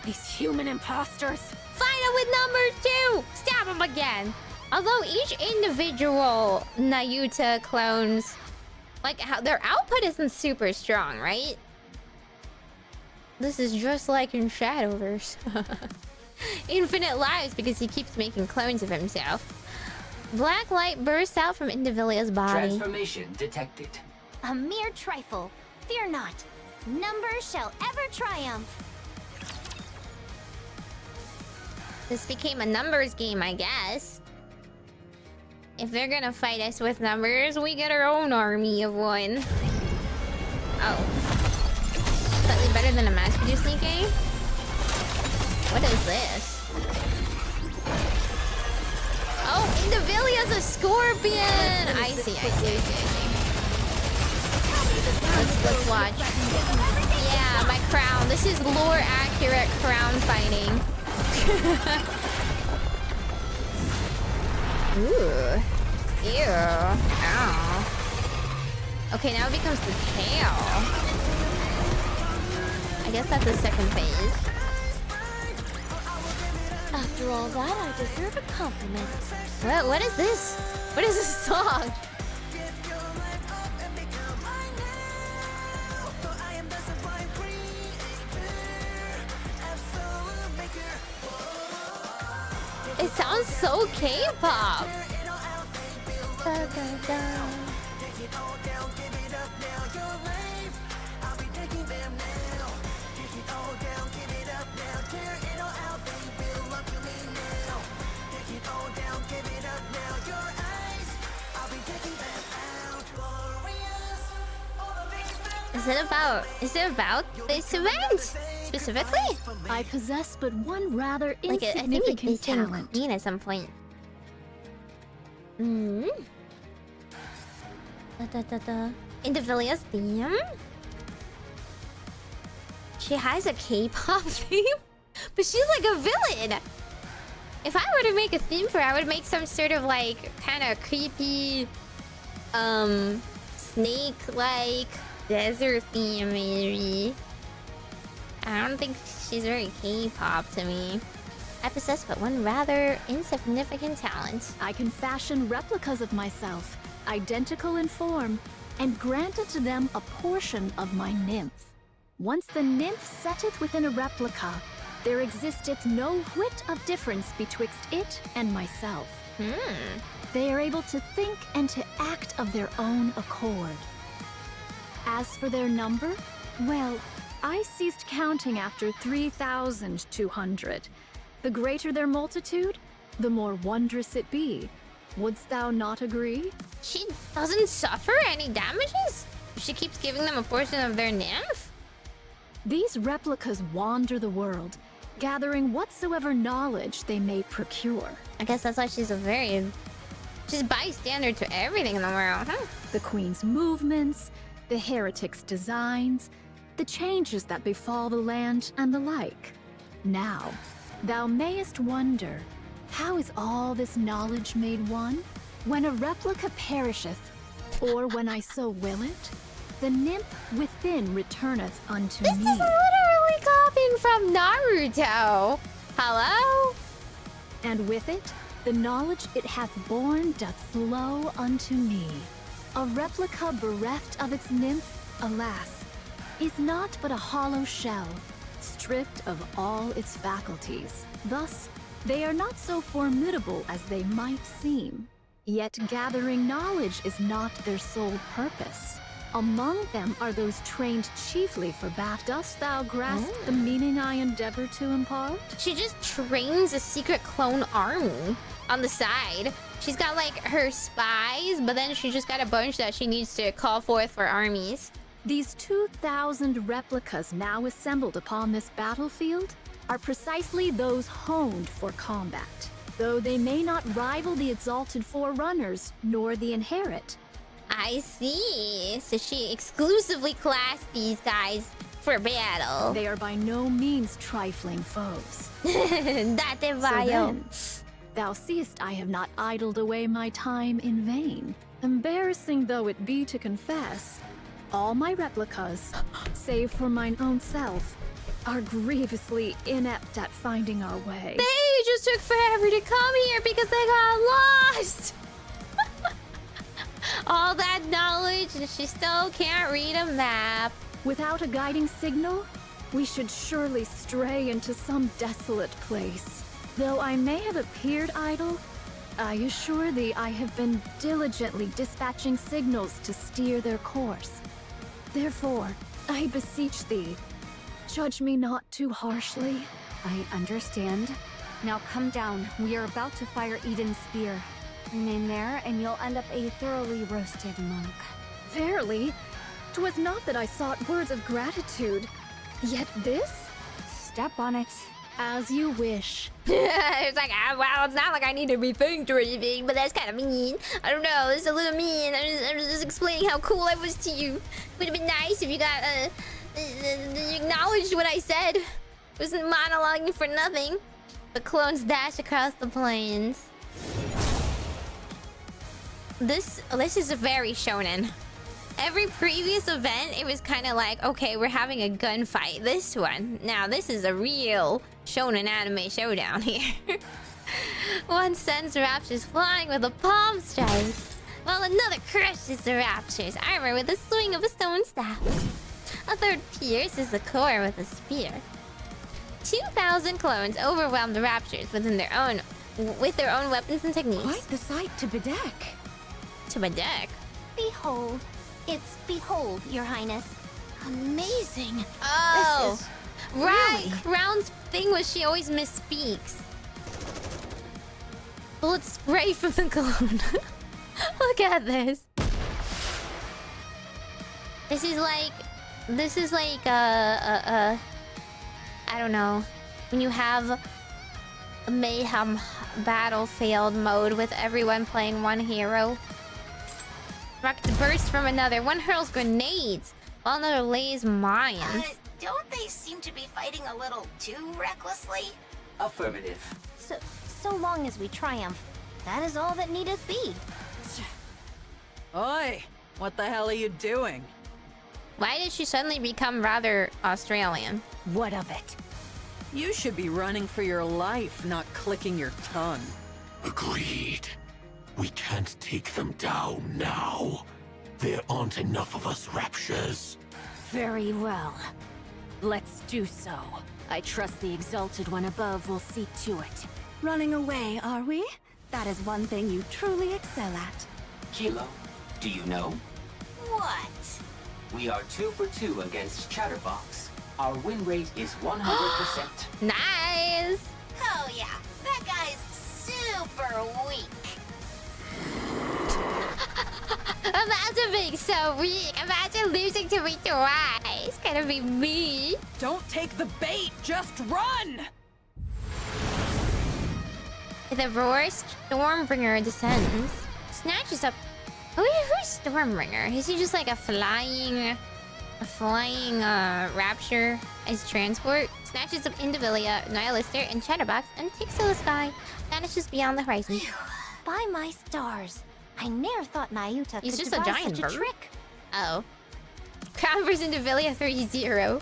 These human imposters! Fight him with number 2! Stab him again! Although each individual Nayuta clones, like, how their output isn't super strong, right? This is just like in Shadowverse. Infinite lives because he keeps making clones of himself. Black light bursts out from Intervillia's body. Transformation detected. A mere trifle. Fear not. Numbers shall ever triumph. This became a numbers game, I guess. If they're gonna fight us with numbers, we get our own army of one. Oh. Slightly better than a mass-produced Nikke? What is this? Oh, Indivilia's a scorpion! I see. Let's watch. Yeah, my crown. This is lore-accurate crown fighting. Ooh. Ew. Ow. Okay, now it becomes the tail. I guess that's the second phase. After all that, I deserve a compliment. What is this? What is this song? It sounds so K-pop. Is it about this event specifically? I possess but one rather Like insignificant I think talent. Queen at some point. Indivilia's theme? She has a K-pop theme? But she's like a villain! If I were to make a theme for her, I would make some sort of like kind of creepy snake-like desert theme maybe. I don't think she's very K-pop to me. I possess but one rather insignificant talent. I can fashion replicas of myself, identical in form, and granted to them a portion of my nymph. Once the nymph setteth within a replica, there existeth no whit of difference betwixt it and myself. They are able to think and to act of their own accord. As for their number, well, I ceased counting after 3,200. The greater their multitude, the more wondrous it be. Wouldst thou not agree? She doesn't suffer any damages? She keeps giving them a portion of their nymph? These replicas wander the world, gathering whatsoever knowledge they may procure. I guess that's why she's she's bystander to everything in the world, huh? The Queen's movements, the heretic's designs, the changes that befall the land, and the like. Now, thou mayest wonder, how is all this knowledge made one? When a replica perisheth, or when I so will it, the nymph within returneth unto me. This is literally copying from Naruto. Hello? And with it, the knowledge it hath borne doth flow unto me. A replica bereft of its nymph, alas, is not but a hollow shell, stripped of all its faculties. Thus, they are not so formidable as they might seem. Yet gathering knowledge is not their sole purpose. Among them are those trained chiefly for battle. Dost thou grasp the meaning I endeavor to impart? She just trains a secret clone army on the side. She's got like her spies, but then she just got a bunch that she needs to call forth for armies. These 2,000 replicas now assembled upon this battlefield are precisely those honed for combat. Though they may not rival the exalted Forerunners, nor the Inherit. I see. So she exclusively classed these guys for battle. They are by no means trifling foes. Date So then, thou seest I have not idled away my time in vain. Embarrassing though it be to confess, all my replicas, save for mine own self, are grievously inept at finding our way. They just took forever to come here because they got lost. All that knowledge and she still can't read a map. Without a guiding signal, we should surely stray into some desolate place. Though I may have appeared idle, I assure thee I have been diligently dispatching signals to steer their course. Therefore, I beseech thee, judge me not too harshly. I understand. Now come down. We are about to fire Eden's spear. Remain there, and you'll end up a thoroughly roasted monk. Verily, 'twas not that I sought words of gratitude. Yet this? Step on it. As you wish. It's like, well, it's not like I need to be thanked or anything, but that's kind of mean. I don't know, it's a little mean. I'm just explaining how cool I was to you. Would have been nice if you got, you acknowledged what I said. Wasn't monologuing for nothing. The clones dash across the plains. This is very shonen. Every previous event, it was kind of like, okay, we're having a gunfight. This one, now this is a real shonen anime showdown here. One sends Raptors flying with a palm strike, while another crushes the Raptors' armor with a swing of a stone staff. A third pierces the core with a spear. 2,000 clones overwhelm the Raptors with their own weapons and techniques. Quite the sight to bedeck. To bedeck? Behold. It's behold, Your Highness. Amazing. Oh, this is right. really... Crown's thing was she always misspeaks. Bullet spray from the clone. Look at this. This is like I don't know, when you have a mayhem battlefield mode with everyone playing one hero. Rocket burst from another. One hurls grenades, while another lays mines. Don't they seem to be fighting a little too recklessly? Affirmative. So long as we triumph, that is all that needeth be. Oi! What the hell are you doing? Why did she suddenly become rather Australian? What of it? You should be running for your life, not clicking your tongue. Agreed. We can't take them down now. There aren't enough of us Raptures. Very well. Let's do so. I trust the Exalted One above will see to it. Running away, are we? That is one thing you truly excel at. Kilo, do you know? What? We are 2 for 2 against Chatterbox. Our win rate is 100%. Nice! Oh yeah, that guy's super weak. Imagine being so weak. Imagine losing to me twice. It's gonna be me. Don't take the bait, just run! The roar Stormbringer descends. Snatches up. Who's Stormbringer? Is he just like a flying rapture as transport? Snatches up Indivilia, Nihilister, and Chatterbox and takes to the sky. Vanishes beyond the horizon. By my stars, I ne'er thought Nayuta He's could just a devise giant such bird. a trick. Oh. Crown vs. Indivilia 3-0.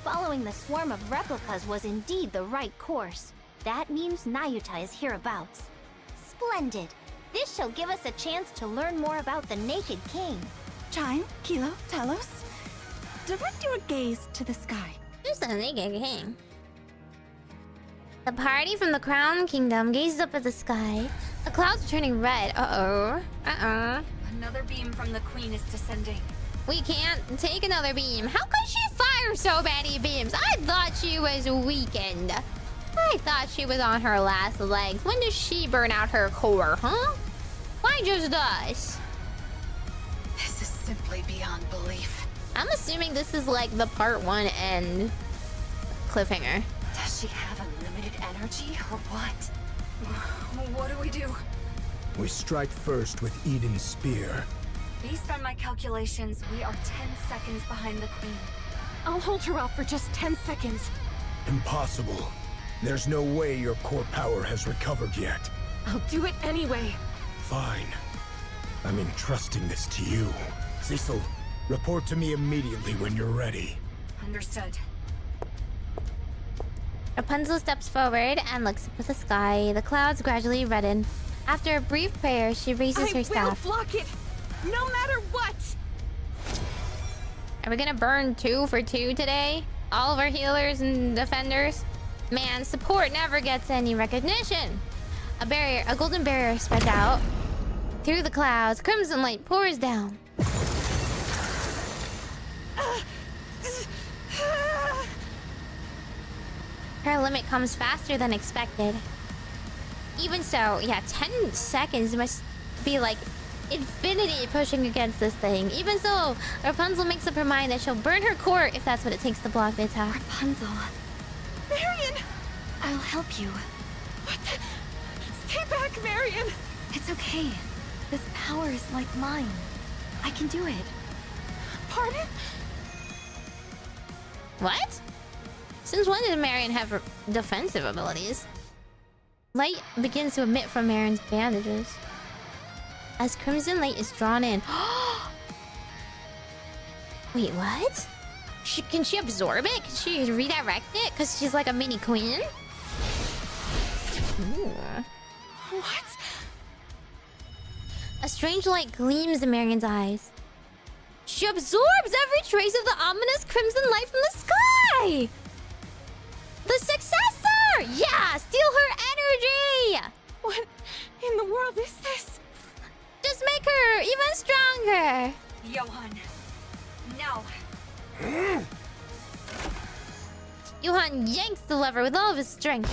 Following the swarm of replicas was indeed the right course. That means Nayuta is hereabouts. Splendid. This shall give us a chance to learn more about the Naked King. Chime, Kilo, Talos. Direct your gaze to the sky. Who's the Naked King? The party from the Crown Kingdom gazes up at the sky. The clouds are turning red. Another beam from the Queen is descending. We can't take another beam. How could she fire so many beams? I thought she was weakened. I thought she was on her last legs. When does she burn out her core, huh? Why just us? This is simply beyond belief. I'm assuming this is like the part 1 end cliffhanger. Does she have unlimited energy or what? What do we do? We strike first with Eden's spear. Based on my calculations, we are 10 seconds behind the Queen. I'll hold her off for just 10 seconds. Impossible. There's no way your core power has recovered yet. I'll do it anyway. Fine. I'm entrusting this to you. Cecil, report to me immediately when you're ready. Understood. Rapunzel steps forward and looks up at the sky. The clouds gradually redden. After a brief prayer, she raises her staff. I will block it, no matter what! Are we gonna burn 2 for 2 today? All of our healers and defenders? Man, support never gets any recognition. A golden barrier spreads out. Through the clouds, crimson light pours down. Her limit comes faster than expected. Even so, yeah, 10 seconds must be like infinity pushing against this thing. Even so, Rapunzel makes up her mind that she'll burn her court if that's what it takes to block the attack. Rapunzel. Marion! I'll help you. What the? Stay back, Marion! It's okay. This power is like mine. I can do it. Pardon? What? Since when did Marion have defensive abilities? Light begins to emit from Marion's bandages. As crimson light is drawn in. Wait, what? Can she absorb it? Can she redirect it? Because she's like a mini queen? Ooh. What? A strange light gleams in Marion's eyes. She absorbs every trace of the ominous crimson light from the sky! The successor! Yeah! Steal her energy! What in the world is this? Just make her even stronger! Johan. No. Johan yanks the lever with all of his strength.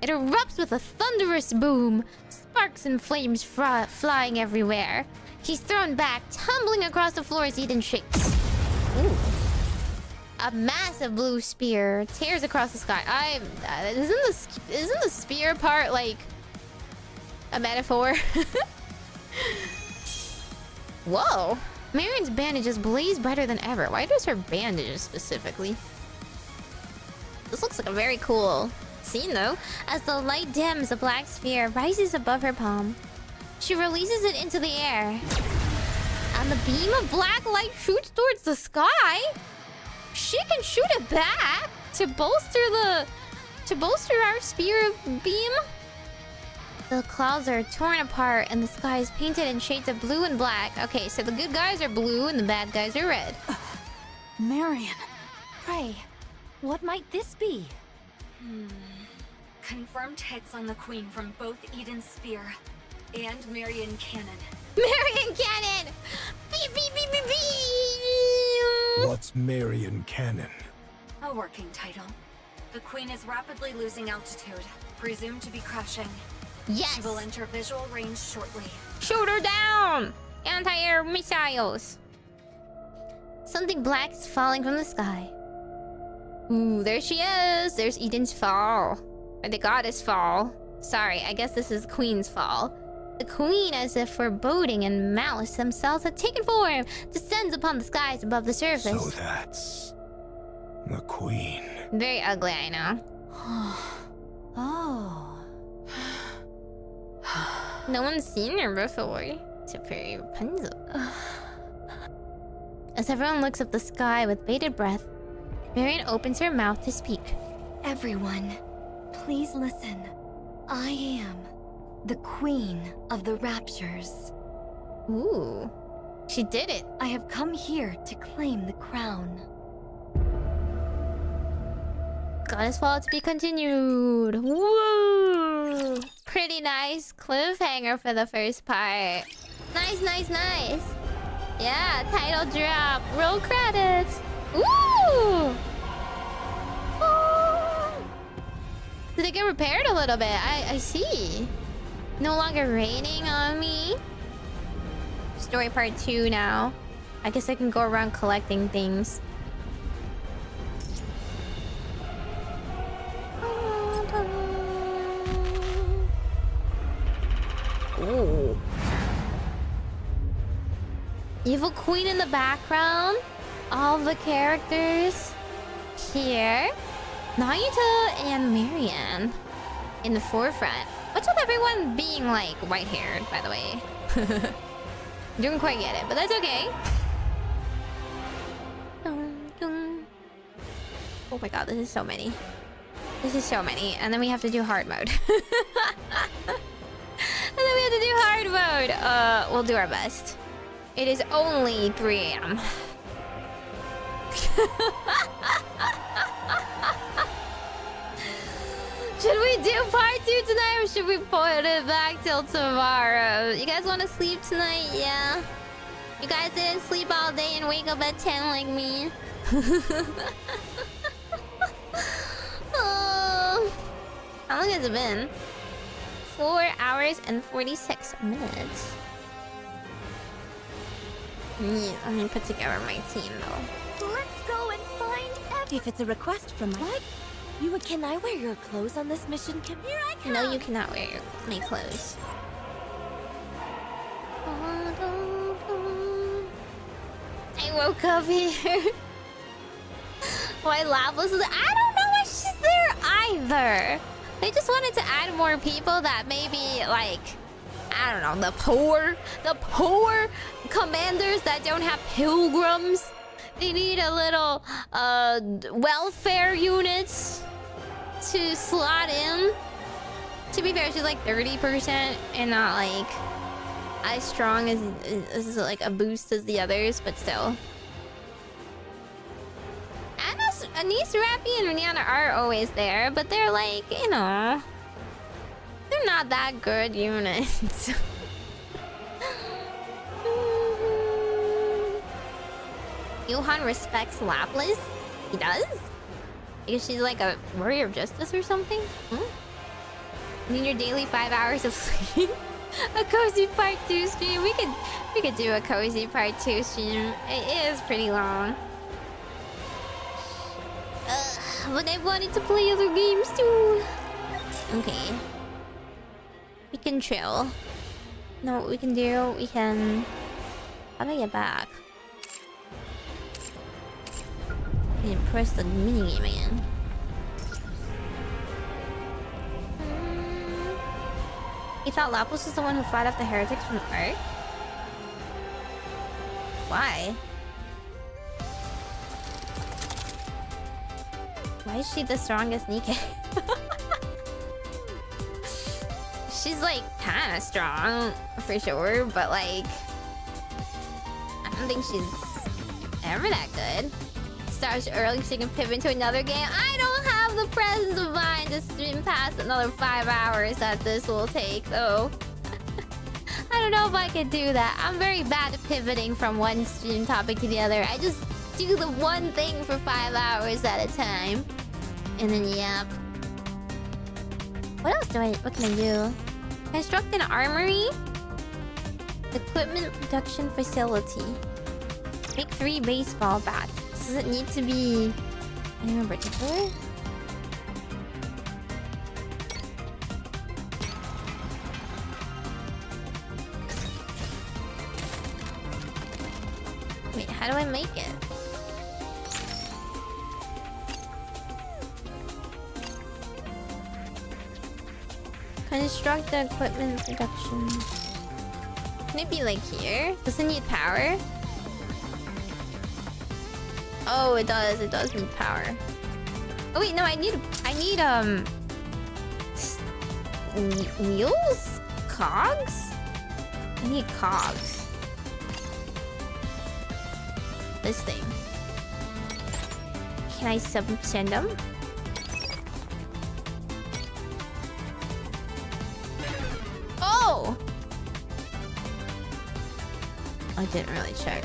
It erupts with a thunderous boom, sparks and flames flying everywhere. He's thrown back, tumbling across the floor as Eden shakes. Ooh. A massive blue spear tears across the sky. Isn't the spear part like a metaphor? Whoa! Marion's bandages blaze brighter than ever. Why does her bandages specifically? This looks like a very cool scene though. As the light dims, a black sphere rises above her palm. She releases it into the air. And the beam of black light shoots towards the sky. She can shoot it back to bolster our spear of beam. The clouds are torn apart and the sky is painted in shades of blue and black. Okay, so the good guys are blue and the bad guys are red. Marion. Pray, what might this be? Confirmed hits on the Queen from both Eden's spear and Marion Cannon. Marion Cannon! Beep, beep, beep, beep, beep! What's Marion Cannon? A working title. The Queen is rapidly losing altitude, presumed to be crashing. Yes! She will enter visual range shortly. Shoot her down! Anti-air missiles! Something black is falling from the sky. Ooh, there she is! There's Eden's fall. Or the goddess fall. Sorry, I guess this is Queen's fall. The Queen, as if foreboding and malice themselves had taken form, descends upon the skies above the surface. So that's the Queen. Very ugly, I know. Oh. No one's seen her before, except for Rapunzel. As everyone looks up the sky with bated breath, Marion opens her mouth to speak. Everyone, please listen. I am the Queen of the Raptures. Ooh, she did it. I have come here to claim the crown. Goddess Fall to be continued. Woo! Pretty nice cliffhanger for the first part. Nice, nice, nice. Yeah, title drop. Roll credits. Woo! Did it get repaired a little bit? I see. No longer raining on me. Story part 2 now. I guess I can go around collecting things. Ooh. Evil Queen in the background. All the characters here. Nayuta and Marion in the forefront. What's with everyone being like white-haired, by the way? Didn't quite get it, but that's okay. Oh my god, this is so many. This is so many. And then we have to do hard mode. And then we have to do hard mode. We'll do our best. It is only 3 AM. Should we do part 2 tonight or should we put it back till tomorrow? You guys want to sleep tonight? Yeah? You guys didn't sleep all day and wake up at 10 like me? Oh. How long has it been? 4 hours and 46 minutes. Let me put together my team though. Let's go and find If it's a request from my... What? Can I wear your clothes on this mission, Kim? Here I come! No, you cannot wear my clothes. I woke up here. Why Lapis is... I don't know why she's there either. They just wanted to add more people that maybe, like... I don't know, the poor commanders that don't have pilgrims. They need a little welfare units to slot in. To be fair, she's like 30% and not like as strong as like a boost as the others, but still. Anise, Rappy, and Rihanna are always there, but they're like, you know, they're not that good units. Johan respects Lapis. He does? Because she's like a warrior of justice or something? You need your daily 5 hours of sleep. A cozy part 2 stream. We could do a cozy part 2 stream. It is pretty long. But I wanted to play other games too. Okay. We can chill. Know what we can do? We can... How do I get back? I can press the minigame again. You thought Lapis was the one who fought off the heretics from Ark? Why? Why is she the strongest Nikke? She's like kinda strong for sure, but like I don't think she's ever that good. Starts early so you can pivot into another game. I don't have the presence of mind to stream past another 5 hours that this will take though. I don't know if I could do that. I'm very bad at pivoting from one stream topic to the other. I just do the one thing for 5 hours at a time. And then yep. What can I do? Construct an armory. Equipment production facility. Make 3 baseball bats. Does it need to be anyone in particular? Wait, how do I make it? Construct the equipment production. Can it be like here? Does it need power? Oh, it does. It does need power. Oh wait, no, I need wheels? Cogs? I need cogs. This thing. Can I send them? Oh! I didn't really check.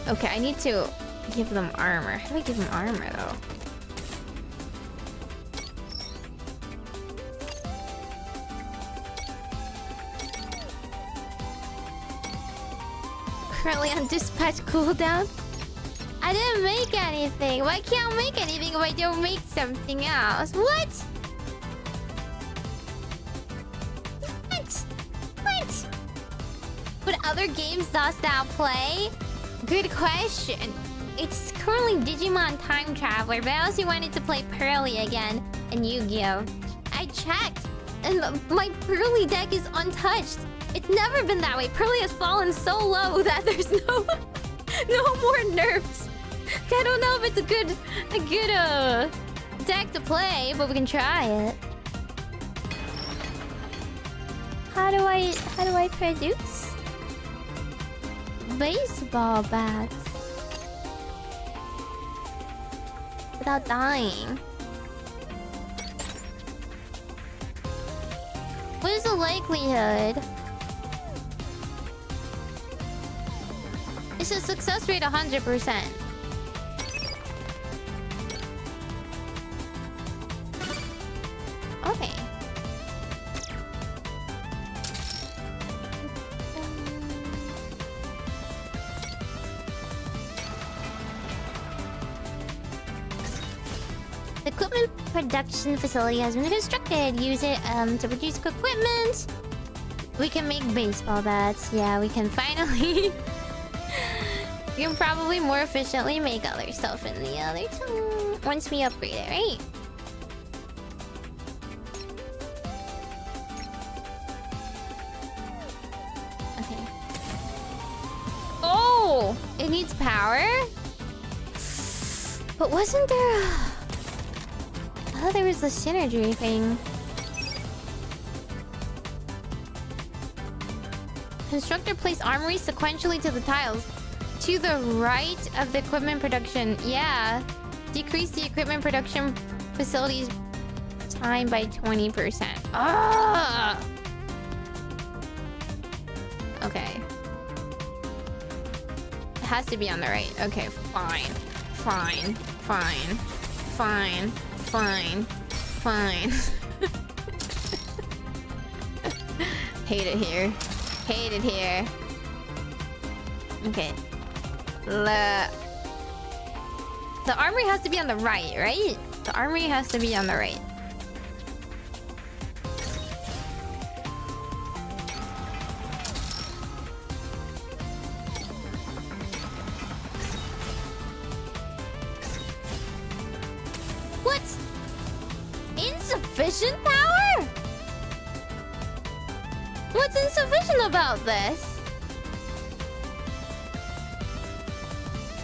Okay, I need to give them armor. How do I give them armor, though? Currently on dispatch cooldown? I didn't make anything. Why can't I make anything if I don't make something else? What? What? What other games dost thou play? Good question. It's currently Digimon Time Traveler, but I also wanted to play Pearly again and Yu-Gi-Oh! I checked, and my Pearly deck is untouched. It's never been that way. Pearly has fallen so low that there's no more nerfs. I don't know if it's a good deck to play, but we can try it. How do I produce baseball bats without dying? What is the likelihood? It's a success rate 100%. Okay. The equipment production facility has been constructed. Use it to produce equipment. We can make baseball bats. Yeah, we can finally... We can probably more efficiently make other stuff in the other two once we upgrade it, right? Okay. Oh! It needs power? But wasn't there a... I thought there was the synergy thing. Constructor place armory sequentially to the tiles. To the right of the equipment production. Yeah. Decrease the equipment production facility's time by 20%. Ah! Okay. It has to be on the right. Okay, fine. Fine. Fine. Fine. Fine. Fine. Hate it here. Hate it here. Okay. The armory has to be on the right, right? The armory has to be on the right. What? Insufficient power? What's insufficient about this?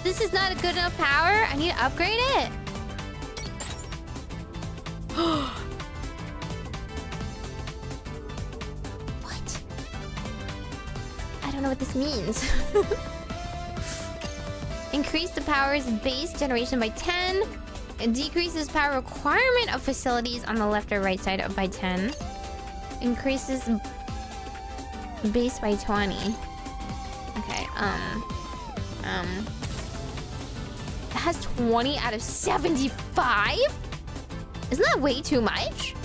This is not a good enough power? I need to upgrade it? What? I don't know what this means. Increase the power's base generation by 10. It decreases power requirement of facilities on the left or right side by 10. Increases base by 20. Okay, it has 20 out of 75? Isn't that way too much?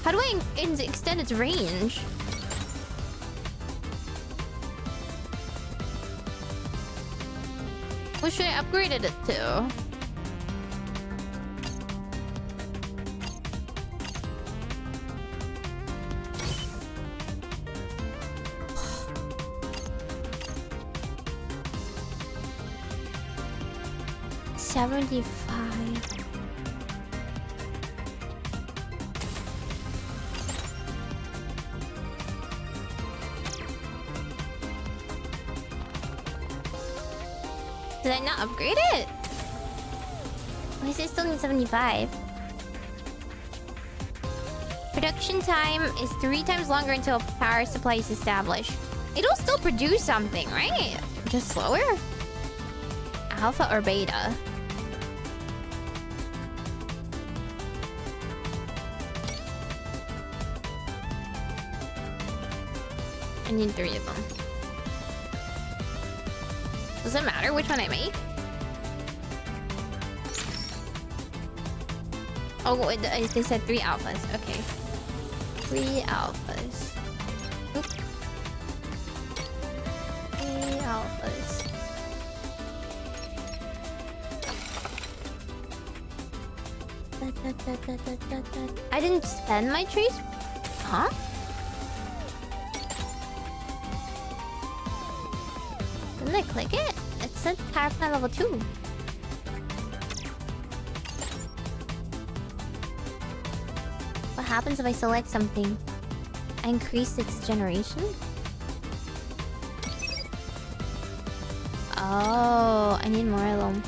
How do I extend its range? What should I upgrade it to? $75. Did I not upgrade it? Why does it still need 75? Production time is 3 times longer until power supply is established. It'll still produce something, right? Just slower? Alpha or beta? I need 3 of them. Does it matter which one I make? Oh, they said 3 alphas. Okay. 3 alphas. Oop. 3 alphas. I didn't spend my trace? Huh? Didn't I click it? It said power plant level 2. What happens if I select something? I increase its generation? Oh, I need more of them.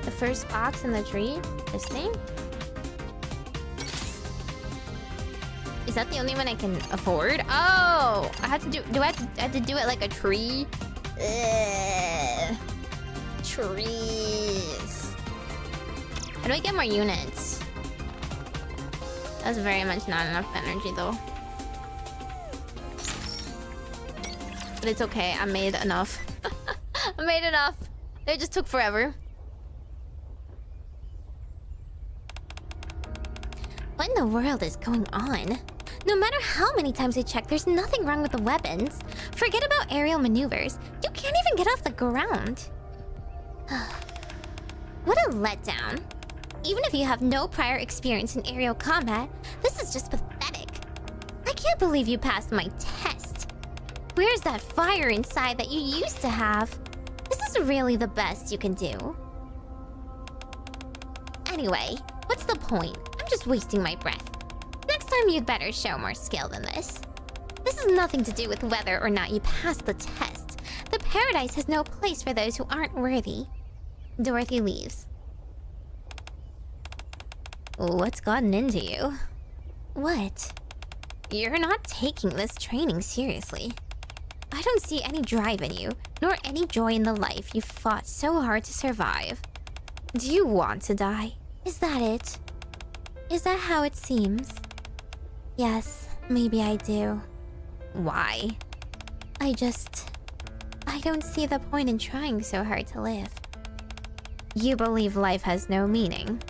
The first box in the tree? This thing? Is that the only one I can afford? Oh! I have to do... I have to do it like a tree? Ugh. Trees. How do I get more units? That's very much not enough energy though. But it's okay, I made enough. I made enough. It just took forever. What in the world is going on? No matter how many times I check, there's nothing wrong with the weapons. Forget about aerial maneuvers. You can't even get off the ground. What a letdown. Even if you have no prior experience in aerial combat, this is just pathetic. I can't believe you passed my test. Where's that fire inside that you used to have? This is really the best you can do. Anyway, what's the point? I'm just wasting my breath. Next time you'd better show more skill than this. This has nothing to do with whether or not you pass the test. The paradise has no place for those who aren't worthy. Dorothy leaves. What's gotten into you? What? You're not taking this training seriously. I don't see any drive in you, nor any joy in the life you fought so hard to survive. Do you want to die? Is that it? Is that how it seems? Yes, maybe I do. Why? I don't see the point in trying so hard to live. You believe life has no meaning.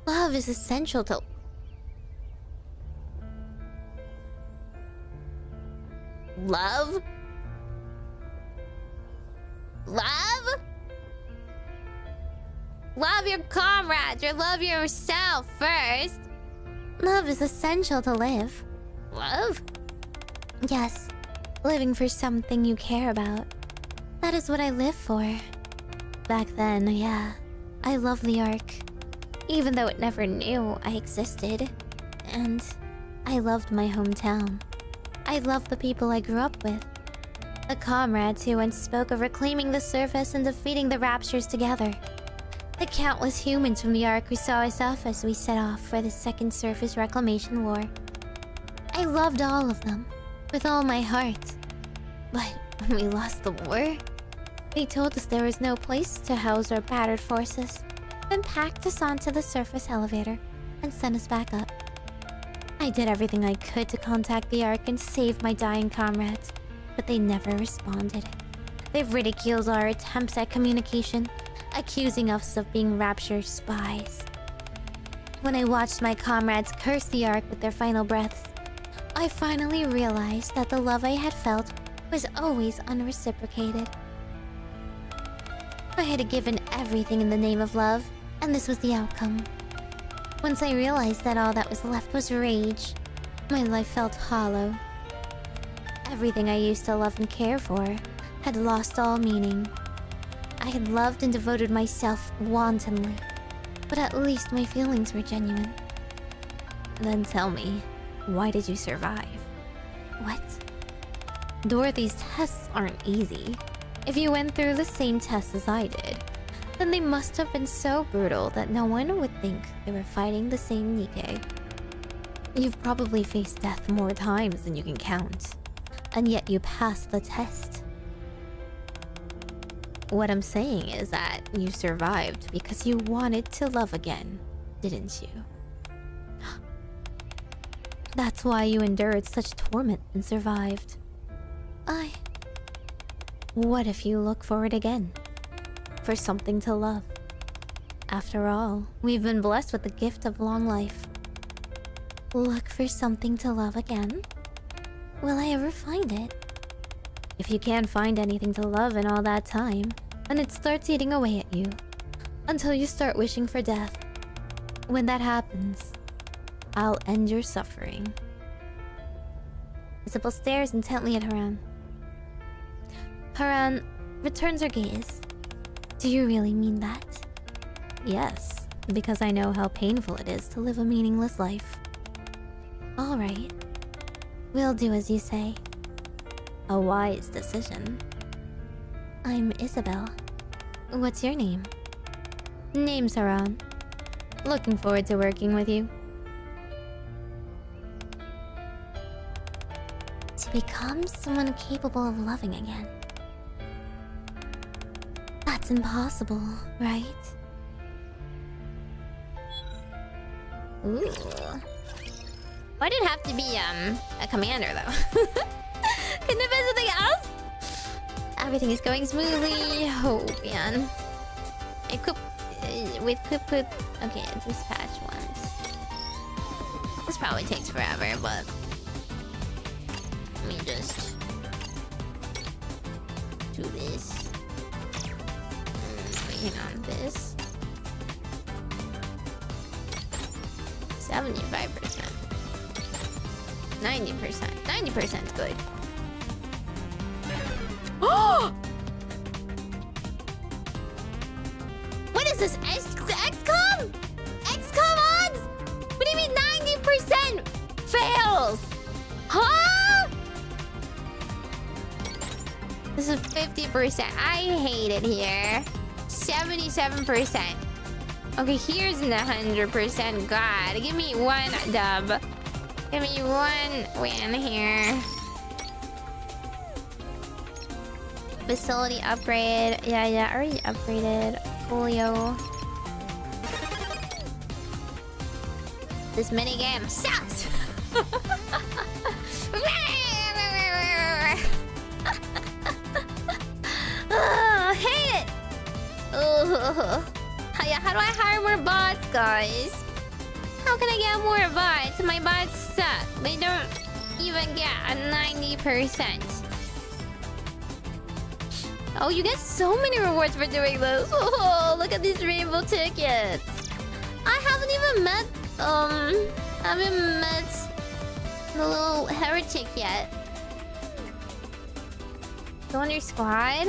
Love is essential to... Love? Love? Love your comrades or love yourself first. Love is essential to live. Love? Yes, living for something you care about. That is what I live for. Back then, yeah, I loved the Ark. Even though it never knew I existed. And I loved my hometown. I loved the people I grew up with. The comrades who once spoke of reclaiming the surface and defeating the Raptures together. The countless humans from the Ark who saw us off as we set off for the Second Surface Reclamation War. I loved all of them, with all my heart. But when we lost the war, they told us there was no place to house our battered forces, then packed us onto the surface elevator and sent us back up. I did everything I could to contact the Ark and save my dying comrades, but they never responded. They've ridiculed our attempts at communication, accusing us of being Rapture spies. When I watched my comrades curse the Ark with their final breaths, I finally realized that the love I had felt was always unreciprocated. I had given everything in the name of love, and this was the outcome. Once I realized that all that was left was rage, my life felt hollow. Everything I used to love and care for had lost all meaning. I had loved and devoted myself wantonly, but at least my feelings were genuine. Then tell me, why did you survive? What? Dorothy's tests aren't easy. If you went through the same tests as I did, then they must have been so brutal that no one would think they were fighting the same Nikke. You've probably faced death more times than you can count, and yet you passed the test. What I'm saying is that you survived because you wanted to love again, didn't you? That's why you endured such torment and survived. What if you look for it again? For something to love. After all, we've been blessed with the gift of long life. Look for something to love again? Will I ever find it? If you can't find anything to love in all that time, then it starts eating away at you. Until you start wishing for death. When that happens, I'll end your suffering. Isabel stares intently at Haran. Haran returns her gaze. Do you really mean that? Yes, because I know how painful it is to live a meaningless life. All right. We'll do as you say. A wise decision. I'm Isabel. What's your name? Name's Haran. Looking forward to working with you. To become someone capable of loving again. That's impossible, right? Ooh. Why did it have to be, a commander, though? Couldn't it be something else? Everything is going smoothly. Oh, man. Equip... with... Okay, dispatch once. This probably takes forever, but let me just do this. Waiting on this. 75%. 90%. 90% is good. Oh! What is this? XCOM? XCOM odds? What do you mean 90% fails? Huh? This is 50%. I hate it here. 77%. Okay, here's the 100%. God, give me one dub. Give me one win here. Facility upgrade. Yeah, already upgraded. Folio. This minigame sucks! I hate it! How do I hire more bots, guys? How can I get more bots? My bots suck. They don't even get a 90%. Oh, you get so many rewards for doing this. Oh, look at these rainbow tickets. I haven't even met the little heretic yet. Go on your squad.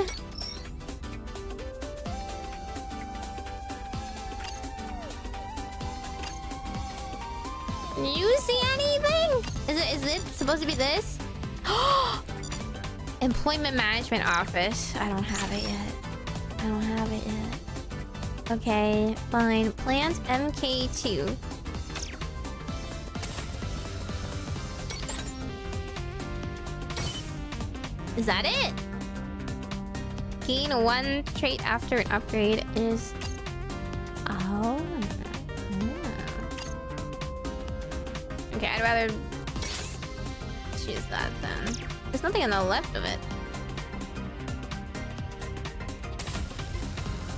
Do you see anything? Is it supposed to be this? Employment Management Office. I don't have it yet. I don't have it yet. Okay, fine. Plant MK2. Is that it? Gain one trait after an upgrade is... Oh. Okay, I'd rather choose that then. There's nothing on the left of it.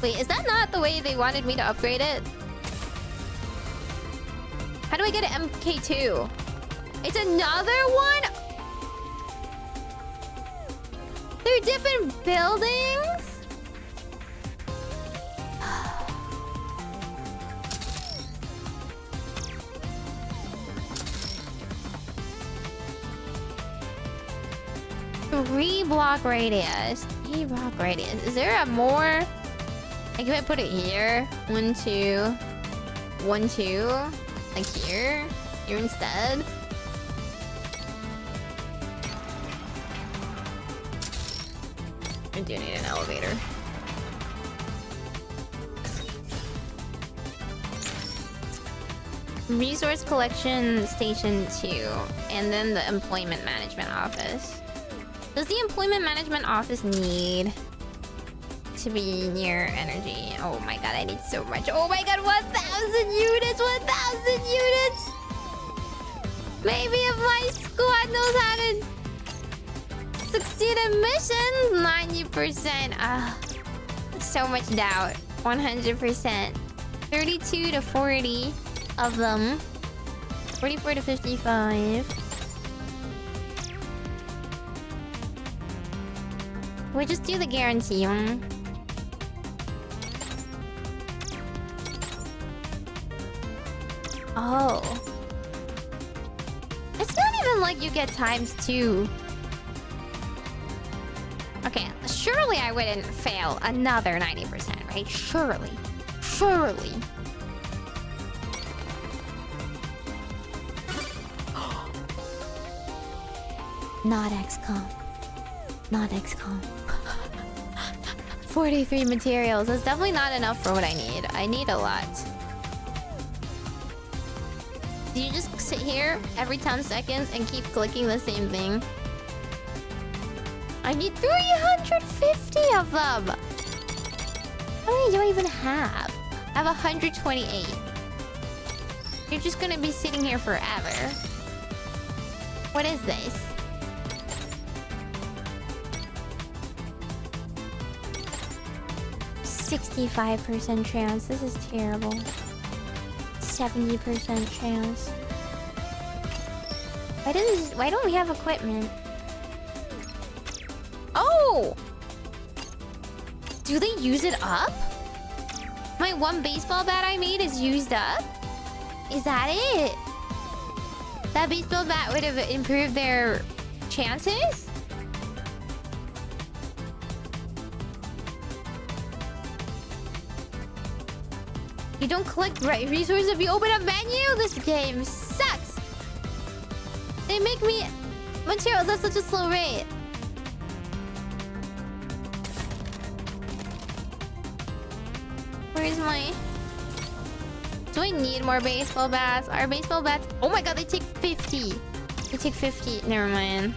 Wait, is that not the way they wanted me to upgrade it? How do I get an MK2? It's another one? They're different buildings? Three block radius. 3 block radius. Is there a more? Like, if I put it here, 1, 2, 1, 2, like here instead. I do need an elevator. Resource Collection Station 2, and then the Employment Management Office. Does the Employment Management Office need to be near energy? Oh my god, I need so much. Oh my god, 1,000 units! 1,000 units! Maybe if my squad knows how to succeed in missions, 90%. So much doubt. 100%. 32 to 40 of them. 44 to 55. We just do the guarantee one. Oh. It's not even like you get ×2. Okay, surely I wouldn't fail another 90%, right? Surely. Surely. Not XCOM. Not XCOM. 43 materials. That's definitely not enough for what I need. I need a lot. Do you just sit here every 10 seconds and keep clicking the same thing? I need 350 of them! How many do I even have? I have 128. You're just gonna be sitting here forever. What is this? %65 chance. This is terrible. 70% chance. Why don't we have equipment? Oh! Do they use it up? My one baseball bat I made is used up? Is that it? That baseball bat would have improved their chances? You don't collect resources if you open a menu? This game sucks! They make me materials at such a slow rate. Where's my... Do I need more baseball bats? Are baseball bats... Oh my god, they take 50. They take 50. Never mind.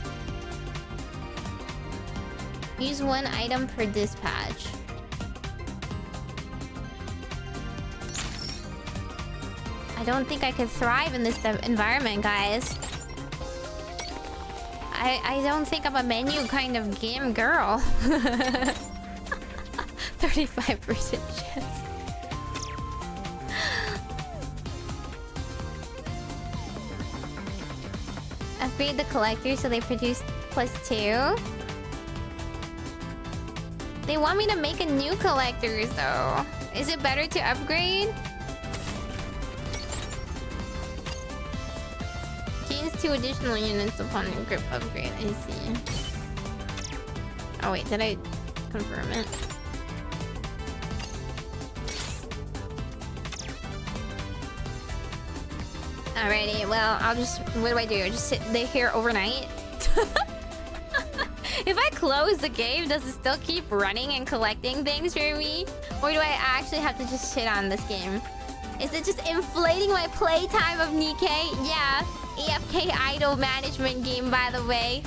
Use one item per dispatch. I don't think I could thrive in this environment, guys. I don't think I'm a menu kind of game girl. 35% chance. Upgrade the collector so they produce +2. They want me to make a new collector though. Is it better to upgrade? Gains 2 additional units upon a grip upgrade. I see. Oh wait, did I confirm it? Alrighty, well, I'll just... What do I do? Just sit here overnight? If I close the game, does it still keep running and collecting things for me? Or do I actually have to just shit on this game? Is it just inflating my playtime of Nikke? Yeah, AFK idle management game, by the way.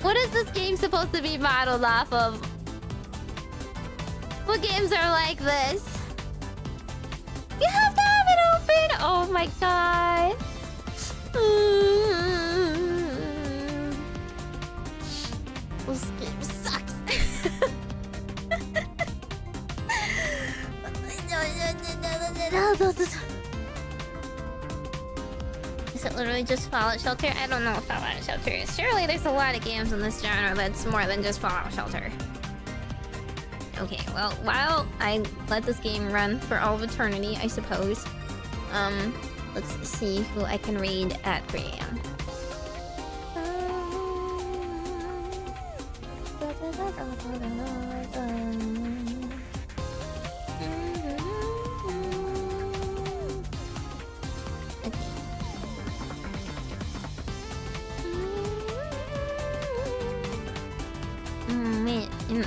What is this game supposed to be modeled off of? What games are like this? You have to have it open! Oh my god. This game sucks. Is it literally just Fallout Shelter? I don't know what Fallout Shelter is. Surely there's a lot of games in this genre that's more than just Fallout Shelter. Okay, well, while I let this game run for all of eternity, I suppose, let's see who I can raid at 3 AM.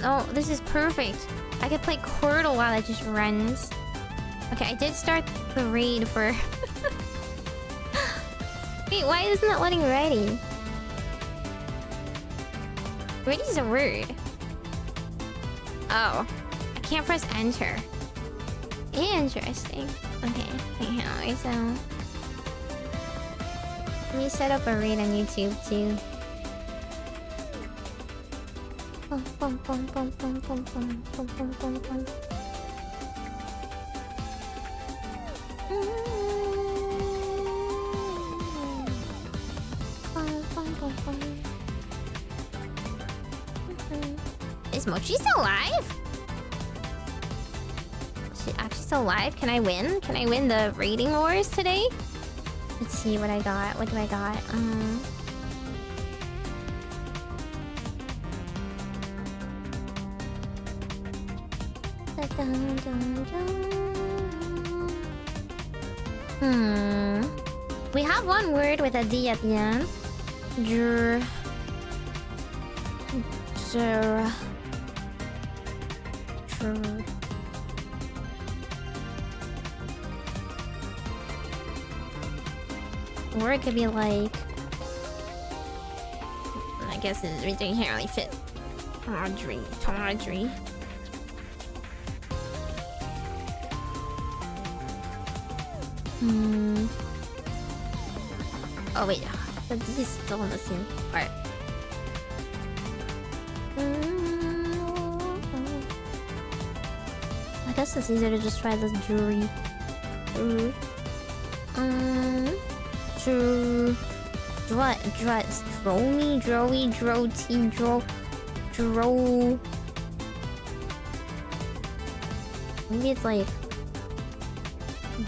Oh, this is perfect. I could play Wordle while it just runs. Okay, I did start the raid for... Wait, why isn't it letting ready? Ready is a word. Oh. I can't press enter. Interesting. Okay, anyhow, so... Let me set up a raid on YouTube too. Is Mochi still alive? Is she actually still alive? Can I win? Can I win the rating wars today? Let's see what I got. What do I got? We have one word with a D at the end. Or it could be like... I guess it can't really fit. Tawdry. Oh wait, this is still in the same part. I guess it's easier to just try this jewelry. Stromy, Drowy, Droti, Dro. Maybe it's like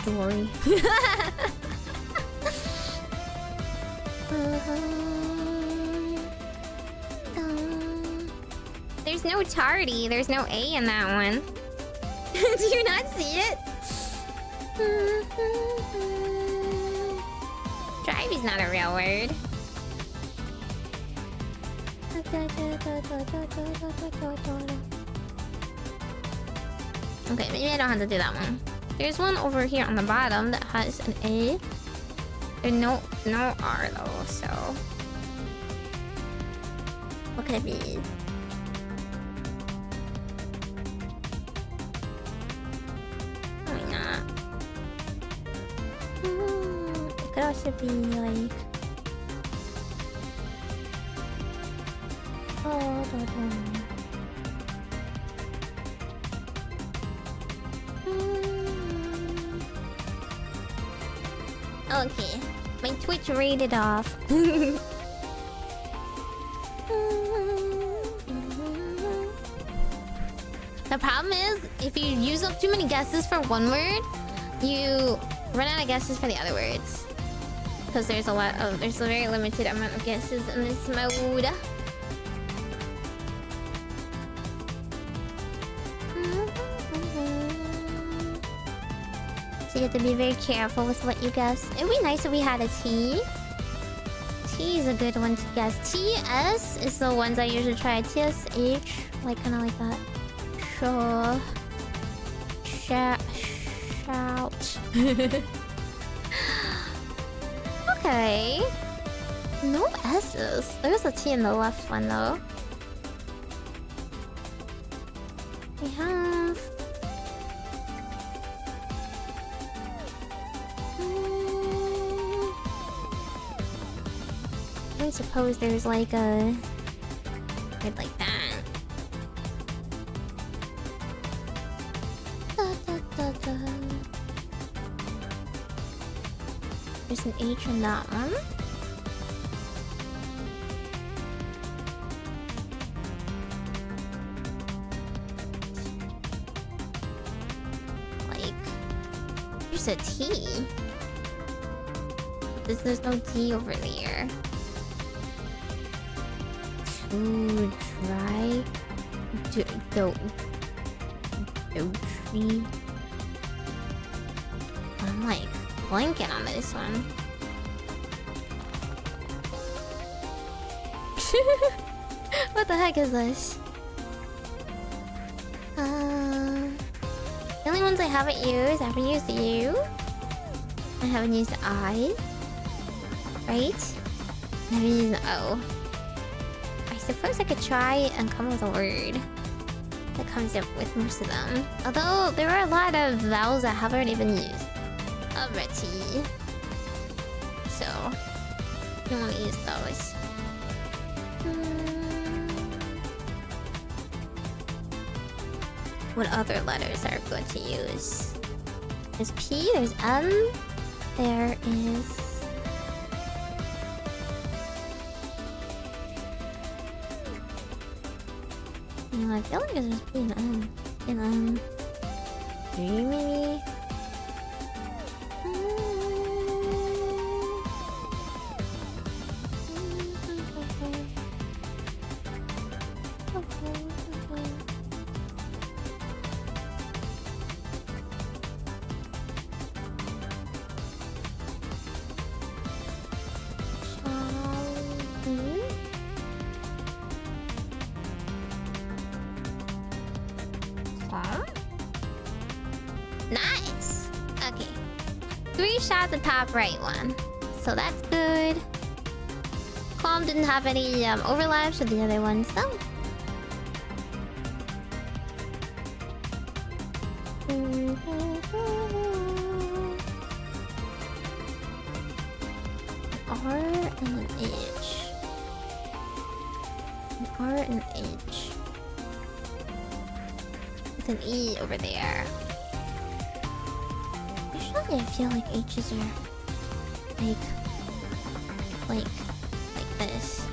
Dory. There's no tardy. There's no A in that one. Do you not see it? Drive is not a real word. Okay, maybe I don't have to do that one. There's one over here on the bottom that has an A. There's no R though, so what could it be? Probably not. It could also be like okay, my Twitch rated off. The problem is, if you use up too many guesses for one word, you run out of guesses for the other words. Because there's a very limited amount of guesses in this mode. So you have to be very careful with what you guess. It would be nice if we had a T. T is a good one to guess. TS is the ones I usually try. TSH, like kind of like that. Sure. Shout. Okay. No S's. There's a T in the left one though. We have... I suppose there's like a... word like that. There's an H in that one. Like, there's a T. But there's no T over there. Too dry. Tree. I'm like blanking on this one. What the heck is this? The only ones I haven't used U. I haven't used I. Right? I haven't used O. I suppose I could try and come up with a word that comes up with most of them. Although there are a lot of vowels I haven't even used. Already. So, I don't want to use those. What other letters are good to use? There's P, there's M, there is... I feel like it's just P and M. And M. G maybe? Nice! Okay. 3 shots, the top right one. So that's good. Calm didn't have any overlaps with the other ones though. R and an H. An R and an H. With an E over there. Usually I feel like H's are like Like this.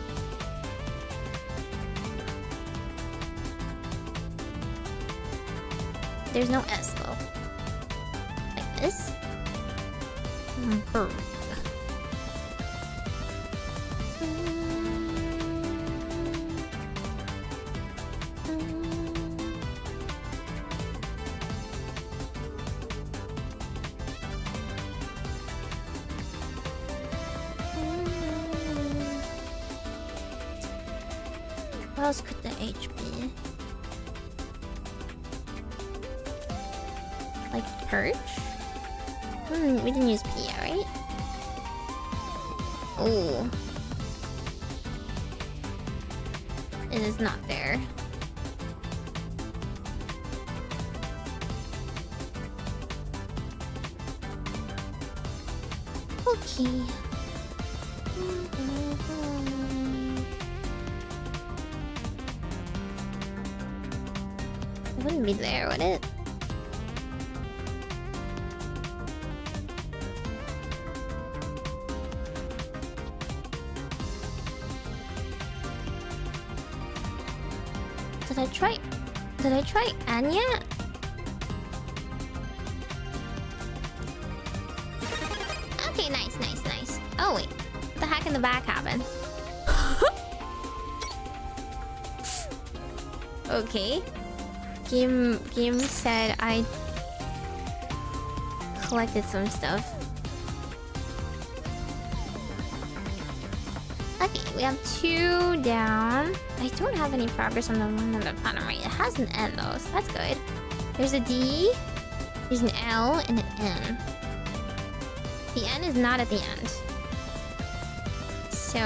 There's no S though. Like this. Perfect. What else could the H be? Like perch? We didn't use P yet, right? Oh. It is not there. Okay. It wouldn't be there, would it? Did I try Anya? Okay, nice. Oh wait, what the heck in the back happened? Okay. Game said I collected some stuff. Okay, we have 2 down. I don't have any progress on the one on the bottom right. It has an N though, so that's good. There's a D, there's an L, and an N. The N is not at the end. So...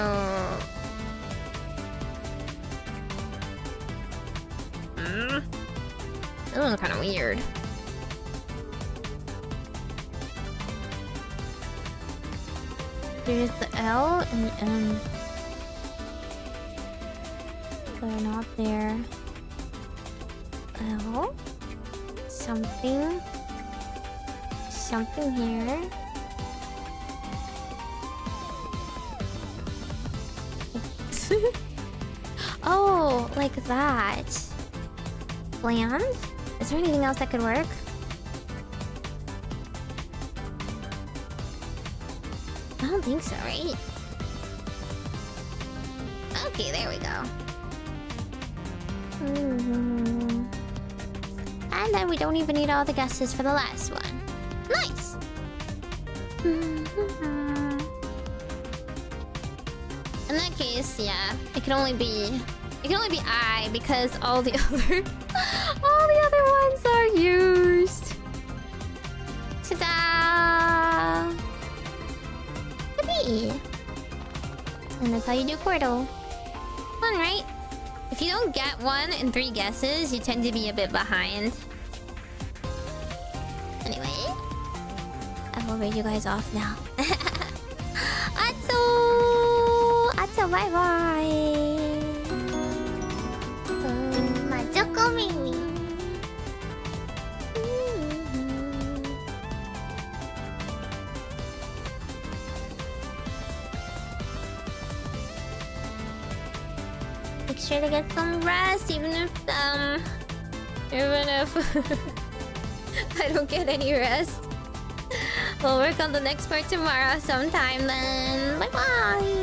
That one's kind of weird. There's the L and the N. They're not there. L. Something. Something here. Oh, like that. Land? Is there anything else that could work? I don't think so, right? Okay, there we go. And then we don't even need all the guesses for the last one. Nice! In that case, yeah, it can only be I because all the other ones are used. Ta-da! Yippee! And that's how you do Wordle. Fun, right? If you don't get 1 in 3 guesses, you tend to be a bit behind. Anyway, I will read you guys off now. Atso, bye bye. Majokko Meimi. Make sure to get some rest, even if I don't get any rest. We'll work on the next part tomorrow sometime then. Bye bye.